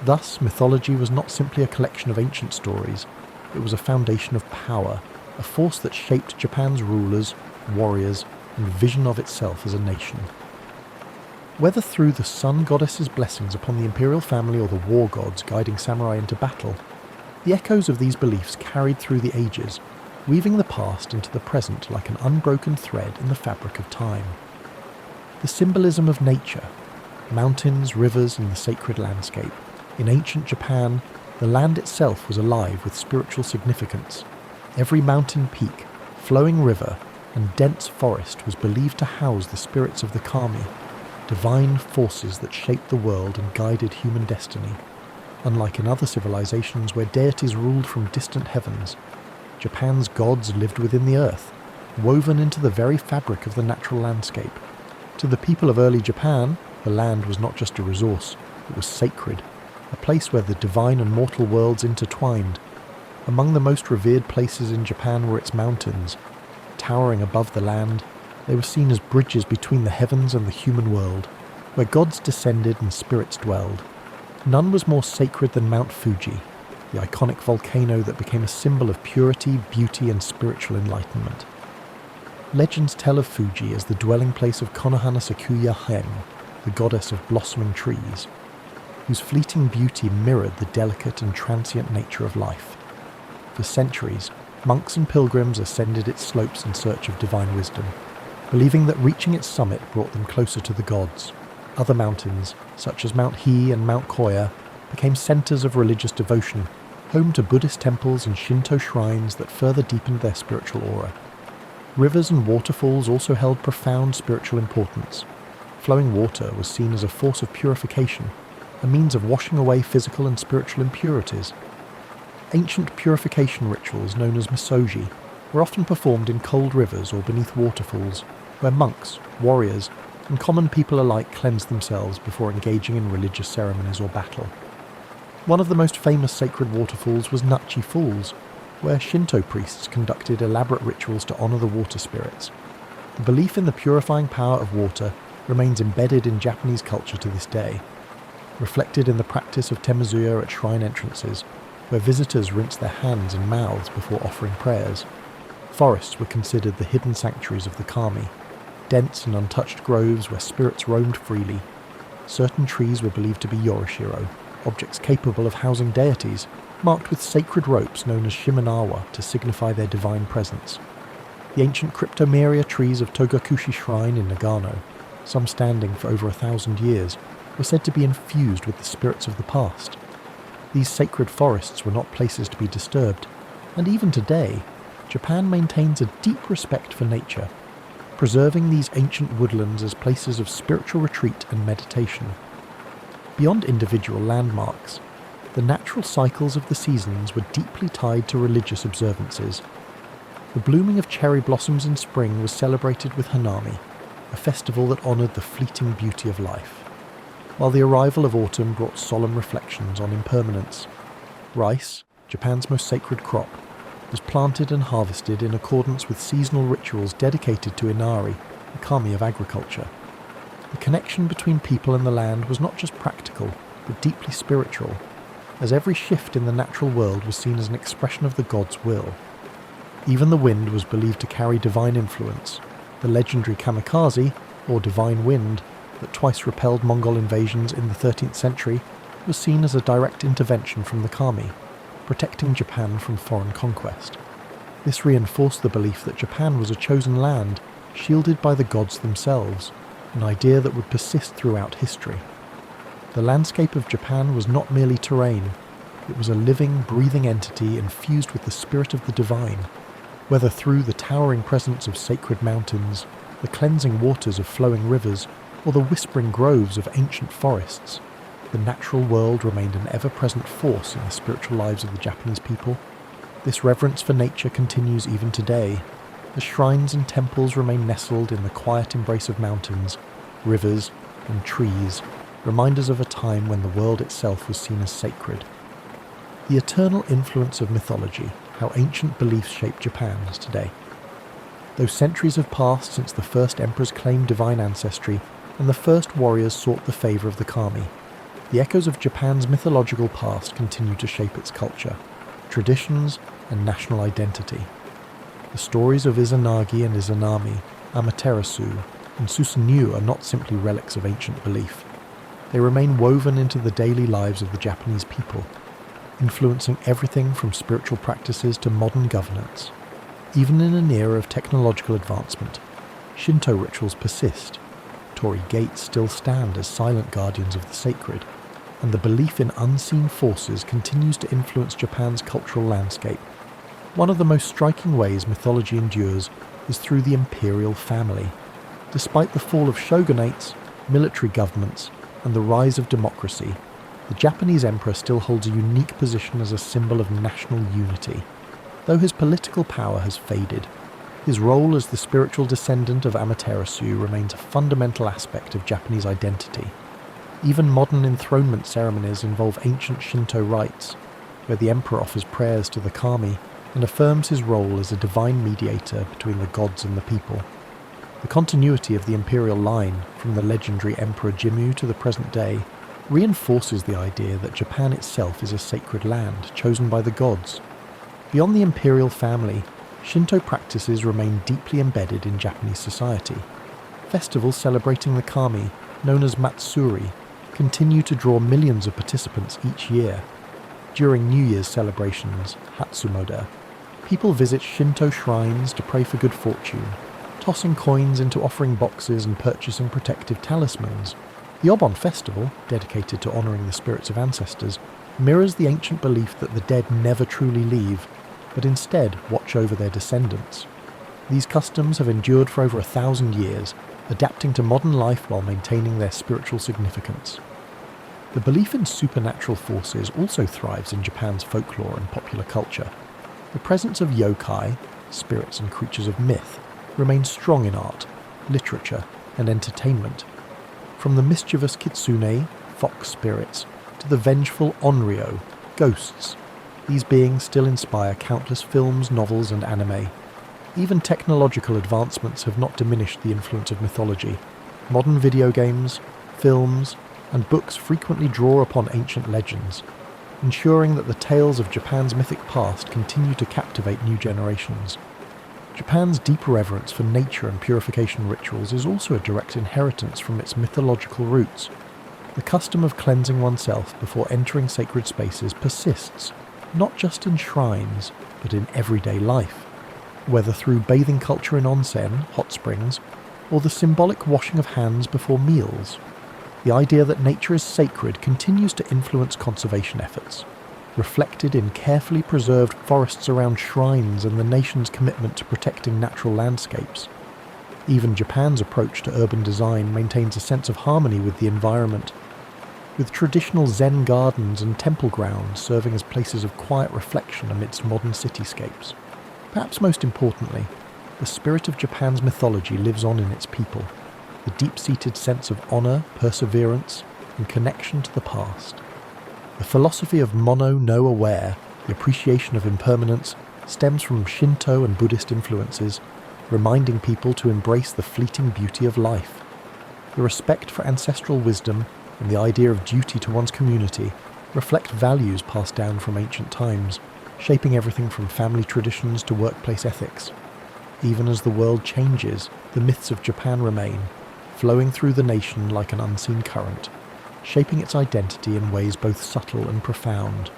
Thus, mythology was not simply a collection of ancient stories, it was a foundation of power, a force that shaped Japan's rulers, warriors, and vision of itself as a nation. Whether through the sun goddess's blessings upon the imperial family or the war gods guiding samurai into battle, the echoes of these beliefs carried through the ages, weaving the past into the present like an unbroken thread in the fabric of time. The symbolism of nature, mountains, rivers, and the sacred landscape. In ancient Japan, the land itself was alive with spiritual significance. Every mountain peak, flowing river, and dense forest was believed to house the spirits of the kami, divine forces that shaped the world and guided human destiny. Unlike in other civilizations where deities ruled from distant heavens, Japan's gods lived within the earth, woven into the very fabric of the natural landscape. To the people of early Japan, the land was not just a resource, it was sacred, a place where the divine and mortal worlds intertwined. Among the most revered places in Japan were its mountains. Towering above the land, they were seen as bridges between the heavens and the human world, where gods descended and spirits dwelled. None was more sacred than Mount Fuji, the iconic volcano that became a symbol of purity, beauty, and spiritual enlightenment. Legends tell of Fuji as the dwelling place of Konohana Sakuya Hen, the goddess of blossoming trees, whose fleeting beauty mirrored the delicate and transient nature of life. For centuries, monks and pilgrims ascended its slopes in search of divine wisdom, believing that reaching its summit brought them closer to the gods. other mountains, such as Mount He and Mount Koya, became centers of religious devotion, home to Buddhist temples and Shinto shrines that further deepened their spiritual aura. Rivers and waterfalls also held profound spiritual importance. Flowing water was seen as a force of purification, a means of washing away physical and spiritual impurities. Ancient purification rituals known as misoji were often performed in cold rivers or beneath waterfalls, where monks, warriors, and common people alike cleansed themselves before engaging in religious ceremonies or battle. One of the most famous sacred waterfalls was Nachi Falls, where Shinto priests conducted elaborate rituals to honor the water spirits. The belief in the purifying power of water remains embedded in Japanese culture to this day, reflected in the practice of temazuya at shrine entrances, where visitors rinse their hands and mouths before offering prayers. Forests were considered the hidden sanctuaries of the kami, dense and untouched groves where spirits roamed freely. Certain trees were believed to be yorishiro, objects capable of housing deities, marked with sacred ropes known as shimenawa to signify their divine presence. The ancient cryptomeria trees of Togakushi Shrine in Nagano, some standing for over 1,000 years, were said to be infused with the spirits of the past. These sacred forests were not places to be disturbed, and even today, Japan maintains a deep respect for nature, preserving these ancient woodlands as places of spiritual retreat and meditation. Beyond individual landmarks, the natural cycles of the seasons were deeply tied to religious observances. The blooming of cherry blossoms in spring was celebrated with Hanami, a festival that honoured the fleeting beauty of life, while the arrival of autumn brought solemn reflections on impermanence. Rice, Japan's most sacred crop, was planted and harvested in accordance with seasonal rituals dedicated to Inari, the kami of agriculture. The connection between people and the land was not just practical, but deeply spiritual, as every shift in the natural world was seen as an expression of the god's will. Even the wind was believed to carry divine influence. The legendary kamikaze, or divine wind, that twice repelled Mongol invasions in the 13th century, was seen as a direct intervention from the kami, protecting Japan from foreign conquest. This reinforced the belief that Japan was a chosen land, shielded by the gods themselves, an idea that would persist throughout history. The landscape of Japan was not merely terrain, it was a living, breathing entity infused with the spirit of the divine. Whether through the towering presence of sacred mountains, the cleansing waters of flowing rivers, or the whispering groves of ancient forests, the natural world remained an ever-present force in the spiritual lives of the Japanese people. This reverence for nature continues even today. The shrines and temples remain nestled in the quiet embrace of mountains, rivers, and trees, reminders of a time when the world itself was seen as sacred. The eternal influence of mythology, how ancient beliefs shape Japan today. Though centuries have passed since the first emperors claimed divine ancestry and the first warriors sought the favour of the kami, the echoes of Japan's mythological past continue to shape its culture, traditions, and national identity. The stories of Izanagi and Izanami, Amaterasu, and Susanoo are not simply relics of ancient belief. They remain woven into the daily lives of the Japanese people, influencing everything from spiritual practices to modern governance. Even in an era of technological advancement, Shinto rituals persist. Torii gates still stand as silent guardians of the sacred, and the belief in unseen forces continues to influence Japan's cultural landscape. One of the most striking ways mythology endures is through the imperial family. Despite the fall of shogunates, military governments, and the rise of democracy, the Japanese emperor still holds a unique position as a symbol of national unity. Though his political power has faded, his role as the spiritual descendant of Amaterasu remains a fundamental aspect of Japanese identity. Even modern enthronement ceremonies involve ancient Shinto rites, where the emperor offers prayers to the kami and affirms his role as a divine mediator between the gods and the people. The continuity of the imperial line, from the legendary Emperor Jimmu to the present day, reinforces the idea that Japan itself is a sacred land chosen by the gods. Beyond the imperial family, Shinto practices remain deeply embedded in Japanese society. Festivals celebrating the kami, known as Matsuri, continue to draw millions of participants each year. During New Year's celebrations, Hatsumoda, people visit Shinto shrines to pray for good fortune, tossing coins into offering boxes and purchasing protective talismans. The Obon festival, dedicated to honouring the spirits of ancestors, mirrors the ancient belief that the dead never truly leave, but instead watch over their descendants. These customs have endured for over 1,000 years, adapting to modern life while maintaining their spiritual significance. The belief in supernatural forces also thrives in Japan's folklore and popular culture. The presence of yokai, spirits and creatures of myth, remains strong in art, literature, and entertainment. From the mischievous kitsune, fox spirits, to the vengeful onryo, ghosts, these beings still inspire countless films, novels, and anime. Even technological advancements have not diminished the influence of mythology. Modern video games, films, and books frequently draw upon ancient legends, ensuring that the tales of Japan's mythic past continue to captivate new generations. Japan's deep reverence for nature and purification rituals is also a direct inheritance from its mythological roots. The custom of cleansing oneself before entering sacred spaces persists, not just in shrines, but in everyday life. Whether through bathing culture in onsen, hot springs, or the symbolic washing of hands before meals, the idea that nature is sacred continues to influence conservation efforts, reflected in carefully preserved forests around shrines and the nation's commitment to protecting natural landscapes. Even Japan's approach to urban design maintains a sense of harmony with the environment, with traditional Zen gardens and temple grounds serving as places of quiet reflection amidst modern cityscapes. Perhaps most importantly, the spirit of Japan's mythology lives on in its people, the deep-seated sense of honour, perseverance, and connection to the past. The philosophy of mono no aware, the appreciation of impermanence, stems from Shinto and Buddhist influences, reminding people to embrace the fleeting beauty of life. The respect for ancestral wisdom and the idea of duty to one's community reflect values passed down from ancient times, shaping everything from family traditions to workplace ethics. Even as the world changes, the myths of Japan remain, flowing through the nation like an unseen current, shaping its identity in ways both subtle and profound.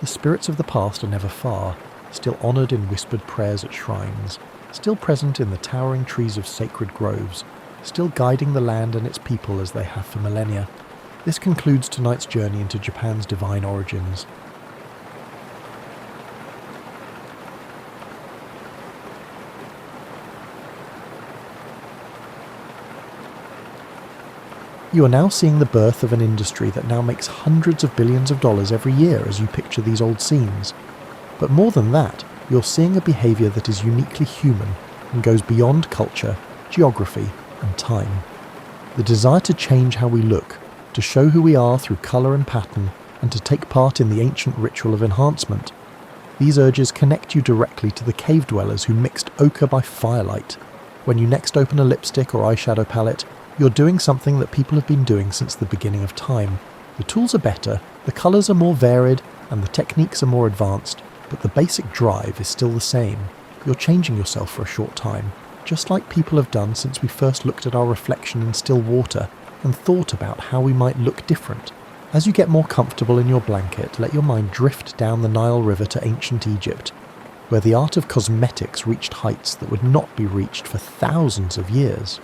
The spirits of the past are never far, still honoured in whispered prayers at shrines, still present in the towering trees of sacred groves, still guiding the land and its people as they have for millennia. This concludes tonight's journey into Japan's divine origins. You are now seeing the birth of an industry that now makes hundreds of billions of dollars every year as you picture these old scenes. But more than that, you're seeing a behaviour that is uniquely human and goes beyond culture, geography, and time. The desire to change how we look, to show who we are through colour and pattern, and to take part in the ancient ritual of enhancement. These urges connect you directly to the cave dwellers who mixed ochre by firelight. When you next open a lipstick or eyeshadow palette, you're doing something that people have been doing since the beginning of time. The tools are better, the colours are more varied, and the techniques are more advanced, but the basic drive is still the same. You're changing yourself for a short time, just like people have done since we first looked at our reflection in still water and thought about how we might look different. As you get more comfortable in your blanket, let your mind drift down the Nile River to ancient Egypt, where the art of cosmetics reached heights that would not be reached for thousands of years.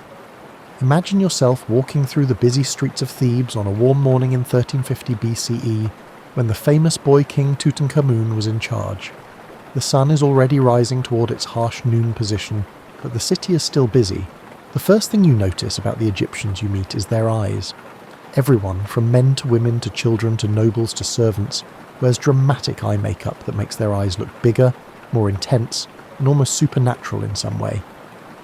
Imagine yourself walking through the busy streets of Thebes on a warm morning in 1350 BCE, when the famous boy king Tutankhamun was in charge. The sun is already rising toward its harsh noon position, but the city is still busy. The first thing you notice about the Egyptians you meet is their eyes. Everyone, from men to women to children to nobles to servants, wears dramatic eye makeup that makes their eyes look bigger, more intense, and almost supernatural in some way.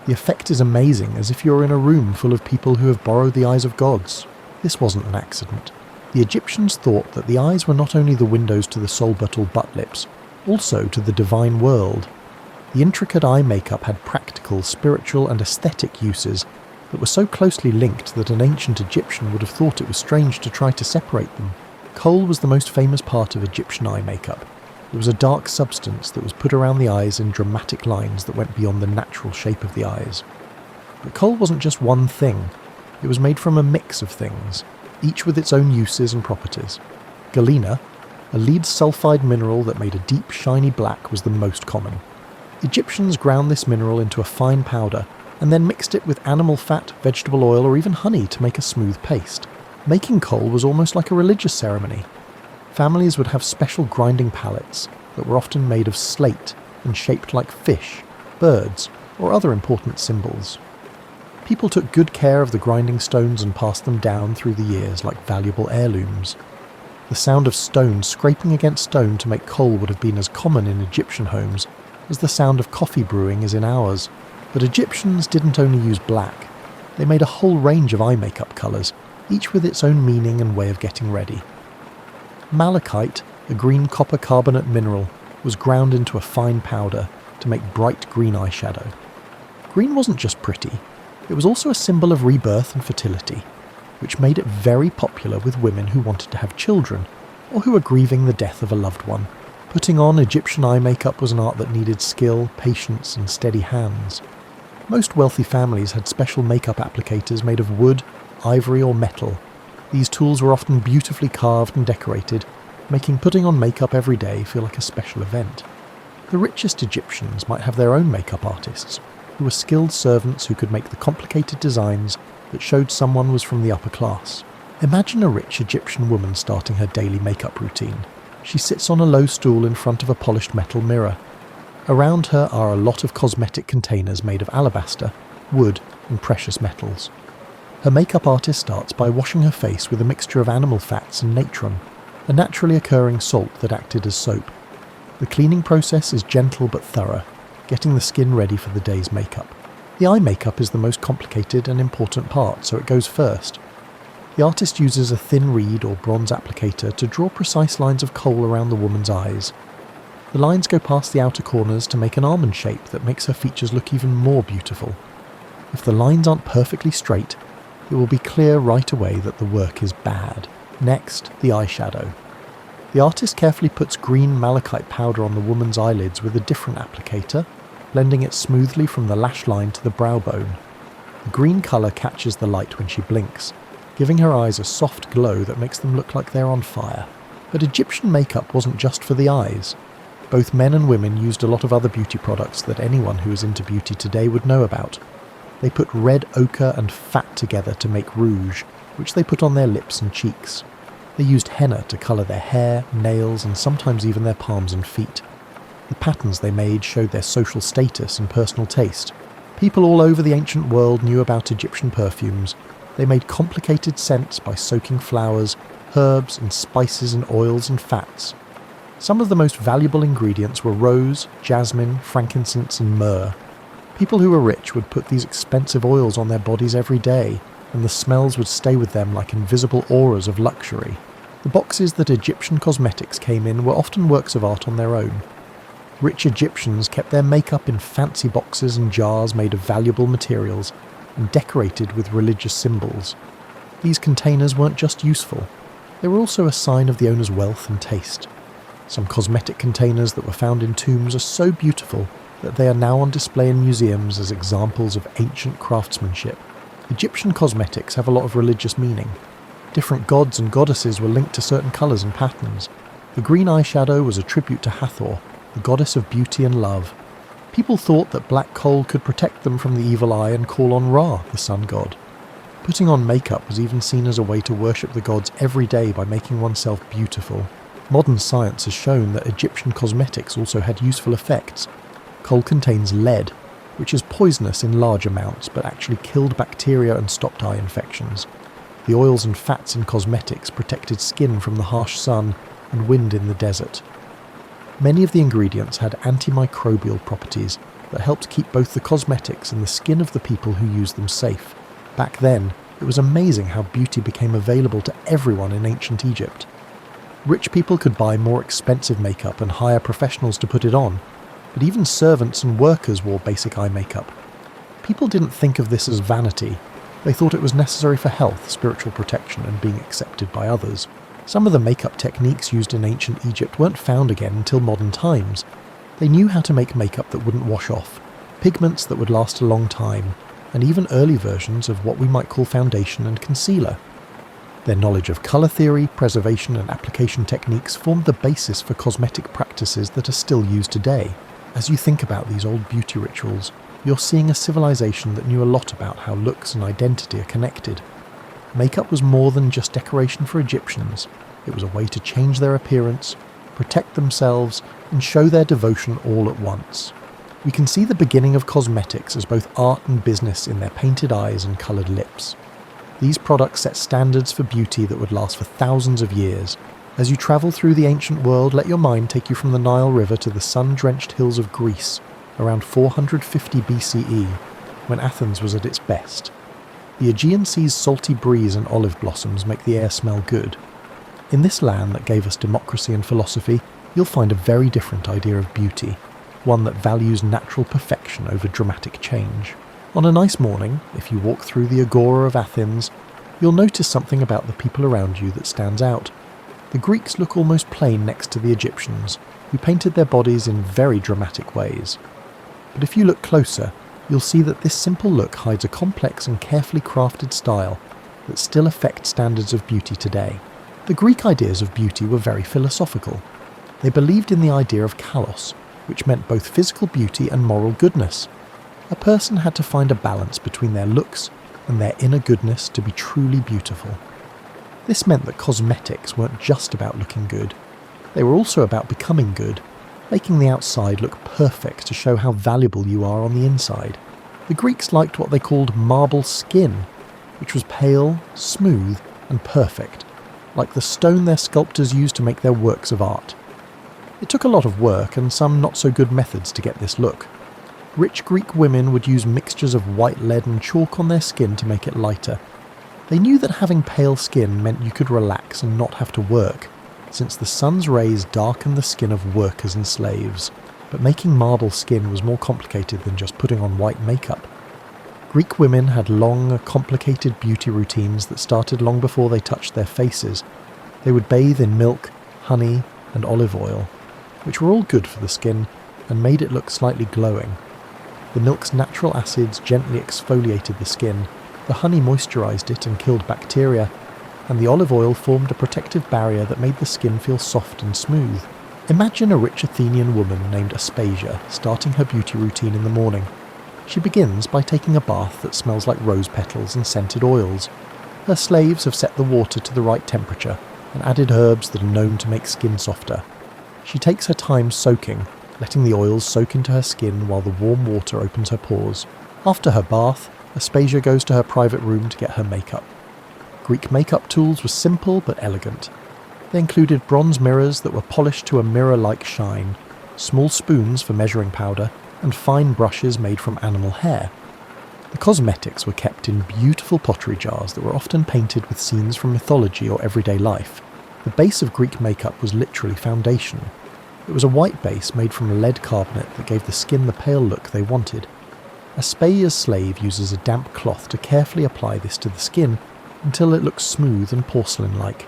The effect is amazing, as if you're in a room full of people who have borrowed the eyes of gods. This wasn't an accident. The Egyptians thought that the eyes were not only the windows to the soul but all butt lips, also to the divine world. The intricate eye makeup had practical, spiritual and aesthetic uses that were so closely linked that an ancient Egyptian would have thought it was strange to try to separate them. Kohl was the most famous part of Egyptian eye makeup. It was a dark substance that was put around the eyes in dramatic lines that went beyond the natural shape of the eyes. But kohl wasn't just one thing. It was made from a mix of things, each with its own uses and properties. Galena, a lead sulfide mineral that made a deep, shiny black, was the most common. Egyptians ground this mineral into a fine powder and then mixed it with animal fat, vegetable oil, or even honey to make a smooth paste. Making coal was almost like a religious ceremony. Families would have special grinding pallets that were often made of slate and shaped like fish, birds, or other important symbols. People took good care of the grinding stones and passed them down through the years like valuable heirlooms. The sound of stone scraping against stone to make coal would have been as common in Egyptian homes as the sound of coffee brewing is in ours. But Egyptians didn't only use black. They made a whole range of eye makeup colours, each with its own meaning and way of getting ready. Malachite, a green copper carbonate mineral, was ground into a fine powder to make bright green eyeshadow. Green wasn't just pretty, it was also a symbol of rebirth and fertility, which made it very popular with women who wanted to have children, or who were grieving the death of a loved one. Putting on Egyptian eye makeup was an art that needed skill, patience, and steady hands. Most wealthy families had special makeup applicators made of wood, ivory, or metal. These tools were often beautifully carved and decorated, making putting on makeup every day feel like a special event. The richest Egyptians might have their own makeup artists, who were skilled servants who could make the complicated designs that showed someone was from the upper class. Imagine a rich Egyptian woman starting her daily makeup routine. She sits on a low stool in front of a polished metal mirror. Around her are a lot of cosmetic containers made of alabaster, wood, and precious metals. Her makeup artist starts by washing her face with a mixture of animal fats and natron, a naturally occurring salt that acted as soap. The cleaning process is gentle but thorough, getting the skin ready for the day's makeup. The eye makeup is the most complicated and important part, so it goes first. The artist uses a thin reed or bronze applicator to draw precise lines of kohl around the woman's eyes. The lines go past the outer corners to make an almond shape that makes her features look even more beautiful. If the lines aren't perfectly straight, it will be clear right away that the work is bad. Next, the eyeshadow. The artist carefully puts green malachite powder on the woman's eyelids with a different applicator, blending it smoothly from the lash line to the brow bone. The green colour catches the light when she blinks, giving her eyes a soft glow that makes them look like they're on fire. But Egyptian makeup wasn't just for the eyes. Both men and women used a lot of other beauty products that anyone who is into beauty today would know about. They put red ochre and fat together to make rouge, which they put on their lips and cheeks. They used henna to colour their hair, nails, and sometimes even their palms and feet. The patterns they made showed their social status and personal taste. People all over the ancient world knew about Egyptian perfumes. They made complicated scents by soaking flowers, herbs, and spices and oils and fats. Some of the most valuable ingredients were rose, jasmine, frankincense, and myrrh. People who were rich would put these expensive oils on their bodies every day, and the smells would stay with them like invisible auras of luxury. The boxes that Egyptian cosmetics came in were often works of art on their own. Rich Egyptians kept their makeup in fancy boxes and jars made of valuable materials and decorated with religious symbols. These containers weren't just useful, they were also a sign of the owner's wealth and taste. Some cosmetic containers that were found in tombs are so beautiful that they are now on display in museums as examples of ancient craftsmanship. Egyptian cosmetics have a lot of religious meaning. Different gods and goddesses were linked to certain colours and patterns. The green eyeshadow was a tribute to Hathor, the goddess of beauty and love. People thought that black coal could protect them from the evil eye and call on Ra, the sun god. Putting on makeup was even seen as a way to worship the gods every day by making oneself beautiful. Modern science has shown that Egyptian cosmetics also had useful effects. Coal contains lead, which is poisonous in large amounts but actually killed bacteria and stopped eye infections. The oils and fats in cosmetics protected skin from the harsh sun and wind in the desert. Many of the ingredients had antimicrobial properties that helped keep both the cosmetics and the skin of the people who used them safe. Back then, it was amazing how beauty became available to everyone in ancient Egypt. Rich people could buy more expensive makeup and hire professionals to put it on, but even servants and workers wore basic eye makeup. People didn't think of this as vanity. They thought it was necessary for health, spiritual protection, and being accepted by others. Some of the makeup techniques used in ancient Egypt weren't found again until modern times. They knew how to make makeup that wouldn't wash off, pigments that would last a long time, and even early versions of what we might call foundation and concealer. Their knowledge of colour theory, preservation, and application techniques formed the basis for cosmetic practices that are still used today. As you think about these old beauty rituals, you're seeing a civilization that knew a lot about how looks and identity are connected. Makeup was more than just decoration for Egyptians. It was a way to change their appearance, protect themselves, and show their devotion all at once. We can see the beginning of cosmetics as both art and business in their painted eyes and coloured lips. These products set standards for beauty that would last for thousands of years. As you travel through the ancient world, let your mind take you from the Nile River to the sun-drenched hills of Greece, around 450 BCE, when Athens was at its best. The Aegean Sea's salty breeze and olive blossoms make the air smell good. In this land that gave us democracy and philosophy, you'll find a very different idea of beauty, one that values natural perfection over dramatic change. On a nice morning, if you walk through the Agora of Athens, you'll notice something about the people around you that stands out. The Greeks look almost plain next to the Egyptians, who painted their bodies in very dramatic ways. But if you look closer, you'll see that this simple look hides a complex and carefully crafted style that still affects standards of beauty today. The Greek ideas of beauty were very philosophical. They believed in the idea of kalos, which meant both physical beauty and moral goodness. A person had to find a balance between their looks and their inner goodness to be truly beautiful. This meant that cosmetics weren't just about looking good. They were also about becoming good, making the outside look perfect to show how valuable you are on the inside. The Greeks liked what they called marble skin, which was pale, smooth, and perfect, like the stone their sculptors used to make their works of art. It took a lot of work and some not-so-good methods to get this look. Rich Greek women would use mixtures of white lead and chalk on their skin to make it lighter. They knew that having pale skin meant you could relax and not have to work, since the sun's rays darkened the skin of workers and slaves. But making marble skin was more complicated than just putting on white makeup. Greek women had long, complicated beauty routines that started long before they touched their faces. They would bathe in milk, honey, and olive oil, which were all good for the skin and made it look slightly glowing. The milk's natural acids gently exfoliated the skin, the honey moisturized it and killed bacteria, and the olive oil formed a protective barrier that made the skin feel soft and smooth. Imagine a rich Athenian woman named Aspasia starting her beauty routine in the morning. She begins by taking a bath that smells like rose petals and scented oils. Her slaves have set the water to the right temperature and added herbs that are known to make skin softer. She takes her time soaking, letting the oils soak into her skin while the warm water opens her pores. After her bath, Aspasia goes to her private room to get her makeup. Greek makeup tools were simple but elegant. They included bronze mirrors that were polished to a mirror-like shine, small spoons for measuring powder, and fine brushes made from animal hair. The cosmetics were kept in beautiful pottery jars that were often painted with scenes from mythology or everyday life. The base of Greek makeup was literally foundation. It was a white base made from lead carbonate that gave the skin the pale look they wanted. Aspasia's slave uses a damp cloth to carefully apply this to the skin until it looks smooth and porcelain-like.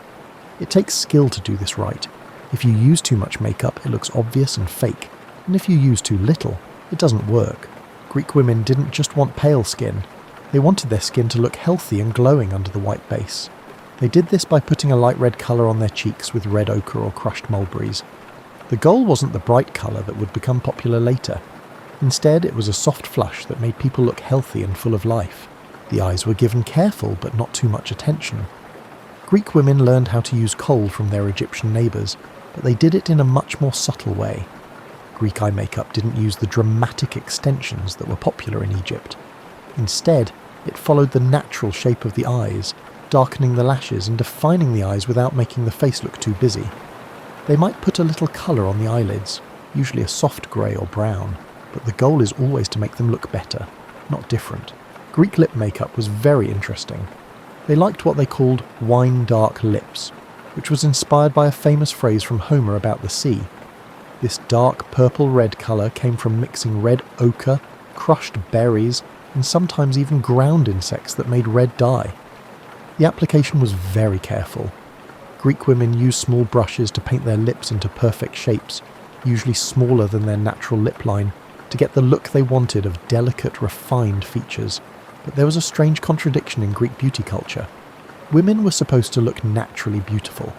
It takes skill to do this right. If you use too much makeup, it looks obvious and fake, and if you use too little, it doesn't work. Greek women didn't just want pale skin. They wanted their skin to look healthy and glowing under the white base. They did this by putting a light red colour on their cheeks with red ochre or crushed mulberries. The goal wasn't the bright colour that would become popular later. Instead, it was a soft flush that made people look healthy and full of life. The eyes were given careful but not too much attention. Greek women learned how to use kohl from their Egyptian neighbours, but they did it in a much more subtle way. Greek eye makeup didn't use the dramatic extensions that were popular in Egypt. Instead, it followed the natural shape of the eyes, darkening the lashes and defining the eyes without making the face look too busy. They might put a little colour on the eyelids, usually a soft grey or brown, but the goal is always to make them look better, not different. Greek lip makeup was very interesting. They liked what they called wine-dark lips, which was inspired by a famous phrase from Homer about the sea. This dark purple-red colour came from mixing red ochre, crushed berries, and sometimes even ground insects that made red dye. The application was very careful. Greek women used small brushes to paint their lips into perfect shapes, usually smaller than their natural lip line, to get the look they wanted of delicate, refined features. But there was a strange contradiction in Greek beauty culture. Women were supposed to look naturally beautiful,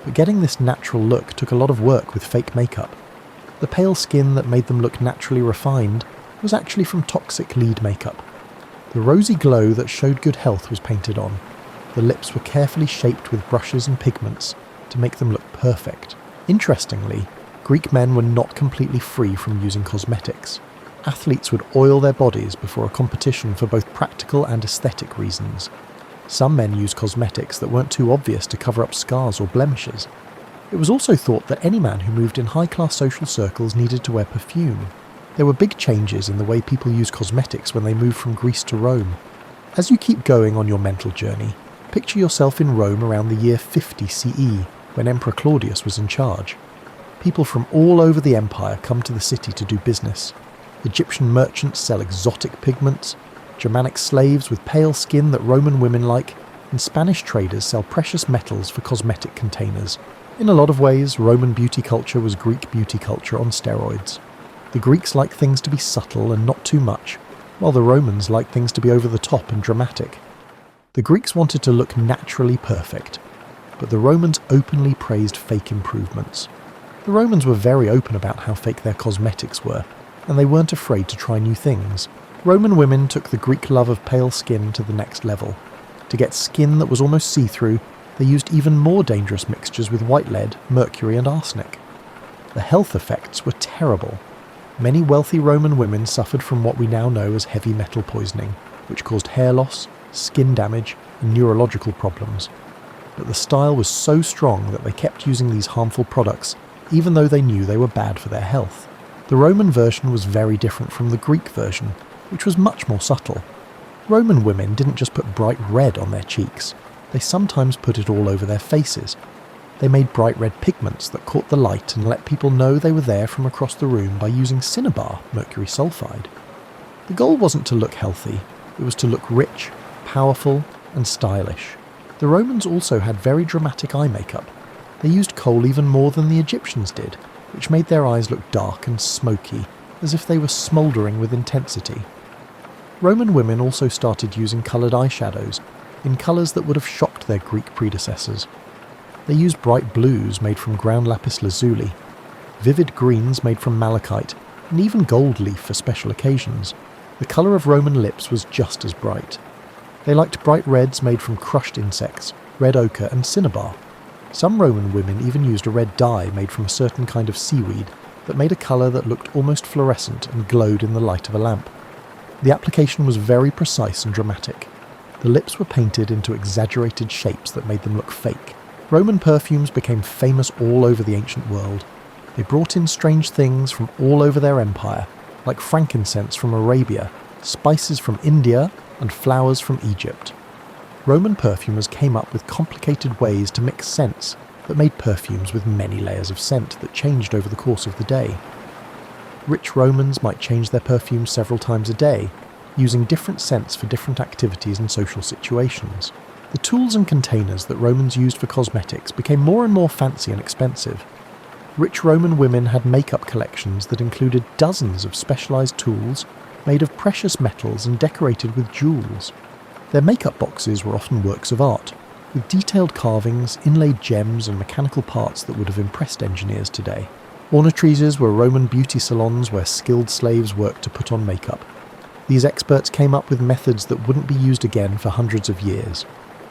but getting this natural look took a lot of work with fake makeup. The pale skin that made them look naturally refined was actually from toxic lead makeup. The rosy glow that showed good health was painted on. The lips were carefully shaped with brushes and pigments to make them look perfect. Interestingly, Greek men were not completely free from using cosmetics. Athletes would oil their bodies before a competition for both practical and aesthetic reasons. Some men used cosmetics that weren't too obvious to cover up scars or blemishes. It was also thought that any man who moved in high-class social circles needed to wear perfume. There were big changes in the way people used cosmetics when they moved from Greece to Rome. As you keep going on your mental journey, picture yourself in Rome around the year 50 CE, when Emperor Claudius was in charge. People from all over the empire come to the city to do business. Egyptian merchants sell exotic pigments, Germanic slaves with pale skin that Roman women like, and Spanish traders sell precious metals for cosmetic containers. In a lot of ways, Roman beauty culture was Greek beauty culture on steroids. The Greeks liked things to be subtle and not too much, while the Romans liked things to be over the top and dramatic. The Greeks wanted to look naturally perfect, but the Romans openly praised fake improvements. The Romans were very open about how fake their cosmetics were, and they weren't afraid to try new things. Roman women took the Greek love of pale skin to the next level. To get skin that was almost see-through, they used even more dangerous mixtures with white lead, mercury and arsenic. The health effects were terrible. Many wealthy Roman women suffered from what we now know as heavy metal poisoning, which caused hair loss, skin damage and neurological problems. But the style was so strong that they kept using these harmful products, even though they knew they were bad for their health. The Roman version was very different from the Greek version, which was much more subtle. Roman women didn't just put bright red on their cheeks, they sometimes put it all over their faces. They made bright red pigments that caught the light and let people know they were there from across the room by using cinnabar, mercury sulfide. The goal wasn't to look healthy, it was to look rich, powerful and stylish. The Romans also had very dramatic eye makeup. They used kohl even more than the Egyptians did, which made their eyes look dark and smoky, as if they were smouldering with intensity. Roman women also started using coloured eyeshadows, in colours that would have shocked their Greek predecessors. They used bright blues made from ground lapis lazuli, vivid greens made from malachite, and even gold leaf for special occasions. The colour of Roman lips was just as bright. They liked bright reds made from crushed insects, red ochre and cinnabar. Some Roman women even used a red dye made from a certain kind of seaweed that made a colour that looked almost fluorescent and glowed in the light of a lamp. The application was very precise and dramatic. The lips were painted into exaggerated shapes that made them look fake. Roman perfumes became famous all over the ancient world. They brought in strange things from all over their empire, like frankincense from Arabia, spices from India, and flowers from Egypt. Roman perfumers came up with complicated ways to mix scents that made perfumes with many layers of scent that changed over the course of the day. Rich Romans might change their perfumes several times a day, using different scents for different activities and social situations. The tools and containers that Romans used for cosmetics became more and more fancy and expensive. Rich Roman women had makeup collections that included dozens of specialized tools made of precious metals and decorated with jewels. Their makeup boxes were often works of art, with detailed carvings, inlaid gems and mechanical parts that would have impressed engineers today. Ornatrices were Roman beauty salons where skilled slaves worked to put on makeup. These experts came up with methods that wouldn't be used again for hundreds of years.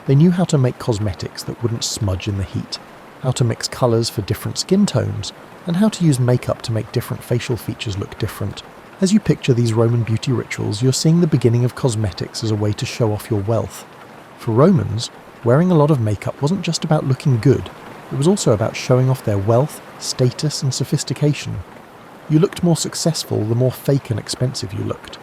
They knew how to make cosmetics that wouldn't smudge in the heat, how to mix colours for different skin tones, and how to use makeup to make different facial features look different. As you picture these Roman beauty rituals, you're seeing the beginning of cosmetics as a way to show off your wealth. For Romans, wearing a lot of makeup wasn't just about looking good, it was also about showing off their wealth, status and sophistication. You looked more successful the more fake and expensive you looked.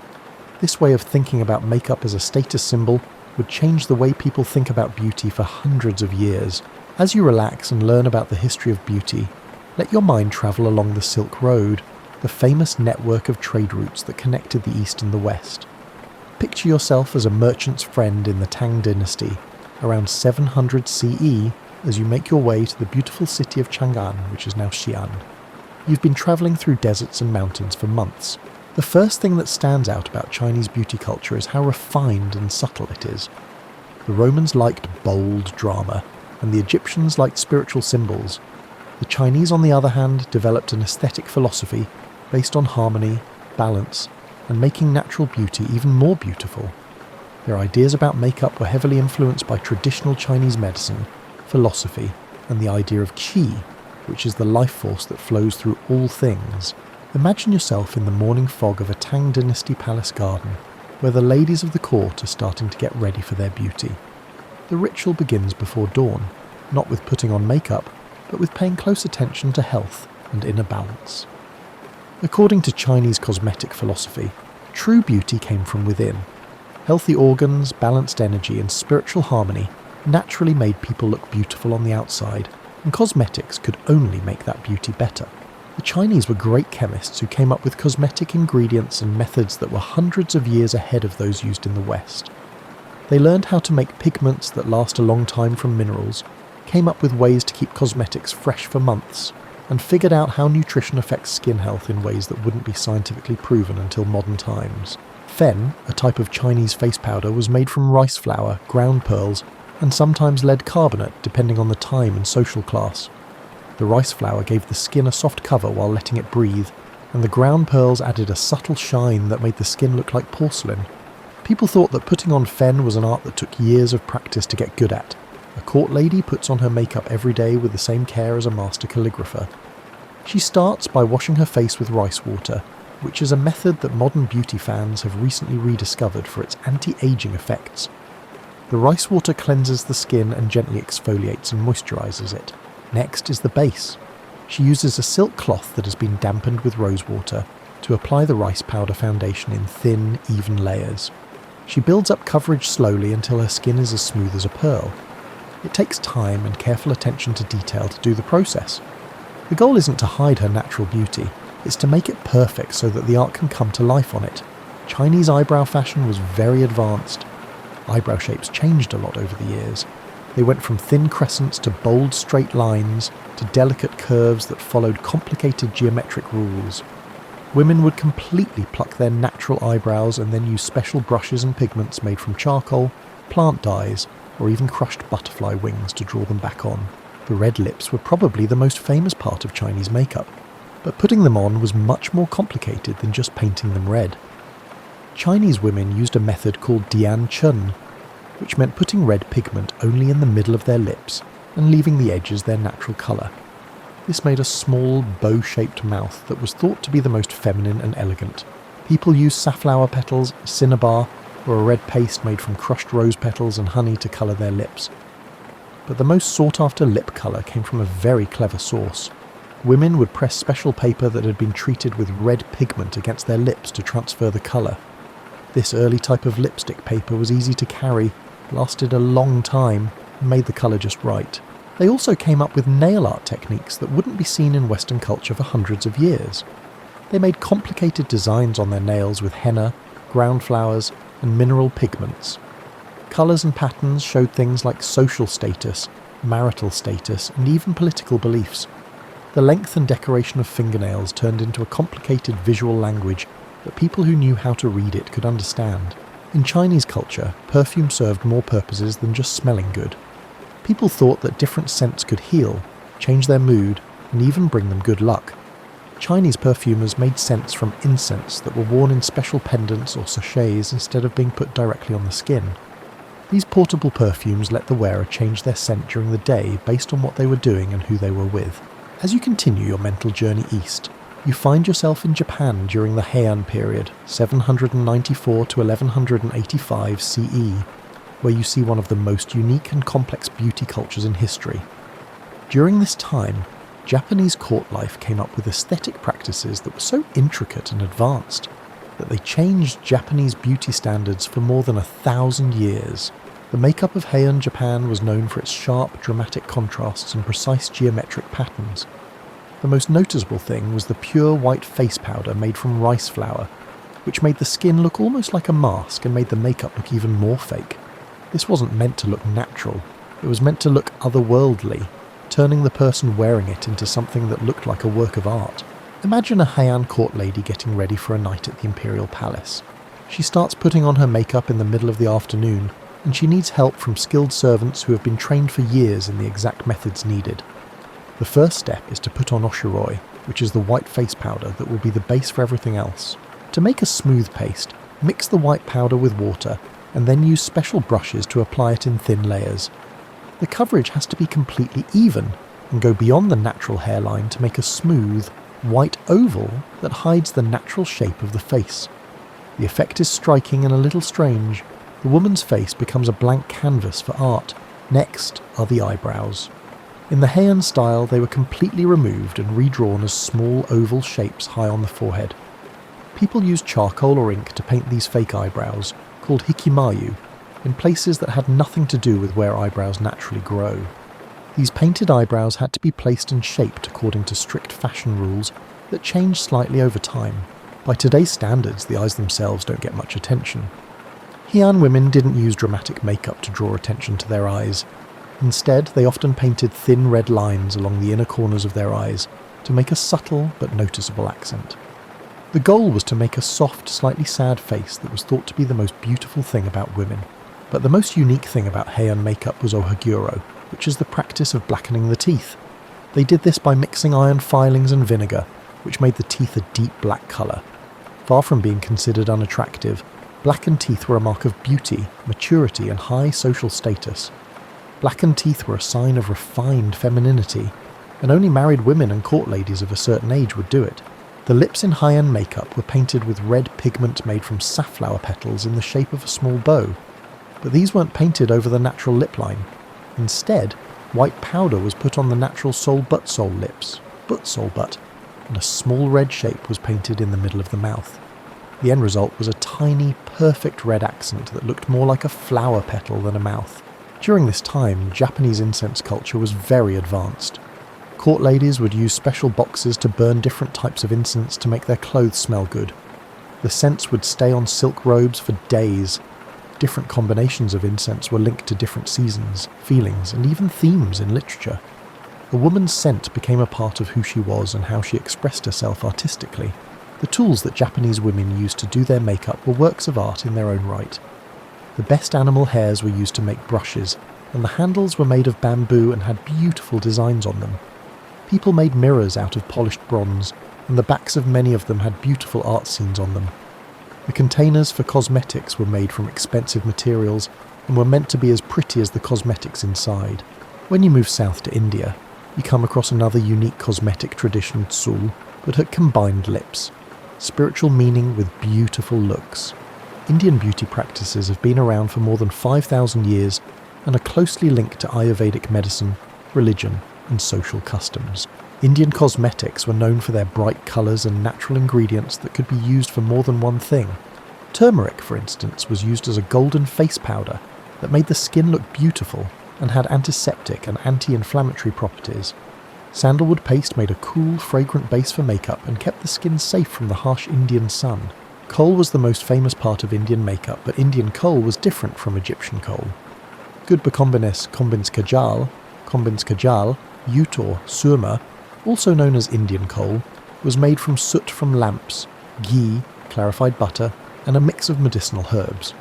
This way of thinking about makeup as a status symbol would change the way people think about beauty for hundreds of years. As you relax and learn about the history of beauty, let your mind travel along the Silk Road, the famous network of trade routes that connected the East and the West. Picture yourself as a merchant's friend in the Tang dynasty, around 700 CE, as you make your way to the beautiful city of Chang'an, which is now Xi'an. You've been travelling through deserts and mountains for months. The first thing that stands out about Chinese beauty culture is how refined and subtle it is. The Romans liked bold drama, and the Egyptians liked spiritual symbols. The Chinese, on the other hand, developed an aesthetic philosophy based on harmony, balance, and making natural beauty even more beautiful. Their ideas about makeup were heavily influenced by traditional Chinese medicine, philosophy, and the idea of qi, which is the life force that flows through all things. Imagine yourself in the morning fog of a Tang Dynasty palace garden, where the ladies of the court are starting to get ready for their beauty. The ritual begins before dawn, not with putting on makeup, but with paying close attention to health and inner balance. According to Chinese cosmetic philosophy, true beauty came from within. Healthy organs, balanced energy, and spiritual harmony naturally made people look beautiful on the outside, and cosmetics could only make that beauty better. The Chinese were great chemists who came up with cosmetic ingredients and methods that were hundreds of years ahead of those used in the West. They learned how to make pigments that last a long time from minerals, came up with ways to keep cosmetics fresh for months, and figured out how nutrition affects skin health in ways that wouldn't be scientifically proven until modern times. Fen, a type of Chinese face powder, was made from rice flour, ground pearls, and sometimes lead carbonate depending on the time and social class. The rice flour gave the skin a soft cover while letting it breathe, and the ground pearls added a subtle shine that made the skin look like porcelain. People thought that putting on fen was an art that took years of practice to get good at. A court lady puts on her makeup every day with the same care as a master calligrapher. She starts by washing her face with rice water, which is a method that modern beauty fans have recently rediscovered for its anti-aging effects. The rice water cleanses the skin and gently exfoliates and moisturizes it. Next is the base. She uses a silk cloth that has been dampened with rose water to apply the rice powder foundation in thin, even layers. She builds up coverage slowly until her skin is as smooth as a pearl. It takes time and careful attention to detail to do the process. The goal isn't to hide her natural beauty, it's to make it perfect so that the art can come to life on it. Chinese eyebrow fashion was very advanced. Eyebrow shapes changed a lot over the years. They went from thin crescents to bold straight lines to delicate curves that followed complicated geometric rules. Women would completely pluck their natural eyebrows and then use special brushes and pigments made from charcoal, plant dyes, or even crushed butterfly wings to draw them back on. The red lips were probably the most famous part of Chinese makeup, but putting them on was much more complicated than just painting them red. Chinese women used a method called Dian Chun, which meant putting red pigment only in the middle of their lips and leaving the edges their natural colour. This made a small, bow-shaped mouth that was thought to be the most feminine and elegant. People used safflower petals, cinnabar, or a red paste made from crushed rose petals and honey to colour their lips. But the most sought-after lip colour came from a very clever source. Women would press special paper that had been treated with red pigment against their lips to transfer the colour. This early type of lipstick paper was easy to carry, lasted a long time, and made the colour just right. They also came up with nail art techniques that wouldn't be seen in Western culture for hundreds of years. They made complicated designs on their nails with henna, ground flowers, and mineral pigments. Colours and patterns showed things like social status, marital status, and even political beliefs. The length and decoration of fingernails turned into a complicated visual language that people who knew how to read it could understand. In Chinese culture, perfume served more purposes than just smelling good. People thought that different scents could heal, change their mood, and even bring them good luck. Chinese perfumers made scents from incense that were worn in special pendants or sachets instead of being put directly on the skin. These portable perfumes let the wearer change their scent during the day based on what they were doing and who they were with. As you continue your mental journey east, you find yourself in Japan during the Heian period, 794 to 1185 CE, where you see one of the most unique and complex beauty cultures in history. During this time, Japanese court life came up with aesthetic practices that were so intricate and advanced that they changed Japanese beauty standards for more than 1,000 years. The makeup of Heian Japan was known for its sharp, dramatic contrasts and precise geometric patterns. The most noticeable thing was the pure white face powder made from rice flour, which made the skin look almost like a mask and made the makeup look even more fake. This wasn't meant to look natural, it was meant to look otherworldly, turning the person wearing it into something that looked like a work of art. Imagine a Heian court lady getting ready for a night at the imperial palace. She starts putting on her makeup in the middle of the afternoon, and she needs help from skilled servants who have been trained for years in the exact methods needed. The first step is to put on oshiroi, which is the white face powder that will be the base for everything else. To make a smooth paste, mix the white powder with water and then use special brushes to apply it in thin layers. The coverage has to be completely even and go beyond the natural hairline to make a smooth, white oval that hides the natural shape of the face. The effect is striking and a little strange. The woman's face becomes a blank canvas for art. Next are the eyebrows. In the Heian style, they were completely removed and redrawn as small oval shapes high on the forehead. People used charcoal or ink to paint these fake eyebrows, called hikimayu, in places that had nothing to do with where eyebrows naturally grow. These painted eyebrows had to be placed and shaped according to strict fashion rules that changed slightly over time. By today's standards, the eyes themselves don't get much attention. Heian women didn't use dramatic makeup to draw attention to their eyes. Instead, they often painted thin red lines along the inner corners of their eyes to make a subtle but noticeable accent. The goal was to make a soft, slightly sad face that was thought to be the most beautiful thing about women. But the most unique thing about Heian makeup was ohaguro, which is the practice of blackening the teeth. They did this by mixing iron filings and vinegar, which made the teeth a deep black colour. Far from being considered unattractive, blackened teeth were a mark of beauty, maturity, and high social status. Blackened teeth were a sign of refined femininity, and only married women and court ladies of a certain age would do it. The lips in Heian makeup were painted with red pigment made from safflower petals in the shape of a small bow. But these weren't painted over the natural lip line. Instead, white powder was put on the natural sole lips, but, and a small red shape was painted in the middle of the mouth. The end result was a tiny, perfect red accent that looked more like a flower petal than a mouth. During this time, Japanese incense culture was very advanced. Court ladies would use special boxes to burn different types of incense to make their clothes smell good. The scents would stay on silk robes for days. Different combinations of incense were linked to different seasons, feelings, and even themes in literature. A woman's scent became a part of who she was and how she expressed herself artistically. The tools that Japanese women used to do their makeup were works of art in their own right. The best animal hairs were used to make brushes, and the handles were made of bamboo and had beautiful designs on them. People made mirrors out of polished bronze, and the backs of many of them had beautiful art scenes on them. The containers for cosmetics were made from expensive materials and were meant to be as pretty as the cosmetics inside. When you move south to India, you come across another unique cosmetic tradition, tsul, that had combined lips. Spiritual meaning with beautiful looks. Indian beauty practices have been around for more than 5,000 years and are closely linked to Ayurvedic medicine, religion, and social customs. Indian cosmetics were known for their bright colours and natural ingredients that could be used for more than one thing. Turmeric, for instance, was used as a golden face powder that made the skin look beautiful and had antiseptic and anti-inflammatory properties. Sandalwood paste made a cool, fragrant base for makeup and kept the skin safe from the harsh Indian sun. Coal was the most famous part of Indian makeup, but Indian coal was different from Egyptian coal. Good Kombines kajal, jute or surma, also known as Indian coal, was made from soot from lamps, ghee, clarified butter, and a mix of medicinal herbs.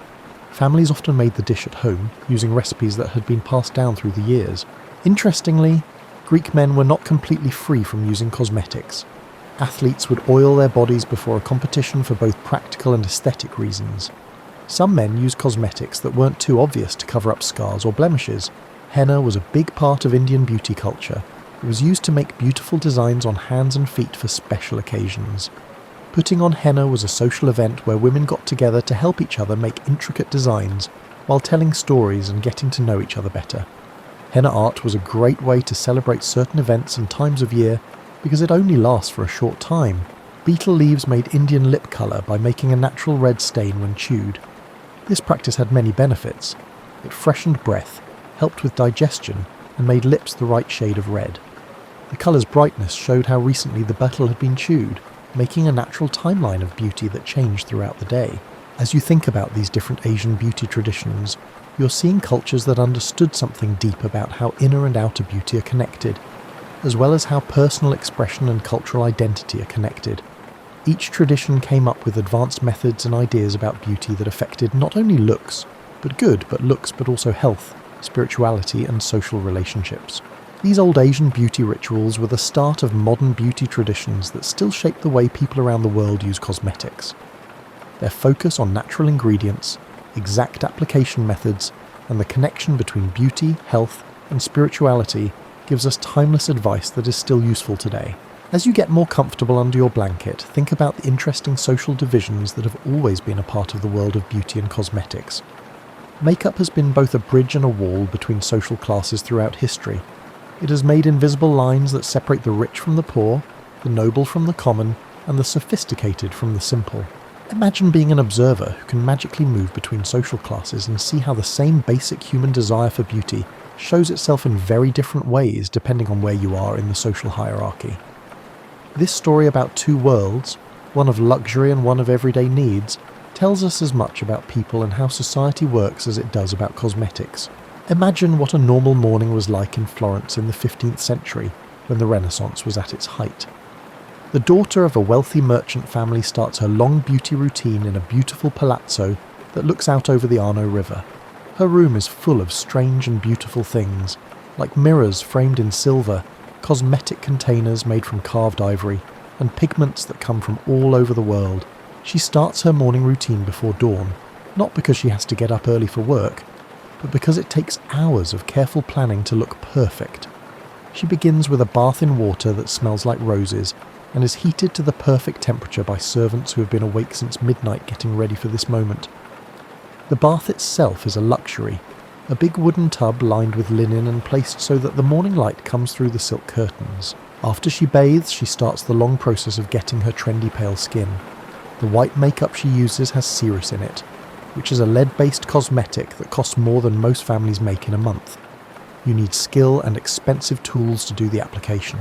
Families often made the dish at home, using recipes that had been passed down through the years. Interestingly, Greek men were not completely free from using cosmetics. Athletes would oil their bodies before a competition for both practical and aesthetic reasons. Some men used cosmetics that weren't too obvious to cover up scars or blemishes. Henna was a big part of Indian beauty culture. It was used to make beautiful designs on hands and feet for special occasions. Putting on henna was a social event where women got together to help each other make intricate designs while telling stories and getting to know each other better. Henna art was a great way to celebrate certain events and times of year because it only lasts for a short time. Betel leaves made Indian lip colour by making a natural red stain when chewed. This practice had many benefits. It freshened breath, helped with digestion, and made lips the right shade of red. The colour's brightness showed how recently the betel had been chewed, making a natural timeline of beauty that changed throughout the day. As you think about these different Asian beauty traditions, you're seeing cultures that understood something deep about how inner and outer beauty are connected, as well as how personal expression and cultural identity are connected. Each tradition came up with advanced methods and ideas about beauty that affected not only looks, but also health, spirituality, and social relationships. These old Asian beauty rituals were the start of modern beauty traditions that still shape the way people around the world use cosmetics. Their focus on natural ingredients, exact application methods, and the connection between beauty, health, and spirituality gives us timeless advice that is still useful today. As you get more comfortable under your blanket, think about the interesting social divisions that have always been a part of the world of beauty and cosmetics. Makeup has been both a bridge and a wall between social classes throughout history. It has made invisible lines that separate the rich from the poor, the noble from the common, and the sophisticated from the simple. Imagine being an observer who can magically move between social classes and see how the same basic human desire for beauty shows itself in very different ways depending on where you are in the social hierarchy. This story about two worlds, one of luxury and one of everyday needs, tells us as much about people and how society works as it does about cosmetics. Imagine what a normal morning was like in Florence in the 15th century, when the Renaissance was at its height. The daughter of a wealthy merchant family starts her long beauty routine in a beautiful palazzo that looks out over the Arno River. Her room is full of strange and beautiful things, like mirrors framed in silver, cosmetic containers made from carved ivory, and pigments that come from all over the world. She starts her morning routine before dawn, not because she has to get up early for work, but because it takes hours of careful planning to look perfect. She begins with a bath in water that smells like roses, and is heated to the perfect temperature by servants who have been awake since midnight getting ready for this moment. The bath itself is a luxury, a big wooden tub lined with linen and placed so that the morning light comes through the silk curtains. After she bathes, she starts the long process of getting her trendy pale skin. The white makeup she uses has Cirrus in it, which is a lead-based cosmetic that costs more than most families make in a month. You need skill and expensive tools to do the application.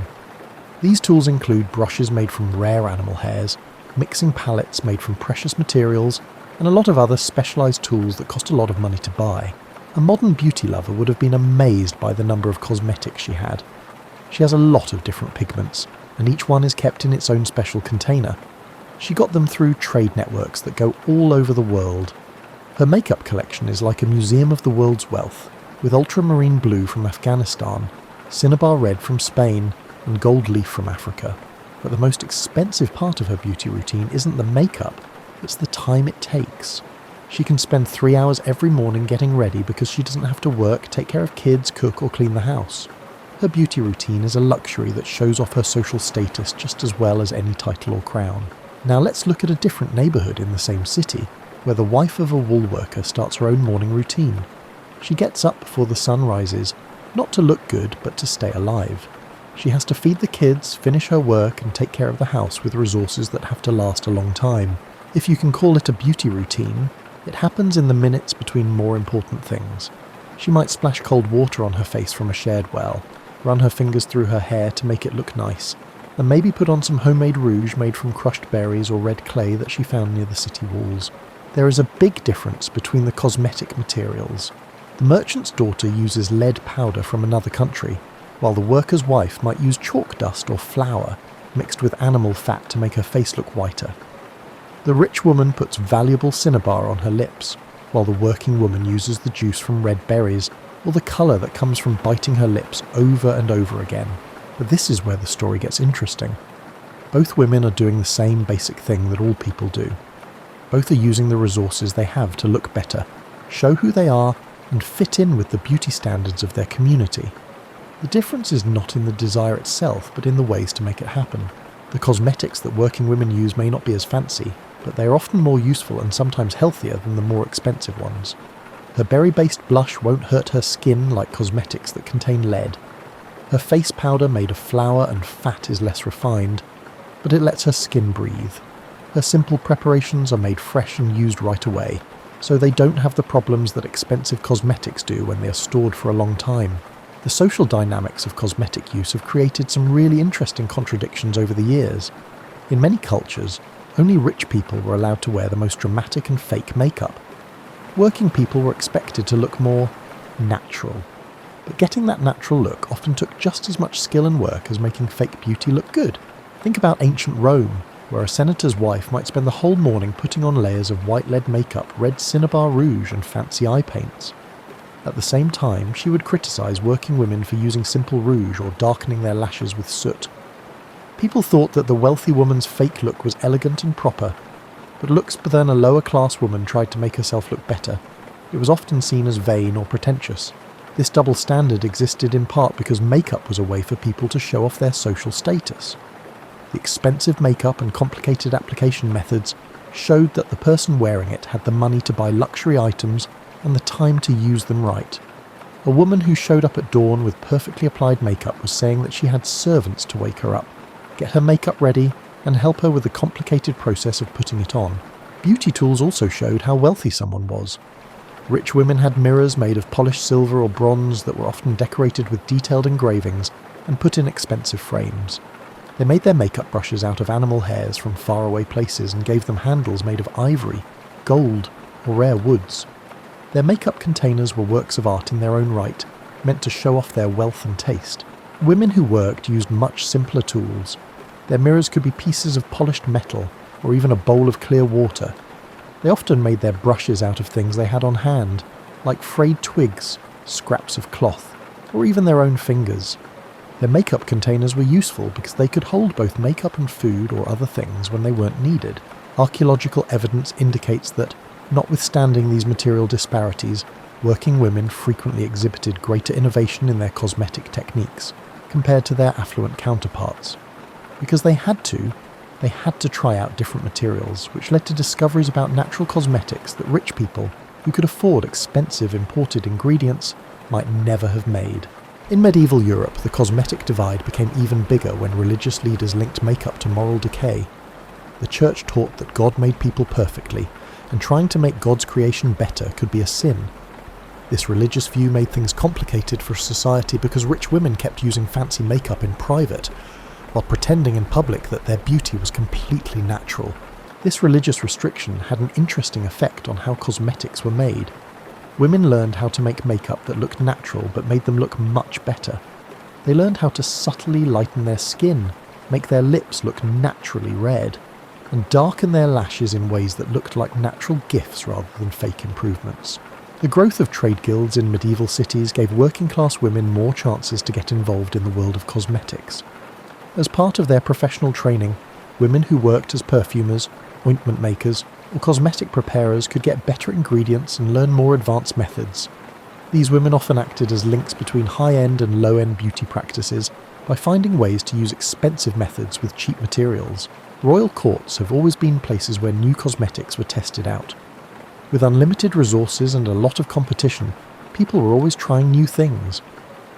These tools include brushes made from rare animal hairs, mixing palettes made from precious materials, and a lot of other specialised tools that cost a lot of money to buy. A modern beauty lover would have been amazed by the number of cosmetics she had. She has a lot of different pigments, and each one is kept in its own special container. She got them through trade networks that go all over the world. Her makeup collection is like a museum of the world's wealth, with ultramarine blue from Afghanistan, cinnabar red from Spain, and gold leaf from Africa. But the most expensive part of her beauty routine isn't the makeup, it's the time it takes. She can spend 3 hours every morning getting ready because she doesn't have to work, take care of kids, cook or clean the house. Her beauty routine is a luxury that shows off her social status just as well as any title or crown. Now let's look at a different neighbourhood in the same city, where the wife of a wool worker starts her own morning routine. She gets up before the sun rises, not to look good, but to stay alive. She has to feed the kids, finish her work, and take care of the house with resources that have to last a long time. If you can call it a beauty routine, it happens in the minutes between more important things. She might splash cold water on her face from a shared well, run her fingers through her hair to make it look nice, and maybe put on some homemade rouge made from crushed berries or red clay that she found near the city walls. There is a big difference between the cosmetic materials. The merchant's daughter uses lead powder from another country, while the worker's wife might use chalk dust or flour mixed with animal fat to make her face look whiter. The rich woman puts valuable cinnabar on her lips, while the working woman uses the juice from red berries or the colour that comes from biting her lips over and over again. But this is where the story gets interesting. Both women are doing the same basic thing that all people do. Both are using the resources they have to look better, show who they are, and fit in with the beauty standards of their community. The difference is not in the desire itself, but in the ways to make it happen. The cosmetics that working women use may not be as fancy, but they are often more useful and sometimes healthier than the more expensive ones. Her berry-based blush won't hurt her skin like cosmetics that contain lead. Her face powder made of flour and fat is less refined, but it lets her skin breathe. Her simple preparations are made fresh and used right away, so they don't have the problems that expensive cosmetics do when they are stored for a long time. The social dynamics of cosmetic use have created some really interesting contradictions over the years. In many cultures, only rich people were allowed to wear the most dramatic and fake makeup. Working people were expected to look more natural. But getting that natural look often took just as much skill and work as making fake beauty look good. Think about ancient Rome, where a senator's wife might spend the whole morning putting on layers of white lead makeup, red cinnabar rouge and fancy eye paints. At the same time, she would criticise working women for using simple rouge or darkening their lashes with soot. People thought that the wealthy woman's fake look was elegant and proper, but looks than a lower-class woman tried to make herself look better, it was often seen as vain or pretentious. This double standard existed in part because makeup was a way for people to show off their social status. The expensive makeup and complicated application methods showed that the person wearing it had the money to buy luxury items and the time to use them right. A woman who showed up at dawn with perfectly applied makeup was saying that she had servants to wake her up, get her makeup ready, and help her with the complicated process of putting it on. Beauty tools also showed how wealthy someone was. Rich women had mirrors made of polished silver or bronze that were often decorated with detailed engravings and put in expensive frames. They made their makeup brushes out of animal hairs from faraway places and gave them handles made of ivory, gold, or rare woods. Their makeup containers were works of art in their own right, meant to show off their wealth and taste. Women who worked used much simpler tools. Their mirrors could be pieces of polished metal, or even a bowl of clear water. They often made their brushes out of things they had on hand, like frayed twigs, scraps of cloth, or even their own fingers. Their makeup containers were useful because they could hold both makeup and food or other things when they weren't needed. Archaeological evidence indicates that, notwithstanding these material disparities, working women frequently exhibited greater innovation in their cosmetic techniques compared to their affluent counterparts. Because they had to try out different materials, which led to discoveries about natural cosmetics that rich people, who could afford expensive imported ingredients, might never have made. In medieval Europe, the cosmetic divide became even bigger when religious leaders linked makeup to moral decay. The church taught that God made people perfectly, and trying to make God's creation better could be a sin. This religious view made things complicated for society because rich women kept using fancy makeup in private, while pretending in public that their beauty was completely natural. This religious restriction had an interesting effect on how cosmetics were made. Women learned how to make makeup that looked natural but made them look much better. They learned how to subtly lighten their skin, make their lips look naturally red, and darken their lashes in ways that looked like natural gifts rather than fake improvements. The growth of trade guilds in medieval cities gave working-class women more chances to get involved in the world of cosmetics. As part of their professional training, women who worked as perfumers, ointment makers, or cosmetic preparers could get better ingredients and learn more advanced methods. These women often acted as links between high-end and low-end beauty practices by finding ways to use expensive methods with cheap materials. Royal courts have always been places where new cosmetics were tested out. With unlimited resources and a lot of competition, people were always trying new things.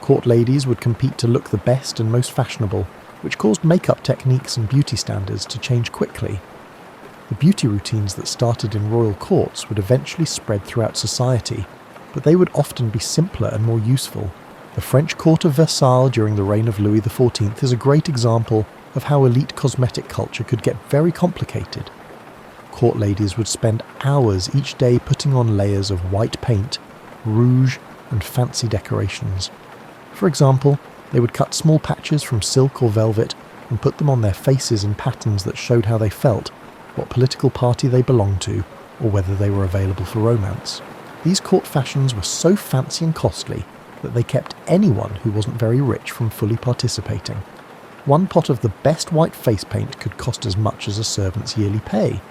Court ladies would compete to look the best and most fashionable, which caused makeup techniques and beauty standards to change quickly. The beauty routines that started in royal courts would eventually spread throughout society, but they would often be simpler and more useful. The French court of Versailles during the reign of Louis XIV is a great example of how elite cosmetic culture could get very complicated. Court ladies would spend hours each day putting on layers of white paint, rouge, and fancy decorations. For example, they would cut small patches from silk or velvet and put them on their faces in patterns that showed how they felt, what political party they belonged to, or whether they were available for romance. These court fashions were so fancy and costly that they kept anyone who wasn't very rich from fully participating. One pot of the best white face paint could cost as much as a servant's yearly pay.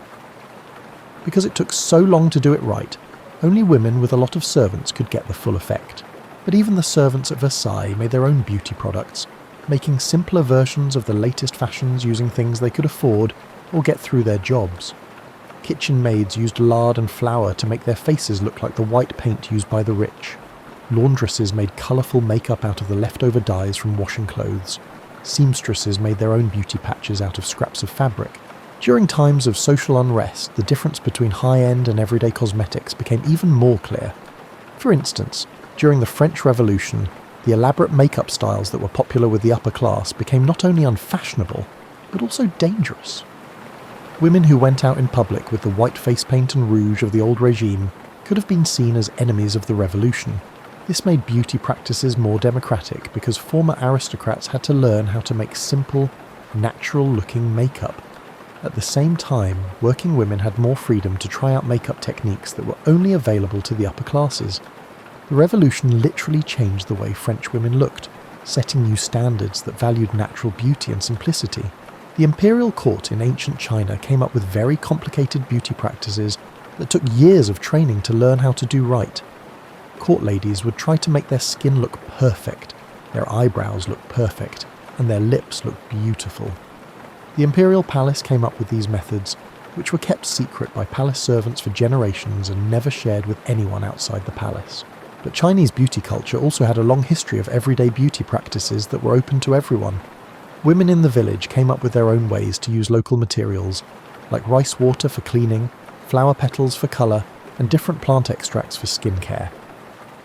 Because it took so long to do it right, only women with a lot of servants could get the full effect. But even the servants at Versailles made their own beauty products, making simpler versions of the latest fashions using things they could afford or get through their jobs. Kitchen maids used lard and flour to make their faces look like the white paint used by the rich. Laundresses made colourful makeup out of the leftover dyes from washing clothes. Seamstresses made their own beauty patches out of scraps of fabric. During times of social unrest, the difference between high-end and everyday cosmetics became even more clear. For instance, during the French Revolution, the elaborate makeup styles that were popular with the upper class became not only unfashionable, but also dangerous. Women who went out in public with the white face paint and rouge of the old regime could have been seen as enemies of the revolution. This made beauty practices more democratic because former aristocrats had to learn how to make simple, natural-looking makeup. At the same time, working women had more freedom to try out makeup techniques that were only available to the upper classes. The revolution literally changed the way French women looked, setting new standards that valued natural beauty and simplicity. The imperial court in ancient China came up with very complicated beauty practices that took years of training to learn how to do right. Court ladies would try to make their skin look perfect, their eyebrows look perfect, and their lips look beautiful. The imperial palace came up with these methods, which were kept secret by palace servants for generations and never shared with anyone outside the palace. But Chinese beauty culture also had a long history of everyday beauty practices that were open to everyone. Women in the village came up with their own ways to use local materials, like rice water for cleaning, flower petals for colour, and different plant extracts for skin care.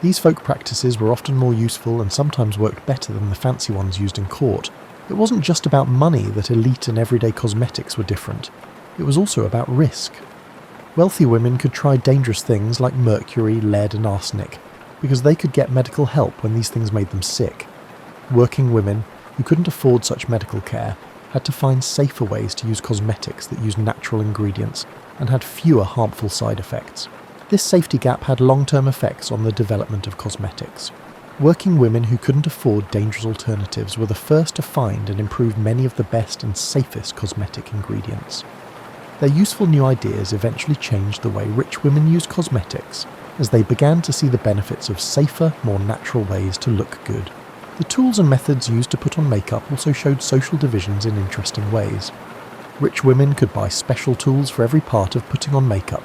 These folk practices were often more useful and sometimes worked better than the fancy ones used in court. It wasn't just about money that elite and everyday cosmetics were different. It was also about risk. Wealthy women could try dangerous things like mercury, lead and arsenic, because they could get medical help when these things made them sick. Working women, who couldn't afford such medical care, had to find safer ways to use cosmetics that used natural ingredients and had fewer harmful side effects. This safety gap had long-term effects on the development of cosmetics. Working women who couldn't afford dangerous alternatives were the first to find and improve many of the best and safest cosmetic ingredients. Their useful new ideas eventually changed the way rich women used cosmetics, as they began to see the benefits of safer, more natural ways to look good. The tools and methods used to put on makeup also showed social divisions in interesting ways. Rich women could buy special tools for every part of putting on makeup.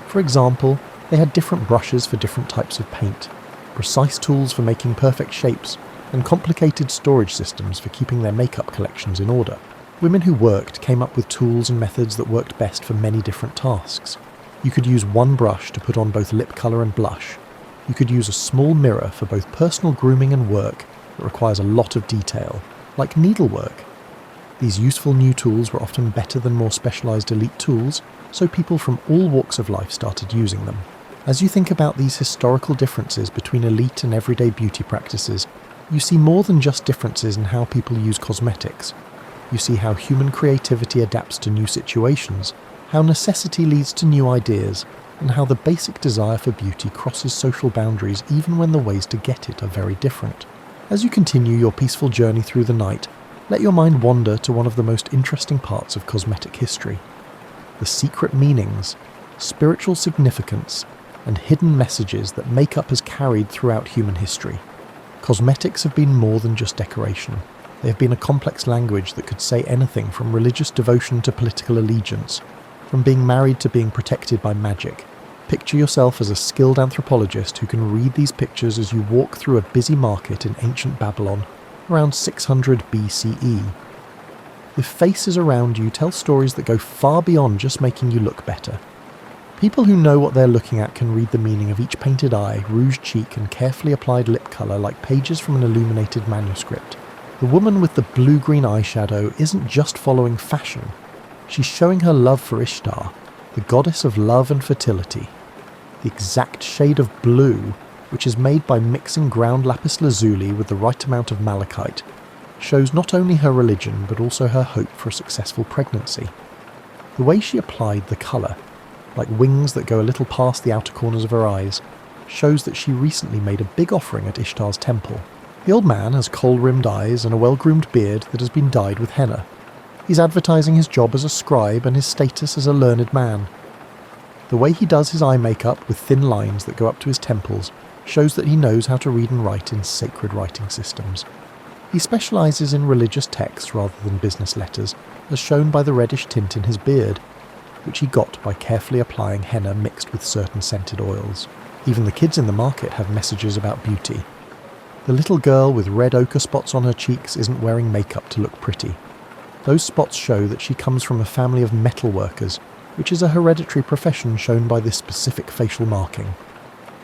For example, they had different brushes for different types of paint, precise tools for making perfect shapes, and complicated storage systems for keeping their makeup collections in order. Women who worked came up with tools and methods that worked best for many different tasks. You could use one brush to put on both lip colour and blush. You could use a small mirror for both personal grooming and work that requires a lot of detail, like needlework. These useful new tools were often better than more specialised elite tools, so people from all walks of life started using them. As you think about these historical differences between elite and everyday beauty practices, you see more than just differences in how people use cosmetics. You see how human creativity adapts to new situations, how necessity leads to new ideas, and how the basic desire for beauty crosses social boundaries even when the ways to get it are very different. As you continue your peaceful journey through the night, let your mind wander to one of the most interesting parts of cosmetic history: the secret meanings, spiritual significance, and hidden messages that makeup has carried throughout human history. Cosmetics have been more than just decoration. They have been a complex language that could say anything from religious devotion to political allegiance, from being married to being protected by magic. Picture yourself as a skilled anthropologist who can read these pictures as you walk through a busy market in ancient Babylon around 600 BCE. The faces around you tell stories that go far beyond just making you look better. People who know what they're looking at can read the meaning of each painted eye, rouged cheek and carefully applied lip colour like pages from an illuminated manuscript. The woman with the blue-green eyeshadow isn't just following fashion. She's showing her love for Ishtar, the goddess of love and fertility. The exact shade of blue, which is made by mixing ground lapis lazuli with the right amount of malachite, shows not only her religion but also her hope for a successful pregnancy. The way she applied the colour, like wings that go a little past the outer corners of her eyes, shows that she recently made a big offering at Ishtar's temple. The old man has kohl-rimmed eyes and a well-groomed beard that has been dyed with henna. He's advertising his job as a scribe and his status as a learned man. The way he does his eye makeup with thin lines that go up to his temples shows that he knows how to read and write in sacred writing systems. He specialises in religious texts rather than business letters, as shown by the reddish tint in his beard, which he got by carefully applying henna mixed with certain scented oils. Even the kids in the market have messages about beauty. The little girl with red ochre spots on her cheeks isn't wearing makeup to look pretty. Those spots show that she comes from a family of metal workers, which is a hereditary profession shown by this specific facial marking.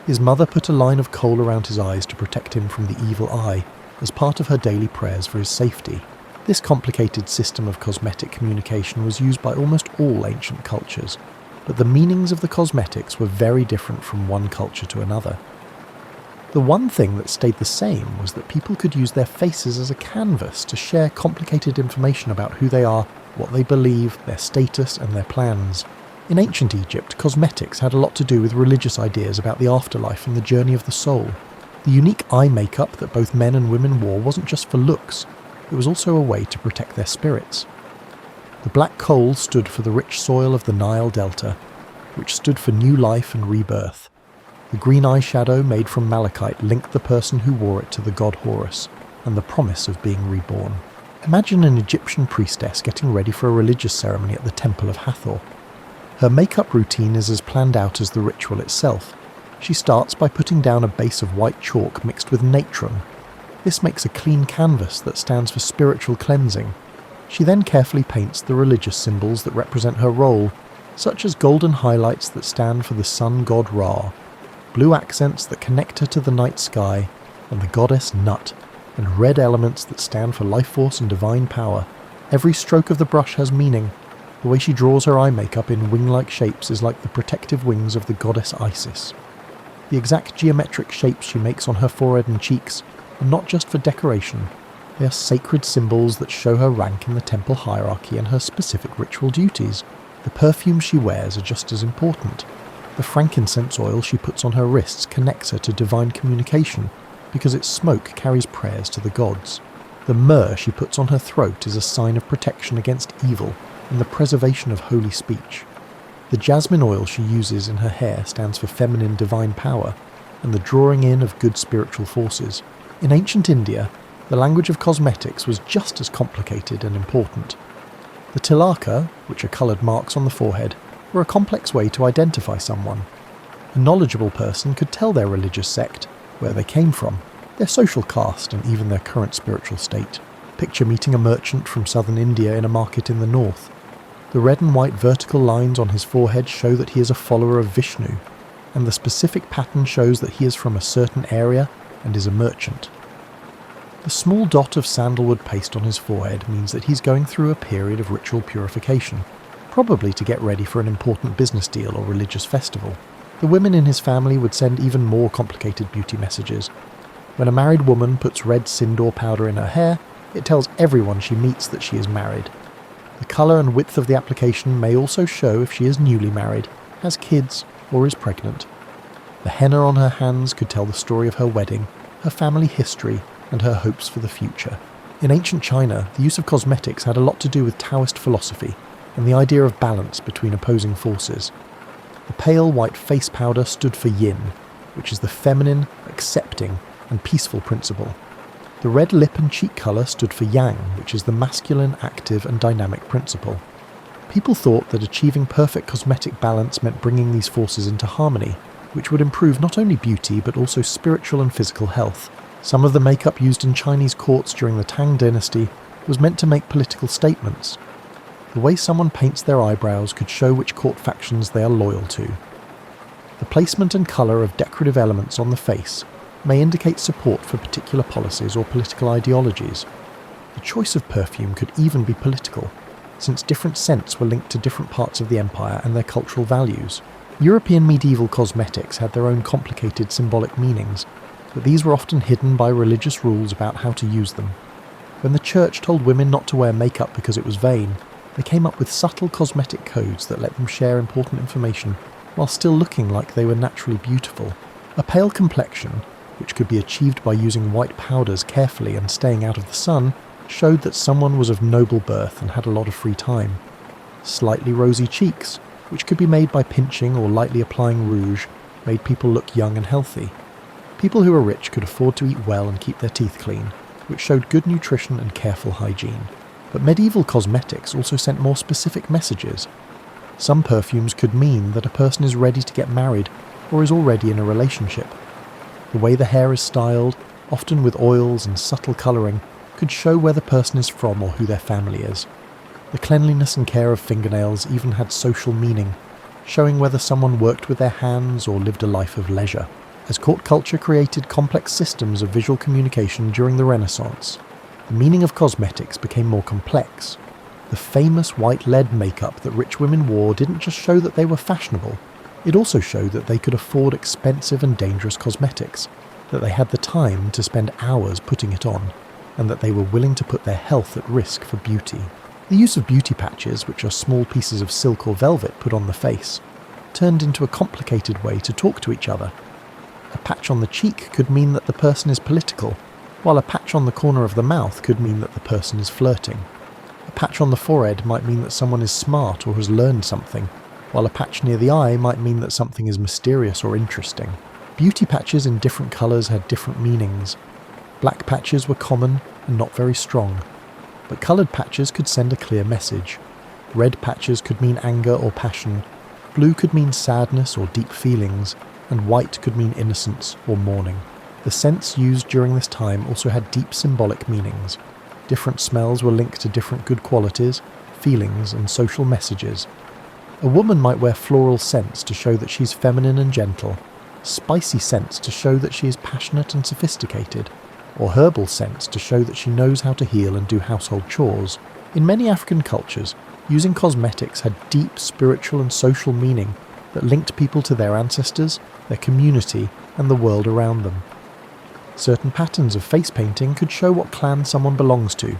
His mother put a line of coal around his eyes to protect him from the evil eye, as part of her daily prayers for his safety. This complicated system of cosmetic communication was used by almost all ancient cultures, but the meanings of the cosmetics were very different from one culture to another. The one thing that stayed the same was that people could use their faces as a canvas to share complicated information about who they are, what they believe, their status, and their plans. In ancient Egypt, cosmetics had a lot to do with religious ideas about the afterlife and the journey of the soul. The unique eye makeup that both men and women wore wasn't just for looks, it was also a way to protect their spirits. The black coal stood for the rich soil of the Nile Delta, which stood for new life and rebirth. The green eyeshadow made from malachite linked the person who wore it to the god Horus and the promise of being reborn. Imagine an Egyptian priestess getting ready for a religious ceremony at the Temple of Hathor. Her makeup routine is as planned out as the ritual itself. She starts by putting down a base of white chalk mixed with natron. This makes a clean canvas that stands for spiritual cleansing. She then carefully paints the religious symbols that represent her role, such as golden highlights that stand for the sun god Ra, blue accents that connect her to the night sky and the goddess Nut, and red elements that stand for life force and divine power. Every stroke of the brush has meaning. The way she draws her eye makeup in wing-like shapes is like the protective wings of the goddess Isis. The exact geometric shapes she makes on her forehead and cheeks are not just for decoration. They are sacred symbols that show her rank in the temple hierarchy and her specific ritual duties. The perfumes she wears are just as important. The frankincense oil she puts on her wrists connects her to divine communication, because its smoke carries prayers to the gods. The myrrh she puts on her throat is a sign of protection against evil and the preservation of holy speech. The jasmine oil she uses in her hair stands for feminine divine power and the drawing in of good spiritual forces. In ancient India, the language of cosmetics was just as complicated and important. The tilaka, which are coloured marks on the forehead, were a complex way to identify someone. A knowledgeable person could tell their religious sect, where they came from, their social caste, and even their current spiritual state. Picture meeting a merchant from southern India in a market in the north. The red and white vertical lines on his forehead show that he is a follower of Vishnu, and the specific pattern shows that he is from a certain area and is a merchant. The small dot of sandalwood paste on his forehead means that he's going through a period of ritual purification, probably to get ready for an important business deal or religious festival. The women in his family would send even more complicated beauty messages. When a married woman puts red sindoor powder in her hair, it tells everyone she meets that she is married. The colour and width of the application may also show if she is newly married, has kids, or is pregnant. The henna on her hands could tell the story of her wedding, her family history, and her hopes for the future. In ancient China, the use of cosmetics had a lot to do with Taoist philosophy and the idea of balance between opposing forces. The pale white face powder stood for yin, which is the feminine, accepting, and peaceful principle. The red lip and cheek colour stood for yang, which is the masculine, active, and dynamic principle. People thought that achieving perfect cosmetic balance meant bringing these forces into harmony, which would improve not only beauty but also spiritual and physical health. Some of the makeup used in Chinese courts during the Tang dynasty was meant to make political statements. The way someone paints their eyebrows could show which court factions they are loyal to. The placement and colour of decorative elements on the face may indicate support for particular policies or political ideologies. The choice of perfume could even be political, since different scents were linked to different parts of the empire and their cultural values. European medieval cosmetics had their own complicated symbolic meanings, but these were often hidden by religious rules about how to use them. When the church told women not to wear makeup because it was vain, they came up with subtle cosmetic codes that let them share important information while still looking like they were naturally beautiful. A pale complexion, which could be achieved by using white powders carefully and staying out of the sun, showed that someone was of noble birth and had a lot of free time. Slightly rosy cheeks, which could be made by pinching or lightly applying rouge, made people look young and healthy. People who were rich could afford to eat well and keep their teeth clean, which showed good nutrition and careful hygiene. But medieval cosmetics also sent more specific messages. Some perfumes could mean that a person is ready to get married or is already in a relationship. The way the hair is styled, often with oils and subtle colouring, could show where the person is from or who their family is. The cleanliness and care of fingernails even had social meaning, showing whether someone worked with their hands or lived a life of leisure. As court culture created complex systems of visual communication during the Renaissance, the meaning of cosmetics became more complex. The famous white lead makeup that rich women wore didn't just show that they were fashionable, it also showed that they could afford expensive and dangerous cosmetics, that they had the time to spend hours putting it on, and that they were willing to put their health at risk for beauty. The use of beauty patches, which are small pieces of silk or velvet put on the face, turned into a complicated way to talk to each other. A patch on the cheek could mean that the person is political, while a patch on the corner of the mouth could mean that the person is flirting. A A patch on the forehead might mean that someone is smart or has learned something, while a patch near the eye might mean that something is mysterious or interesting. Beauty patches in different colours had different meanings. Black patches were common and not very strong, but coloured patches could send a clear message. Red patches could mean anger or passion, blue could mean sadness or deep feelings, and white could mean innocence or mourning. The scents used during this time also had deep symbolic meanings. Different smells were linked to different good qualities, feelings, and social messages. A woman might wear floral scents to show that she's feminine and gentle, spicy scents to show that she is passionate and sophisticated, or herbal scents to show that she knows how to heal and do household chores. In many African cultures, using cosmetics had deep spiritual and social meaning that linked people to their ancestors, their community, and the world around them. Certain patterns of face painting could show what clan someone belongs to,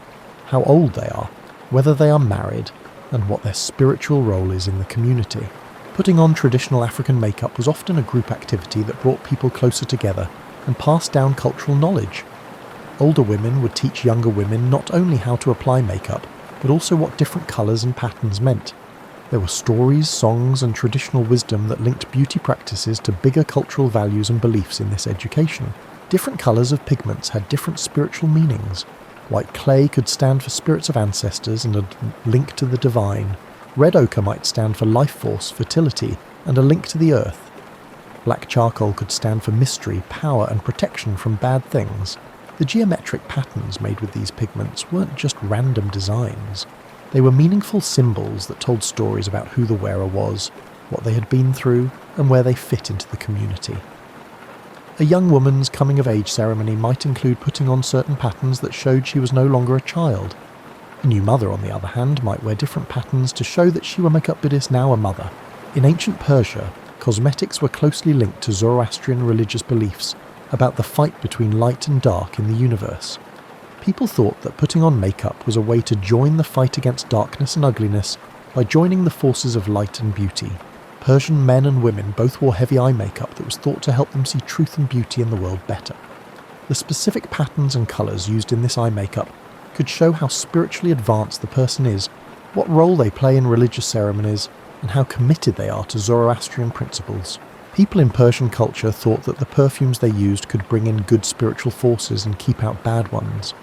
how old they are, whether they are married, and what their spiritual role is in the community. Putting on traditional African makeup was often a group activity that brought people closer together and passed down cultural knowledge. Older women would teach younger women not only how to apply makeup, but also what different colours and patterns meant. There were stories, songs, and traditional wisdom that linked beauty practices to bigger cultural values and beliefs in this education. Different colours of pigments had different spiritual meanings. White clay could stand for spirits of ancestors and a link to the divine. Red ochre might stand for life force, fertility, and a link to the earth. Black charcoal could stand for mystery, power, and protection from bad things. The geometric patterns made with these pigments weren't just random designs. They were meaningful symbols that told stories about who the wearer was, what they had been through, and where they fit into the community. A young woman's coming-of-age ceremony might include putting on certain patterns that showed she was no longer a child. A new mother, on the other hand, might wear different patterns to show that she was makeup Buddhist, now a mother. In ancient Persia, cosmetics were closely linked to Zoroastrian religious beliefs about the fight between light and dark in the universe. People thought that putting on makeup was a way to join the fight against darkness and ugliness by joining the forces of light and beauty. Persian men and women both wore heavy eye makeup that was thought to help them see truth and beauty in the world better. The specific patterns and colours used in this eye makeup could show how spiritually advanced the person is, what role they play in religious ceremonies, and how committed they are to Zoroastrian principles. People in Persian culture thought that the perfumes they used could bring in good spiritual forces and keep out bad ones.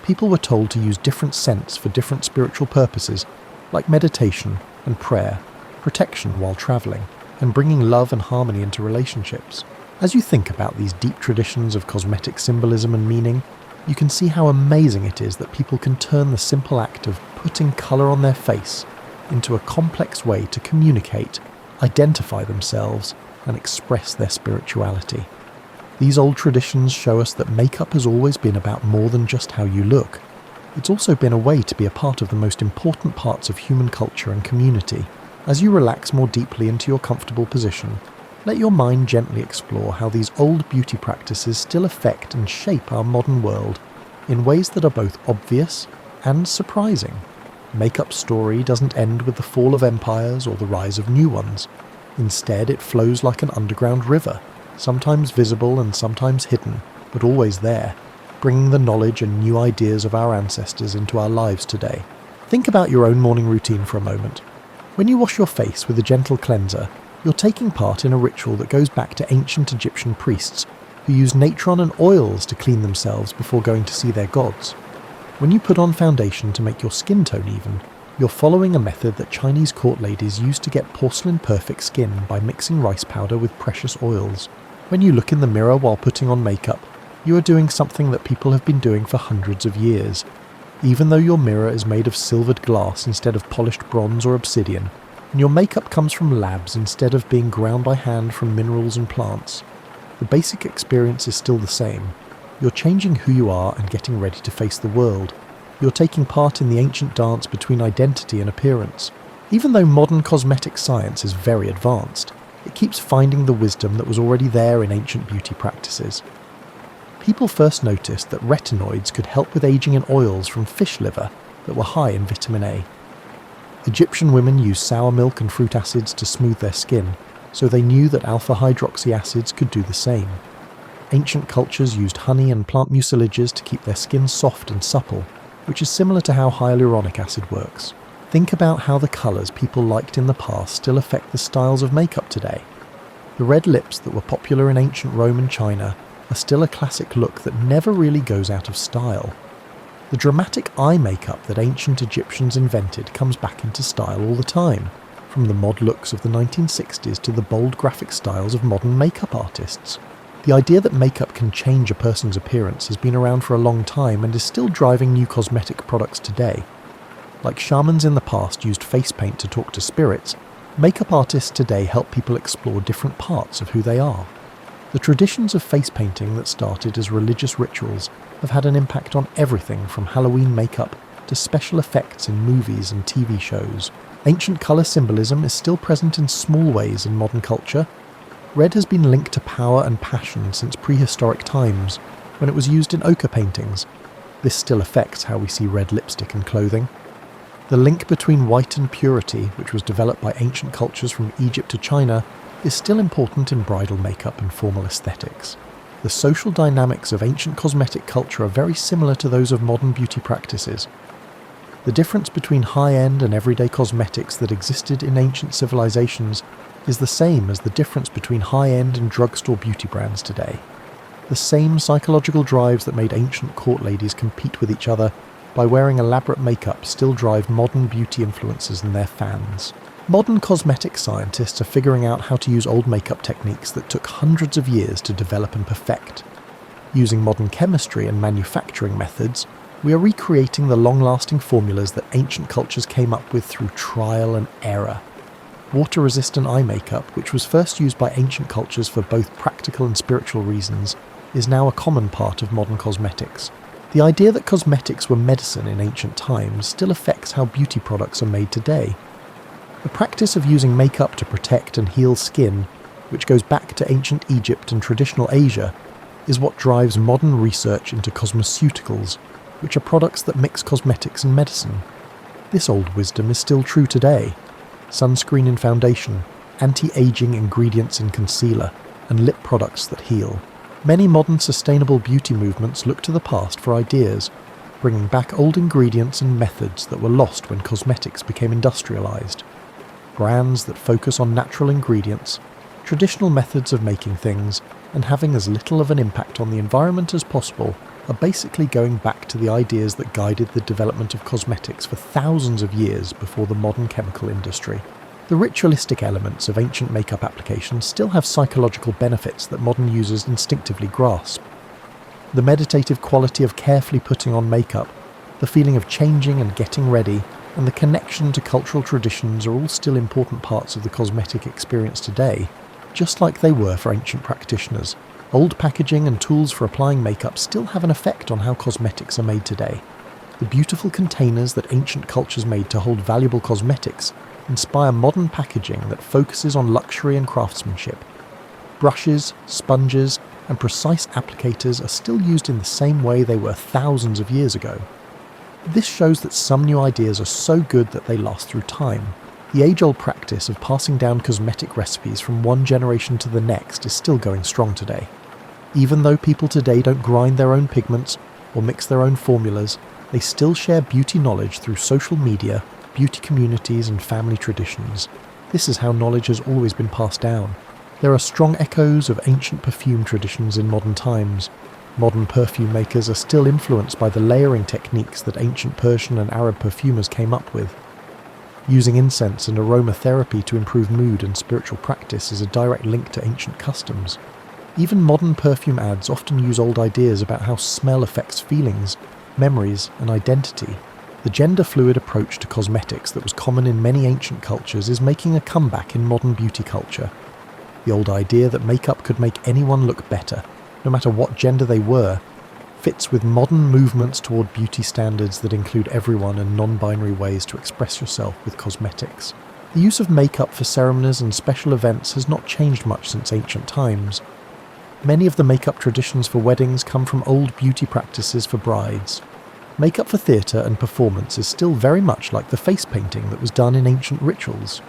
People were told to use different scents for different spiritual purposes, like meditation and prayer, protection while travelling, and bringing love and harmony into relationships. As you think about these deep traditions of cosmetic symbolism and meaning, you can see how amazing it is that people can turn the simple act of putting colour on their face into a complex way to communicate, identify themselves, and express their spirituality. These old traditions show us that makeup has always been about more than just how you look. It's also been a way to be a part of the most important parts of human culture and community. As you relax more deeply into your comfortable position, let your mind gently explore how these old beauty practices still affect and shape our modern world in ways that are both obvious and surprising. Makeup's story doesn't end with the fall of empires or the rise of new ones. Instead, it flows like an underground river, sometimes visible and sometimes hidden, but always there, bringing the knowledge and new ideas of our ancestors into our lives today. Think about your own morning routine for a moment. When you wash your face with a gentle cleanser, you're taking part in a ritual that goes back to ancient Egyptian priests who used natron and oils to clean themselves before going to see their gods. When you put on foundation to make your skin tone even, you're following a method that Chinese court ladies used to get porcelain-perfect skin by mixing rice powder with precious oils. When you look in the mirror while putting on makeup, you are doing something that people have been doing for hundreds of years. Even though your mirror is made of silvered glass instead of polished bronze or obsidian, and your makeup comes from labs instead of being ground by hand from minerals and plants, the basic experience is still the same. You're changing who you are and getting ready to face the world. You're taking part in the ancient dance between identity and appearance. Even though modern cosmetic science is very advanced, it keeps finding the wisdom that was already there in ancient beauty practices. People first noticed that retinoids could help with aging in oils from fish liver that were high in vitamin A. Egyptian women used sour milk and fruit acids to smooth their skin, so they knew that alpha-hydroxy acids could do the same. Ancient cultures used honey and plant mucilages to keep their skin soft and supple. which is similar to how hyaluronic acid works. Think about how the colours people liked in the past still affect the styles of makeup today. The red lips that were popular in ancient Rome and China are still a classic look that never really goes out of style. The dramatic eye makeup that ancient Egyptians invented comes back into style all the time, from the mod looks of the 1960s to the bold graphic styles of modern makeup artists. The idea that makeup can change a person's appearance has been around for a long time and is still driving new cosmetic products today. Like shamans in the past used face paint to talk to spirits, makeup artists today help people explore different parts of who they are. The traditions of face painting that started as religious rituals have had an impact on everything from Halloween makeup to special effects in movies and TV shows. Ancient colour symbolism is still present in small ways in modern culture. Red has been linked to power and passion since prehistoric times, when it was used in ochre paintings. This still affects how we see red lipstick and clothing. The link between white and purity, which was developed by ancient cultures from Egypt to China, is still important in bridal makeup and formal aesthetics. The social dynamics of ancient cosmetic culture are very similar to those of modern beauty practices. The difference between high-end and everyday cosmetics that existed in ancient civilizations is the same as the difference between high-end and drugstore beauty brands today. The same psychological drives that made ancient court ladies compete with each other by wearing elaborate makeup still drive modern beauty influencers and their fans. Modern cosmetic scientists are figuring out how to use old makeup techniques that took hundreds of years to develop and perfect. Using modern chemistry and manufacturing methods, we are recreating the long-lasting formulas that ancient cultures came up with through trial and error. Water-resistant eye makeup, which was first used by ancient cultures for both practical and spiritual reasons, is now a common part of modern cosmetics. The idea that cosmetics were medicine in ancient times still affects how beauty products are made today. The practice of using makeup to protect and heal skin, which goes back to ancient Egypt and traditional Asia, is what drives modern research into cosmeceuticals, which are products that mix cosmetics and medicine. This old wisdom is still true today. Sunscreen in foundation, anti-aging ingredients in concealer, and lip products that heal. Many modern sustainable beauty movements look to the past for ideas, bringing back old ingredients and methods that were lost when cosmetics became industrialized. Brands that focus on natural ingredients, traditional methods of making things, and having as little of an impact on the environment as possible are basically going back to the ideas that guided the development of cosmetics for thousands of years before the modern chemical industry. The ritualistic elements of ancient makeup applications still have psychological benefits that modern users instinctively grasp. The meditative quality of carefully putting on makeup, the feeling of changing and getting ready, and the connection to cultural traditions are all still important parts of the cosmetic experience today, just like they were for ancient practitioners. Old packaging and tools for applying makeup still have an effect on how cosmetics are made today. The beautiful containers that ancient cultures made to hold valuable cosmetics inspire modern packaging that focuses on luxury and craftsmanship. Brushes, sponges, and precise applicators are still used in the same way they were thousands of years ago. This shows that some new ideas are so good that they last through time. The age-old practice of passing down cosmetic recipes from one generation to the next is still going strong today. Even though people today don't grind their own pigments or mix their own formulas, they still share beauty knowledge through social media, beauty communities, and family traditions. This is how knowledge has always been passed down. There are strong echoes of ancient perfume traditions in modern times. Modern perfume makers are still influenced by the layering techniques that ancient Persian and Arab perfumers came up with. Using incense and aromatherapy to improve mood and spiritual practice is a direct link to ancient customs. Even modern perfume ads often use old ideas about how smell affects feelings, memories, and identity. The gender-fluid approach to cosmetics that was common in many ancient cultures is making a comeback in modern beauty culture. The old idea that makeup could make anyone look better, no matter what gender they were, fits with modern movements toward beauty standards that include everyone and non-binary ways to express yourself with cosmetics. The use of makeup for ceremonies and special events has not changed much since ancient times. Many of the makeup traditions for weddings come from old beauty practices for brides. Makeup for theatre and performance is still very much like the face painting that was done in ancient rituals.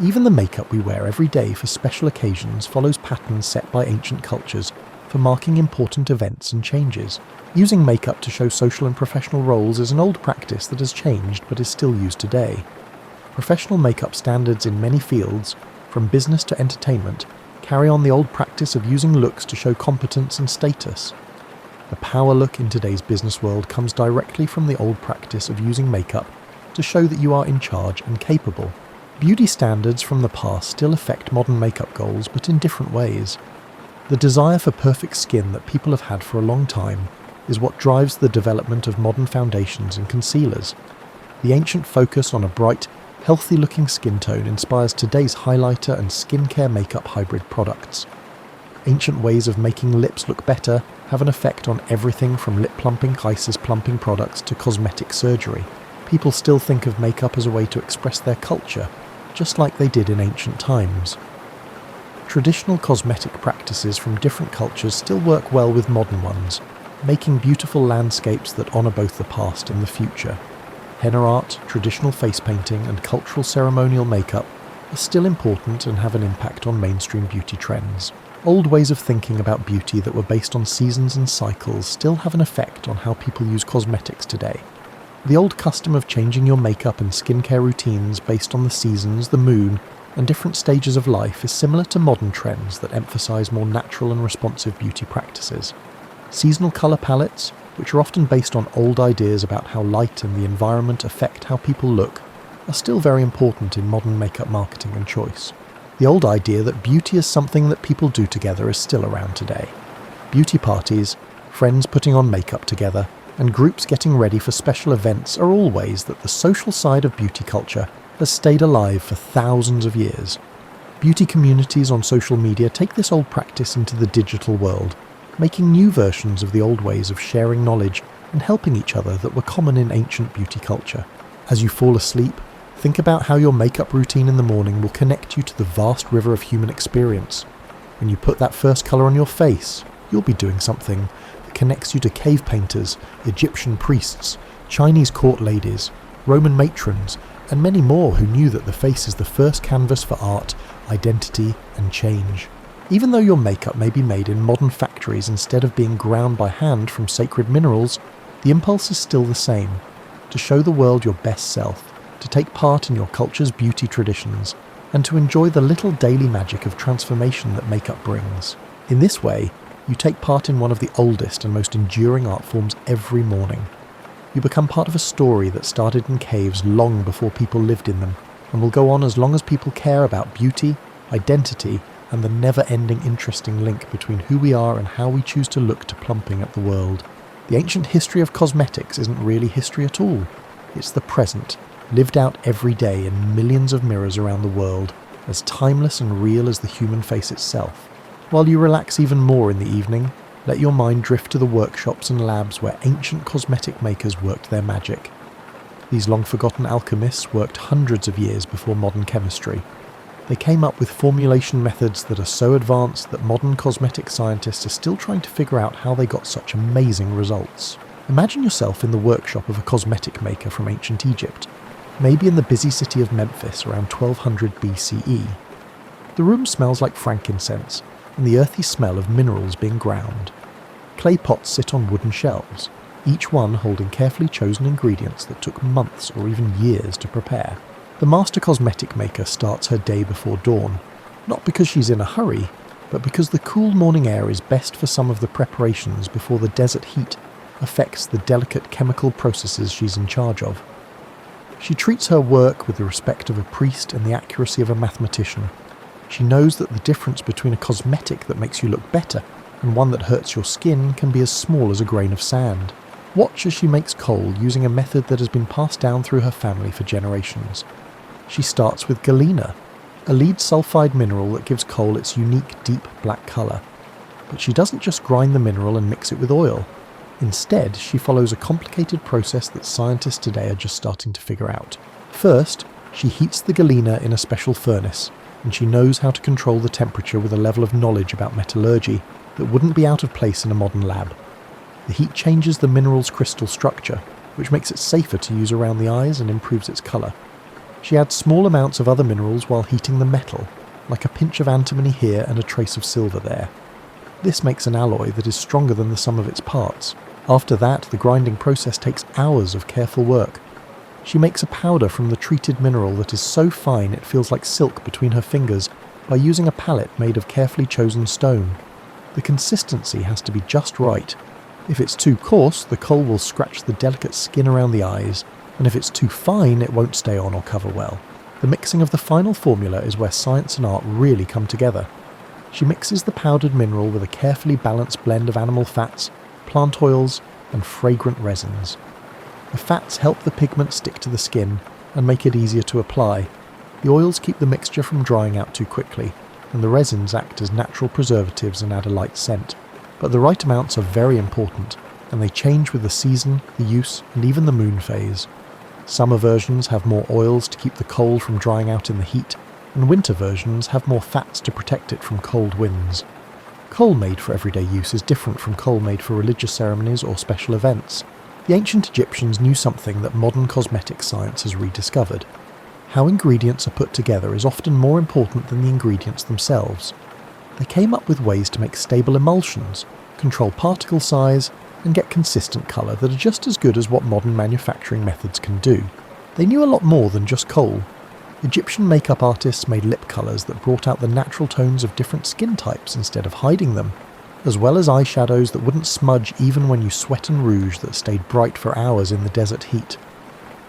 Even the makeup we wear every day for special occasions follows patterns set by ancient cultures for marking important events and changes. Using makeup to show social and professional roles is an old practice that has changed but is still used today. Professional makeup standards in many fields, from business to entertainment, carry on the old practice of using looks to show competence and status. The power look in today's business world comes directly from the old practice of using makeup to show that you are in charge and capable. Beauty standards from the past still affect modern makeup goals, but in different ways. The desire for perfect skin that people have had for a long time is what drives the development of modern foundations and concealers. The ancient focus on a bright, healthy-looking skin tone inspires today's highlighter and skincare makeup hybrid products. Ancient ways of making lips look better have an effect on everything from lip-plumping, isis-plumping products to cosmetic surgery. People still think of makeup as a way to express their culture, just like they did in ancient times. Traditional cosmetic practices from different cultures still work well with modern ones, making beautiful landscapes that honour both the past and the future. Henna art, traditional face painting, and cultural ceremonial makeup are still important and have an impact on mainstream beauty trends. Old ways of thinking about beauty that were based on seasons and cycles still have an effect on how people use cosmetics today. The old custom of changing your makeup and skincare routines based on the seasons, the moon, and different stages of life is similar to modern trends that emphasise more natural and responsive beauty practices. Seasonal colour palettes, which are often based on old ideas about how light and the environment affect how people look, are still very important in modern makeup marketing and choice. The old idea that beauty is something that people do together is still around today. Beauty parties, friends putting on makeup together, and groups getting ready for special events are all ways that the social side of beauty culture has stayed alive for thousands of years. Beauty communities on social media take this old practice into the digital world, making new versions of the old ways of sharing knowledge and helping each other that were common in ancient beauty culture. As you fall asleep, think about how your makeup routine in the morning will connect you to the vast river of human experience. When you put that first colour on your face, you'll be doing something that connects you to cave painters, Egyptian priests, Chinese court ladies, Roman matrons, and many more who knew that the face is the first canvas for art, identity, and change. Even though your makeup may be made in modern factories instead of being ground by hand from sacred minerals, the impulse is still the same: to show the world your best self, to take part in your culture's beauty traditions, and to enjoy the little daily magic of transformation that makeup brings. In this way, you take part in one of the oldest and most enduring art forms every morning. You become part of a story that started in caves long before people lived in them, and will go on as long as people care about beauty, identity, and the never-ending interesting link between who we are and how we choose to look to plumping at the world. The ancient history of cosmetics isn't really history at all. It's the present, lived out every day in millions of mirrors around the world, as timeless and real as the human face itself. While you relax even more in the evening, let your mind drift to the workshops and labs where ancient cosmetic makers worked their magic. These long-forgotten alchemists worked hundreds of years before modern chemistry. They came up with formulation methods that are so advanced that modern cosmetic scientists are still trying to figure out how they got such amazing results. Imagine yourself in the workshop of a cosmetic maker from ancient Egypt, maybe in the busy city of Memphis around 1200 BCE. The room smells like frankincense and the earthy smell of minerals being ground. Clay pots sit on wooden shelves, each one holding carefully chosen ingredients that took months or even years to prepare. The master cosmetic maker starts her day before dawn, not because she's in a hurry, but because the cool morning air is best for some of the preparations before the desert heat affects the delicate chemical processes she's in charge of. She treats her work with the respect of a priest and the accuracy of a mathematician. She knows that the difference between a cosmetic that makes you look better and one that hurts your skin can be as small as a grain of sand. Watch as she makes kohl using a method that has been passed down through her family for generations. She starts with galena, a lead sulfide mineral that gives kohl its unique deep black colour. But she doesn't just grind the mineral and mix it with oil. Instead, she follows a complicated process that scientists today are just starting to figure out. First, she heats the galena in a special furnace, and she knows how to control the temperature with a level of knowledge about metallurgy that wouldn't be out of place in a modern lab. The heat changes the mineral's crystal structure, which makes it safer to use around the eyes and improves its colour. She adds small amounts of other minerals while heating the metal, like a pinch of antimony here and a trace of silver there. This makes an alloy that is stronger than the sum of its parts. After that, the grinding process takes hours of careful work. She makes a powder from the treated mineral that is so fine it feels like silk between her fingers by using a palette made of carefully chosen stone. The consistency has to be just right. If it's too coarse, the coal will scratch the delicate skin around the eyes, and if it's too fine, it won't stay on or cover well. The mixing of the final formula is where science and art really come together. She mixes the powdered mineral with a carefully balanced blend of animal fats, plant oils, and fragrant resins. The fats help the pigment stick to the skin and make it easier to apply. The oils keep the mixture from drying out too quickly, and the resins act as natural preservatives and add a light scent. But the right amounts are very important, and they change with the season, the use, and even the moon phase. Summer versions have more oils to keep the coal from drying out in the heat, and winter versions have more fats to protect it from cold winds. Coal made for everyday use is different from coal made for religious ceremonies or special events. The ancient Egyptians knew something that modern cosmetic science has rediscovered. How ingredients are put together is often more important than the ingredients themselves. They came up with ways to make stable emulsions, control particle size, and get consistent colour that are just as good as what modern manufacturing methods can do. They knew a lot more than just coal. Egyptian makeup artists made lip colours that brought out the natural tones of different skin types instead of hiding them, as well as eyeshadows that wouldn't smudge even when you sweat and rouge that stayed bright for hours in the desert heat.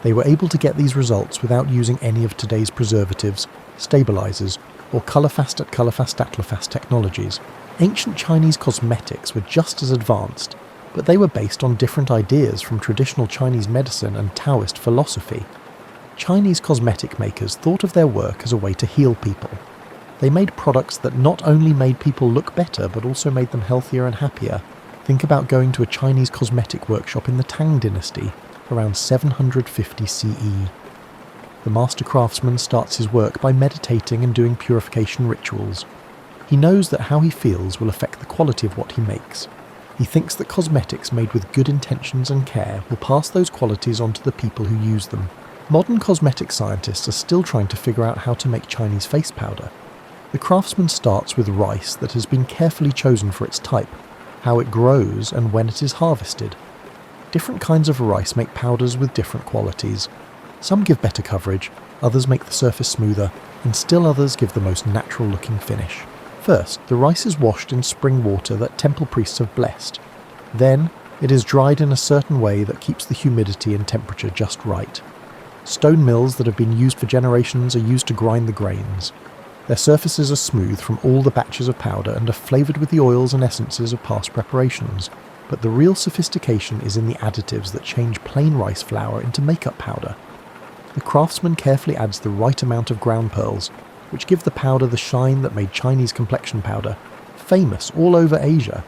They were able to get these results without using any of today's preservatives, stabilizers, or colourfast technologies. Ancient Chinese cosmetics were just as advanced, but they were based on different ideas from traditional Chinese medicine and Taoist philosophy. Chinese cosmetic makers thought of their work as a way to heal people. They made products that not only made people look better, but also made them healthier and happier. Think about going to a Chinese cosmetic workshop in the Tang dynasty, around 750 CE. The master craftsman starts his work by meditating and doing purification rituals. He knows that how he feels will affect the quality of what he makes. He thinks that cosmetics made with good intentions and care will pass those qualities on to the people who use them. Modern cosmetic scientists are still trying to figure out how to make Chinese face powder. The craftsman starts with rice that has been carefully chosen for its type, how it grows, and when it is harvested. Different kinds of rice make powders with different qualities. Some give better coverage, others make the surface smoother, and still others give the most natural-looking finish. First, the rice is washed in spring water that temple priests have blessed. Then, it is dried in a certain way that keeps the humidity and temperature just right. Stone mills that have been used for generations are used to grind the grains. Their surfaces are smooth from all the batches of powder and are flavoured with the oils and essences of past preparations. But the real sophistication is in the additives that change plain rice flour into makeup powder. The craftsman carefully adds the right amount of ground pearls, which give the powder the shine that made Chinese complexion powder famous all over Asia.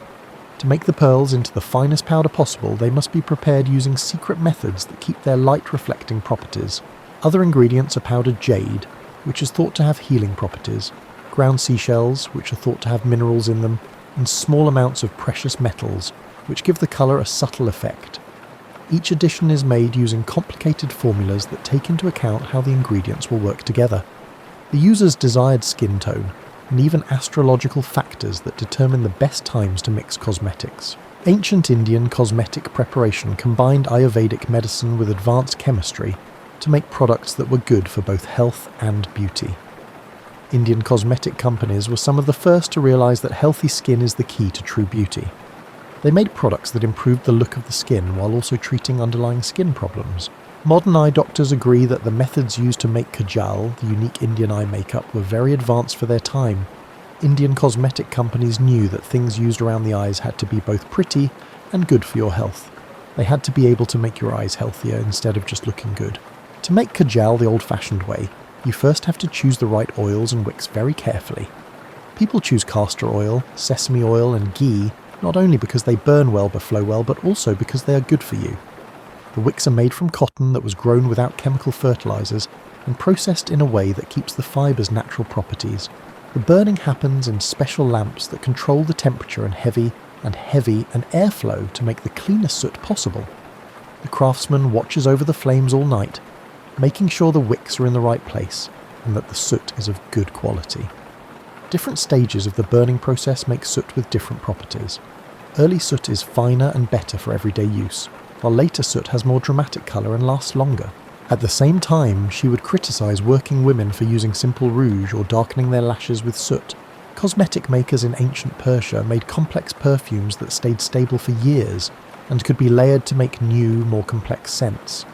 To make the pearls into the finest powder possible, they must be prepared using secret methods that keep their light-reflecting properties. Other ingredients are powdered jade, which is thought to have healing properties, ground seashells, which are thought to have minerals in them, and small amounts of precious metals, which give the colour a subtle effect. Each addition is made using complicated formulas that take into account how the ingredients will work together. The user's desired skin tone, and even astrological factors that determine the best times to mix cosmetics. Ancient Indian cosmetic preparation combined Ayurvedic medicine with advanced chemistry to make products that were good for both health and beauty. Indian cosmetic companies were some of the first to realise that healthy skin is the key to true beauty. They made products that improved the look of the skin while also treating underlying skin problems. Modern eye doctors agree that the methods used to make kajal, the unique Indian eye makeup, were very advanced for their time. Indian cosmetic companies knew that things used around the eyes had to be both pretty and good for your health. They had to be able to make your eyes healthier instead of just looking good. To make kajal the old-fashioned way, you first have to choose the right oils and wicks very carefully. People choose castor oil, sesame oil and ghee not only because they burn well but flow well, but also because they are good for you. The wicks are made from cotton that was grown without chemical fertilizers and processed in a way that keeps the fiber's natural properties. The burning happens in special lamps that control the temperature and heavy and airflow to make the cleanest soot possible. The craftsman watches over the flames all night, making sure the wicks are in the right place and that the soot is of good quality. Different stages of the burning process make soot with different properties. Early soot is finer and better for everyday use, while later soot has more dramatic colour and lasts longer. At the same time, she would criticise working women for using simple rouge or darkening their lashes with soot. Cosmetic makers in ancient Persia made complex perfumes that stayed stable for years and could be layered to make new, more complex scents.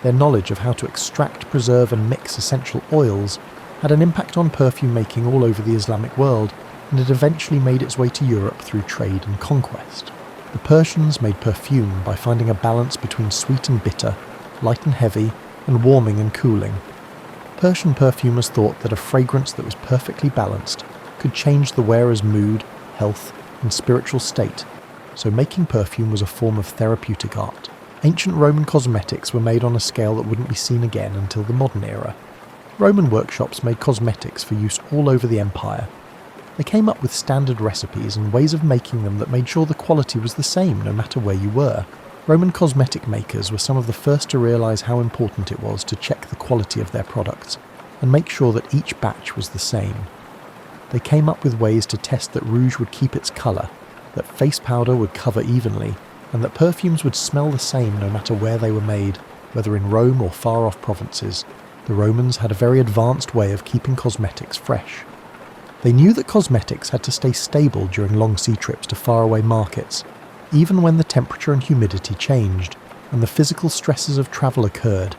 Their knowledge of how to extract, preserve and mix essential oils had an impact on perfume making all over the Islamic world, and it eventually made its way to Europe through trade and conquest. The Persians made perfume by finding a balance between sweet and bitter, light and heavy, and warming and cooling. Persian perfumers thought that a fragrance that was perfectly balanced could change the wearer's mood, health, and spiritual state, so making perfume was a form of therapeutic art. Ancient Roman cosmetics were made on a scale that wouldn't be seen again until the modern era. Roman workshops made cosmetics for use all over the empire. They came up with standard recipes and ways of making them that made sure the quality was the same no matter where you were. Roman cosmetic makers were some of the first to realise how important it was to check the quality of their products and make sure that each batch was the same. They came up with ways to test that rouge would keep its colour, that face powder would cover evenly, and that perfumes would smell the same no matter where they were made, whether in Rome or far-off provinces. The Romans had a very advanced way of keeping cosmetics fresh. They knew that cosmetics had to stay stable during long sea trips to faraway markets, even when the temperature and humidity changed, and the physical stresses of travel occurred.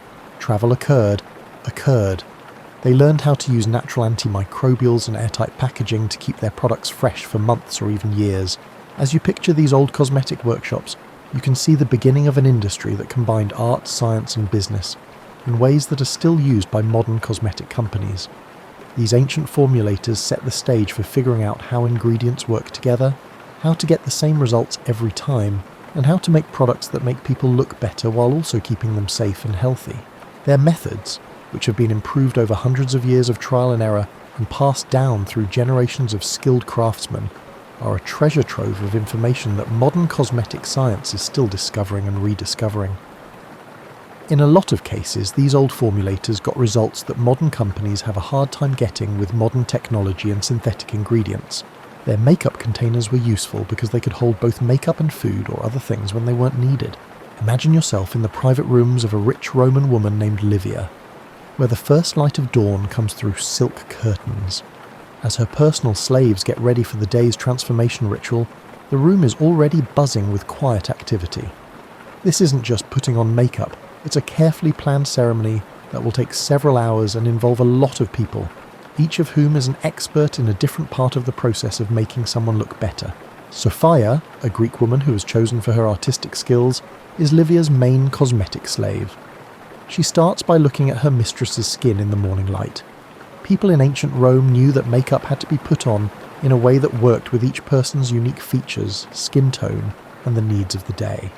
They learned how to use natural antimicrobials and airtight packaging to keep their products fresh for months or even years. As you picture these old cosmetic workshops, you can see the beginning of an industry that combined art, science and business in ways that are still used by modern cosmetic companies. These ancient formulators set the stage for figuring out how ingredients work together, how to get the same results every time, and how to make products that make people look better while also keeping them safe and healthy. Their methods, which have been improved over hundreds of years of trial and error and passed down through generations of skilled craftsmen, are a treasure trove of information that modern cosmetic science is still discovering and rediscovering. In a lot of cases, these old formulators got results that modern companies have a hard time getting with modern technology and synthetic ingredients. Their makeup containers were useful because they could hold both makeup and food or other things when they weren't needed. Imagine yourself in the private rooms of a rich Roman woman named Livia, where the first light of dawn comes through silk curtains. As her personal slaves get ready for the day's transformation ritual, the room is already buzzing with quiet activity. This isn't just putting on makeup, it's a carefully planned ceremony that will take several hours and involve a lot of people, each of whom is an expert in a different part of the process of making someone look better. Sophia, a Greek woman who was chosen for her artistic skills, is Livia's main cosmetic slave. She starts by looking at her mistress's skin in the morning light. People in ancient Rome knew that makeup had to be put on in a way that worked with each person's unique features, skin tone, and the needs of the day.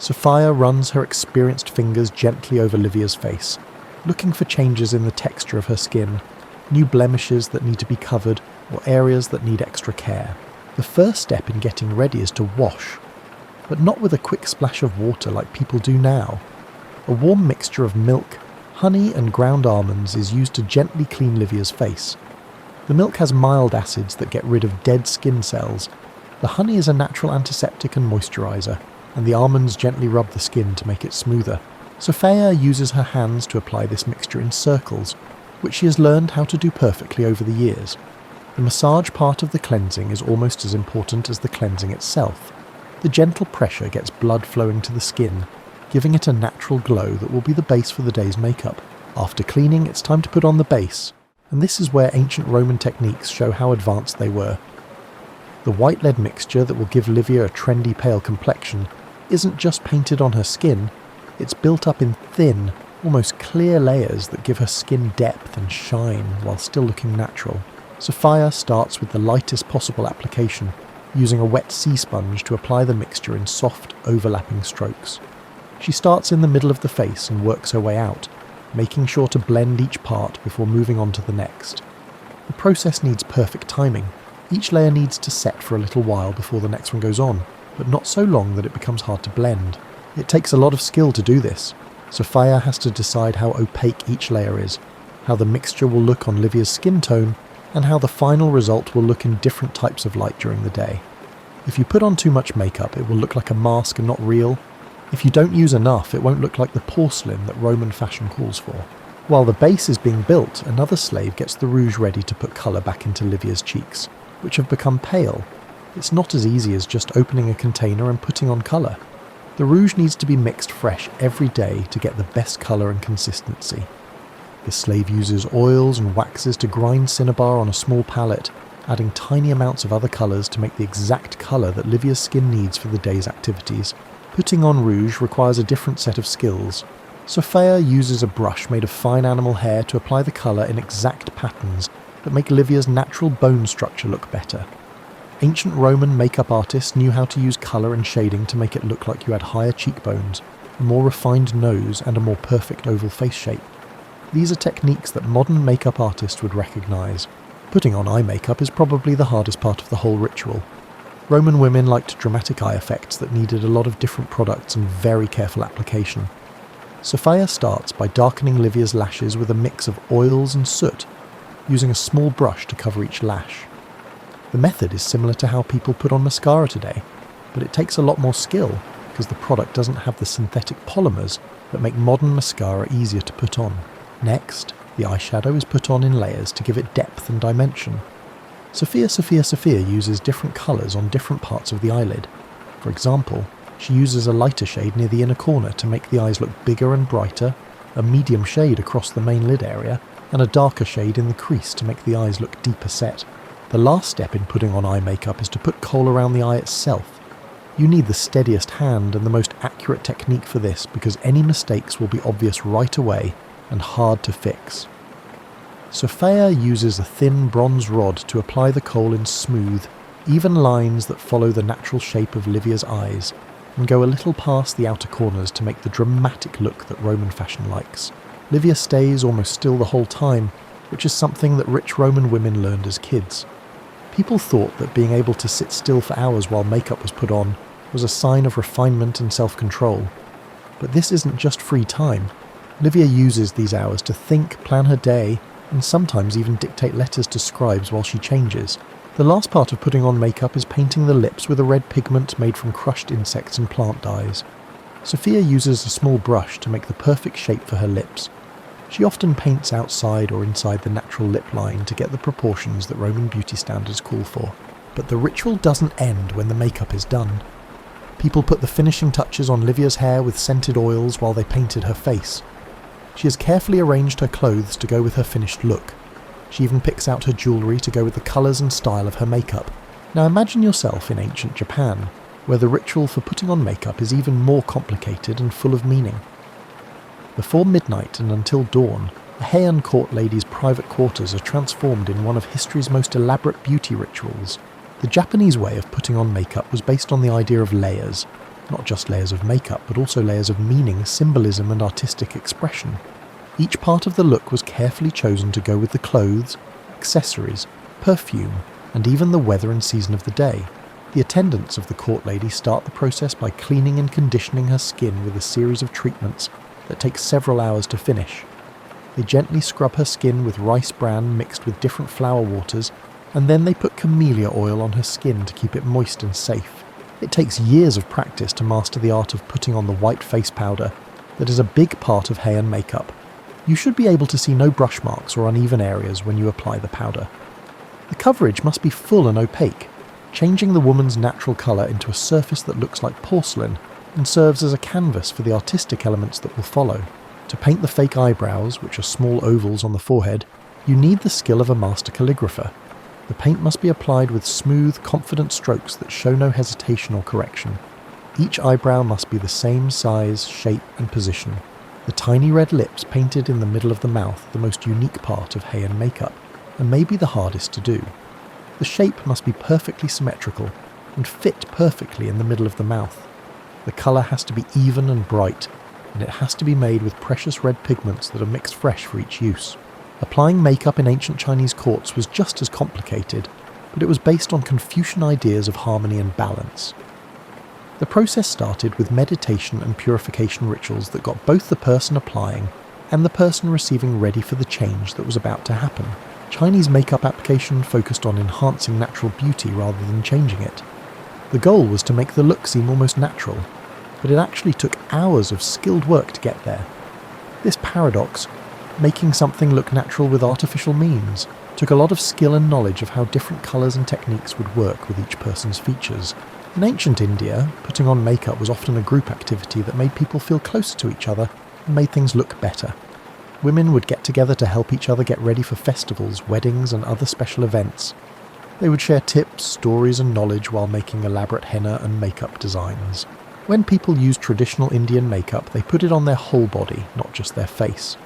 Sophia runs her experienced fingers gently over Livia's face, looking for changes in the texture of her skin, new blemishes that need to be covered, or areas that need extra care. The first step in getting ready is to wash, but not with a quick splash of water like people do now. A warm mixture of milk, honey and ground almonds is used to gently clean Livia's face. The milk has mild acids that get rid of dead skin cells. The honey is a natural antiseptic and moisturiser, and the almonds gently rub the skin to make it smoother. Sophia uses her hands to apply this mixture in circles, which she has learned how to do perfectly over the years. The massage part of the cleansing is almost as important as the cleansing itself. The gentle pressure gets blood flowing to the skin, giving it a natural glow that will be the base for the day's makeup. After cleaning, it's time to put on the base, and this is where ancient Roman techniques show how advanced they were. The white lead mixture that will give Livia a trendy pale complexion isn't just painted on her skin, it's built up in thin, almost clear layers that give her skin depth and shine while still looking natural. Sophia starts with the lightest possible application, using a wet sea sponge to apply the mixture in soft, overlapping strokes. She starts in the middle of the face and works her way out, making sure to blend each part before moving on to the next. The process needs perfect timing. Each layer needs to set for a little while before the next one goes on, but not so long that it becomes hard to blend. It takes a lot of skill to do this. Sophia has to decide how opaque each layer is, how the mixture will look on Livia's skin tone, and how the final result will look in different types of light during the day. If you put on too much makeup, it will look like a mask and not real. If you don't use enough, it won't look like the porcelain that Roman fashion calls for. While the base is being built, another slave gets the rouge ready to put colour back into Livia's cheeks, which have become pale. It's not as easy as just opening a container and putting on colour. The rouge needs to be mixed fresh every day to get the best colour and consistency. The slave uses oils and waxes to grind cinnabar on a small palette, adding tiny amounts of other colours to make the exact colour that Livia's skin needs for the day's activities. Putting on rouge requires a different set of skills. Sophia uses a brush made of fine animal hair to apply the colour in exact patterns that make Livia's natural bone structure look better. Ancient Roman makeup artists knew how to use colour and shading to make it look like you had higher cheekbones, a more refined nose and a more perfect oval face shape. These are techniques that modern makeup artists would recognise. Putting on eye makeup is probably the hardest part of the whole ritual. Roman women liked dramatic eye effects that needed a lot of different products and very careful application. Sophia starts by darkening Livia's lashes with a mix of oils and soot, using a small brush to cover each lash. The method is similar to how people put on mascara today, but it takes a lot more skill because the product doesn't have the synthetic polymers that make modern mascara easier to put on. Next, the eyeshadow is put on in layers to give it depth and dimension. Sophia uses different colours on different parts of the eyelid. For example, she uses a lighter shade near the inner corner to make the eyes look bigger and brighter, a medium shade across the main lid area, and a darker shade in the crease to make the eyes look deeper set. The last step in putting on eye makeup is to put kohl around the eye itself. You need the steadiest hand and the most accurate technique for this because any mistakes will be obvious right away and hard to fix. Sophia uses a thin bronze rod to apply the kohl in smooth, even lines that follow the natural shape of Livia's eyes, and go a little past the outer corners to make the dramatic look that Roman fashion likes. Livia stays almost still the whole time, which is something that rich Roman women learned as kids. People thought that being able to sit still for hours while makeup was put on was a sign of refinement and self-control. But this isn't just free time. Livia uses these hours to think, plan her day, and sometimes even dictate letters to scribes while she changes. The last part of putting on makeup is painting the lips with a red pigment made from crushed insects and plant dyes. Sophia uses a small brush to make the perfect shape for her lips. She often paints outside or inside the natural lip line to get the proportions that Roman beauty standards call for. But the ritual doesn't end when the makeup is done. People put the finishing touches on Livia's hair with scented oils while they painted her face. She has carefully arranged her clothes to go with her finished look. She even picks out her jewellery to go with the colours and style of her makeup. Now imagine yourself in ancient Japan, where the ritual for putting on makeup is even more complicated and full of meaning. Before midnight and until dawn, a Heian court lady's private quarters are transformed in one of history's most elaborate beauty rituals. The Japanese way of putting on makeup was based on the idea of layers, not just layers of makeup, but also layers of meaning, symbolism and artistic expression. Each part of the look was carefully chosen to go with the clothes, accessories, perfume, and even the weather and season of the day. The attendants of the court lady start the process by cleaning and conditioning her skin with a series of treatments that take several hours to finish. They gently scrub her skin with rice bran mixed with different flower waters, and then they put camellia oil on her skin to keep it moist and safe. It takes years of practice to master the art of putting on the white face powder that is a big part of Heian makeup. You should be able to see no brush marks or uneven areas when you apply the powder. The coverage must be full and opaque, changing the woman's natural colour into a surface that looks like porcelain and serves as a canvas for the artistic elements that will follow. To paint the fake eyebrows, which are small ovals on the forehead, you need the skill of a master calligrapher. The paint must be applied with smooth, confident strokes that show no hesitation or correction. Each eyebrow must be the same size, shape and position. The tiny red lips painted in the middle of the mouth, the most unique part of Heian makeup, and maybe the hardest to do. The shape must be perfectly symmetrical and fit perfectly in the middle of the mouth. The colour has to be even and bright, and it has to be made with precious red pigments that are mixed fresh for each use. Applying makeup in ancient Chinese courts was just as complicated, but it was based on Confucian ideas of harmony and balance. The process started with meditation and purification rituals that got both the person applying and the person receiving ready for the change that was about to happen. Chinese makeup application focused on enhancing natural beauty rather than changing it. The goal was to make the look seem almost natural, but it actually took hours of skilled work to get there. This paradox, making something look natural with artificial means, took a lot of skill and knowledge of how different colours and techniques would work with each person's features. In ancient India, putting on makeup was often a group activity that made people feel closer to each other and made things look better. Women would get together to help each other get ready for festivals, weddings and other special events. They would share tips, stories and knowledge while making elaborate henna and makeup designs. When people used traditional Indian makeup, they put it on their whole body, not just their face.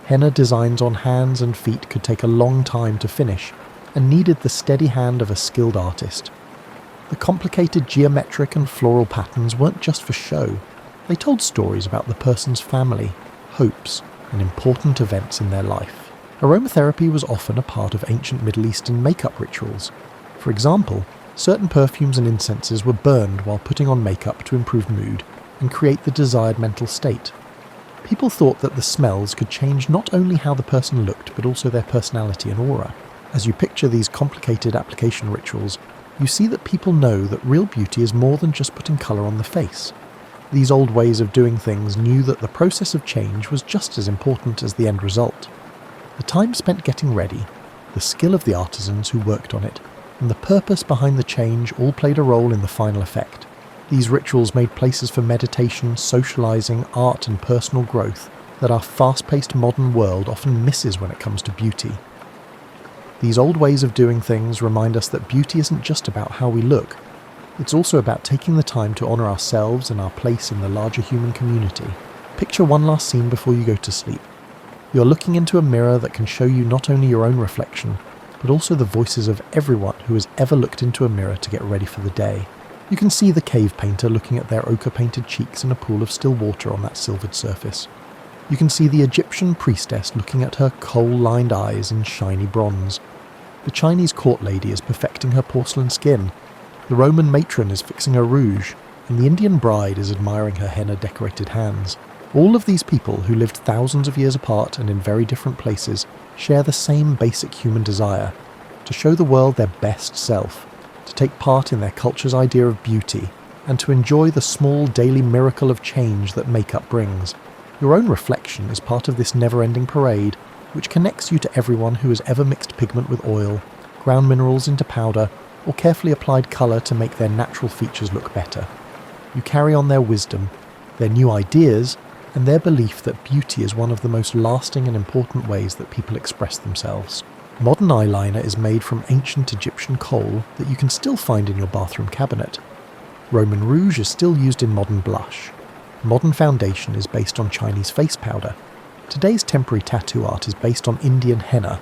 Henna designs on hands and feet could take a long time to finish and needed the steady hand of a skilled artist. The complicated geometric and floral patterns weren't just for show. They told stories about the person's family, hopes, and important events in their life. Aromatherapy was often a part of ancient Middle Eastern makeup rituals. For example, certain perfumes and incenses were burned while putting on makeup to improve mood and create the desired mental state. People thought that the smells could change not only how the person looked but also their personality and aura. As you picture these complicated application rituals, you see that people know that real beauty is more than just putting colour on the face. These old ways of doing things knew that the process of change was just as important as the end result. The time spent getting ready, the skill of the artisans who worked on it, and the purpose behind the change all played a role in the final effect. These rituals made places for meditation, socializing, art and personal growth that our fast-paced modern world often misses when it comes to beauty. These old ways of doing things remind us that beauty isn't just about how we look. It's also about taking the time to honour ourselves and our place in the larger human community. Picture one last scene before you go to sleep. You're looking into a mirror that can show you not only your own reflection, but also the voices of everyone who has ever looked into a mirror to get ready for the day. You can see the cave painter looking at their ochre-painted cheeks in a pool of still water on that silvered surface. You can see the Egyptian priestess looking at her coal-lined eyes in shiny bronze. The Chinese court lady is perfecting her porcelain skin. The Roman matron is fixing her rouge, and the Indian bride is admiring her henna-decorated hands. All of these people, who lived thousands of years apart and in very different places, share the same basic human desire: to show the world their best self, to take part in their culture's idea of beauty, and to enjoy the small daily miracle of change that makeup brings. Your own reflection is part of this never-ending parade, which connects you to everyone who has ever mixed pigment with oil, ground minerals into powder, or carefully applied colour to make their natural features look better. You carry on their wisdom, their new ideas, and their belief that beauty is one of the most lasting and important ways that people express themselves. Modern eyeliner is made from ancient Egyptian coal that you can still find in your bathroom cabinet. Roman rouge is still used in modern blush. Modern foundation is based on Chinese face powder. Today's temporary tattoo art is based on Indian henna.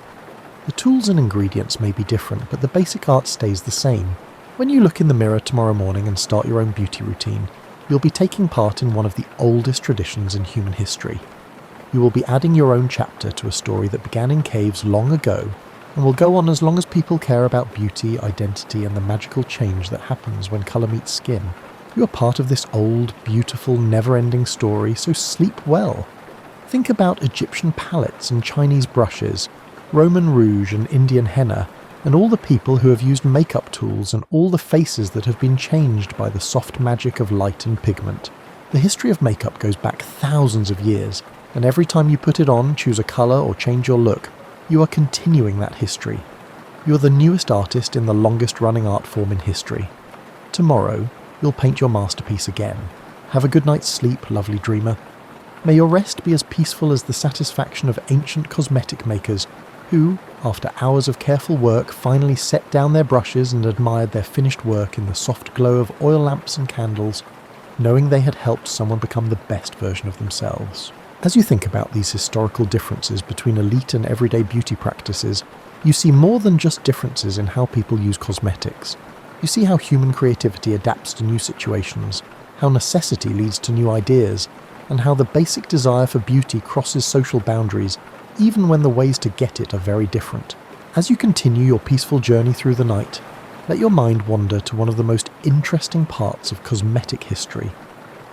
The tools and ingredients may be different, but the basic art stays the same. When you look in the mirror tomorrow morning and start your own beauty routine, you'll be taking part in one of the oldest traditions in human history. You will be adding your own chapter to a story that began in caves long ago and will go on as long as people care about beauty, identity, and the magical change that happens when colour meets skin. You are part of this old, beautiful, never-ending story, so sleep well. Think about Egyptian palettes and Chinese brushes, Roman rouge and Indian henna, and all the people who have used makeup tools and all the faces that have been changed by the soft magic of light and pigment. The history of makeup goes back thousands of years, and every time you put it on, choose a colour or change your look, you are continuing that history. You're the newest artist in the longest running art form in history. Tomorrow, you'll paint your masterpiece again. Have a good night's sleep, lovely dreamer. May your rest be as peaceful as the satisfaction of ancient cosmetic makers who, after hours of careful work, finally set down their brushes and admired their finished work in the soft glow of oil lamps and candles, knowing they had helped someone become the best version of themselves. As you think about these historical differences between elite and everyday beauty practices, you see more than just differences in how people use cosmetics. You see how human creativity adapts to new situations, how necessity leads to new ideas, and how the basic desire for beauty crosses social boundaries, even when the ways to get it are very different. As you continue your peaceful journey through the night, let your mind wander to one of the most interesting parts of cosmetic history: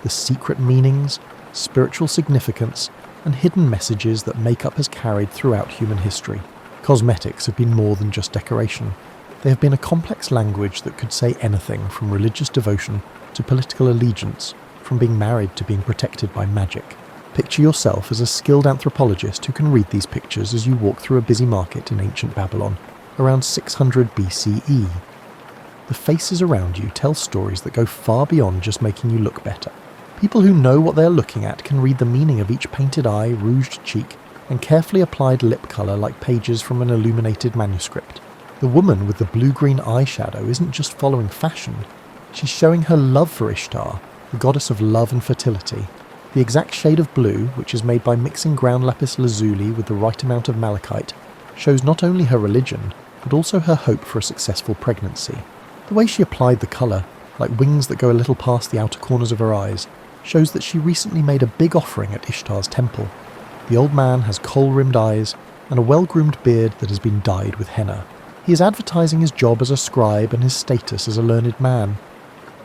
the secret meanings, spiritual significance, and hidden messages that makeup has carried throughout human history. Cosmetics have been more than just decoration. They have been a complex language that could say anything from religious devotion to political allegiance, from being married to being protected by magic. Picture yourself as a skilled anthropologist who can read these pictures as you walk through a busy market in ancient Babylon, around 600 BCE. The faces around you tell stories that go far beyond just making you look better. People who know what they're looking at can read the meaning of each painted eye, rouged cheek, and carefully applied lip colour like pages from an illuminated manuscript. The woman with the blue-green eyeshadow isn't just following fashion, she's showing her love for Ishtar, the goddess of love and fertility. The exact shade of blue, which is made by mixing ground lapis lazuli with the right amount of malachite, shows not only her religion, but also her hope for a successful pregnancy. The way she applied the colour, like wings that go a little past the outer corners of her eyes, shows that she recently made a big offering at Ishtar's temple. The old man has kohl-rimmed eyes and a well-groomed beard that has been dyed with henna. He is advertising his job as a scribe and his status as a learned man.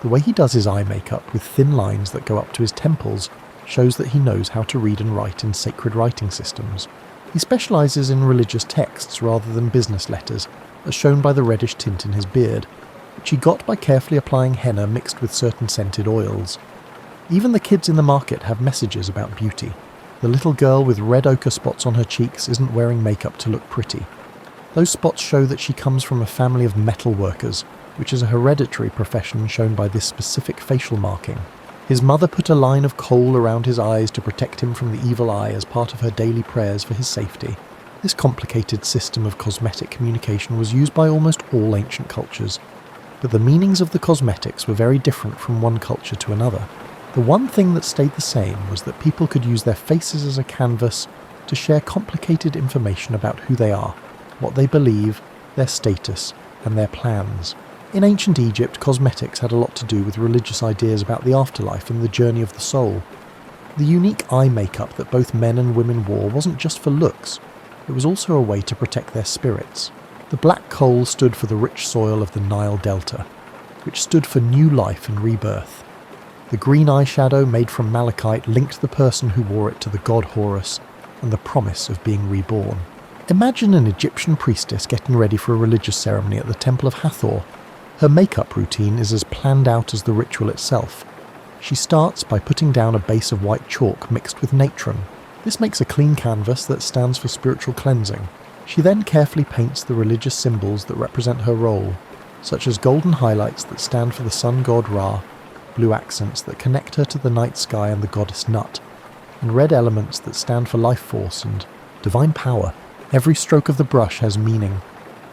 The way he does his eye makeup with thin lines that go up to his temples shows that he knows how to read and write in sacred writing systems. He specialises in religious texts rather than business letters, as shown by the reddish tint in his beard, which he got by carefully applying henna mixed with certain scented oils. Even the kids in the market have messages about beauty. The little girl with red ochre spots on her cheeks isn't wearing makeup to look pretty. Those spots show that she comes from a family of metal workers, which is a hereditary profession shown by this specific facial marking. His mother put a line of coal around his eyes to protect him from the evil eye as part of her daily prayers for his safety. This complicated system of cosmetic communication was used by almost all ancient cultures, but the meanings of the cosmetics were very different from one culture to another. The one thing that stayed the same was that people could use their faces as a canvas to share complicated information about who they are, what they believe, their status, and their plans. In ancient Egypt, cosmetics had a lot to do with religious ideas about the afterlife and the journey of the soul. The unique eye makeup that both men and women wore wasn't just for looks, it was also a way to protect their spirits. The black coal stood for the rich soil of the Nile Delta, which stood for new life and rebirth. The green eyeshadow made from malachite linked the person who wore it to the god Horus and the promise of being reborn. Imagine an Egyptian priestess getting ready for a religious ceremony at the Temple of Hathor. Her makeup routine is as planned out as the ritual itself. She starts by putting down a base of white chalk mixed with natron. This makes a clean canvas that stands for spiritual cleansing. She then carefully paints the religious symbols that represent her role, such as golden highlights that stand for the sun god Ra, blue accents that connect her to the night sky and the goddess Nut, and red elements that stand for life force and divine power. Every stroke of the brush has meaning.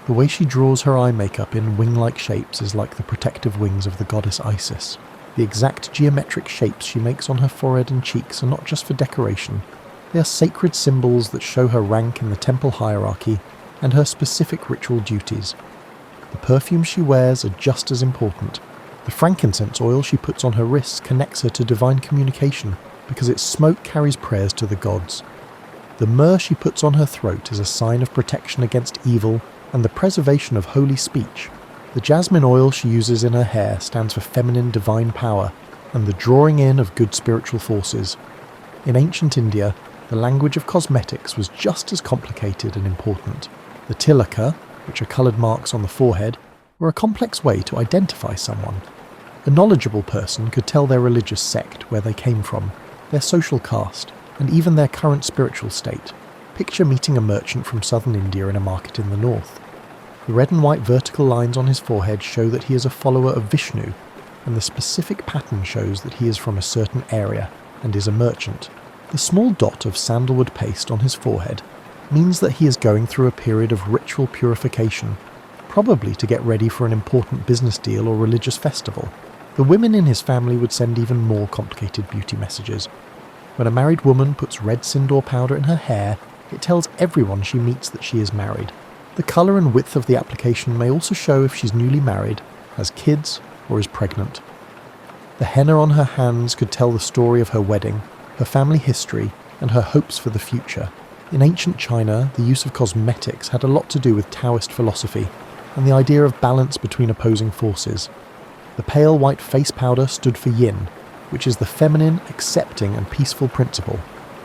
The way she draws her eye makeup in wing-like shapes is like the protective wings of the goddess Isis. The exact geometric shapes she makes on her forehead and cheeks are not just for decoration. They are sacred symbols that show her rank in the temple hierarchy and her specific ritual duties. The perfumes she wears are just as important. The frankincense oil she puts on her wrists connects her to divine communication because its smoke carries prayers to the gods. The myrrh she puts on her throat is a sign of protection against evil and the preservation of holy speech. The jasmine oil she uses in her hair stands for feminine divine power and the drawing in of good spiritual forces. In ancient India, the language of cosmetics was just as complicated and important. The tilaka, which are coloured marks on the forehead, were a complex way to identify someone. A knowledgeable person could tell their religious sect, where they came from, their social caste, and even their current spiritual state. Picture meeting a merchant from southern India in a market in the north. The red and white vertical lines on his forehead show that he is a follower of Vishnu, and the specific pattern shows that he is from a certain area and is a merchant. The small dot of sandalwood paste on his forehead means that he is going through a period of ritual purification, probably to get ready for an important business deal or religious festival. The women in his family would send even more complicated beauty messages. When a married woman puts red sindoor powder in her hair, it tells everyone she meets that she is married. The colour and width of the application may also show if she's newly married, has kids, or is pregnant. The henna on her hands could tell the story of her wedding, her family history, and her hopes for the future. In ancient China, the use of cosmetics had a lot to do with Taoist philosophy and the idea of balance between opposing forces. The pale white face powder stood for yin, which is the feminine, accepting and peaceful principle.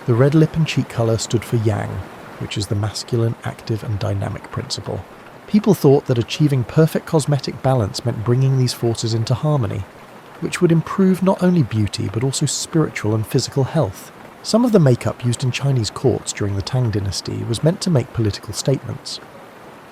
The red lip and cheek colour stood for yang, which is the masculine, active and dynamic principle. People thought that achieving perfect cosmetic balance meant bringing these forces into harmony, which would improve not only beauty but also spiritual and physical health. Some of the makeup used in Chinese courts during the Tang dynasty was meant to make political statements.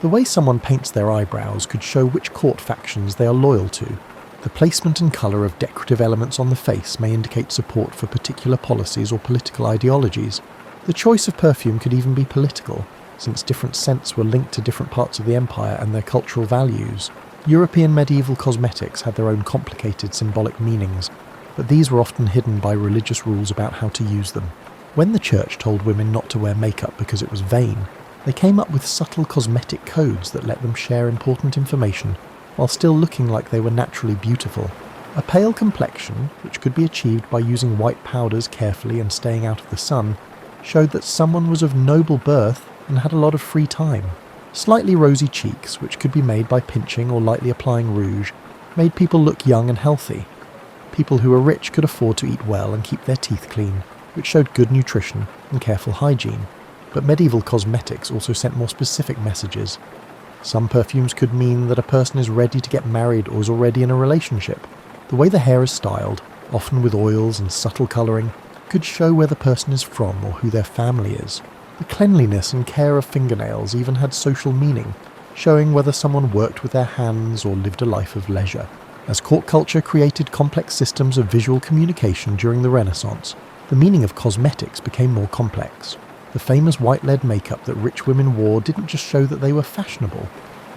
The way someone paints their eyebrows could show which court factions they are loyal to. The placement and colour of decorative elements on the face may indicate support for particular policies or political ideologies. The choice of perfume could even be political, since different scents were linked to different parts of the empire and their cultural values. European medieval cosmetics had their own complicated symbolic meanings, but these were often hidden by religious rules about how to use them. When the church told women not to wear makeup because it was vain, they came up with subtle cosmetic codes that let them share important information while still looking like they were naturally beautiful. A pale complexion, which could be achieved by using white powders carefully and staying out of the sun, showed that someone was of noble birth and had a lot of free time. Slightly rosy cheeks, which could be made by pinching or lightly applying rouge, made people look young and healthy. People who were rich could afford to eat well and keep their teeth clean, which showed good nutrition and careful hygiene. But medieval cosmetics also sent more specific messages. Some perfumes could mean that a person is ready to get married or is already in a relationship. The way the hair is styled, often with oils and subtle colouring, could show where the person is from or who their family is. The cleanliness and care of fingernails even had social meaning, showing whether someone worked with their hands or lived a life of leisure. As court culture created complex systems of visual communication during the Renaissance, the meaning of cosmetics became more complex. The famous white lead makeup that rich women wore didn't just show that they were fashionable,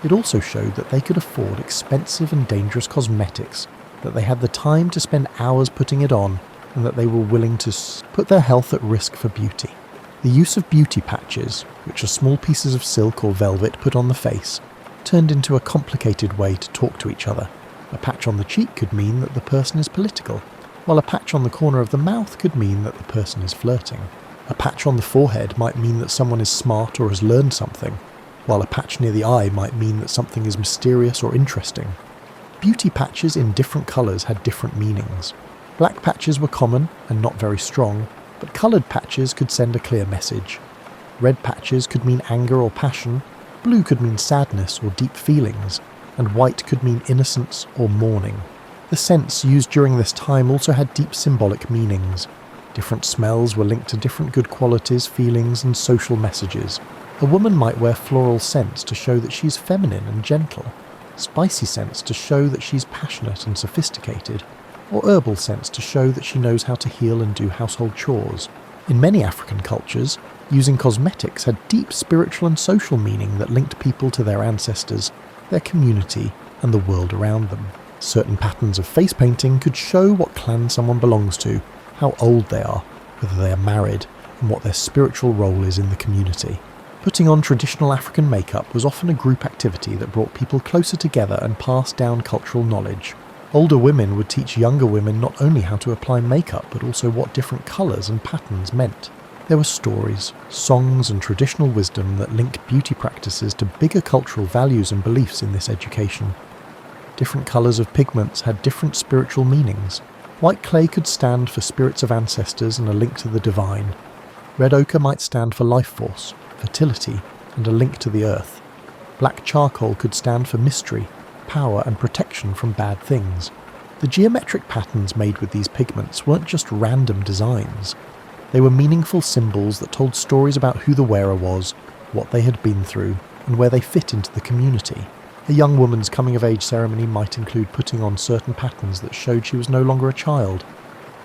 it also showed that they could afford expensive and dangerous cosmetics, that they had the time to spend hours putting it on, and that they were willing to put their health at risk for beauty. The use of beauty patches, which are small pieces of silk or velvet put on the face, turned into a complicated way to talk to each other. A patch on the cheek could mean that the person is political, while a patch on the corner of the mouth could mean that the person is flirting. A patch on the forehead might mean that someone is smart or has learned something, while a patch near the eye might mean that something is mysterious or interesting. Beauty patches in different colours had different meanings. Black patches were common and not very strong, but coloured patches could send a clear message. Red patches could mean anger or passion, blue could mean sadness or deep feelings, and white could mean innocence or mourning. The scents used during this time also had deep symbolic meanings. Different smells were linked to different good qualities, feelings, and social messages. A woman might wear floral scents to show that she's feminine and gentle, spicy scents to show that she's passionate and sophisticated, or herbal scents to show that she knows how to heal and do household chores. In many African cultures, using cosmetics had deep spiritual and social meaning that linked people to their ancestors, their community, and the world around them. Certain patterns of face painting could show what clan someone belongs to, how old they are, whether they are married, and what their spiritual role is in the community. Putting on traditional African makeup was often a group activity that brought people closer together and passed down cultural knowledge. Older women would teach younger women not only how to apply makeup, but also what different colours and patterns meant. There were stories, songs, and traditional wisdom that linked beauty practices to bigger cultural values and beliefs in this education. Different colours of pigments had different spiritual meanings. White clay could stand for spirits of ancestors and a link to the divine. Red ochre might stand for life force, fertility, and a link to the earth. Black charcoal could stand for mystery, power, and protection from bad things. The geometric patterns made with these pigments weren't just random designs. They were meaningful symbols that told stories about who the wearer was, what they had been through, and where they fit into the community. A young woman's coming-of-age ceremony might include putting on certain patterns that showed she was no longer a child.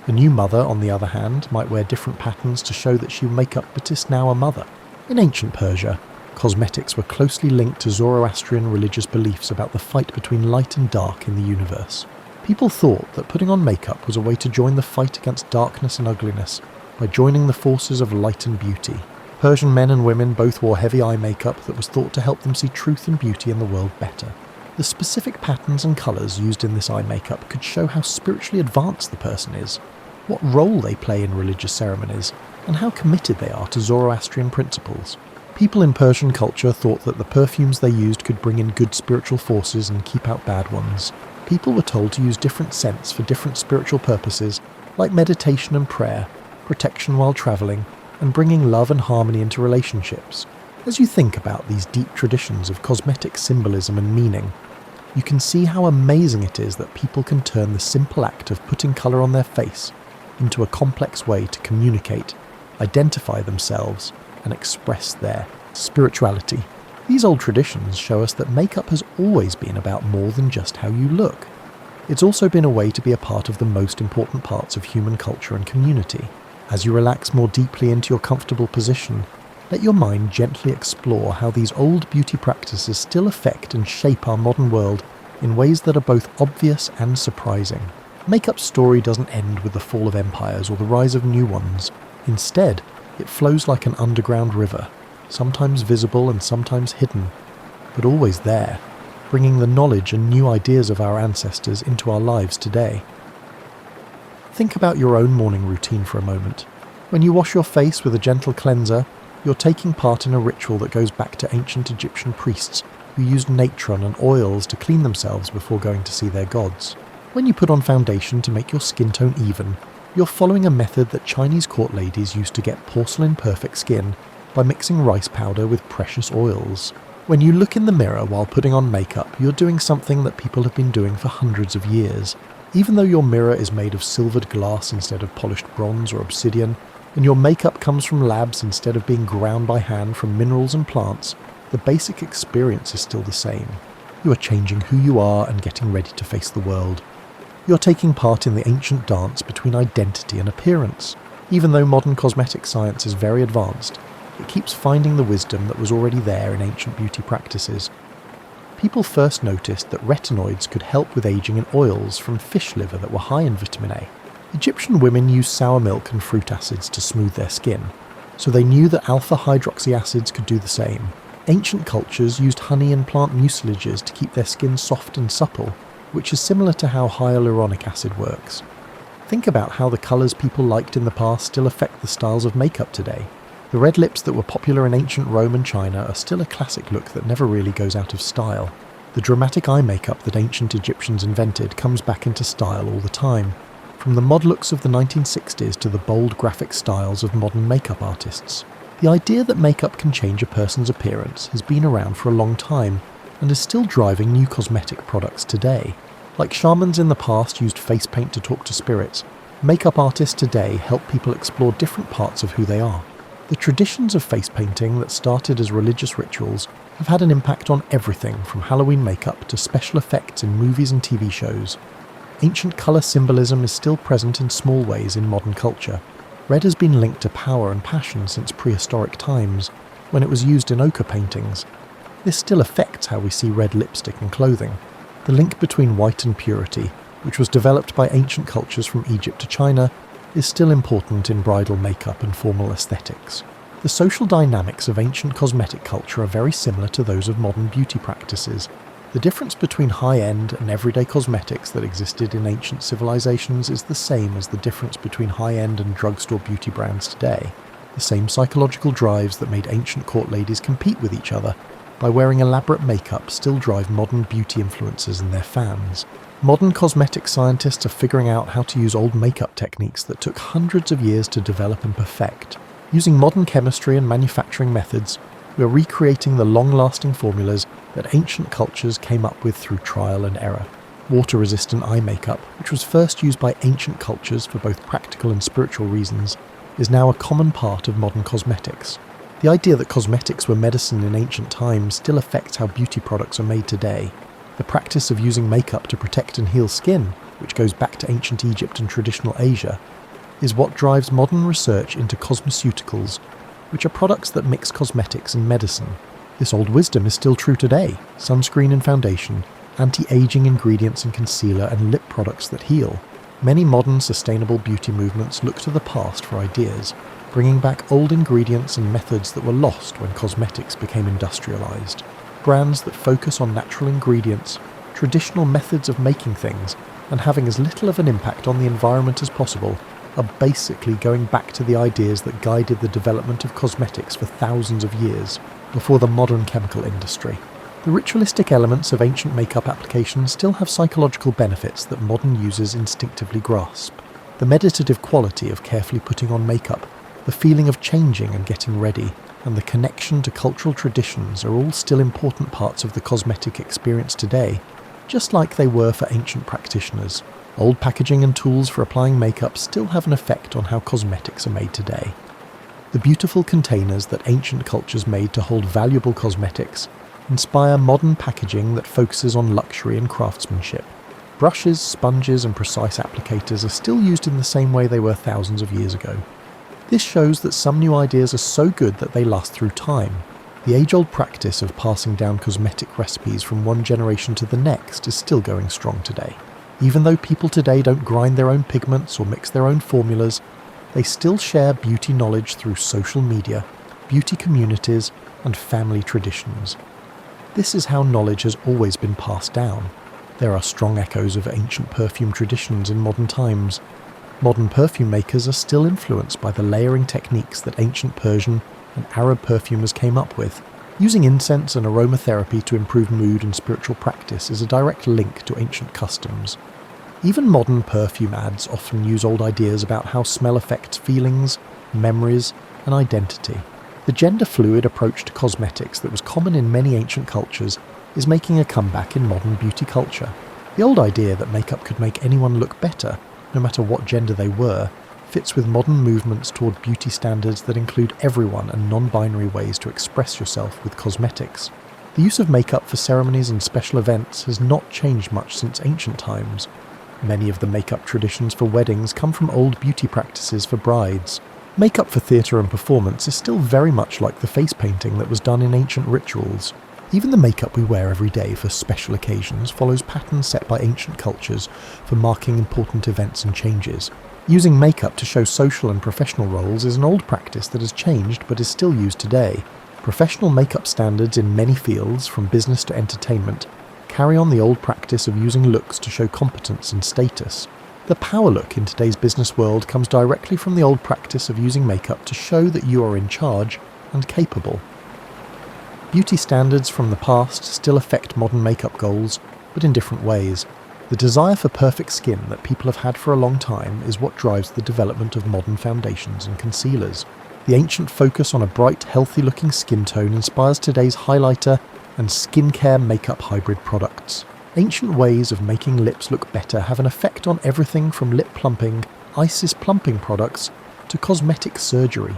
A new mother, on the other hand, might wear different patterns to show that she will make up but is now a mother. In ancient Persia, cosmetics were closely linked to Zoroastrian religious beliefs about the fight between light and dark in the universe. People thought that putting on makeup was a way to join the fight against darkness and ugliness by joining the forces of light and beauty. Persian men and women both wore heavy eye makeup that was thought to help them see truth and beauty in the world better. The specific patterns and colours used in this eye makeup could show how spiritually advanced the person is, what role they play in religious ceremonies, and how committed they are to Zoroastrian principles. People in Persian culture thought that the perfumes they used could bring in good spiritual forces and keep out bad ones. People were told to use different scents for different spiritual purposes, like meditation and prayer, protection while travelling, and bringing love and harmony into relationships. As you think about these deep traditions of cosmetic symbolism and meaning, you can see how amazing it is that people can turn the simple act of putting colour on their face into a complex way to communicate, identify themselves, and express their spirituality. These old traditions show us that makeup has always been about more than just how you look. It's also been a way to be a part of the most important parts of human culture and community. As you relax more deeply into your comfortable position, let your mind gently explore how these old beauty practices still affect and shape our modern world in ways that are both obvious and surprising. Makeup's story doesn't end with the fall of empires or the rise of new ones. Instead, it flows like an underground river, sometimes visible and sometimes hidden, but always there, bringing the knowledge and new ideas of our ancestors into our lives today. Think about your own morning routine for a moment. When you wash your face with a gentle cleanser, you're taking part in a ritual that goes back to ancient Egyptian priests who used natron and oils to clean themselves before going to see their gods. When you put on foundation to make your skin tone even, you're following a method that Chinese court ladies used to get porcelain perfect skin by mixing rice powder with precious oils. When you look in the mirror while putting on makeup, you're doing something that people have been doing for hundreds of years. Even though your mirror is made of silvered glass instead of polished bronze or obsidian, and your makeup comes from labs instead of being ground by hand from minerals and plants, the basic experience is still the same. You are changing who you are and getting ready to face the world. You're taking part in the ancient dance between identity and appearance. Even though modern cosmetic science is very advanced, it keeps finding the wisdom that was already there in ancient beauty practices. People first noticed that retinoids could help with aging in oils from fish liver that were high in vitamin A. Egyptian women used sour milk and fruit acids to smooth their skin, so they knew that alpha hydroxy acids could do the same. Ancient cultures used honey and plant mucilages to keep their skin soft and supple, which is similar to how hyaluronic acid works. Think about how the colours people liked in the past still affect the styles of makeup today. The red lips that were popular in ancient Rome and China are still a classic look that never really goes out of style. The dramatic eye makeup that ancient Egyptians invented comes back into style all the time, from the mod looks of the 1960s to the bold graphic styles of modern makeup artists. The idea that makeup can change a person's appearance has been around for a long time and is still driving new cosmetic products today. Like shamans in the past used face paint to talk to spirits, makeup artists today help people explore different parts of who they are. The traditions of face painting that started as religious rituals have had an impact on everything from Halloween makeup to special effects in movies and TV shows. Ancient colour symbolism is still present in small ways in modern culture. Red has been linked to power and passion since prehistoric times, when it was used in ochre paintings. This still affects how we see red lipstick and clothing. The link between white and purity, which was developed by ancient cultures from Egypt to China, is still important in bridal makeup and formal aesthetics. The social dynamics of ancient cosmetic culture are very similar to those of modern beauty practices. The difference between high-end and everyday cosmetics that existed in ancient civilizations is the same as the difference between high-end and drugstore beauty brands today. The same psychological drives that made ancient court ladies compete with each other by wearing elaborate makeup still drive modern beauty influencers and their fans. Modern cosmetic scientists are figuring out how to use old makeup techniques that took hundreds of years to develop and perfect. Using modern chemistry and manufacturing methods, we are recreating the long-lasting formulas that ancient cultures came up with through trial and error. Water-resistant eye makeup, which was first used by ancient cultures for both practical and spiritual reasons, is now a common part of modern cosmetics. The idea that cosmetics were medicine in ancient times still affects how beauty products are made today. The practice of using makeup to protect and heal skin, which goes back to ancient Egypt and traditional Asia, is what drives modern research into cosmeceuticals, which are products that mix cosmetics and medicine. This old wisdom is still true today: sunscreen and foundation, anti-aging ingredients and concealer, and lip products that heal. Many modern sustainable beauty movements look to the past for ideas, bringing back old ingredients and methods that were lost when cosmetics became industrialized. Brands that focus on natural ingredients, traditional methods of making things, and having as little of an impact on the environment as possible are basically going back to the ideas that guided the development of cosmetics for thousands of years before the modern chemical industry. The ritualistic elements of ancient makeup applications still have psychological benefits that modern users instinctively grasp. The meditative quality of carefully putting on makeup The feeling of changing and getting ready, and the connection to cultural traditions are all still important parts of the cosmetic experience today, just like they were for ancient practitioners. Old packaging and tools for applying makeup still have an effect on how cosmetics are made today. The beautiful containers that ancient cultures made to hold valuable cosmetics inspire modern packaging that focuses on luxury and craftsmanship. Brushes, sponges, and precise applicators are still used in the same way they were thousands of years ago. This shows that some new ideas are so good that they last through time. The age-old practice of passing down cosmetic recipes from one generation to the next is still going strong today. Even though people today don't grind their own pigments or mix their own formulas, they still share beauty knowledge through social media, beauty communities, and family traditions. This is how knowledge has always been passed down. There are strong echoes of ancient perfume traditions in modern times. Modern perfume makers are still influenced by the layering techniques that ancient Persian and Arab perfumers came up with. Using incense and aromatherapy to improve mood and spiritual practice is a direct link to ancient customs. Even modern perfume ads often use old ideas about how smell affects feelings, memories, and identity. The gender-fluid approach to cosmetics that was common in many ancient cultures is making a comeback in modern beauty culture. The old idea that makeup could make anyone look better, no matter what gender they were, fits with modern movements toward beauty standards that include everyone and non-binary ways to express yourself with cosmetics. The use of makeup for ceremonies and special events has not changed much since ancient times. Many of the makeup traditions for weddings come from old beauty practices for brides. Makeup for theatre and performance is still very much like the face painting that was done in ancient rituals. Even the makeup we wear every day for special occasions follows patterns set by ancient cultures for marking important events and changes. Using makeup to show social and professional roles is an old practice that has changed but is still used today. Professional makeup standards in many fields, from business to entertainment, carry on the old practice of using looks to show competence and status. The power look in today's business world comes directly from the old practice of using makeup to show that you are in charge and capable. Beauty standards from the past still affect modern makeup goals, but in different ways. The desire for perfect skin that people have had for a long time is what drives the development of modern foundations and concealers. The ancient focus on a bright, healthy-looking skin tone inspires today's highlighter and skincare makeup hybrid products. Ancient ways of making lips look better have an effect on everything from lip plumping, Isis plumping products, to cosmetic surgery.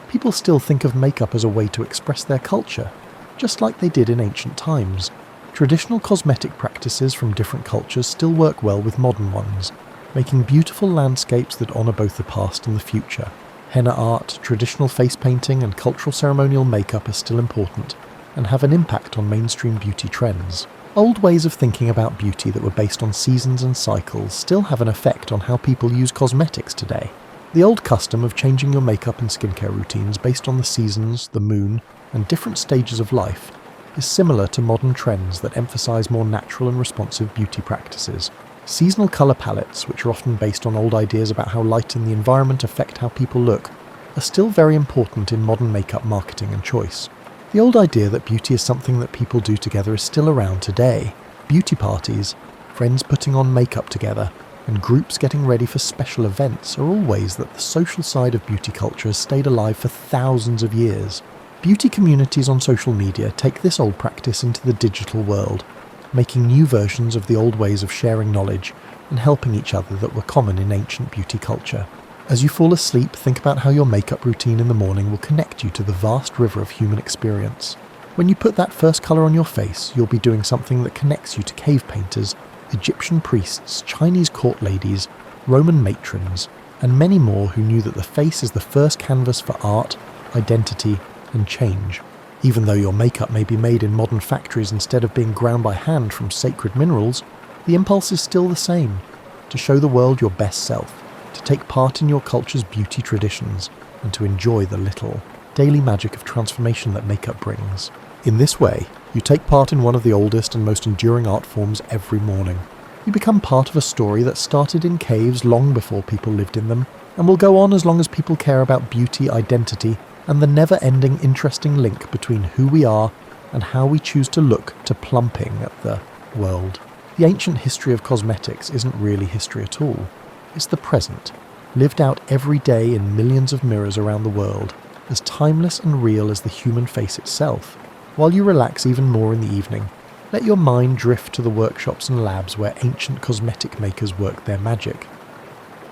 People still think of makeup as a way to express their culture, just like they did in ancient times. Traditional cosmetic practices from different cultures still work well with modern ones, making beautiful landscapes that honour both the past and the future. Henna art, traditional face painting, and cultural ceremonial makeup are still important, and have an impact on mainstream beauty trends. Old ways of thinking about beauty that were based on seasons and cycles still have an effect on how people use cosmetics today. The old custom of changing your makeup and skincare routines based on the seasons, the moon, and different stages of life is similar to modern trends that emphasize more natural and responsive beauty practices. Seasonal color palettes, which are often based on old ideas about how light and the environment affect how people look, are still very important in modern makeup marketing and choice. The old idea that beauty is something that people do together is still around today. Beauty parties, friends putting on makeup together, and groups getting ready for special events are all ways that the social side of beauty culture has stayed alive for thousands of years. Beauty communities on social media take this old practice into the digital world, making new versions of the old ways of sharing knowledge and helping each other that were common in ancient beauty culture. As you fall asleep, think about how your makeup routine in the morning will connect you to the vast river of human experience. When you put that first colour on your face, you'll be doing something that connects you to cave painters, Egyptian priests, Chinese court ladies, Roman matrons, and many more who knew that the face is the first canvas for art, identity, and change. Even though your makeup may be made in modern factories instead of being ground by hand from sacred minerals, the impulse is still the same: to show the world your best self, to take part in your culture's beauty traditions, and to enjoy the little, daily magic of transformation that makeup brings. In this way, you take part in one of the oldest and most enduring art forms every morning. You become part of a story that started in caves long before people lived in them, and will go on as long as people care about beauty, identity, and the never-ending interesting link between who we are and how we choose to look to plumping at the world. The ancient history of cosmetics isn't really history at all. It's the present, lived out every day in millions of mirrors around the world, as timeless and real as the human face itself. While you relax even more in the evening, let your mind drift to the workshops and labs where ancient cosmetic makers worked their magic.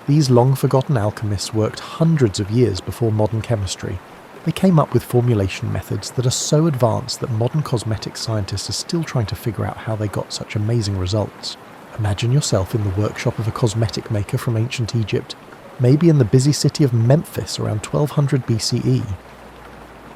These long-forgotten alchemists worked hundreds of years before modern chemistry. They came up with formulation methods that are so advanced that modern cosmetic scientists are still trying to figure out how they got such amazing results. Imagine yourself in the workshop of a cosmetic maker from ancient Egypt, maybe in the busy city of Memphis around 1200 BCE.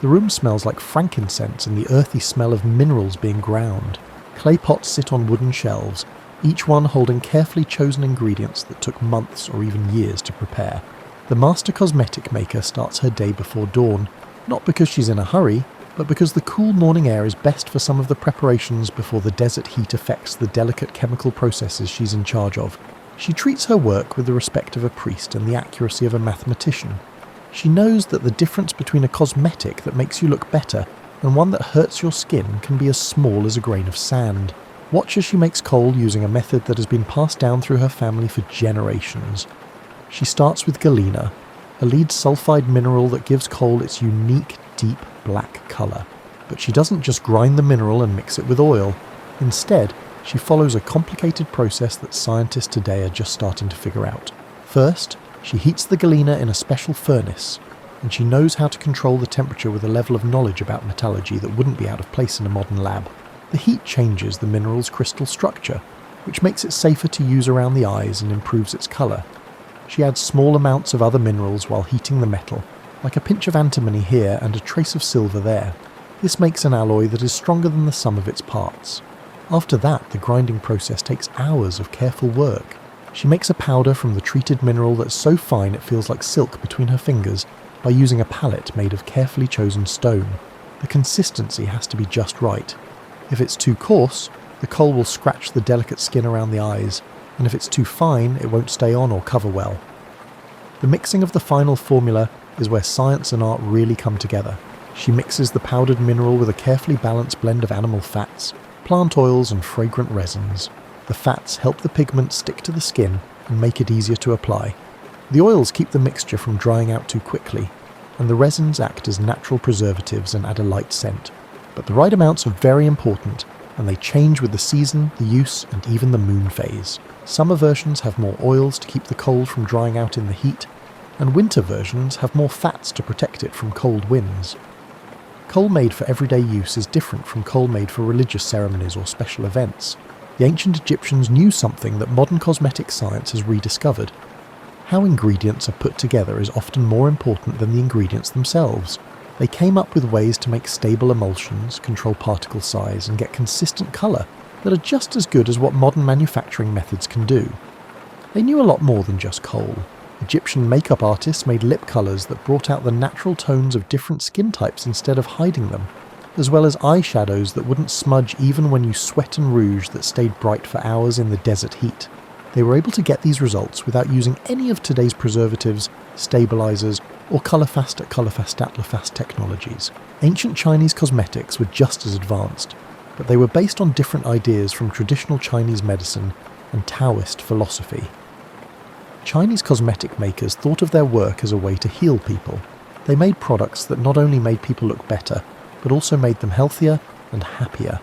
The room smells like frankincense and the earthy smell of minerals being ground. Clay pots sit on wooden shelves, each one holding carefully chosen ingredients that took months or even years to prepare. The master cosmetic maker starts her day before dawn, not because she's in a hurry, but because the cool morning air is best for some of the preparations before the desert heat affects the delicate chemical processes she's in charge of. She treats her work with the respect of a priest and the accuracy of a mathematician. She knows that the difference between a cosmetic that makes you look better and one that hurts your skin can be as small as a grain of sand. Watch as she makes coal using a method that has been passed down through her family for generations. She starts with galena, a lead sulfide mineral that gives coal its unique, deep black colour. But she doesn't just grind the mineral and mix it with oil. Instead, she follows a complicated process that scientists today are just starting to figure out. First, she heats the galena in a special furnace, and she knows how to control the temperature with a level of knowledge about metallurgy that wouldn't be out of place in a modern lab. The heat changes the mineral's crystal structure, which makes it safer to use around the eyes and improves its colour. She adds small amounts of other minerals while heating the metal, like a pinch of antimony here and a trace of silver there. This makes an alloy that is stronger than the sum of its parts. After that, the grinding process takes hours of careful work. She makes a powder from the treated mineral that's so fine it feels like silk between her fingers by using a palette made of carefully chosen stone. The consistency has to be just right. If it's too coarse, the coal will scratch the delicate skin around the eyes, and if it's too fine, it won't stay on or cover well. The mixing of the final formula is where science and art really come together. She mixes the powdered mineral with a carefully balanced blend of animal fats, plant oils and fragrant resins. The fats help the pigment stick to the skin and make it easier to apply. The oils keep the mixture from drying out too quickly, and the resins act as natural preservatives and add a light scent. But the right amounts are very important, and they change with the season, the use, and even the moon phase. Summer versions have more oils to keep the coal from drying out in the heat, and winter versions have more fats to protect it from cold winds. Coal made for everyday use is different from coal made for religious ceremonies or special events. The ancient Egyptians knew something that modern cosmetic science has rediscovered. How ingredients are put together is often more important than the ingredients themselves. They came up with ways to make stable emulsions, control particle size, and get consistent colour that are just as good as what modern manufacturing methods can do. They knew a lot more than just coal. Egyptian makeup artists made lip colours that brought out the natural tones of different skin types instead of hiding them, as well as eyeshadows that wouldn't smudge even when you sweat and rouge that stayed bright for hours in the desert heat. They were able to get these results without using any of today's preservatives, stabilizers, or colorfast technologies. Ancient Chinese cosmetics were just as advanced, but they were based on different ideas from traditional Chinese medicine and Taoist philosophy. Chinese cosmetic makers thought of their work as a way to heal people. They made products that not only made people look better, but also made them healthier and happier.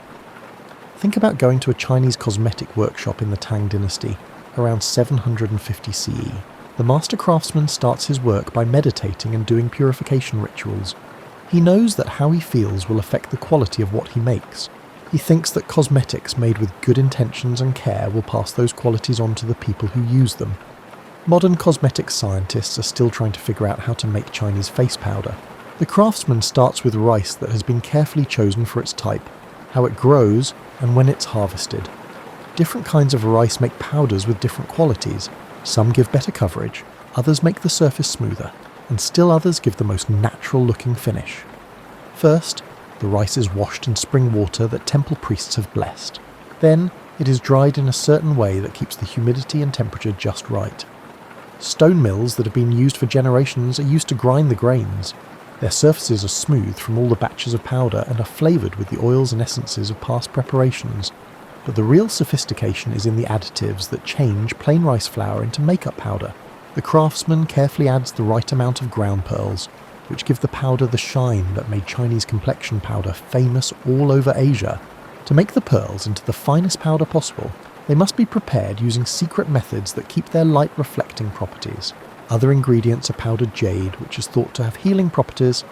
Think about going to a Chinese cosmetic workshop in the Tang dynasty, around 750 CE. The master craftsman starts his work by meditating and doing purification rituals. He knows that how he feels will affect the quality of what he makes. He thinks that cosmetics made with good intentions and care will pass those qualities on to the people who use them. Modern cosmetic scientists are still trying to figure out how to make Chinese face powder. The craftsman starts with rice that has been carefully chosen for its type, how it grows, and when it's harvested. Different kinds of rice make powders with different qualities. Some give better coverage, others make the surface smoother, and still others give the most natural-looking finish. First, the rice is washed in spring water that temple priests have blessed. Then, it is dried in a certain way that keeps the humidity and temperature just right. Stone mills that have been used for generations are used to grind the grains. Their surfaces are smooth from all the batches of powder and are flavoured with the oils and essences of past preparations. But the real sophistication is in the additives that change plain rice flour into makeup powder. The craftsman carefully adds the right amount of ground pearls, which give the powder the shine that made Chinese complexion powder famous all over Asia. To make the pearls into the finest powder possible, they must be prepared using secret methods that keep their light reflecting properties. Other ingredients are powdered jade, which is thought to have healing properties,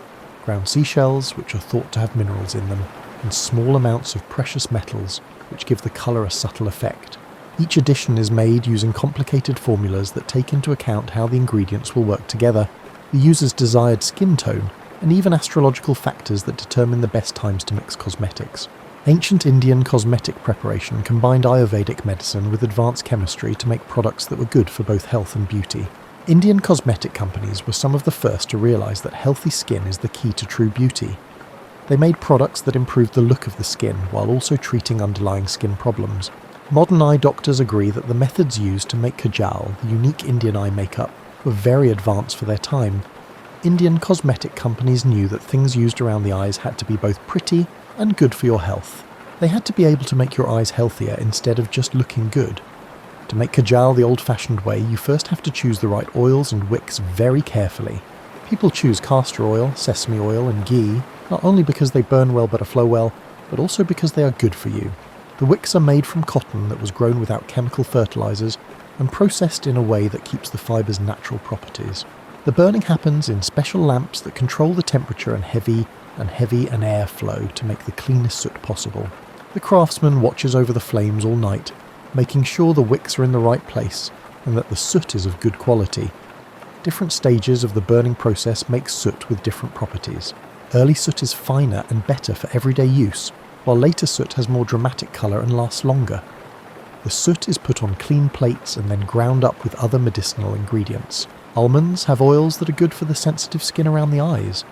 ground seashells, which are thought to have minerals in them, and small amounts of precious metals, which give the colour a subtle effect. Each addition is made using complicated formulas that take into account how the ingredients will work together, the user's desired skin tone, and even astrological factors that determine the best times to mix cosmetics. Ancient Indian cosmetic preparation combined Ayurvedic medicine with advanced chemistry to make products that were good for both health and beauty. Indian cosmetic companies were some of the first to realise that healthy skin is the key to true beauty. They made products that improved the look of the skin while also treating underlying skin problems. Modern eye doctors agree that the methods used to make kajal, the unique Indian eye makeup, were very advanced for their time. Indian cosmetic companies knew that things used around the eyes had to be both pretty and good for your health. They had to be able to make your eyes healthier instead of just looking good. To make kajal the old-fashioned way, you first have to choose the right oils and wicks very carefully. People choose castor oil, sesame oil and ghee, not only because they burn well but flow well, but also because they are good for you. The wicks are made from cotton that was grown without chemical fertilizers and processed in a way that keeps the fiber's natural properties. The burning happens in special lamps that control the temperature and heavy and air flow to make the cleanest soot possible. The craftsman watches over the flames all night, making sure the wicks are in the right place and that the soot is of good quality. Different stages of the burning process make soot with different properties. Early soot is finer and better for everyday use, while later soot has more dramatic colour and lasts longer. The soot is put on clean plates and then ground up with other medicinal ingredients. Almonds have oils that are good for the sensitive skin around the eyes.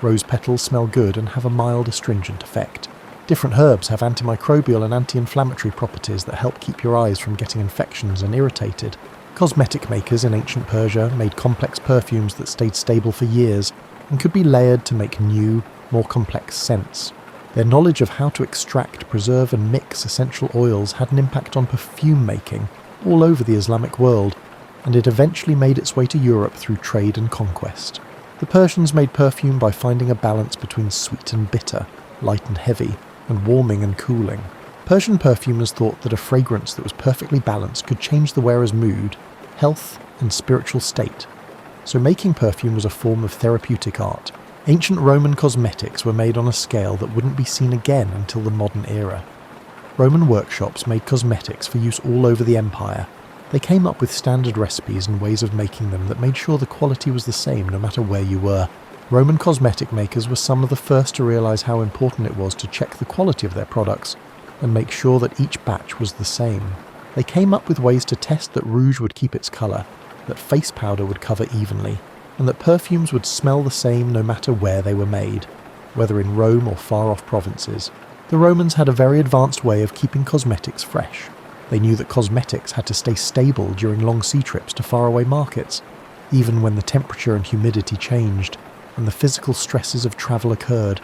Rose petals smell good and have a mild astringent effect. Different herbs have antimicrobial and anti-inflammatory properties that help keep your eyes from getting infections and irritated. Cosmetic makers in ancient Persia made complex perfumes that stayed stable for years and could be layered to make new, more complex scents. Their knowledge of how to extract, preserve and mix essential oils had an impact on perfume making all over the Islamic world, and it eventually made its way to Europe through trade and conquest. The Persians made perfume by finding a balance between sweet and bitter, light and heavy, and warming and cooling. Persian perfumers thought that a fragrance that was perfectly balanced could change the wearer's mood, health, and spiritual state. So making perfume was a form of therapeutic art. Ancient Roman cosmetics were made on a scale that wouldn't be seen again until the modern era. Roman workshops made cosmetics for use all over the empire. They came up with standard recipes and ways of making them that made sure the quality was the same no matter where you were. Roman cosmetic makers were some of the first to realise how important it was to check the quality of their products and make sure that each batch was the same. They came up with ways to test that rouge would keep its colour, that face powder would cover evenly, and that perfumes would smell the same no matter where they were made, whether in Rome or far-off provinces. The Romans had a very advanced way of keeping cosmetics fresh. They knew that cosmetics had to stay stable during long sea trips to faraway markets, even when the temperature and humidity changed, and the physical stresses of travel occurred.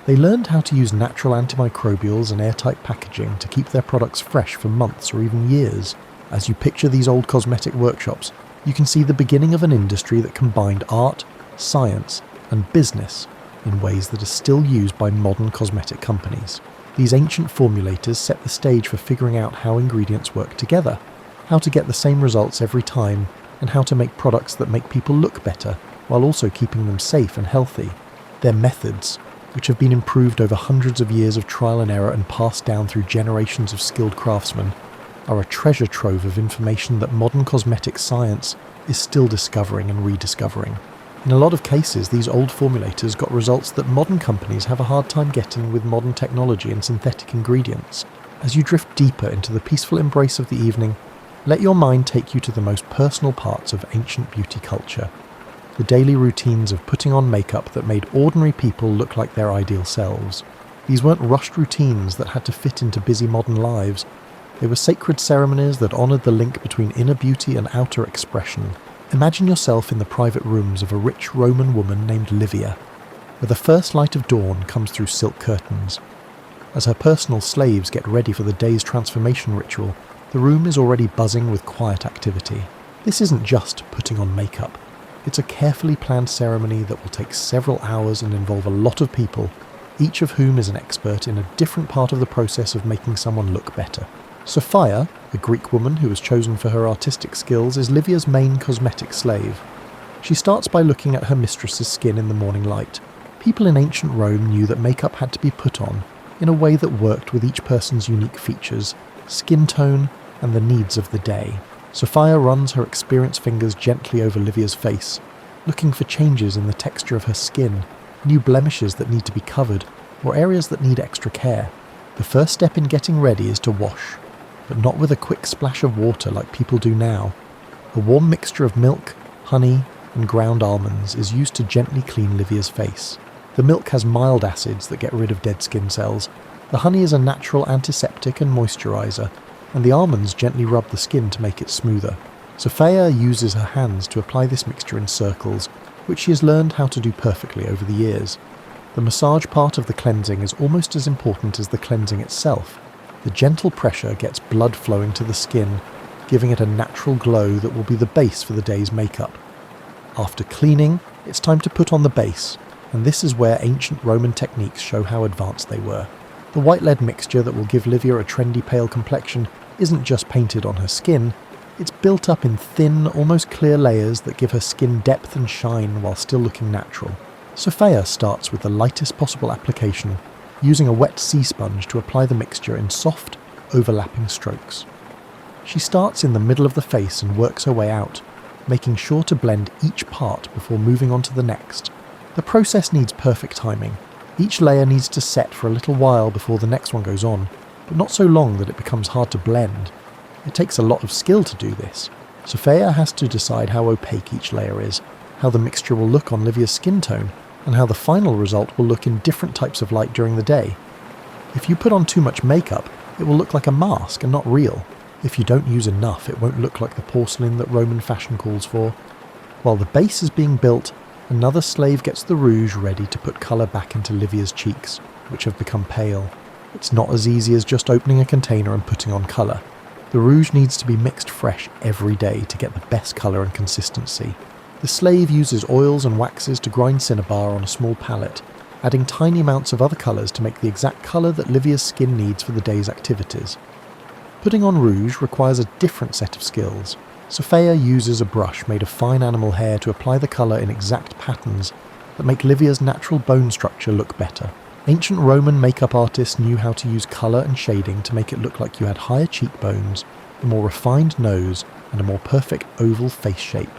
They learned how to use natural antimicrobials and airtight packaging to keep their products fresh for months or even years. As you picture these old cosmetic workshops, you can see the beginning of an industry that combined art, science, and business in ways that are still used by modern cosmetic companies. These ancient formulators set the stage for figuring out how ingredients work together, how to get the same results every time, and how to make products that make people look better, while also keeping them safe and healthy. Their methods, which have been improved over hundreds of years of trial and error and passed down through generations of skilled craftsmen, are a treasure trove of information that modern cosmetic science is still discovering and rediscovering. In a lot of cases, these old formulators got results that modern companies have a hard time getting with modern technology and synthetic ingredients. As you drift deeper into the peaceful embrace of the evening, let your mind take you to the most personal parts of ancient beauty culture. The daily routines of putting on makeup that made ordinary people look like their ideal selves. These weren't rushed routines that had to fit into busy modern lives. They were sacred ceremonies that honoured the link between inner beauty and outer expression. Imagine yourself in the private rooms of a rich Roman woman named Livia, where the first light of dawn comes through silk curtains. As her personal slaves get ready for the day's transformation ritual, The room is already buzzing with quiet activity. This isn't just putting on makeup. It's a carefully planned ceremony that will take several hours and involve a lot of people, each of whom is an expert in a different part of the process of making someone look better. Sophia, a Greek woman who was chosen for her artistic skills, is Livia's main cosmetic slave. She starts by looking at her mistress's skin in the morning light. People in ancient Rome knew that makeup had to be put on in a way that worked with each person's unique features, skin tone, and the needs of the day. Sophia runs her experienced fingers gently over Livia's face, looking for changes in the texture of her skin, new blemishes that need to be covered, or areas that need extra care. The first step in getting ready is to wash, but not with a quick splash of water like people do now. A warm mixture of milk, honey, and ground almonds is used to gently clean Livia's face. The milk has mild acids that get rid of dead skin cells. The honey is a natural antiseptic and moisturizer, and the almonds gently rub the skin to make it smoother. Sophia uses her hands to apply this mixture in circles, which she has learned how to do perfectly over the years. The massage part of the cleansing is almost as important as the cleansing itself. The gentle pressure gets blood flowing to the skin, giving it a natural glow that will be the base for the day's makeup. After cleaning, it's time to put on the base, and this is where ancient Roman techniques show how advanced they were. The white lead mixture that will give Livia a trendy pale complexion isn't just painted on her skin, it's built up in thin, almost clear layers that give her skin depth and shine while still looking natural. Sophia starts with the lightest possible application, using a wet sea sponge to apply the mixture in soft, overlapping strokes. She starts in the middle of the face and works her way out, making sure to blend each part before moving on to the next. The process needs perfect timing. Each layer needs to set for a little while before the next one goes on, but not so long that it becomes hard to blend. It takes a lot of skill to do this. Sophia has to decide how opaque each layer is, how the mixture will look on Livia's skin tone, and how the final result will look in different types of light during the day. If you put on too much makeup, it will look like a mask and not real. If you don't use enough, it won't look like the porcelain that Roman fashion calls for. While the base is being built, another slave gets the rouge ready to put colour back into Livia's cheeks, which have become pale. It's not as easy as just opening a container and putting on colour. The rouge needs to be mixed fresh every day to get the best colour and consistency. The slave uses oils and waxes to grind cinnabar on a small palette, adding tiny amounts of other colours to make the exact colour that Livia's skin needs for the day's activities. Putting on rouge requires a different set of skills. Sophia uses a brush made of fine animal hair to apply the colour in exact patterns that make Livia's natural bone structure look better. Ancient Roman makeup artists knew how to use colour and shading to make it look like you had higher cheekbones, a more refined nose, and a more perfect oval face shape.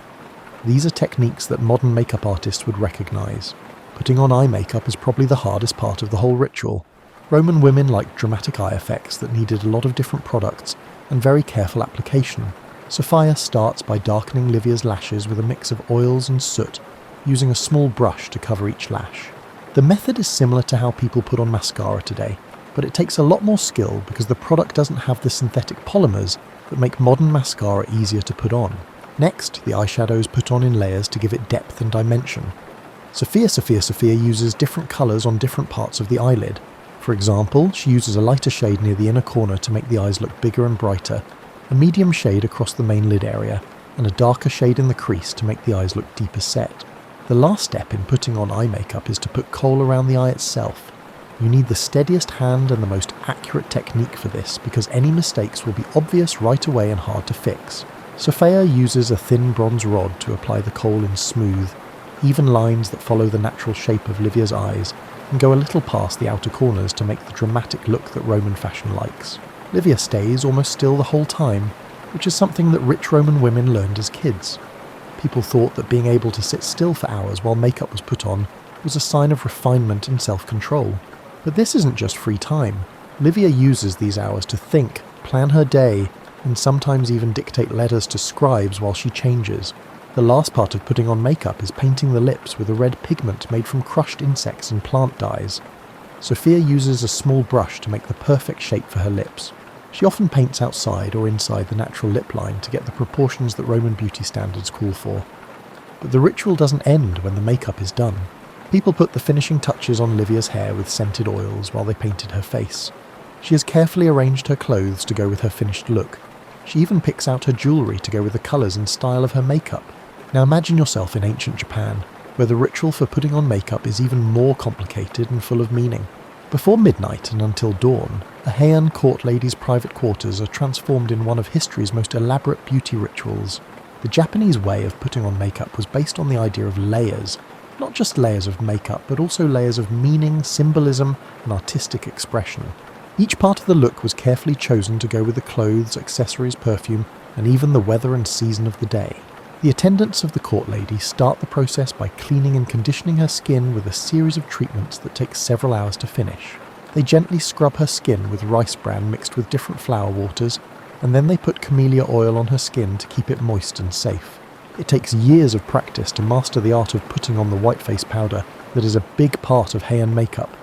These are techniques that modern makeup artists would recognise. Putting on eye makeup is probably the hardest part of the whole ritual. Roman women liked dramatic eye effects that needed a lot of different products and very careful application. Sophia starts by darkening Livia's lashes with a mix of oils and soot, using a small brush to cover each lash. The method is similar to how people put on mascara today, but it takes a lot more skill because the product doesn't have the synthetic polymers that make modern mascara easier to put on. Next, the eyeshadow is put on in layers to give it depth and dimension. Sophia uses different colours on different parts of the eyelid. For example, she uses a lighter shade near the inner corner to make the eyes look bigger and brighter, a medium shade across the main lid area, and a darker shade in the crease to make the eyes look deeper set. The last step in putting on eye makeup is to put kohl around the eye itself. You need the steadiest hand and the most accurate technique for this because any mistakes will be obvious right away and hard to fix. Sophia uses a thin bronze rod to apply the kohl in smooth, even lines that follow the natural shape of Livia's eyes and go a little past the outer corners to make the dramatic look that Roman fashion likes. Livia stays almost still the whole time, which is something that rich Roman women learned as kids. People thought that being able to sit still for hours while makeup was put on was a sign of refinement and self-control. But this isn't just free time. Livia uses these hours to think, plan her day, and sometimes even dictate letters to scribes while she changes. The last part of putting on makeup is painting the lips with a red pigment made from crushed insects and plant dyes. Sophia uses a small brush to make the perfect shape for her lips. She often paints outside or inside the natural lip line to get the proportions that Roman beauty standards call for. But the ritual doesn't end when the makeup is done. People put the finishing touches on Livia's hair with scented oils while they painted her face. She has carefully arranged her clothes to go with her finished look, She even picks out her jewellery to go with the colours and style of her makeup. Now imagine yourself in ancient Japan, where the ritual for putting on makeup is even more complicated and full of meaning. Before midnight and until dawn, a Heian court lady's private quarters are transformed in one of history's most elaborate beauty rituals. The Japanese way of putting on makeup was based on the idea of layers, not just layers of makeup, but also layers of meaning, symbolism, and artistic expression. Each part of the look was carefully chosen to go with the clothes, accessories, perfume, and even the weather and season of the day. The attendants of the court lady start the process by cleaning and conditioning her skin with a series of treatments that take several hours to finish. They gently scrub her skin with rice bran mixed with different flower waters, and then they put camellia oil on her skin to keep it moist and safe. It takes years of practice to master the art of putting on the whiteface powder that is a big part of Heian makeup.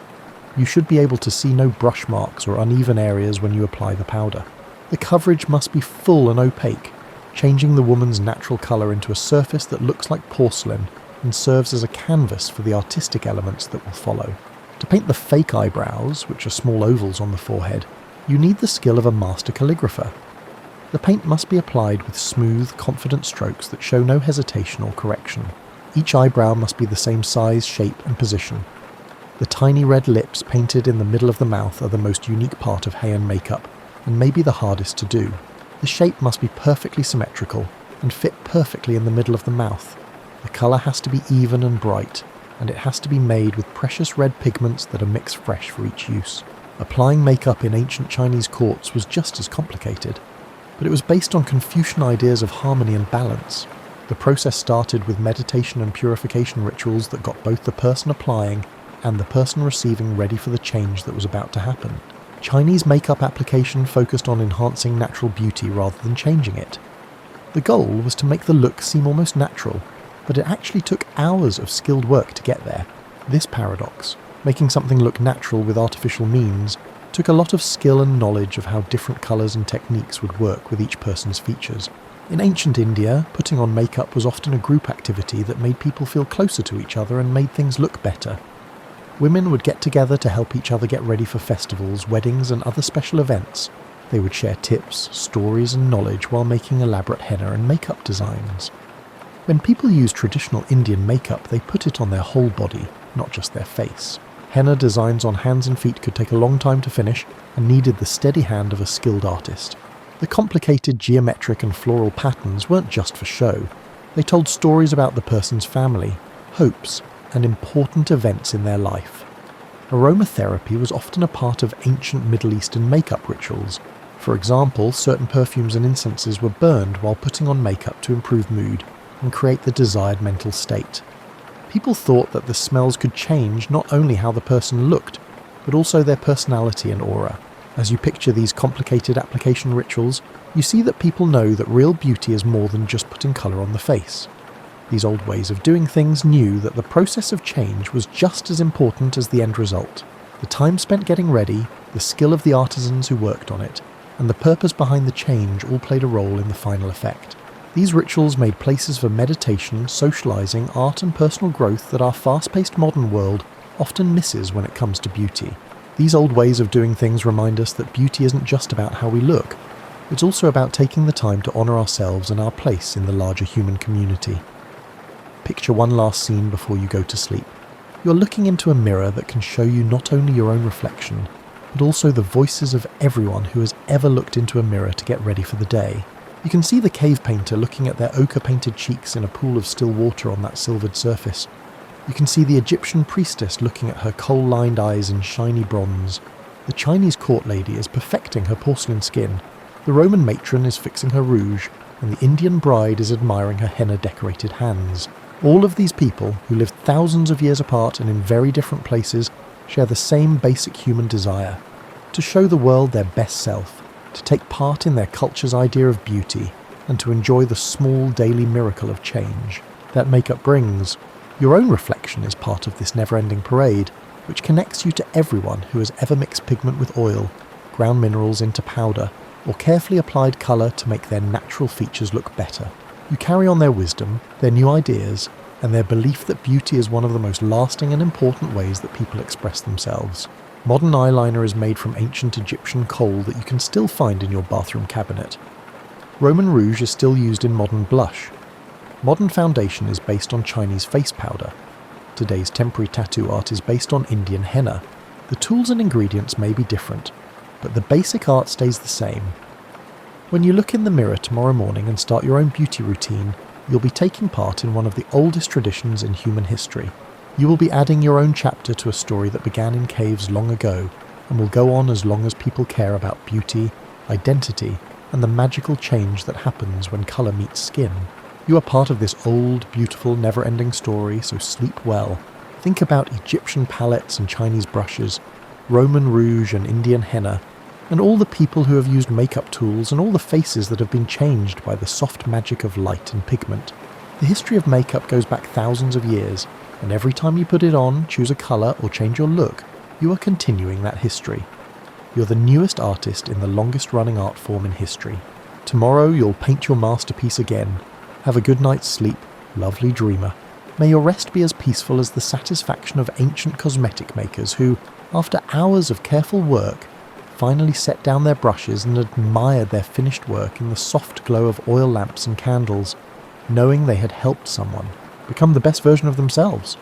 You should be able to see no brush marks or uneven areas when you apply the powder. The coverage must be full and opaque, changing the woman's natural colour into a surface that looks like porcelain and serves as a canvas for the artistic elements that will follow. To paint the fake eyebrows, which are small ovals on the forehead, you need the skill of a master calligrapher. The paint must be applied with smooth, confident strokes that show no hesitation or correction. Each eyebrow must be the same size, shape and position. The tiny red lips painted in the middle of the mouth are the most unique part of Heian makeup, and maybe the hardest to do. The shape must be perfectly symmetrical and fit perfectly in the middle of the mouth. The colour has to be even and bright, and it has to be made with precious red pigments that are mixed fresh for each use. Applying makeup in ancient Chinese courts was just as complicated, but it was based on Confucian ideas of harmony and balance. The process started with meditation and purification rituals that got both the person applying and the person receiving ready for the change that was about to happen. Chinese makeup application focused on enhancing natural beauty rather than changing it. The goal was to make the look seem almost natural, but it actually took hours of skilled work to get there. This paradox, making something look natural with artificial means, took a lot of skill and knowledge of how different colours and techniques would work with each person's features. In ancient India, putting on makeup was often a group activity that made people feel closer to each other and made things look better. Women would get together to help each other get ready for festivals, weddings and other special events. They would share tips, stories and knowledge while making elaborate henna and makeup designs. When people used traditional Indian makeup, they put it on their whole body, not just their face. Henna designs on hands and feet could take a long time to finish and needed the steady hand of a skilled artist. The complicated geometric and floral patterns weren't just for show. They told stories about the person's family, hopes, and important events in their life. Aromatherapy was often a part of ancient Middle Eastern makeup rituals. For example, certain perfumes and incenses were burned while putting on makeup to improve mood and create the desired mental state. People thought that the smells could change not only how the person looked, but also their personality and aura. As you picture these complicated application rituals, you see that people know that real beauty is more than just putting colour on the face. These old ways of doing things knew that the process of change was just as important as the end result. The time spent getting ready, the skill of the artisans who worked on it, and the purpose behind the change all played a role in the final effect. These rituals made places for meditation, socializing, art and personal growth that our fast-paced modern world often misses when it comes to beauty. These old ways of doing things remind us that beauty isn't just about how we look. It's also about taking the time to honor ourselves and our place in the larger human community. Picture one last scene before you go to sleep. You're looking into a mirror that can show you not only your own reflection, but also the voices of everyone who has ever looked into a mirror to get ready for the day. You can see the cave painter looking at their ochre-painted cheeks in a pool of still water on that silvered surface. You can see the Egyptian priestess looking at her coal-lined eyes in shiny bronze. The Chinese court lady is perfecting her porcelain skin. The Roman matron is fixing her rouge, and the Indian bride is admiring her henna-decorated hands. All of these people, who lived thousands of years apart and in very different places, share the same basic human desire: to show the world their best self, to take part in their culture's idea of beauty, and to enjoy the small daily miracle of change that makeup brings. Your own reflection is part of this never-ending parade, which connects you to everyone who has ever mixed pigment with oil, ground minerals into powder, or carefully applied colour to make their natural features look better. You carry on their wisdom, their new ideas, and their belief that beauty is one of the most lasting and important ways that people express themselves. Modern eyeliner is made from ancient Egyptian coal that you can still find in your bathroom cabinet. Roman rouge is still used in modern blush. Modern foundation is based on Chinese face powder. Today's temporary tattoo art is based on Indian henna. The tools and ingredients may be different, but the basic art stays the same. When you look in the mirror tomorrow morning and start your own beauty routine, you'll be taking part in one of the oldest traditions in human history. You will be adding your own chapter to a story that began in caves long ago and will go on as long as people care about beauty, identity, and the magical change that happens when colour meets skin. You are part of this old, beautiful, never-ending story, so sleep well. Think about Egyptian palettes and Chinese brushes, Roman rouge and Indian henna, and all the people who have used makeup tools and all the faces that have been changed by the soft magic of light and pigment. The history of makeup goes back thousands of years, and every time you put it on, choose a colour or change your look, you are continuing that history. You're the newest artist in the longest running art form in history. Tomorrow you'll paint your masterpiece again. Have a good night's sleep, lovely dreamer. May your rest be as peaceful as the satisfaction of ancient cosmetic makers who, after hours of careful work, finally set down their brushes and admired their finished work in the soft glow of oil lamps and candles, knowing they had helped someone become the best version of themselves.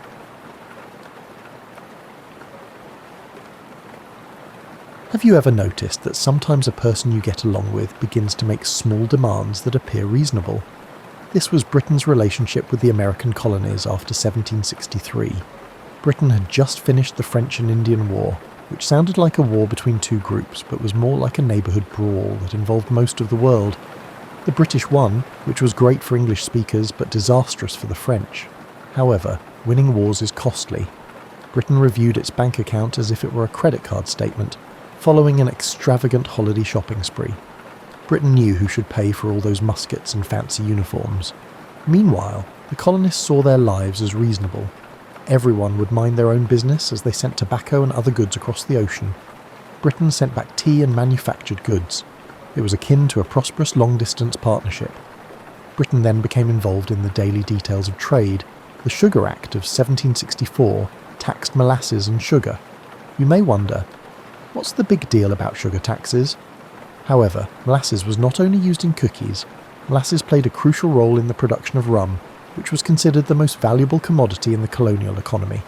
Have you ever noticed that sometimes a person you get along with begins to make small demands that appear reasonable? This was Britain's relationship with the American colonies after 1763. Britain had just finished the French and Indian War, which sounded like a war between two groups but was more like a neighbourhood brawl that involved most of the world. The British won, which was great for English speakers but disastrous for the French. However, winning wars is costly. Britain reviewed its bank account as if it were a credit card statement, following an extravagant holiday shopping spree. Britain knew who should pay for all those muskets and fancy uniforms. Meanwhile, the colonists saw their lives as reasonable. Everyone would mind their own business as they sent tobacco and other goods across the ocean. Britain sent back tea and manufactured goods. It was akin to a prosperous long-distance partnership. Britain then became involved in the daily details of trade. The Sugar Act of 1764 taxed molasses and sugar. You may wonder, what's the big deal about sugar taxes? However, molasses was not only used in cookies. Molasses played a crucial role in the production of rum, which was considered the most valuable commodity in the colonial economy.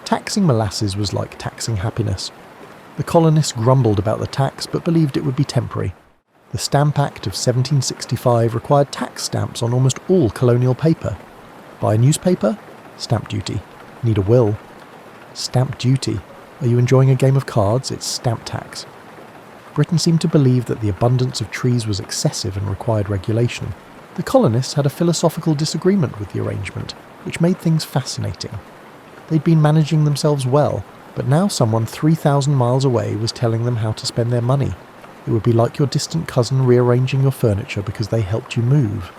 Taxing molasses was like taxing happiness. The colonists grumbled about the tax but believed it would be temporary. The Stamp Act of 1765 required tax stamps on almost all colonial paper. Buy a newspaper? Stamp duty. Need a will? Stamp duty. Are you enjoying a game of cards? It's stamp tax. Britain seemed to believe that the abundance of trees was excessive and required regulation. The colonists had a philosophical disagreement with the arrangement, which made things fascinating. They'd been managing themselves well, but now someone 3,000 miles away was telling them how to spend their money. It would be like your distant cousin rearranging your furniture because they helped you move.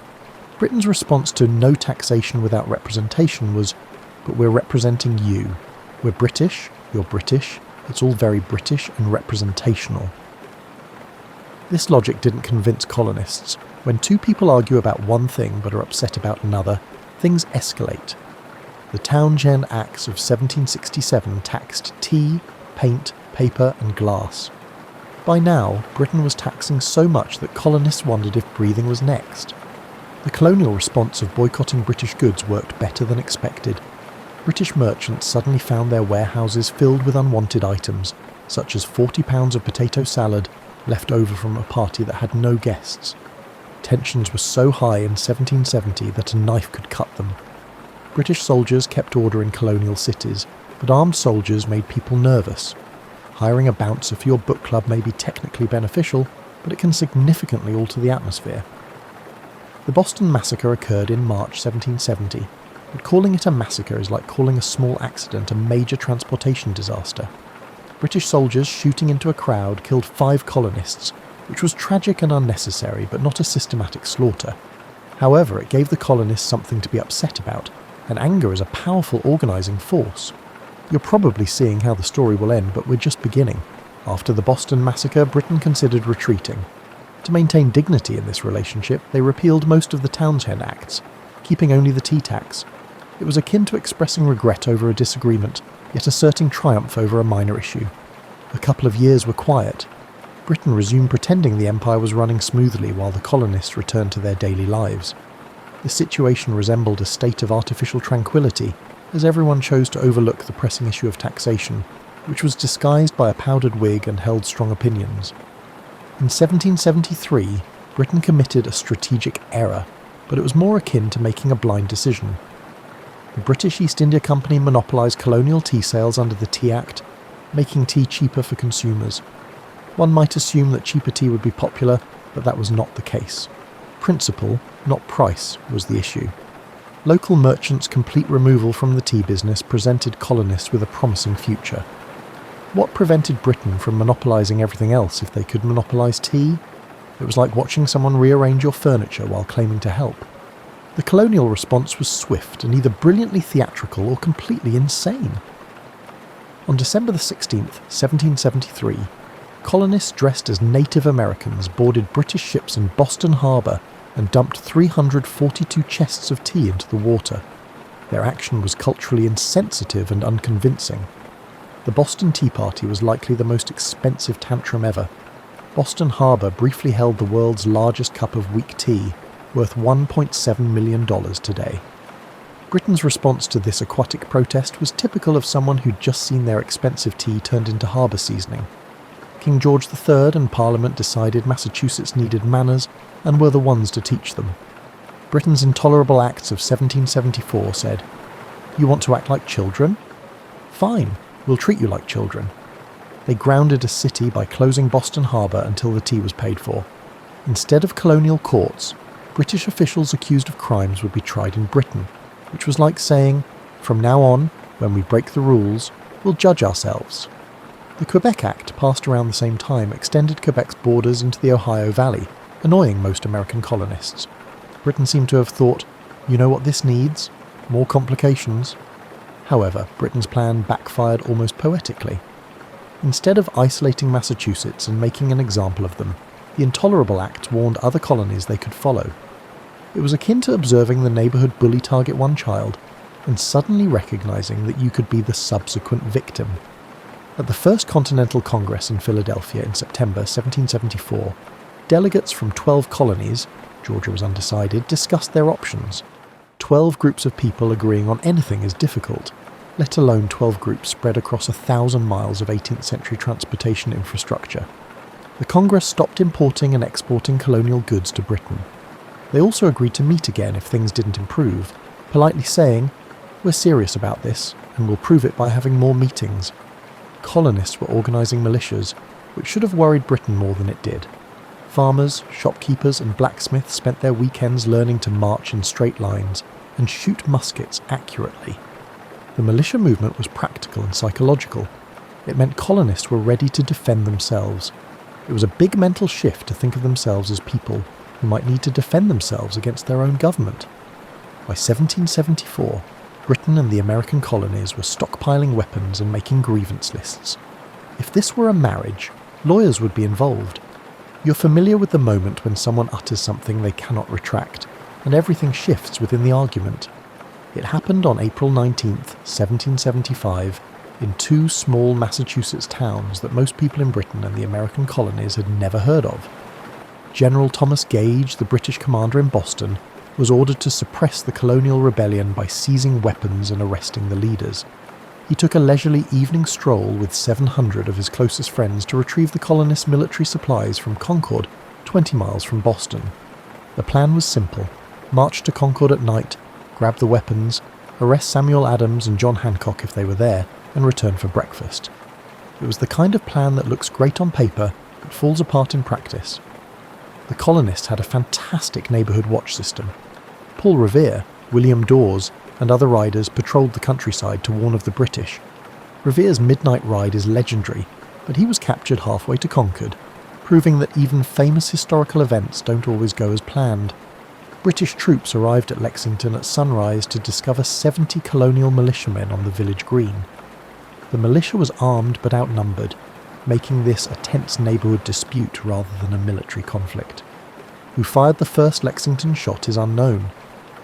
Britain's response to no taxation without representation was, but we're representing you. We're British, you're British, it's all very British and representational. This logic didn't convince colonists. When two people argue about one thing but are upset about another, things escalate. The Townshend Acts of 1767 taxed tea, paint, paper and glass. By now, Britain was taxing so much that colonists wondered if breathing was next. The colonial response of boycotting British goods worked better than expected. British merchants suddenly found their warehouses filled with unwanted items, such as 40 pounds of potato salad left over from a party that had no guests. Tensions were so high in 1770 that a knife could cut them. British soldiers kept order in colonial cities, but armed soldiers made people nervous. Hiring a bouncer for your book club may be technically beneficial, but it can significantly alter the atmosphere. The Boston Massacre occurred in March 1770, but calling it a massacre is like calling a small accident a major transportation disaster. British soldiers shooting into a crowd killed 5 colonists, which was tragic and unnecessary, but not a systematic slaughter. However, it gave the colonists something to be upset about, and anger is a powerful organising force. You're probably seeing how the story will end, but we're just beginning. After the Boston Massacre, Britain considered retreating. To maintain dignity in this relationship, they repealed most of the Townshend Acts, keeping only the tea tax. It was akin to expressing regret over a disagreement, yet asserting triumph over a minor issue. A couple of years were quiet. Britain resumed pretending the empire was running smoothly while the colonists returned to their daily lives. The situation resembled a state of artificial tranquility, as everyone chose to overlook the pressing issue of taxation, which was disguised by a powdered wig and held strong opinions. In 1773, Britain committed a strategic error, but it was more akin to making a blind decision. The British East India Company monopolised colonial tea sales under the Tea Act, making tea cheaper for consumers. One might assume that cheaper tea would be popular, but that was not the case. Principle, not price, was the issue. Local merchants' complete removal from the tea business presented colonists with a promising future. What prevented Britain from monopolising everything else if they could monopolise tea? It was like watching someone rearrange your furniture while claiming to help. The colonial response was swift and either brilliantly theatrical or completely insane. On December the 16th, 1773, colonists dressed as Native Americans boarded British ships in Boston Harbour and dumped 342 chests of tea into the water. Their action was culturally insensitive and unconvincing. The Boston Tea Party was likely the most expensive tantrum ever. Boston Harbour briefly held the world's largest cup of weak tea, worth $1.7 million today. Britain's response to this aquatic protest was typical of someone who'd just seen their expensive tea turned into harbour seasoning. King George III and Parliament decided Massachusetts needed manners and were the ones to teach them. Britain's Intolerable Acts of 1774 said, "You want to act like children? Fine, we'll treat you like children." They grounded a city by closing Boston Harbour until the tea was paid for. Instead of colonial courts, British officials accused of crimes would be tried in Britain, which was like saying, from now on, when we break the rules, we'll judge ourselves. The Quebec Act, passed around the same time, extended Quebec's borders into the Ohio Valley, annoying most American colonists. Britain seemed to have thought, you know what this needs? More complications. However, Britain's plan backfired almost poetically. Instead of isolating Massachusetts and making an example of them, the Intolerable Act warned other colonies they could follow. It was akin to observing the neighbourhood bully target one child, and suddenly recognising that you could be the subsequent victim. At the First Continental Congress in Philadelphia in September 1774, delegates from 12 colonies, Georgia was undecided, discussed their options. 12 groups of people agreeing on anything is difficult, let alone 12 groups spread across 1,000 miles of 18th century transportation infrastructure. The Congress stopped importing and exporting colonial goods to Britain. They also agreed to meet again if things didn't improve, politely saying, "We're serious about this, and we'll prove it by having more meetings." Colonists were organising militias, which should have worried Britain more than it did. Farmers, shopkeepers and blacksmiths spent their weekends learning to march in straight lines and shoot muskets accurately. The militia movement was practical and psychological. It meant colonists were ready to defend themselves. It was a big mental shift to think of themselves as people who might need to defend themselves against their own government. By 1774, Britain and the American colonies were stockpiling weapons and making grievance lists. If this were a marriage, lawyers would be involved. You're familiar with the moment when someone utters something they cannot retract, and everything shifts within the argument. It happened on April 19th, 1775, in two small Massachusetts towns that most people in Britain and the American colonies had never heard of. General Thomas Gage, the British commander in Boston, was ordered to suppress the colonial rebellion by seizing weapons and arresting the leaders. He took a leisurely evening stroll with 700 of his closest friends to retrieve the colonists' military supplies from Concord, 20 miles from Boston. The plan was simple: march to Concord at night, grab the weapons, arrest Samuel Adams and John Hancock if they were there, and return for breakfast. It was the kind of plan that looks great on paper, but falls apart in practice. The colonists had a fantastic neighbourhood watch system. Paul Revere, William Dawes, and other riders patrolled the countryside to warn of the British. Revere's midnight ride is legendary, but he was captured halfway to Concord, proving that even famous historical events don't always go as planned. British troops arrived at Lexington at sunrise to discover 70 colonial militiamen on the village green. The militia was armed but outnumbered, making this a tense neighbourhood dispute rather than a military conflict. Who fired the first Lexington shot is unknown.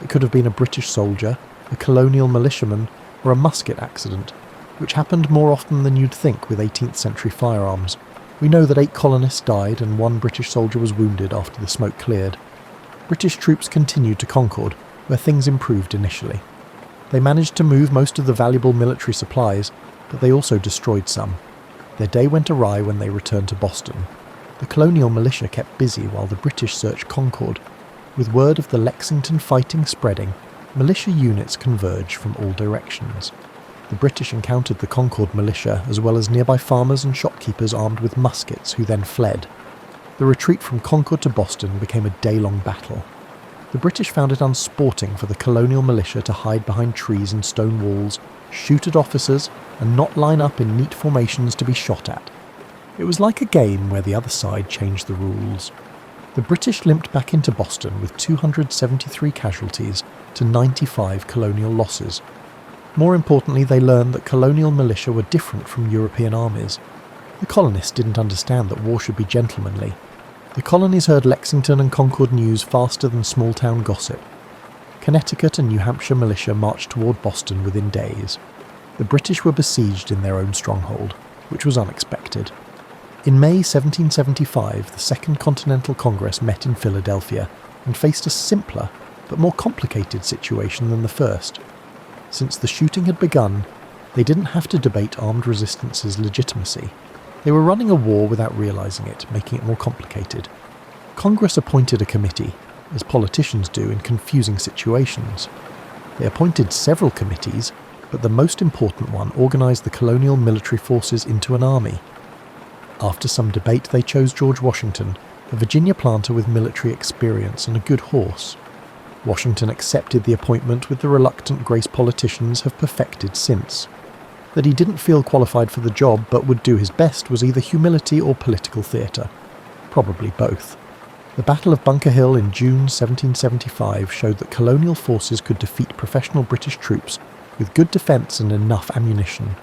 It could have been a British soldier, a colonial militiaman, or a musket accident, which happened more often than you'd think with 18th century firearms. We know that 8 colonists died and 1 British soldier was wounded after the smoke cleared. British troops continued to Concord, where things improved initially. They managed to move most of the valuable military supplies, but they also destroyed some. Their day went awry when they returned to Boston. The colonial militia kept busy while the British searched Concord. With word of the Lexington fighting spreading, militia units converged from all directions. The British encountered the Concord militia as well as nearby farmers and shopkeepers armed with muskets who then fled. The retreat from Concord to Boston became a day-long battle. The British found it unsporting for the colonial militia to hide behind trees and stone walls, shoot at officers, and not line up in neat formations to be shot at. It was like a game where the other side changed the rules. The British limped back into Boston with 273 casualties to 95 colonial losses. More importantly, they learned that colonial militia were different from European armies. The colonists didn't understand that war should be gentlemanly. The colonies heard Lexington and Concord news faster than small-town gossip. Connecticut and New Hampshire militia marched toward Boston within days. The British were besieged in their own stronghold, which was unexpected. In May 1775, the Second Continental Congress met in Philadelphia and faced a simpler but more complicated situation than the first. Since the shooting had begun, they didn't have to debate armed resistance's legitimacy. They were running a war without realizing it, making it more complicated. Congress appointed a committee, as politicians do in confusing situations. They appointed several committees, but the most important one organized the colonial military forces into an army. After some debate, they chose George Washington, a Virginia planter with military experience and a good horse. Washington accepted the appointment with the reluctant grace politicians have perfected since. That he didn't feel qualified for the job but would do his best was either humility or political theatre. Probably both. The Battle of Bunker Hill in June 1775 showed that colonial forces could defeat professional British troops with good defence and enough ammunition.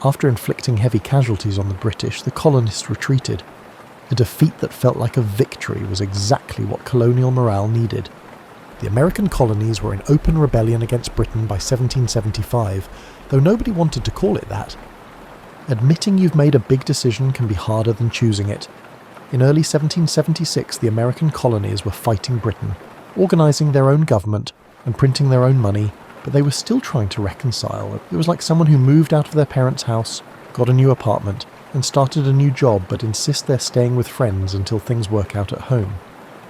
After inflicting heavy casualties on the British, the colonists retreated. A defeat that felt like a victory was exactly what colonial morale needed. The American colonies were in open rebellion against Britain by 1775, though nobody wanted to call it that. Admitting you've made a big decision can be harder than choosing it. In early 1776, the American colonies were fighting Britain, organising their own government and printing their own money, but they were still trying to reconcile. It was like someone who moved out of their parents' house, got a new apartment, and started a new job but insist they're staying with friends until things work out at home.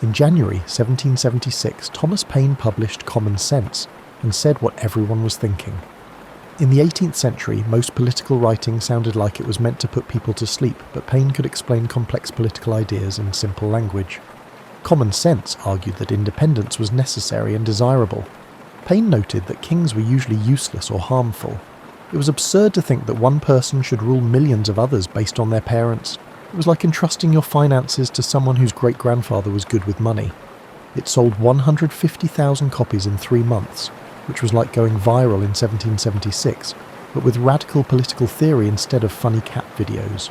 In January 1776, Thomas Paine published Common Sense and said what everyone was thinking. In the 18th century, most political writing sounded like it was meant to put people to sleep, but Paine could explain complex political ideas in simple language. Common Sense argued that independence was necessary and desirable. Paine noted that kings were usually useless or harmful. It was absurd to think that one person should rule millions of others based on their parents. It was like entrusting your finances to someone whose great-grandfather was good with money. It sold 150,000 copies in 3 months, which was like going viral in 1776, but with radical political theory instead of funny cat videos.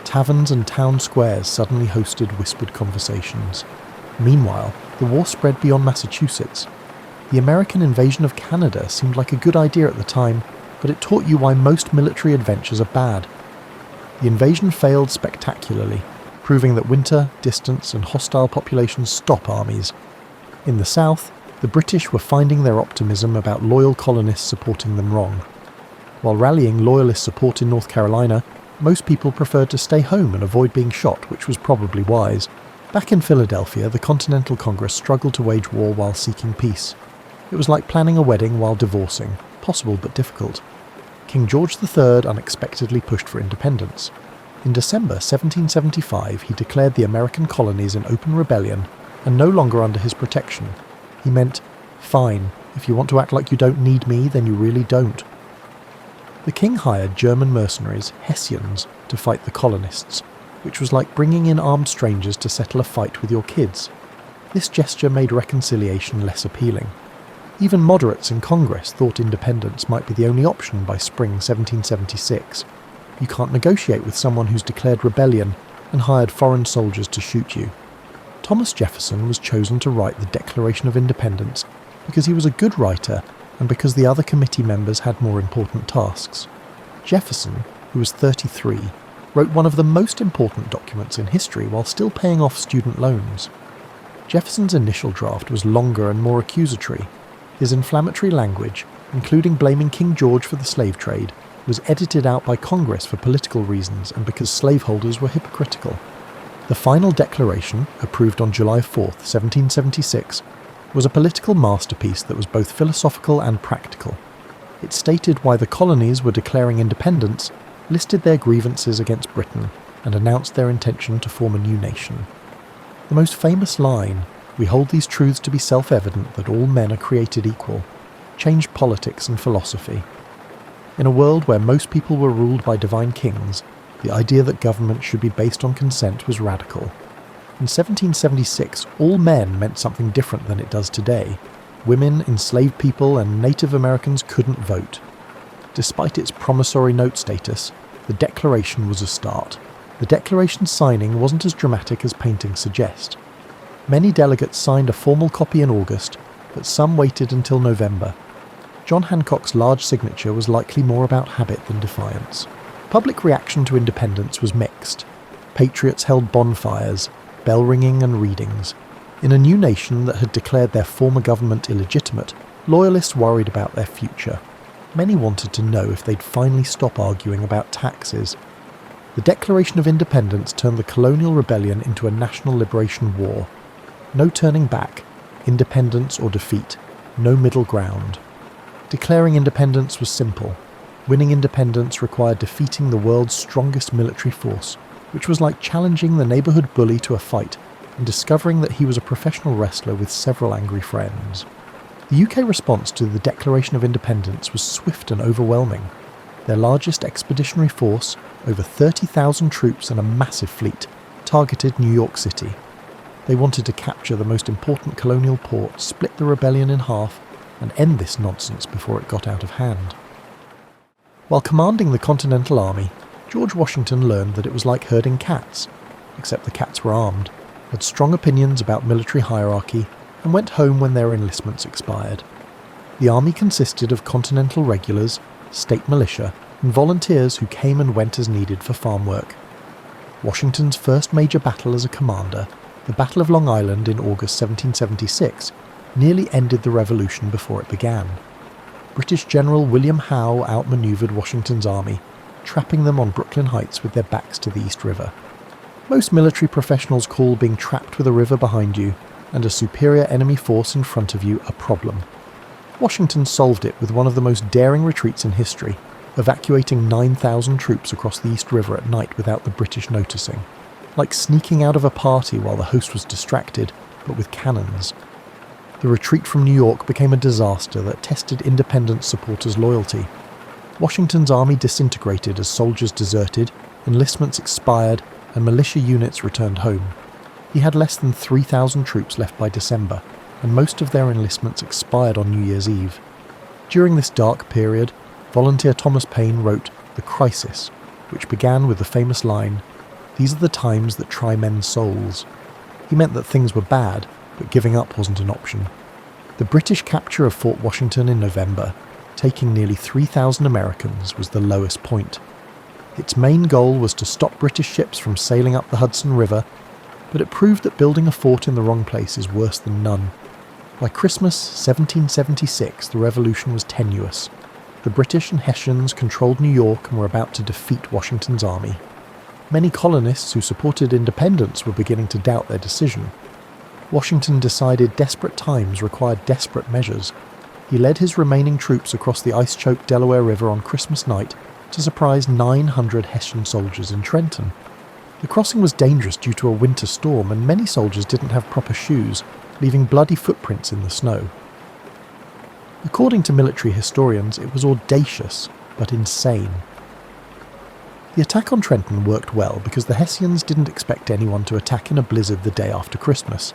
Taverns and town squares suddenly hosted whispered conversations. Meanwhile, the war spread beyond Massachusetts. The American invasion of Canada seemed like a good idea at the time, but it taught you why most military adventures are bad. The invasion failed spectacularly, proving that winter, distance, and hostile populations stop armies. In the South, the British were finding their optimism about loyal colonists supporting them wrong. While rallying loyalist support in North Carolina, most people preferred to stay home and avoid being shot, which was probably wise. Back in Philadelphia, the Continental Congress struggled to wage war while seeking peace. It was like planning a wedding while divorcing, possible but difficult. King George III unexpectedly pushed for independence. In December 1775, he declared the American colonies in open rebellion and no longer under his protection. He meant, fine, if you want to act like you don't need me, then you really don't. The king hired German mercenaries, Hessians, to fight the colonists, which was like bringing in armed strangers to settle a fight with your kids. This gesture made reconciliation less appealing. Even moderates in Congress thought independence might be the only option by spring 1776. You can't negotiate with someone who's declared rebellion and hired foreign soldiers to shoot you. Thomas Jefferson was chosen to write the Declaration of Independence because he was a good writer and because the other committee members had more important tasks. Jefferson, who was 33, wrote one of the most important documents in history while still paying off student loans. Jefferson's initial draft was longer and more accusatory. His inflammatory language, including blaming King George for the slave trade, was edited out by Congress for political reasons and because slaveholders were hypocritical. The final declaration, approved on July 4, 1776, was a political masterpiece that was both philosophical and practical. It stated why the colonies were declaring independence, listed their grievances against Britain, and announced their intention to form a new nation. The most famous line, "We hold these truths to be self-evident that all men are created equal," changed politics and philosophy. In a world where most people were ruled by divine kings, the idea that government should be based on consent was radical. In 1776, all men meant something different than it does today. Women, enslaved people, and Native Americans couldn't vote. Despite its promissory note status, the Declaration was a start. The Declaration signing wasn't as dramatic as paintings suggest. Many delegates signed a formal copy in August, but some waited until November. John Hancock's large signature was likely more about habit than defiance. Public reaction to independence was mixed. Patriots held bonfires, bell ringing and readings. In a new nation that had declared their former government illegitimate, loyalists worried about their future. Many wanted to know if they'd finally stop arguing about taxes. The Declaration of Independence turned the colonial rebellion into a national liberation war. No turning back, independence or defeat, no middle ground. Declaring independence was simple. Winning independence required defeating the world's strongest military force, which was like challenging the neighbourhood bully to a fight and discovering that he was a professional wrestler with several angry friends. The UK response to the Declaration of Independence was swift and overwhelming. Their largest expeditionary force, over 30,000 troops and a massive fleet, targeted New York City. They wanted to capture the most important colonial port, split the rebellion in half, and end this nonsense before it got out of hand. While commanding the Continental Army, George Washington learned that it was like herding cats, except the cats were armed, had strong opinions about military hierarchy, and went home when their enlistments expired. The army consisted of Continental regulars, state militia, and volunteers who came and went as needed for farm work. Washington's first major battle as a commander, the Battle of Long Island in August 1776, nearly ended the Revolution before it began. British General William Howe outmaneuvered Washington's army, trapping them on Brooklyn Heights with their backs to the East River. Most military professionals call being trapped with a river behind you and a superior enemy force in front of you a problem. Washington solved it with one of the most daring retreats in history, evacuating 9,000 troops across the East River at night without the British noticing, like sneaking out of a party while the host was distracted, but with cannons. The retreat from New York became a disaster that tested independence supporters' loyalty. Washington's army disintegrated as soldiers deserted, enlistments expired, and militia units returned home. He had less than 3,000 troops left by December, and most of their enlistments expired on New Year's Eve. During this dark period, volunteer Thomas Paine wrote The Crisis, which began with the famous line, "These are the times that try men's souls." He meant that things were bad, but giving up wasn't an option. The British capture of Fort Washington in November, taking nearly 3,000 Americans, was the lowest point. Its main goal was to stop British ships from sailing up the Hudson River, but it proved that building a fort in the wrong place is worse than none. By Christmas 1776, the revolution was tenuous. The British and Hessians controlled New York and were about to defeat Washington's army. Many colonists who supported independence were beginning to doubt their decision. Washington decided desperate times required desperate measures. He led his remaining troops across the ice-choked Delaware River on Christmas night to surprise 900 Hessian soldiers in Trenton. The crossing was dangerous due to a winter storm, and many soldiers didn't have proper shoes, leaving bloody footprints in the snow. According to military historians, it was audacious, but insane. The attack on Trenton worked well because the Hessians didn't expect anyone to attack in a blizzard the day after Christmas.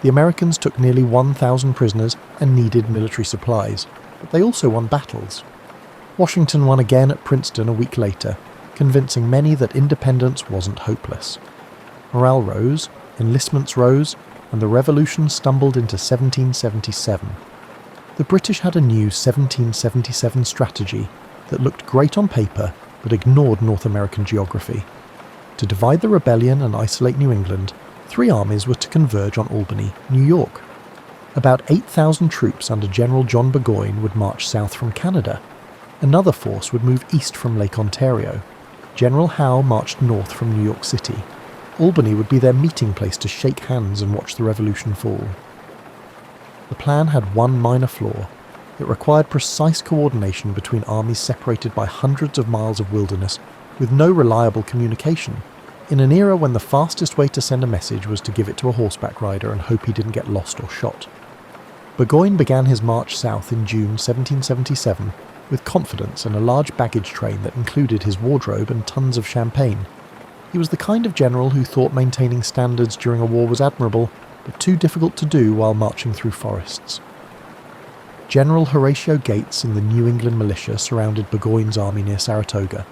The Americans took nearly 1,000 prisoners and needed military supplies, but they also won battles. Washington won again at Princeton a week later, convincing many that independence wasn't hopeless. Morale rose, enlistments rose, and the revolution stumbled into 1777. The British had a new 1777 strategy that looked great on paper but ignored North American geography. To divide the rebellion and isolate New England, 3 armies were to converge on Albany, New York. About 8,000 troops under General John Burgoyne would march south from Canada. Another force would move east from Lake Ontario. General Howe marched north from New York City. Albany would be their meeting place to shake hands and watch the revolution fall. The plan had one minor flaw. It required precise coordination between armies separated by hundreds of miles of wilderness with no reliable communication, in an era when the fastest way to send a message was to give it to a horseback rider and hope he didn't get lost or shot. Burgoyne began his march south in June 1777 with confidence and a large baggage train that included his wardrobe and tons of champagne. He was the kind of general who thought maintaining standards during a war was admirable, but too difficult to do while marching through forests. General Horatio Gates and the New England militia surrounded Burgoyne's army near Saratoga.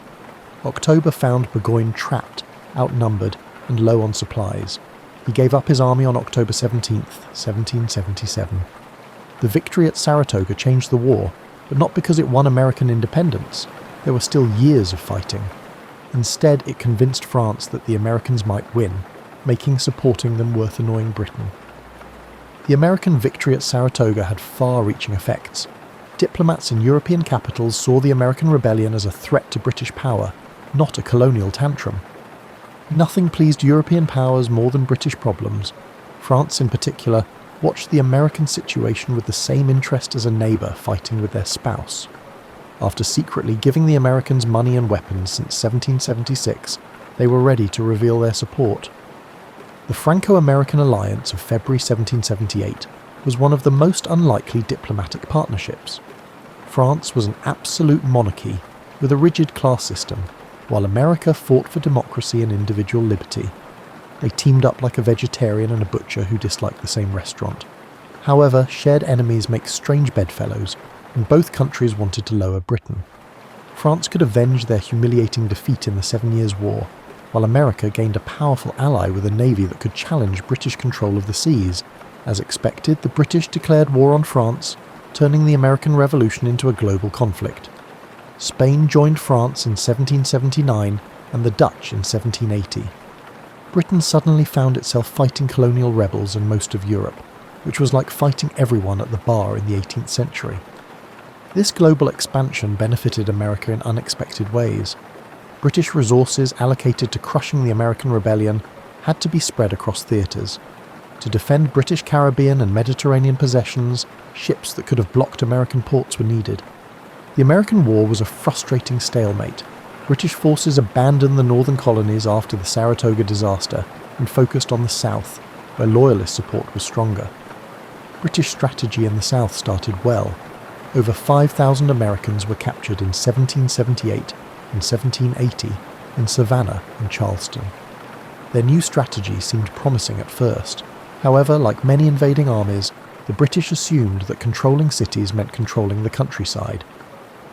October found Burgoyne trapped, outnumbered, and low on supplies. He gave up his army on October 17, 1777. The victory at Saratoga changed the war, but not because it won American independence. There were still years of fighting. Instead, it convinced France that the Americans might win, making supporting them worth annoying Britain. The American victory at Saratoga had far-reaching effects. Diplomats in European capitals saw the American rebellion as a threat to British power, not a colonial tantrum. Nothing pleased European powers more than British problems. France, in particular, watched the American situation with the same interest as a neighbour fighting with their spouse. After secretly giving the Americans money and weapons since 1776, they were ready to reveal their support. The Franco-American alliance of February 1778 was one of the most unlikely diplomatic partnerships. France was an absolute monarchy with a rigid class system, while America fought for democracy and individual liberty. They teamed up like a vegetarian and a butcher who disliked the same restaurant. However, shared enemies make strange bedfellows, and both countries wanted to lower Britain. France could avenge their humiliating defeat in the 7 Years' War, while America gained a powerful ally with a navy that could challenge British control of the seas. As expected, the British declared war on France, turning the American Revolution into a global conflict. Spain joined France in 1779 and the Dutch in 1780. Britain suddenly found itself fighting colonial rebels in most of Europe, which was like fighting everyone at the bar in the 18th century. This global expansion benefited America in unexpected ways. British resources allocated to crushing the American rebellion had to be spread across theatres. To defend British Caribbean and Mediterranean possessions, ships that could have blocked American ports were needed. The American war was a frustrating stalemate. British forces abandoned the northern colonies after the Saratoga disaster and focused on the south, where Loyalist support was stronger. British strategy in the south started well. Over 5,000 Americans were captured in 1778 and 1780 in Savannah and Charleston. Their new strategy seemed promising at first. However, like many invading armies, the British assumed that controlling cities meant controlling the countryside.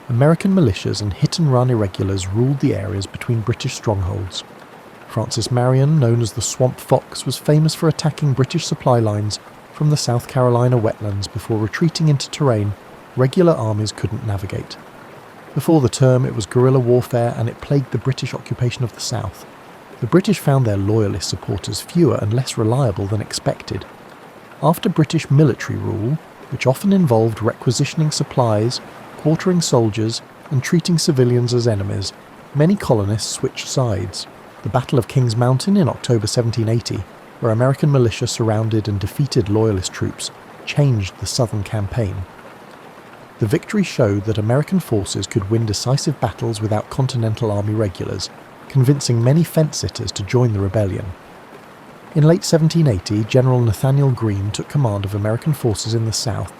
American militias and hit-and-run irregulars ruled the areas between British strongholds. Francis Marion, known as the Swamp Fox, was famous for attacking British supply lines from the South Carolina wetlands before retreating into terrain regular armies couldn't navigate. Before the term, it was guerrilla warfare and it plagued the British occupation of the South. The British found their Loyalist supporters fewer and less reliable than expected. After British military rule, which often involved requisitioning supplies, quartering soldiers, and treating civilians as enemies, many colonists switched sides. The Battle of Kings Mountain in October 1780, where American militia surrounded and defeated Loyalist troops, changed the Southern campaign. The victory showed that American forces could win decisive battles without Continental Army regulars, convincing many fence-sitters to join the rebellion. In late 1780, General Nathaniel Greene took command of American forces in the South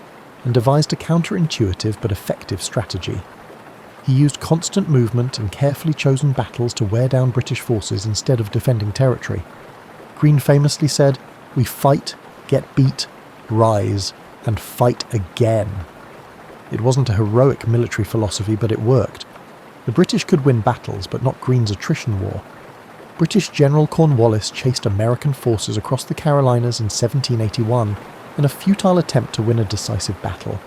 and devised a counterintuitive but effective strategy. He used constant movement and carefully chosen battles to wear down British forces instead of defending territory. Greene famously said, "We fight, get beat, rise, and fight again." It wasn't a heroic military philosophy, but it worked. The British could win battles, but not Greene's attrition war. British General Cornwallis chased American forces across the Carolinas in 1781 in a futile attempt to win a decisive battle.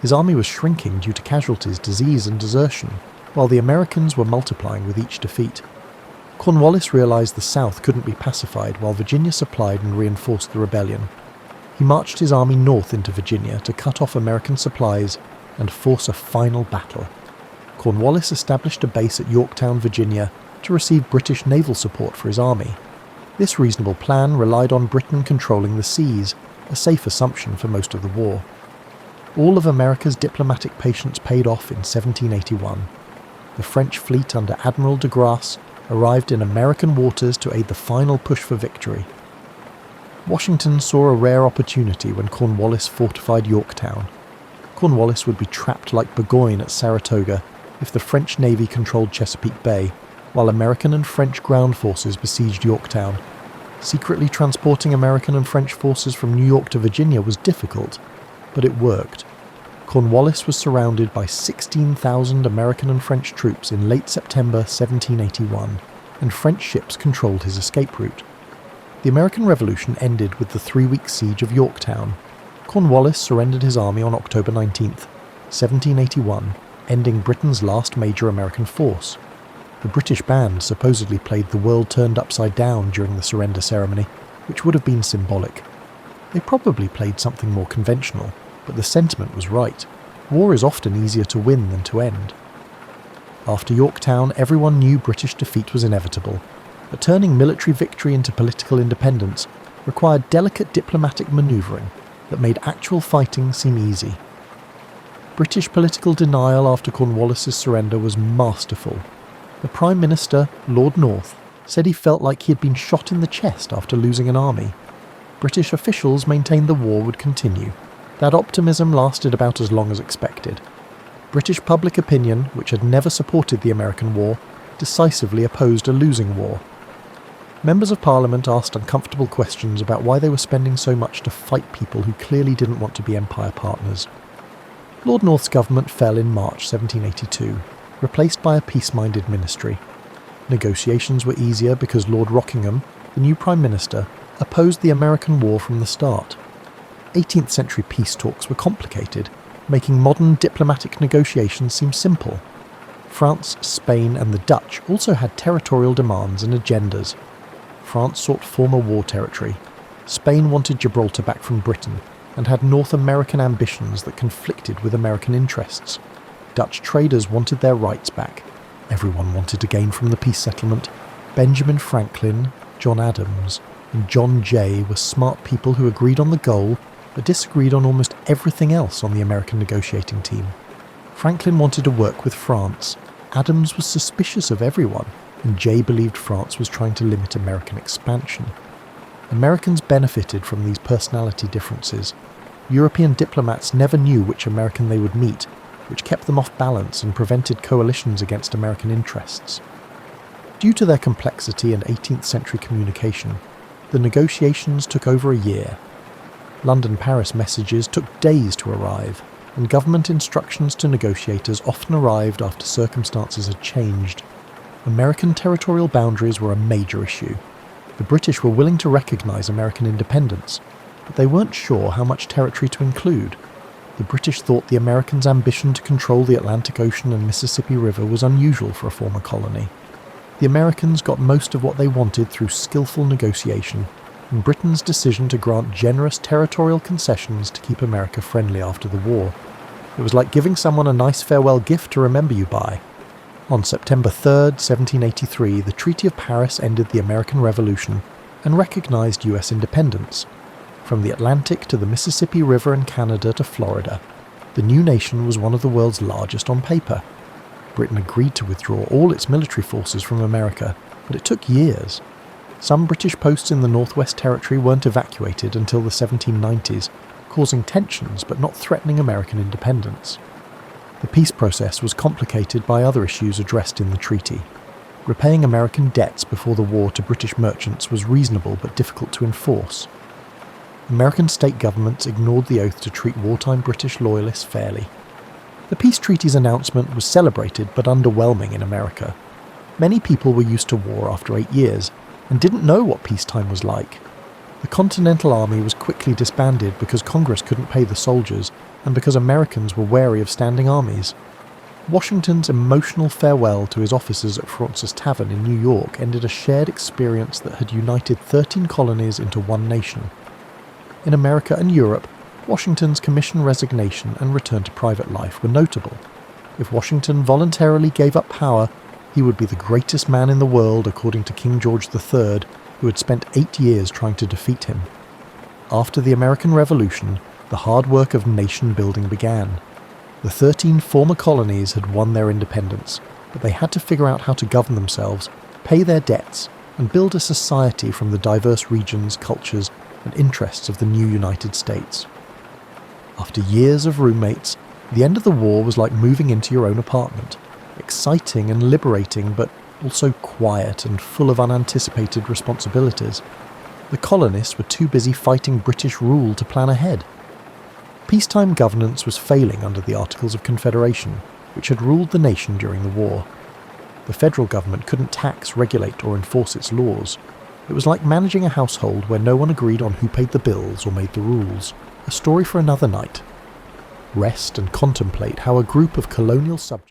His army was shrinking due to casualties, disease and desertion, while the Americans were multiplying with each defeat. Cornwallis realised the South couldn't be pacified while Virginia supplied and reinforced the rebellion. He marched his army north into Virginia to cut off American supplies and force a final battle. Cornwallis established a base at Yorktown, Virginia, to receive British naval support for his army. This reasonable plan relied on Britain controlling the seas, a safe assumption for most of the war. All of America's diplomatic patience paid off in 1781. The French fleet under Admiral de Grasse arrived in American waters to aid the final push for victory. Washington saw a rare opportunity when Cornwallis fortified Yorktown. Cornwallis would be trapped like Burgoyne at Saratoga if the French Navy controlled Chesapeake Bay, while American and French ground forces besieged Yorktown. Secretly transporting American and French forces from New York to Virginia was difficult, but it worked. Cornwallis was surrounded by 16,000 American and French troops in late September 1781, and French ships controlled his escape route. The American Revolution ended with the 3-week siege of Yorktown. Cornwallis surrendered his army on October 19, 1781, ending Britain's last major American force. The British band supposedly played The World Turned Upside Down during the surrender ceremony, which would have been symbolic. They probably played something more conventional, but the sentiment was right. War is often easier to win than to end. After Yorktown, everyone knew British defeat was inevitable, but turning military victory into political independence required delicate diplomatic manoeuvring that made actual fighting seem easy. British political denial after Cornwallis's surrender was masterful. The Prime Minister, Lord North, said he felt like he had been shot in the chest after losing an army. British officials maintained the war would continue. That optimism lasted about as long as expected. British public opinion, which had never supported the American war, decisively opposed a losing war. Members of Parliament asked uncomfortable questions about why they were spending so much to fight people who clearly didn't want to be Empire partners. Lord North's government fell in March 1782, replaced by a peace-minded ministry. Negotiations were easier because Lord Rockingham, the new Prime Minister, opposed the American war from the start. 18th century peace talks were complicated, making modern diplomatic negotiations seem simple. France, Spain and the Dutch also had territorial demands and agendas. France sought former war territory. Spain wanted Gibraltar back from Britain and had North American ambitions that conflicted with American interests. Dutch traders wanted their rights back. Everyone wanted to gain from the peace settlement. Benjamin Franklin, John Adams and John Jay were smart people who agreed on the goal but disagreed on almost everything else on the American negotiating team. Franklin wanted to work with France. Adams was suspicious of everyone, and Jay believed France was trying to limit American expansion. Americans benefited from these personality differences. European diplomats never knew which American they would meet, which kept them off balance and prevented coalitions against American interests. Due to their complexity and 18th century communication, the negotiations took over a year. London-Paris messages took days to arrive, and government instructions to negotiators often arrived after circumstances had changed. American territorial boundaries were a major issue. The British were willing to recognise American independence, but they weren't sure how much territory to include. The British thought the Americans' ambition to control the Atlantic Ocean and Mississippi River was unusual for a former colony. The Americans got most of what they wanted through skillful negotiation, and Britain's decision to grant generous territorial concessions to keep America friendly after the war. It was like giving someone a nice farewell gift to remember you by. On September 3, 1783, the Treaty of Paris ended the American Revolution and recognised US independence. From the Atlantic to the Mississippi River and Canada to Florida, the new nation was one of the world's largest on paper. Britain agreed to withdraw all its military forces from America, but it took years. Some British posts in the Northwest Territory weren't evacuated until the 1790s, causing tensions but not threatening American independence. The peace process was complicated by other issues addressed in the treaty. Repaying American debts before the war to British merchants was reasonable but difficult to enforce. American state governments ignored the oath to treat wartime British loyalists fairly. The peace treaty's announcement was celebrated but underwhelming in America. Many people were used to war after 8 years and didn't know what peacetime was like. The Continental Army was quickly disbanded because Congress couldn't pay the soldiers and because Americans were wary of standing armies. Washington's emotional farewell to his officers at Fraunces Tavern in New York ended a shared experience that had united 13 colonies into one nation. In America and Europe, Washington's commission resignation and return to private life were notable. If Washington voluntarily gave up power, he would be the greatest man in the world according to King George III, who had spent 8 years trying to defeat him. After the American Revolution, the hard work of nation building began. The 13 former colonies had won their independence, but they had to figure out how to govern themselves, pay their debts, and build a society from the diverse regions, cultures, and interests of the new United States. After years of roommates, the end of the war was like moving into your own apartment, exciting and liberating, but also quiet and full of unanticipated responsibilities. The colonists were too busy fighting British rule to plan ahead. Peacetime governance was failing under the Articles of Confederation, which had ruled the nation during the war. The federal government couldn't tax, regulate, or enforce its laws. It was like managing a household where no one agreed on who paid the bills or made the rules. A story for another night. Rest and contemplate how a group of colonial subjects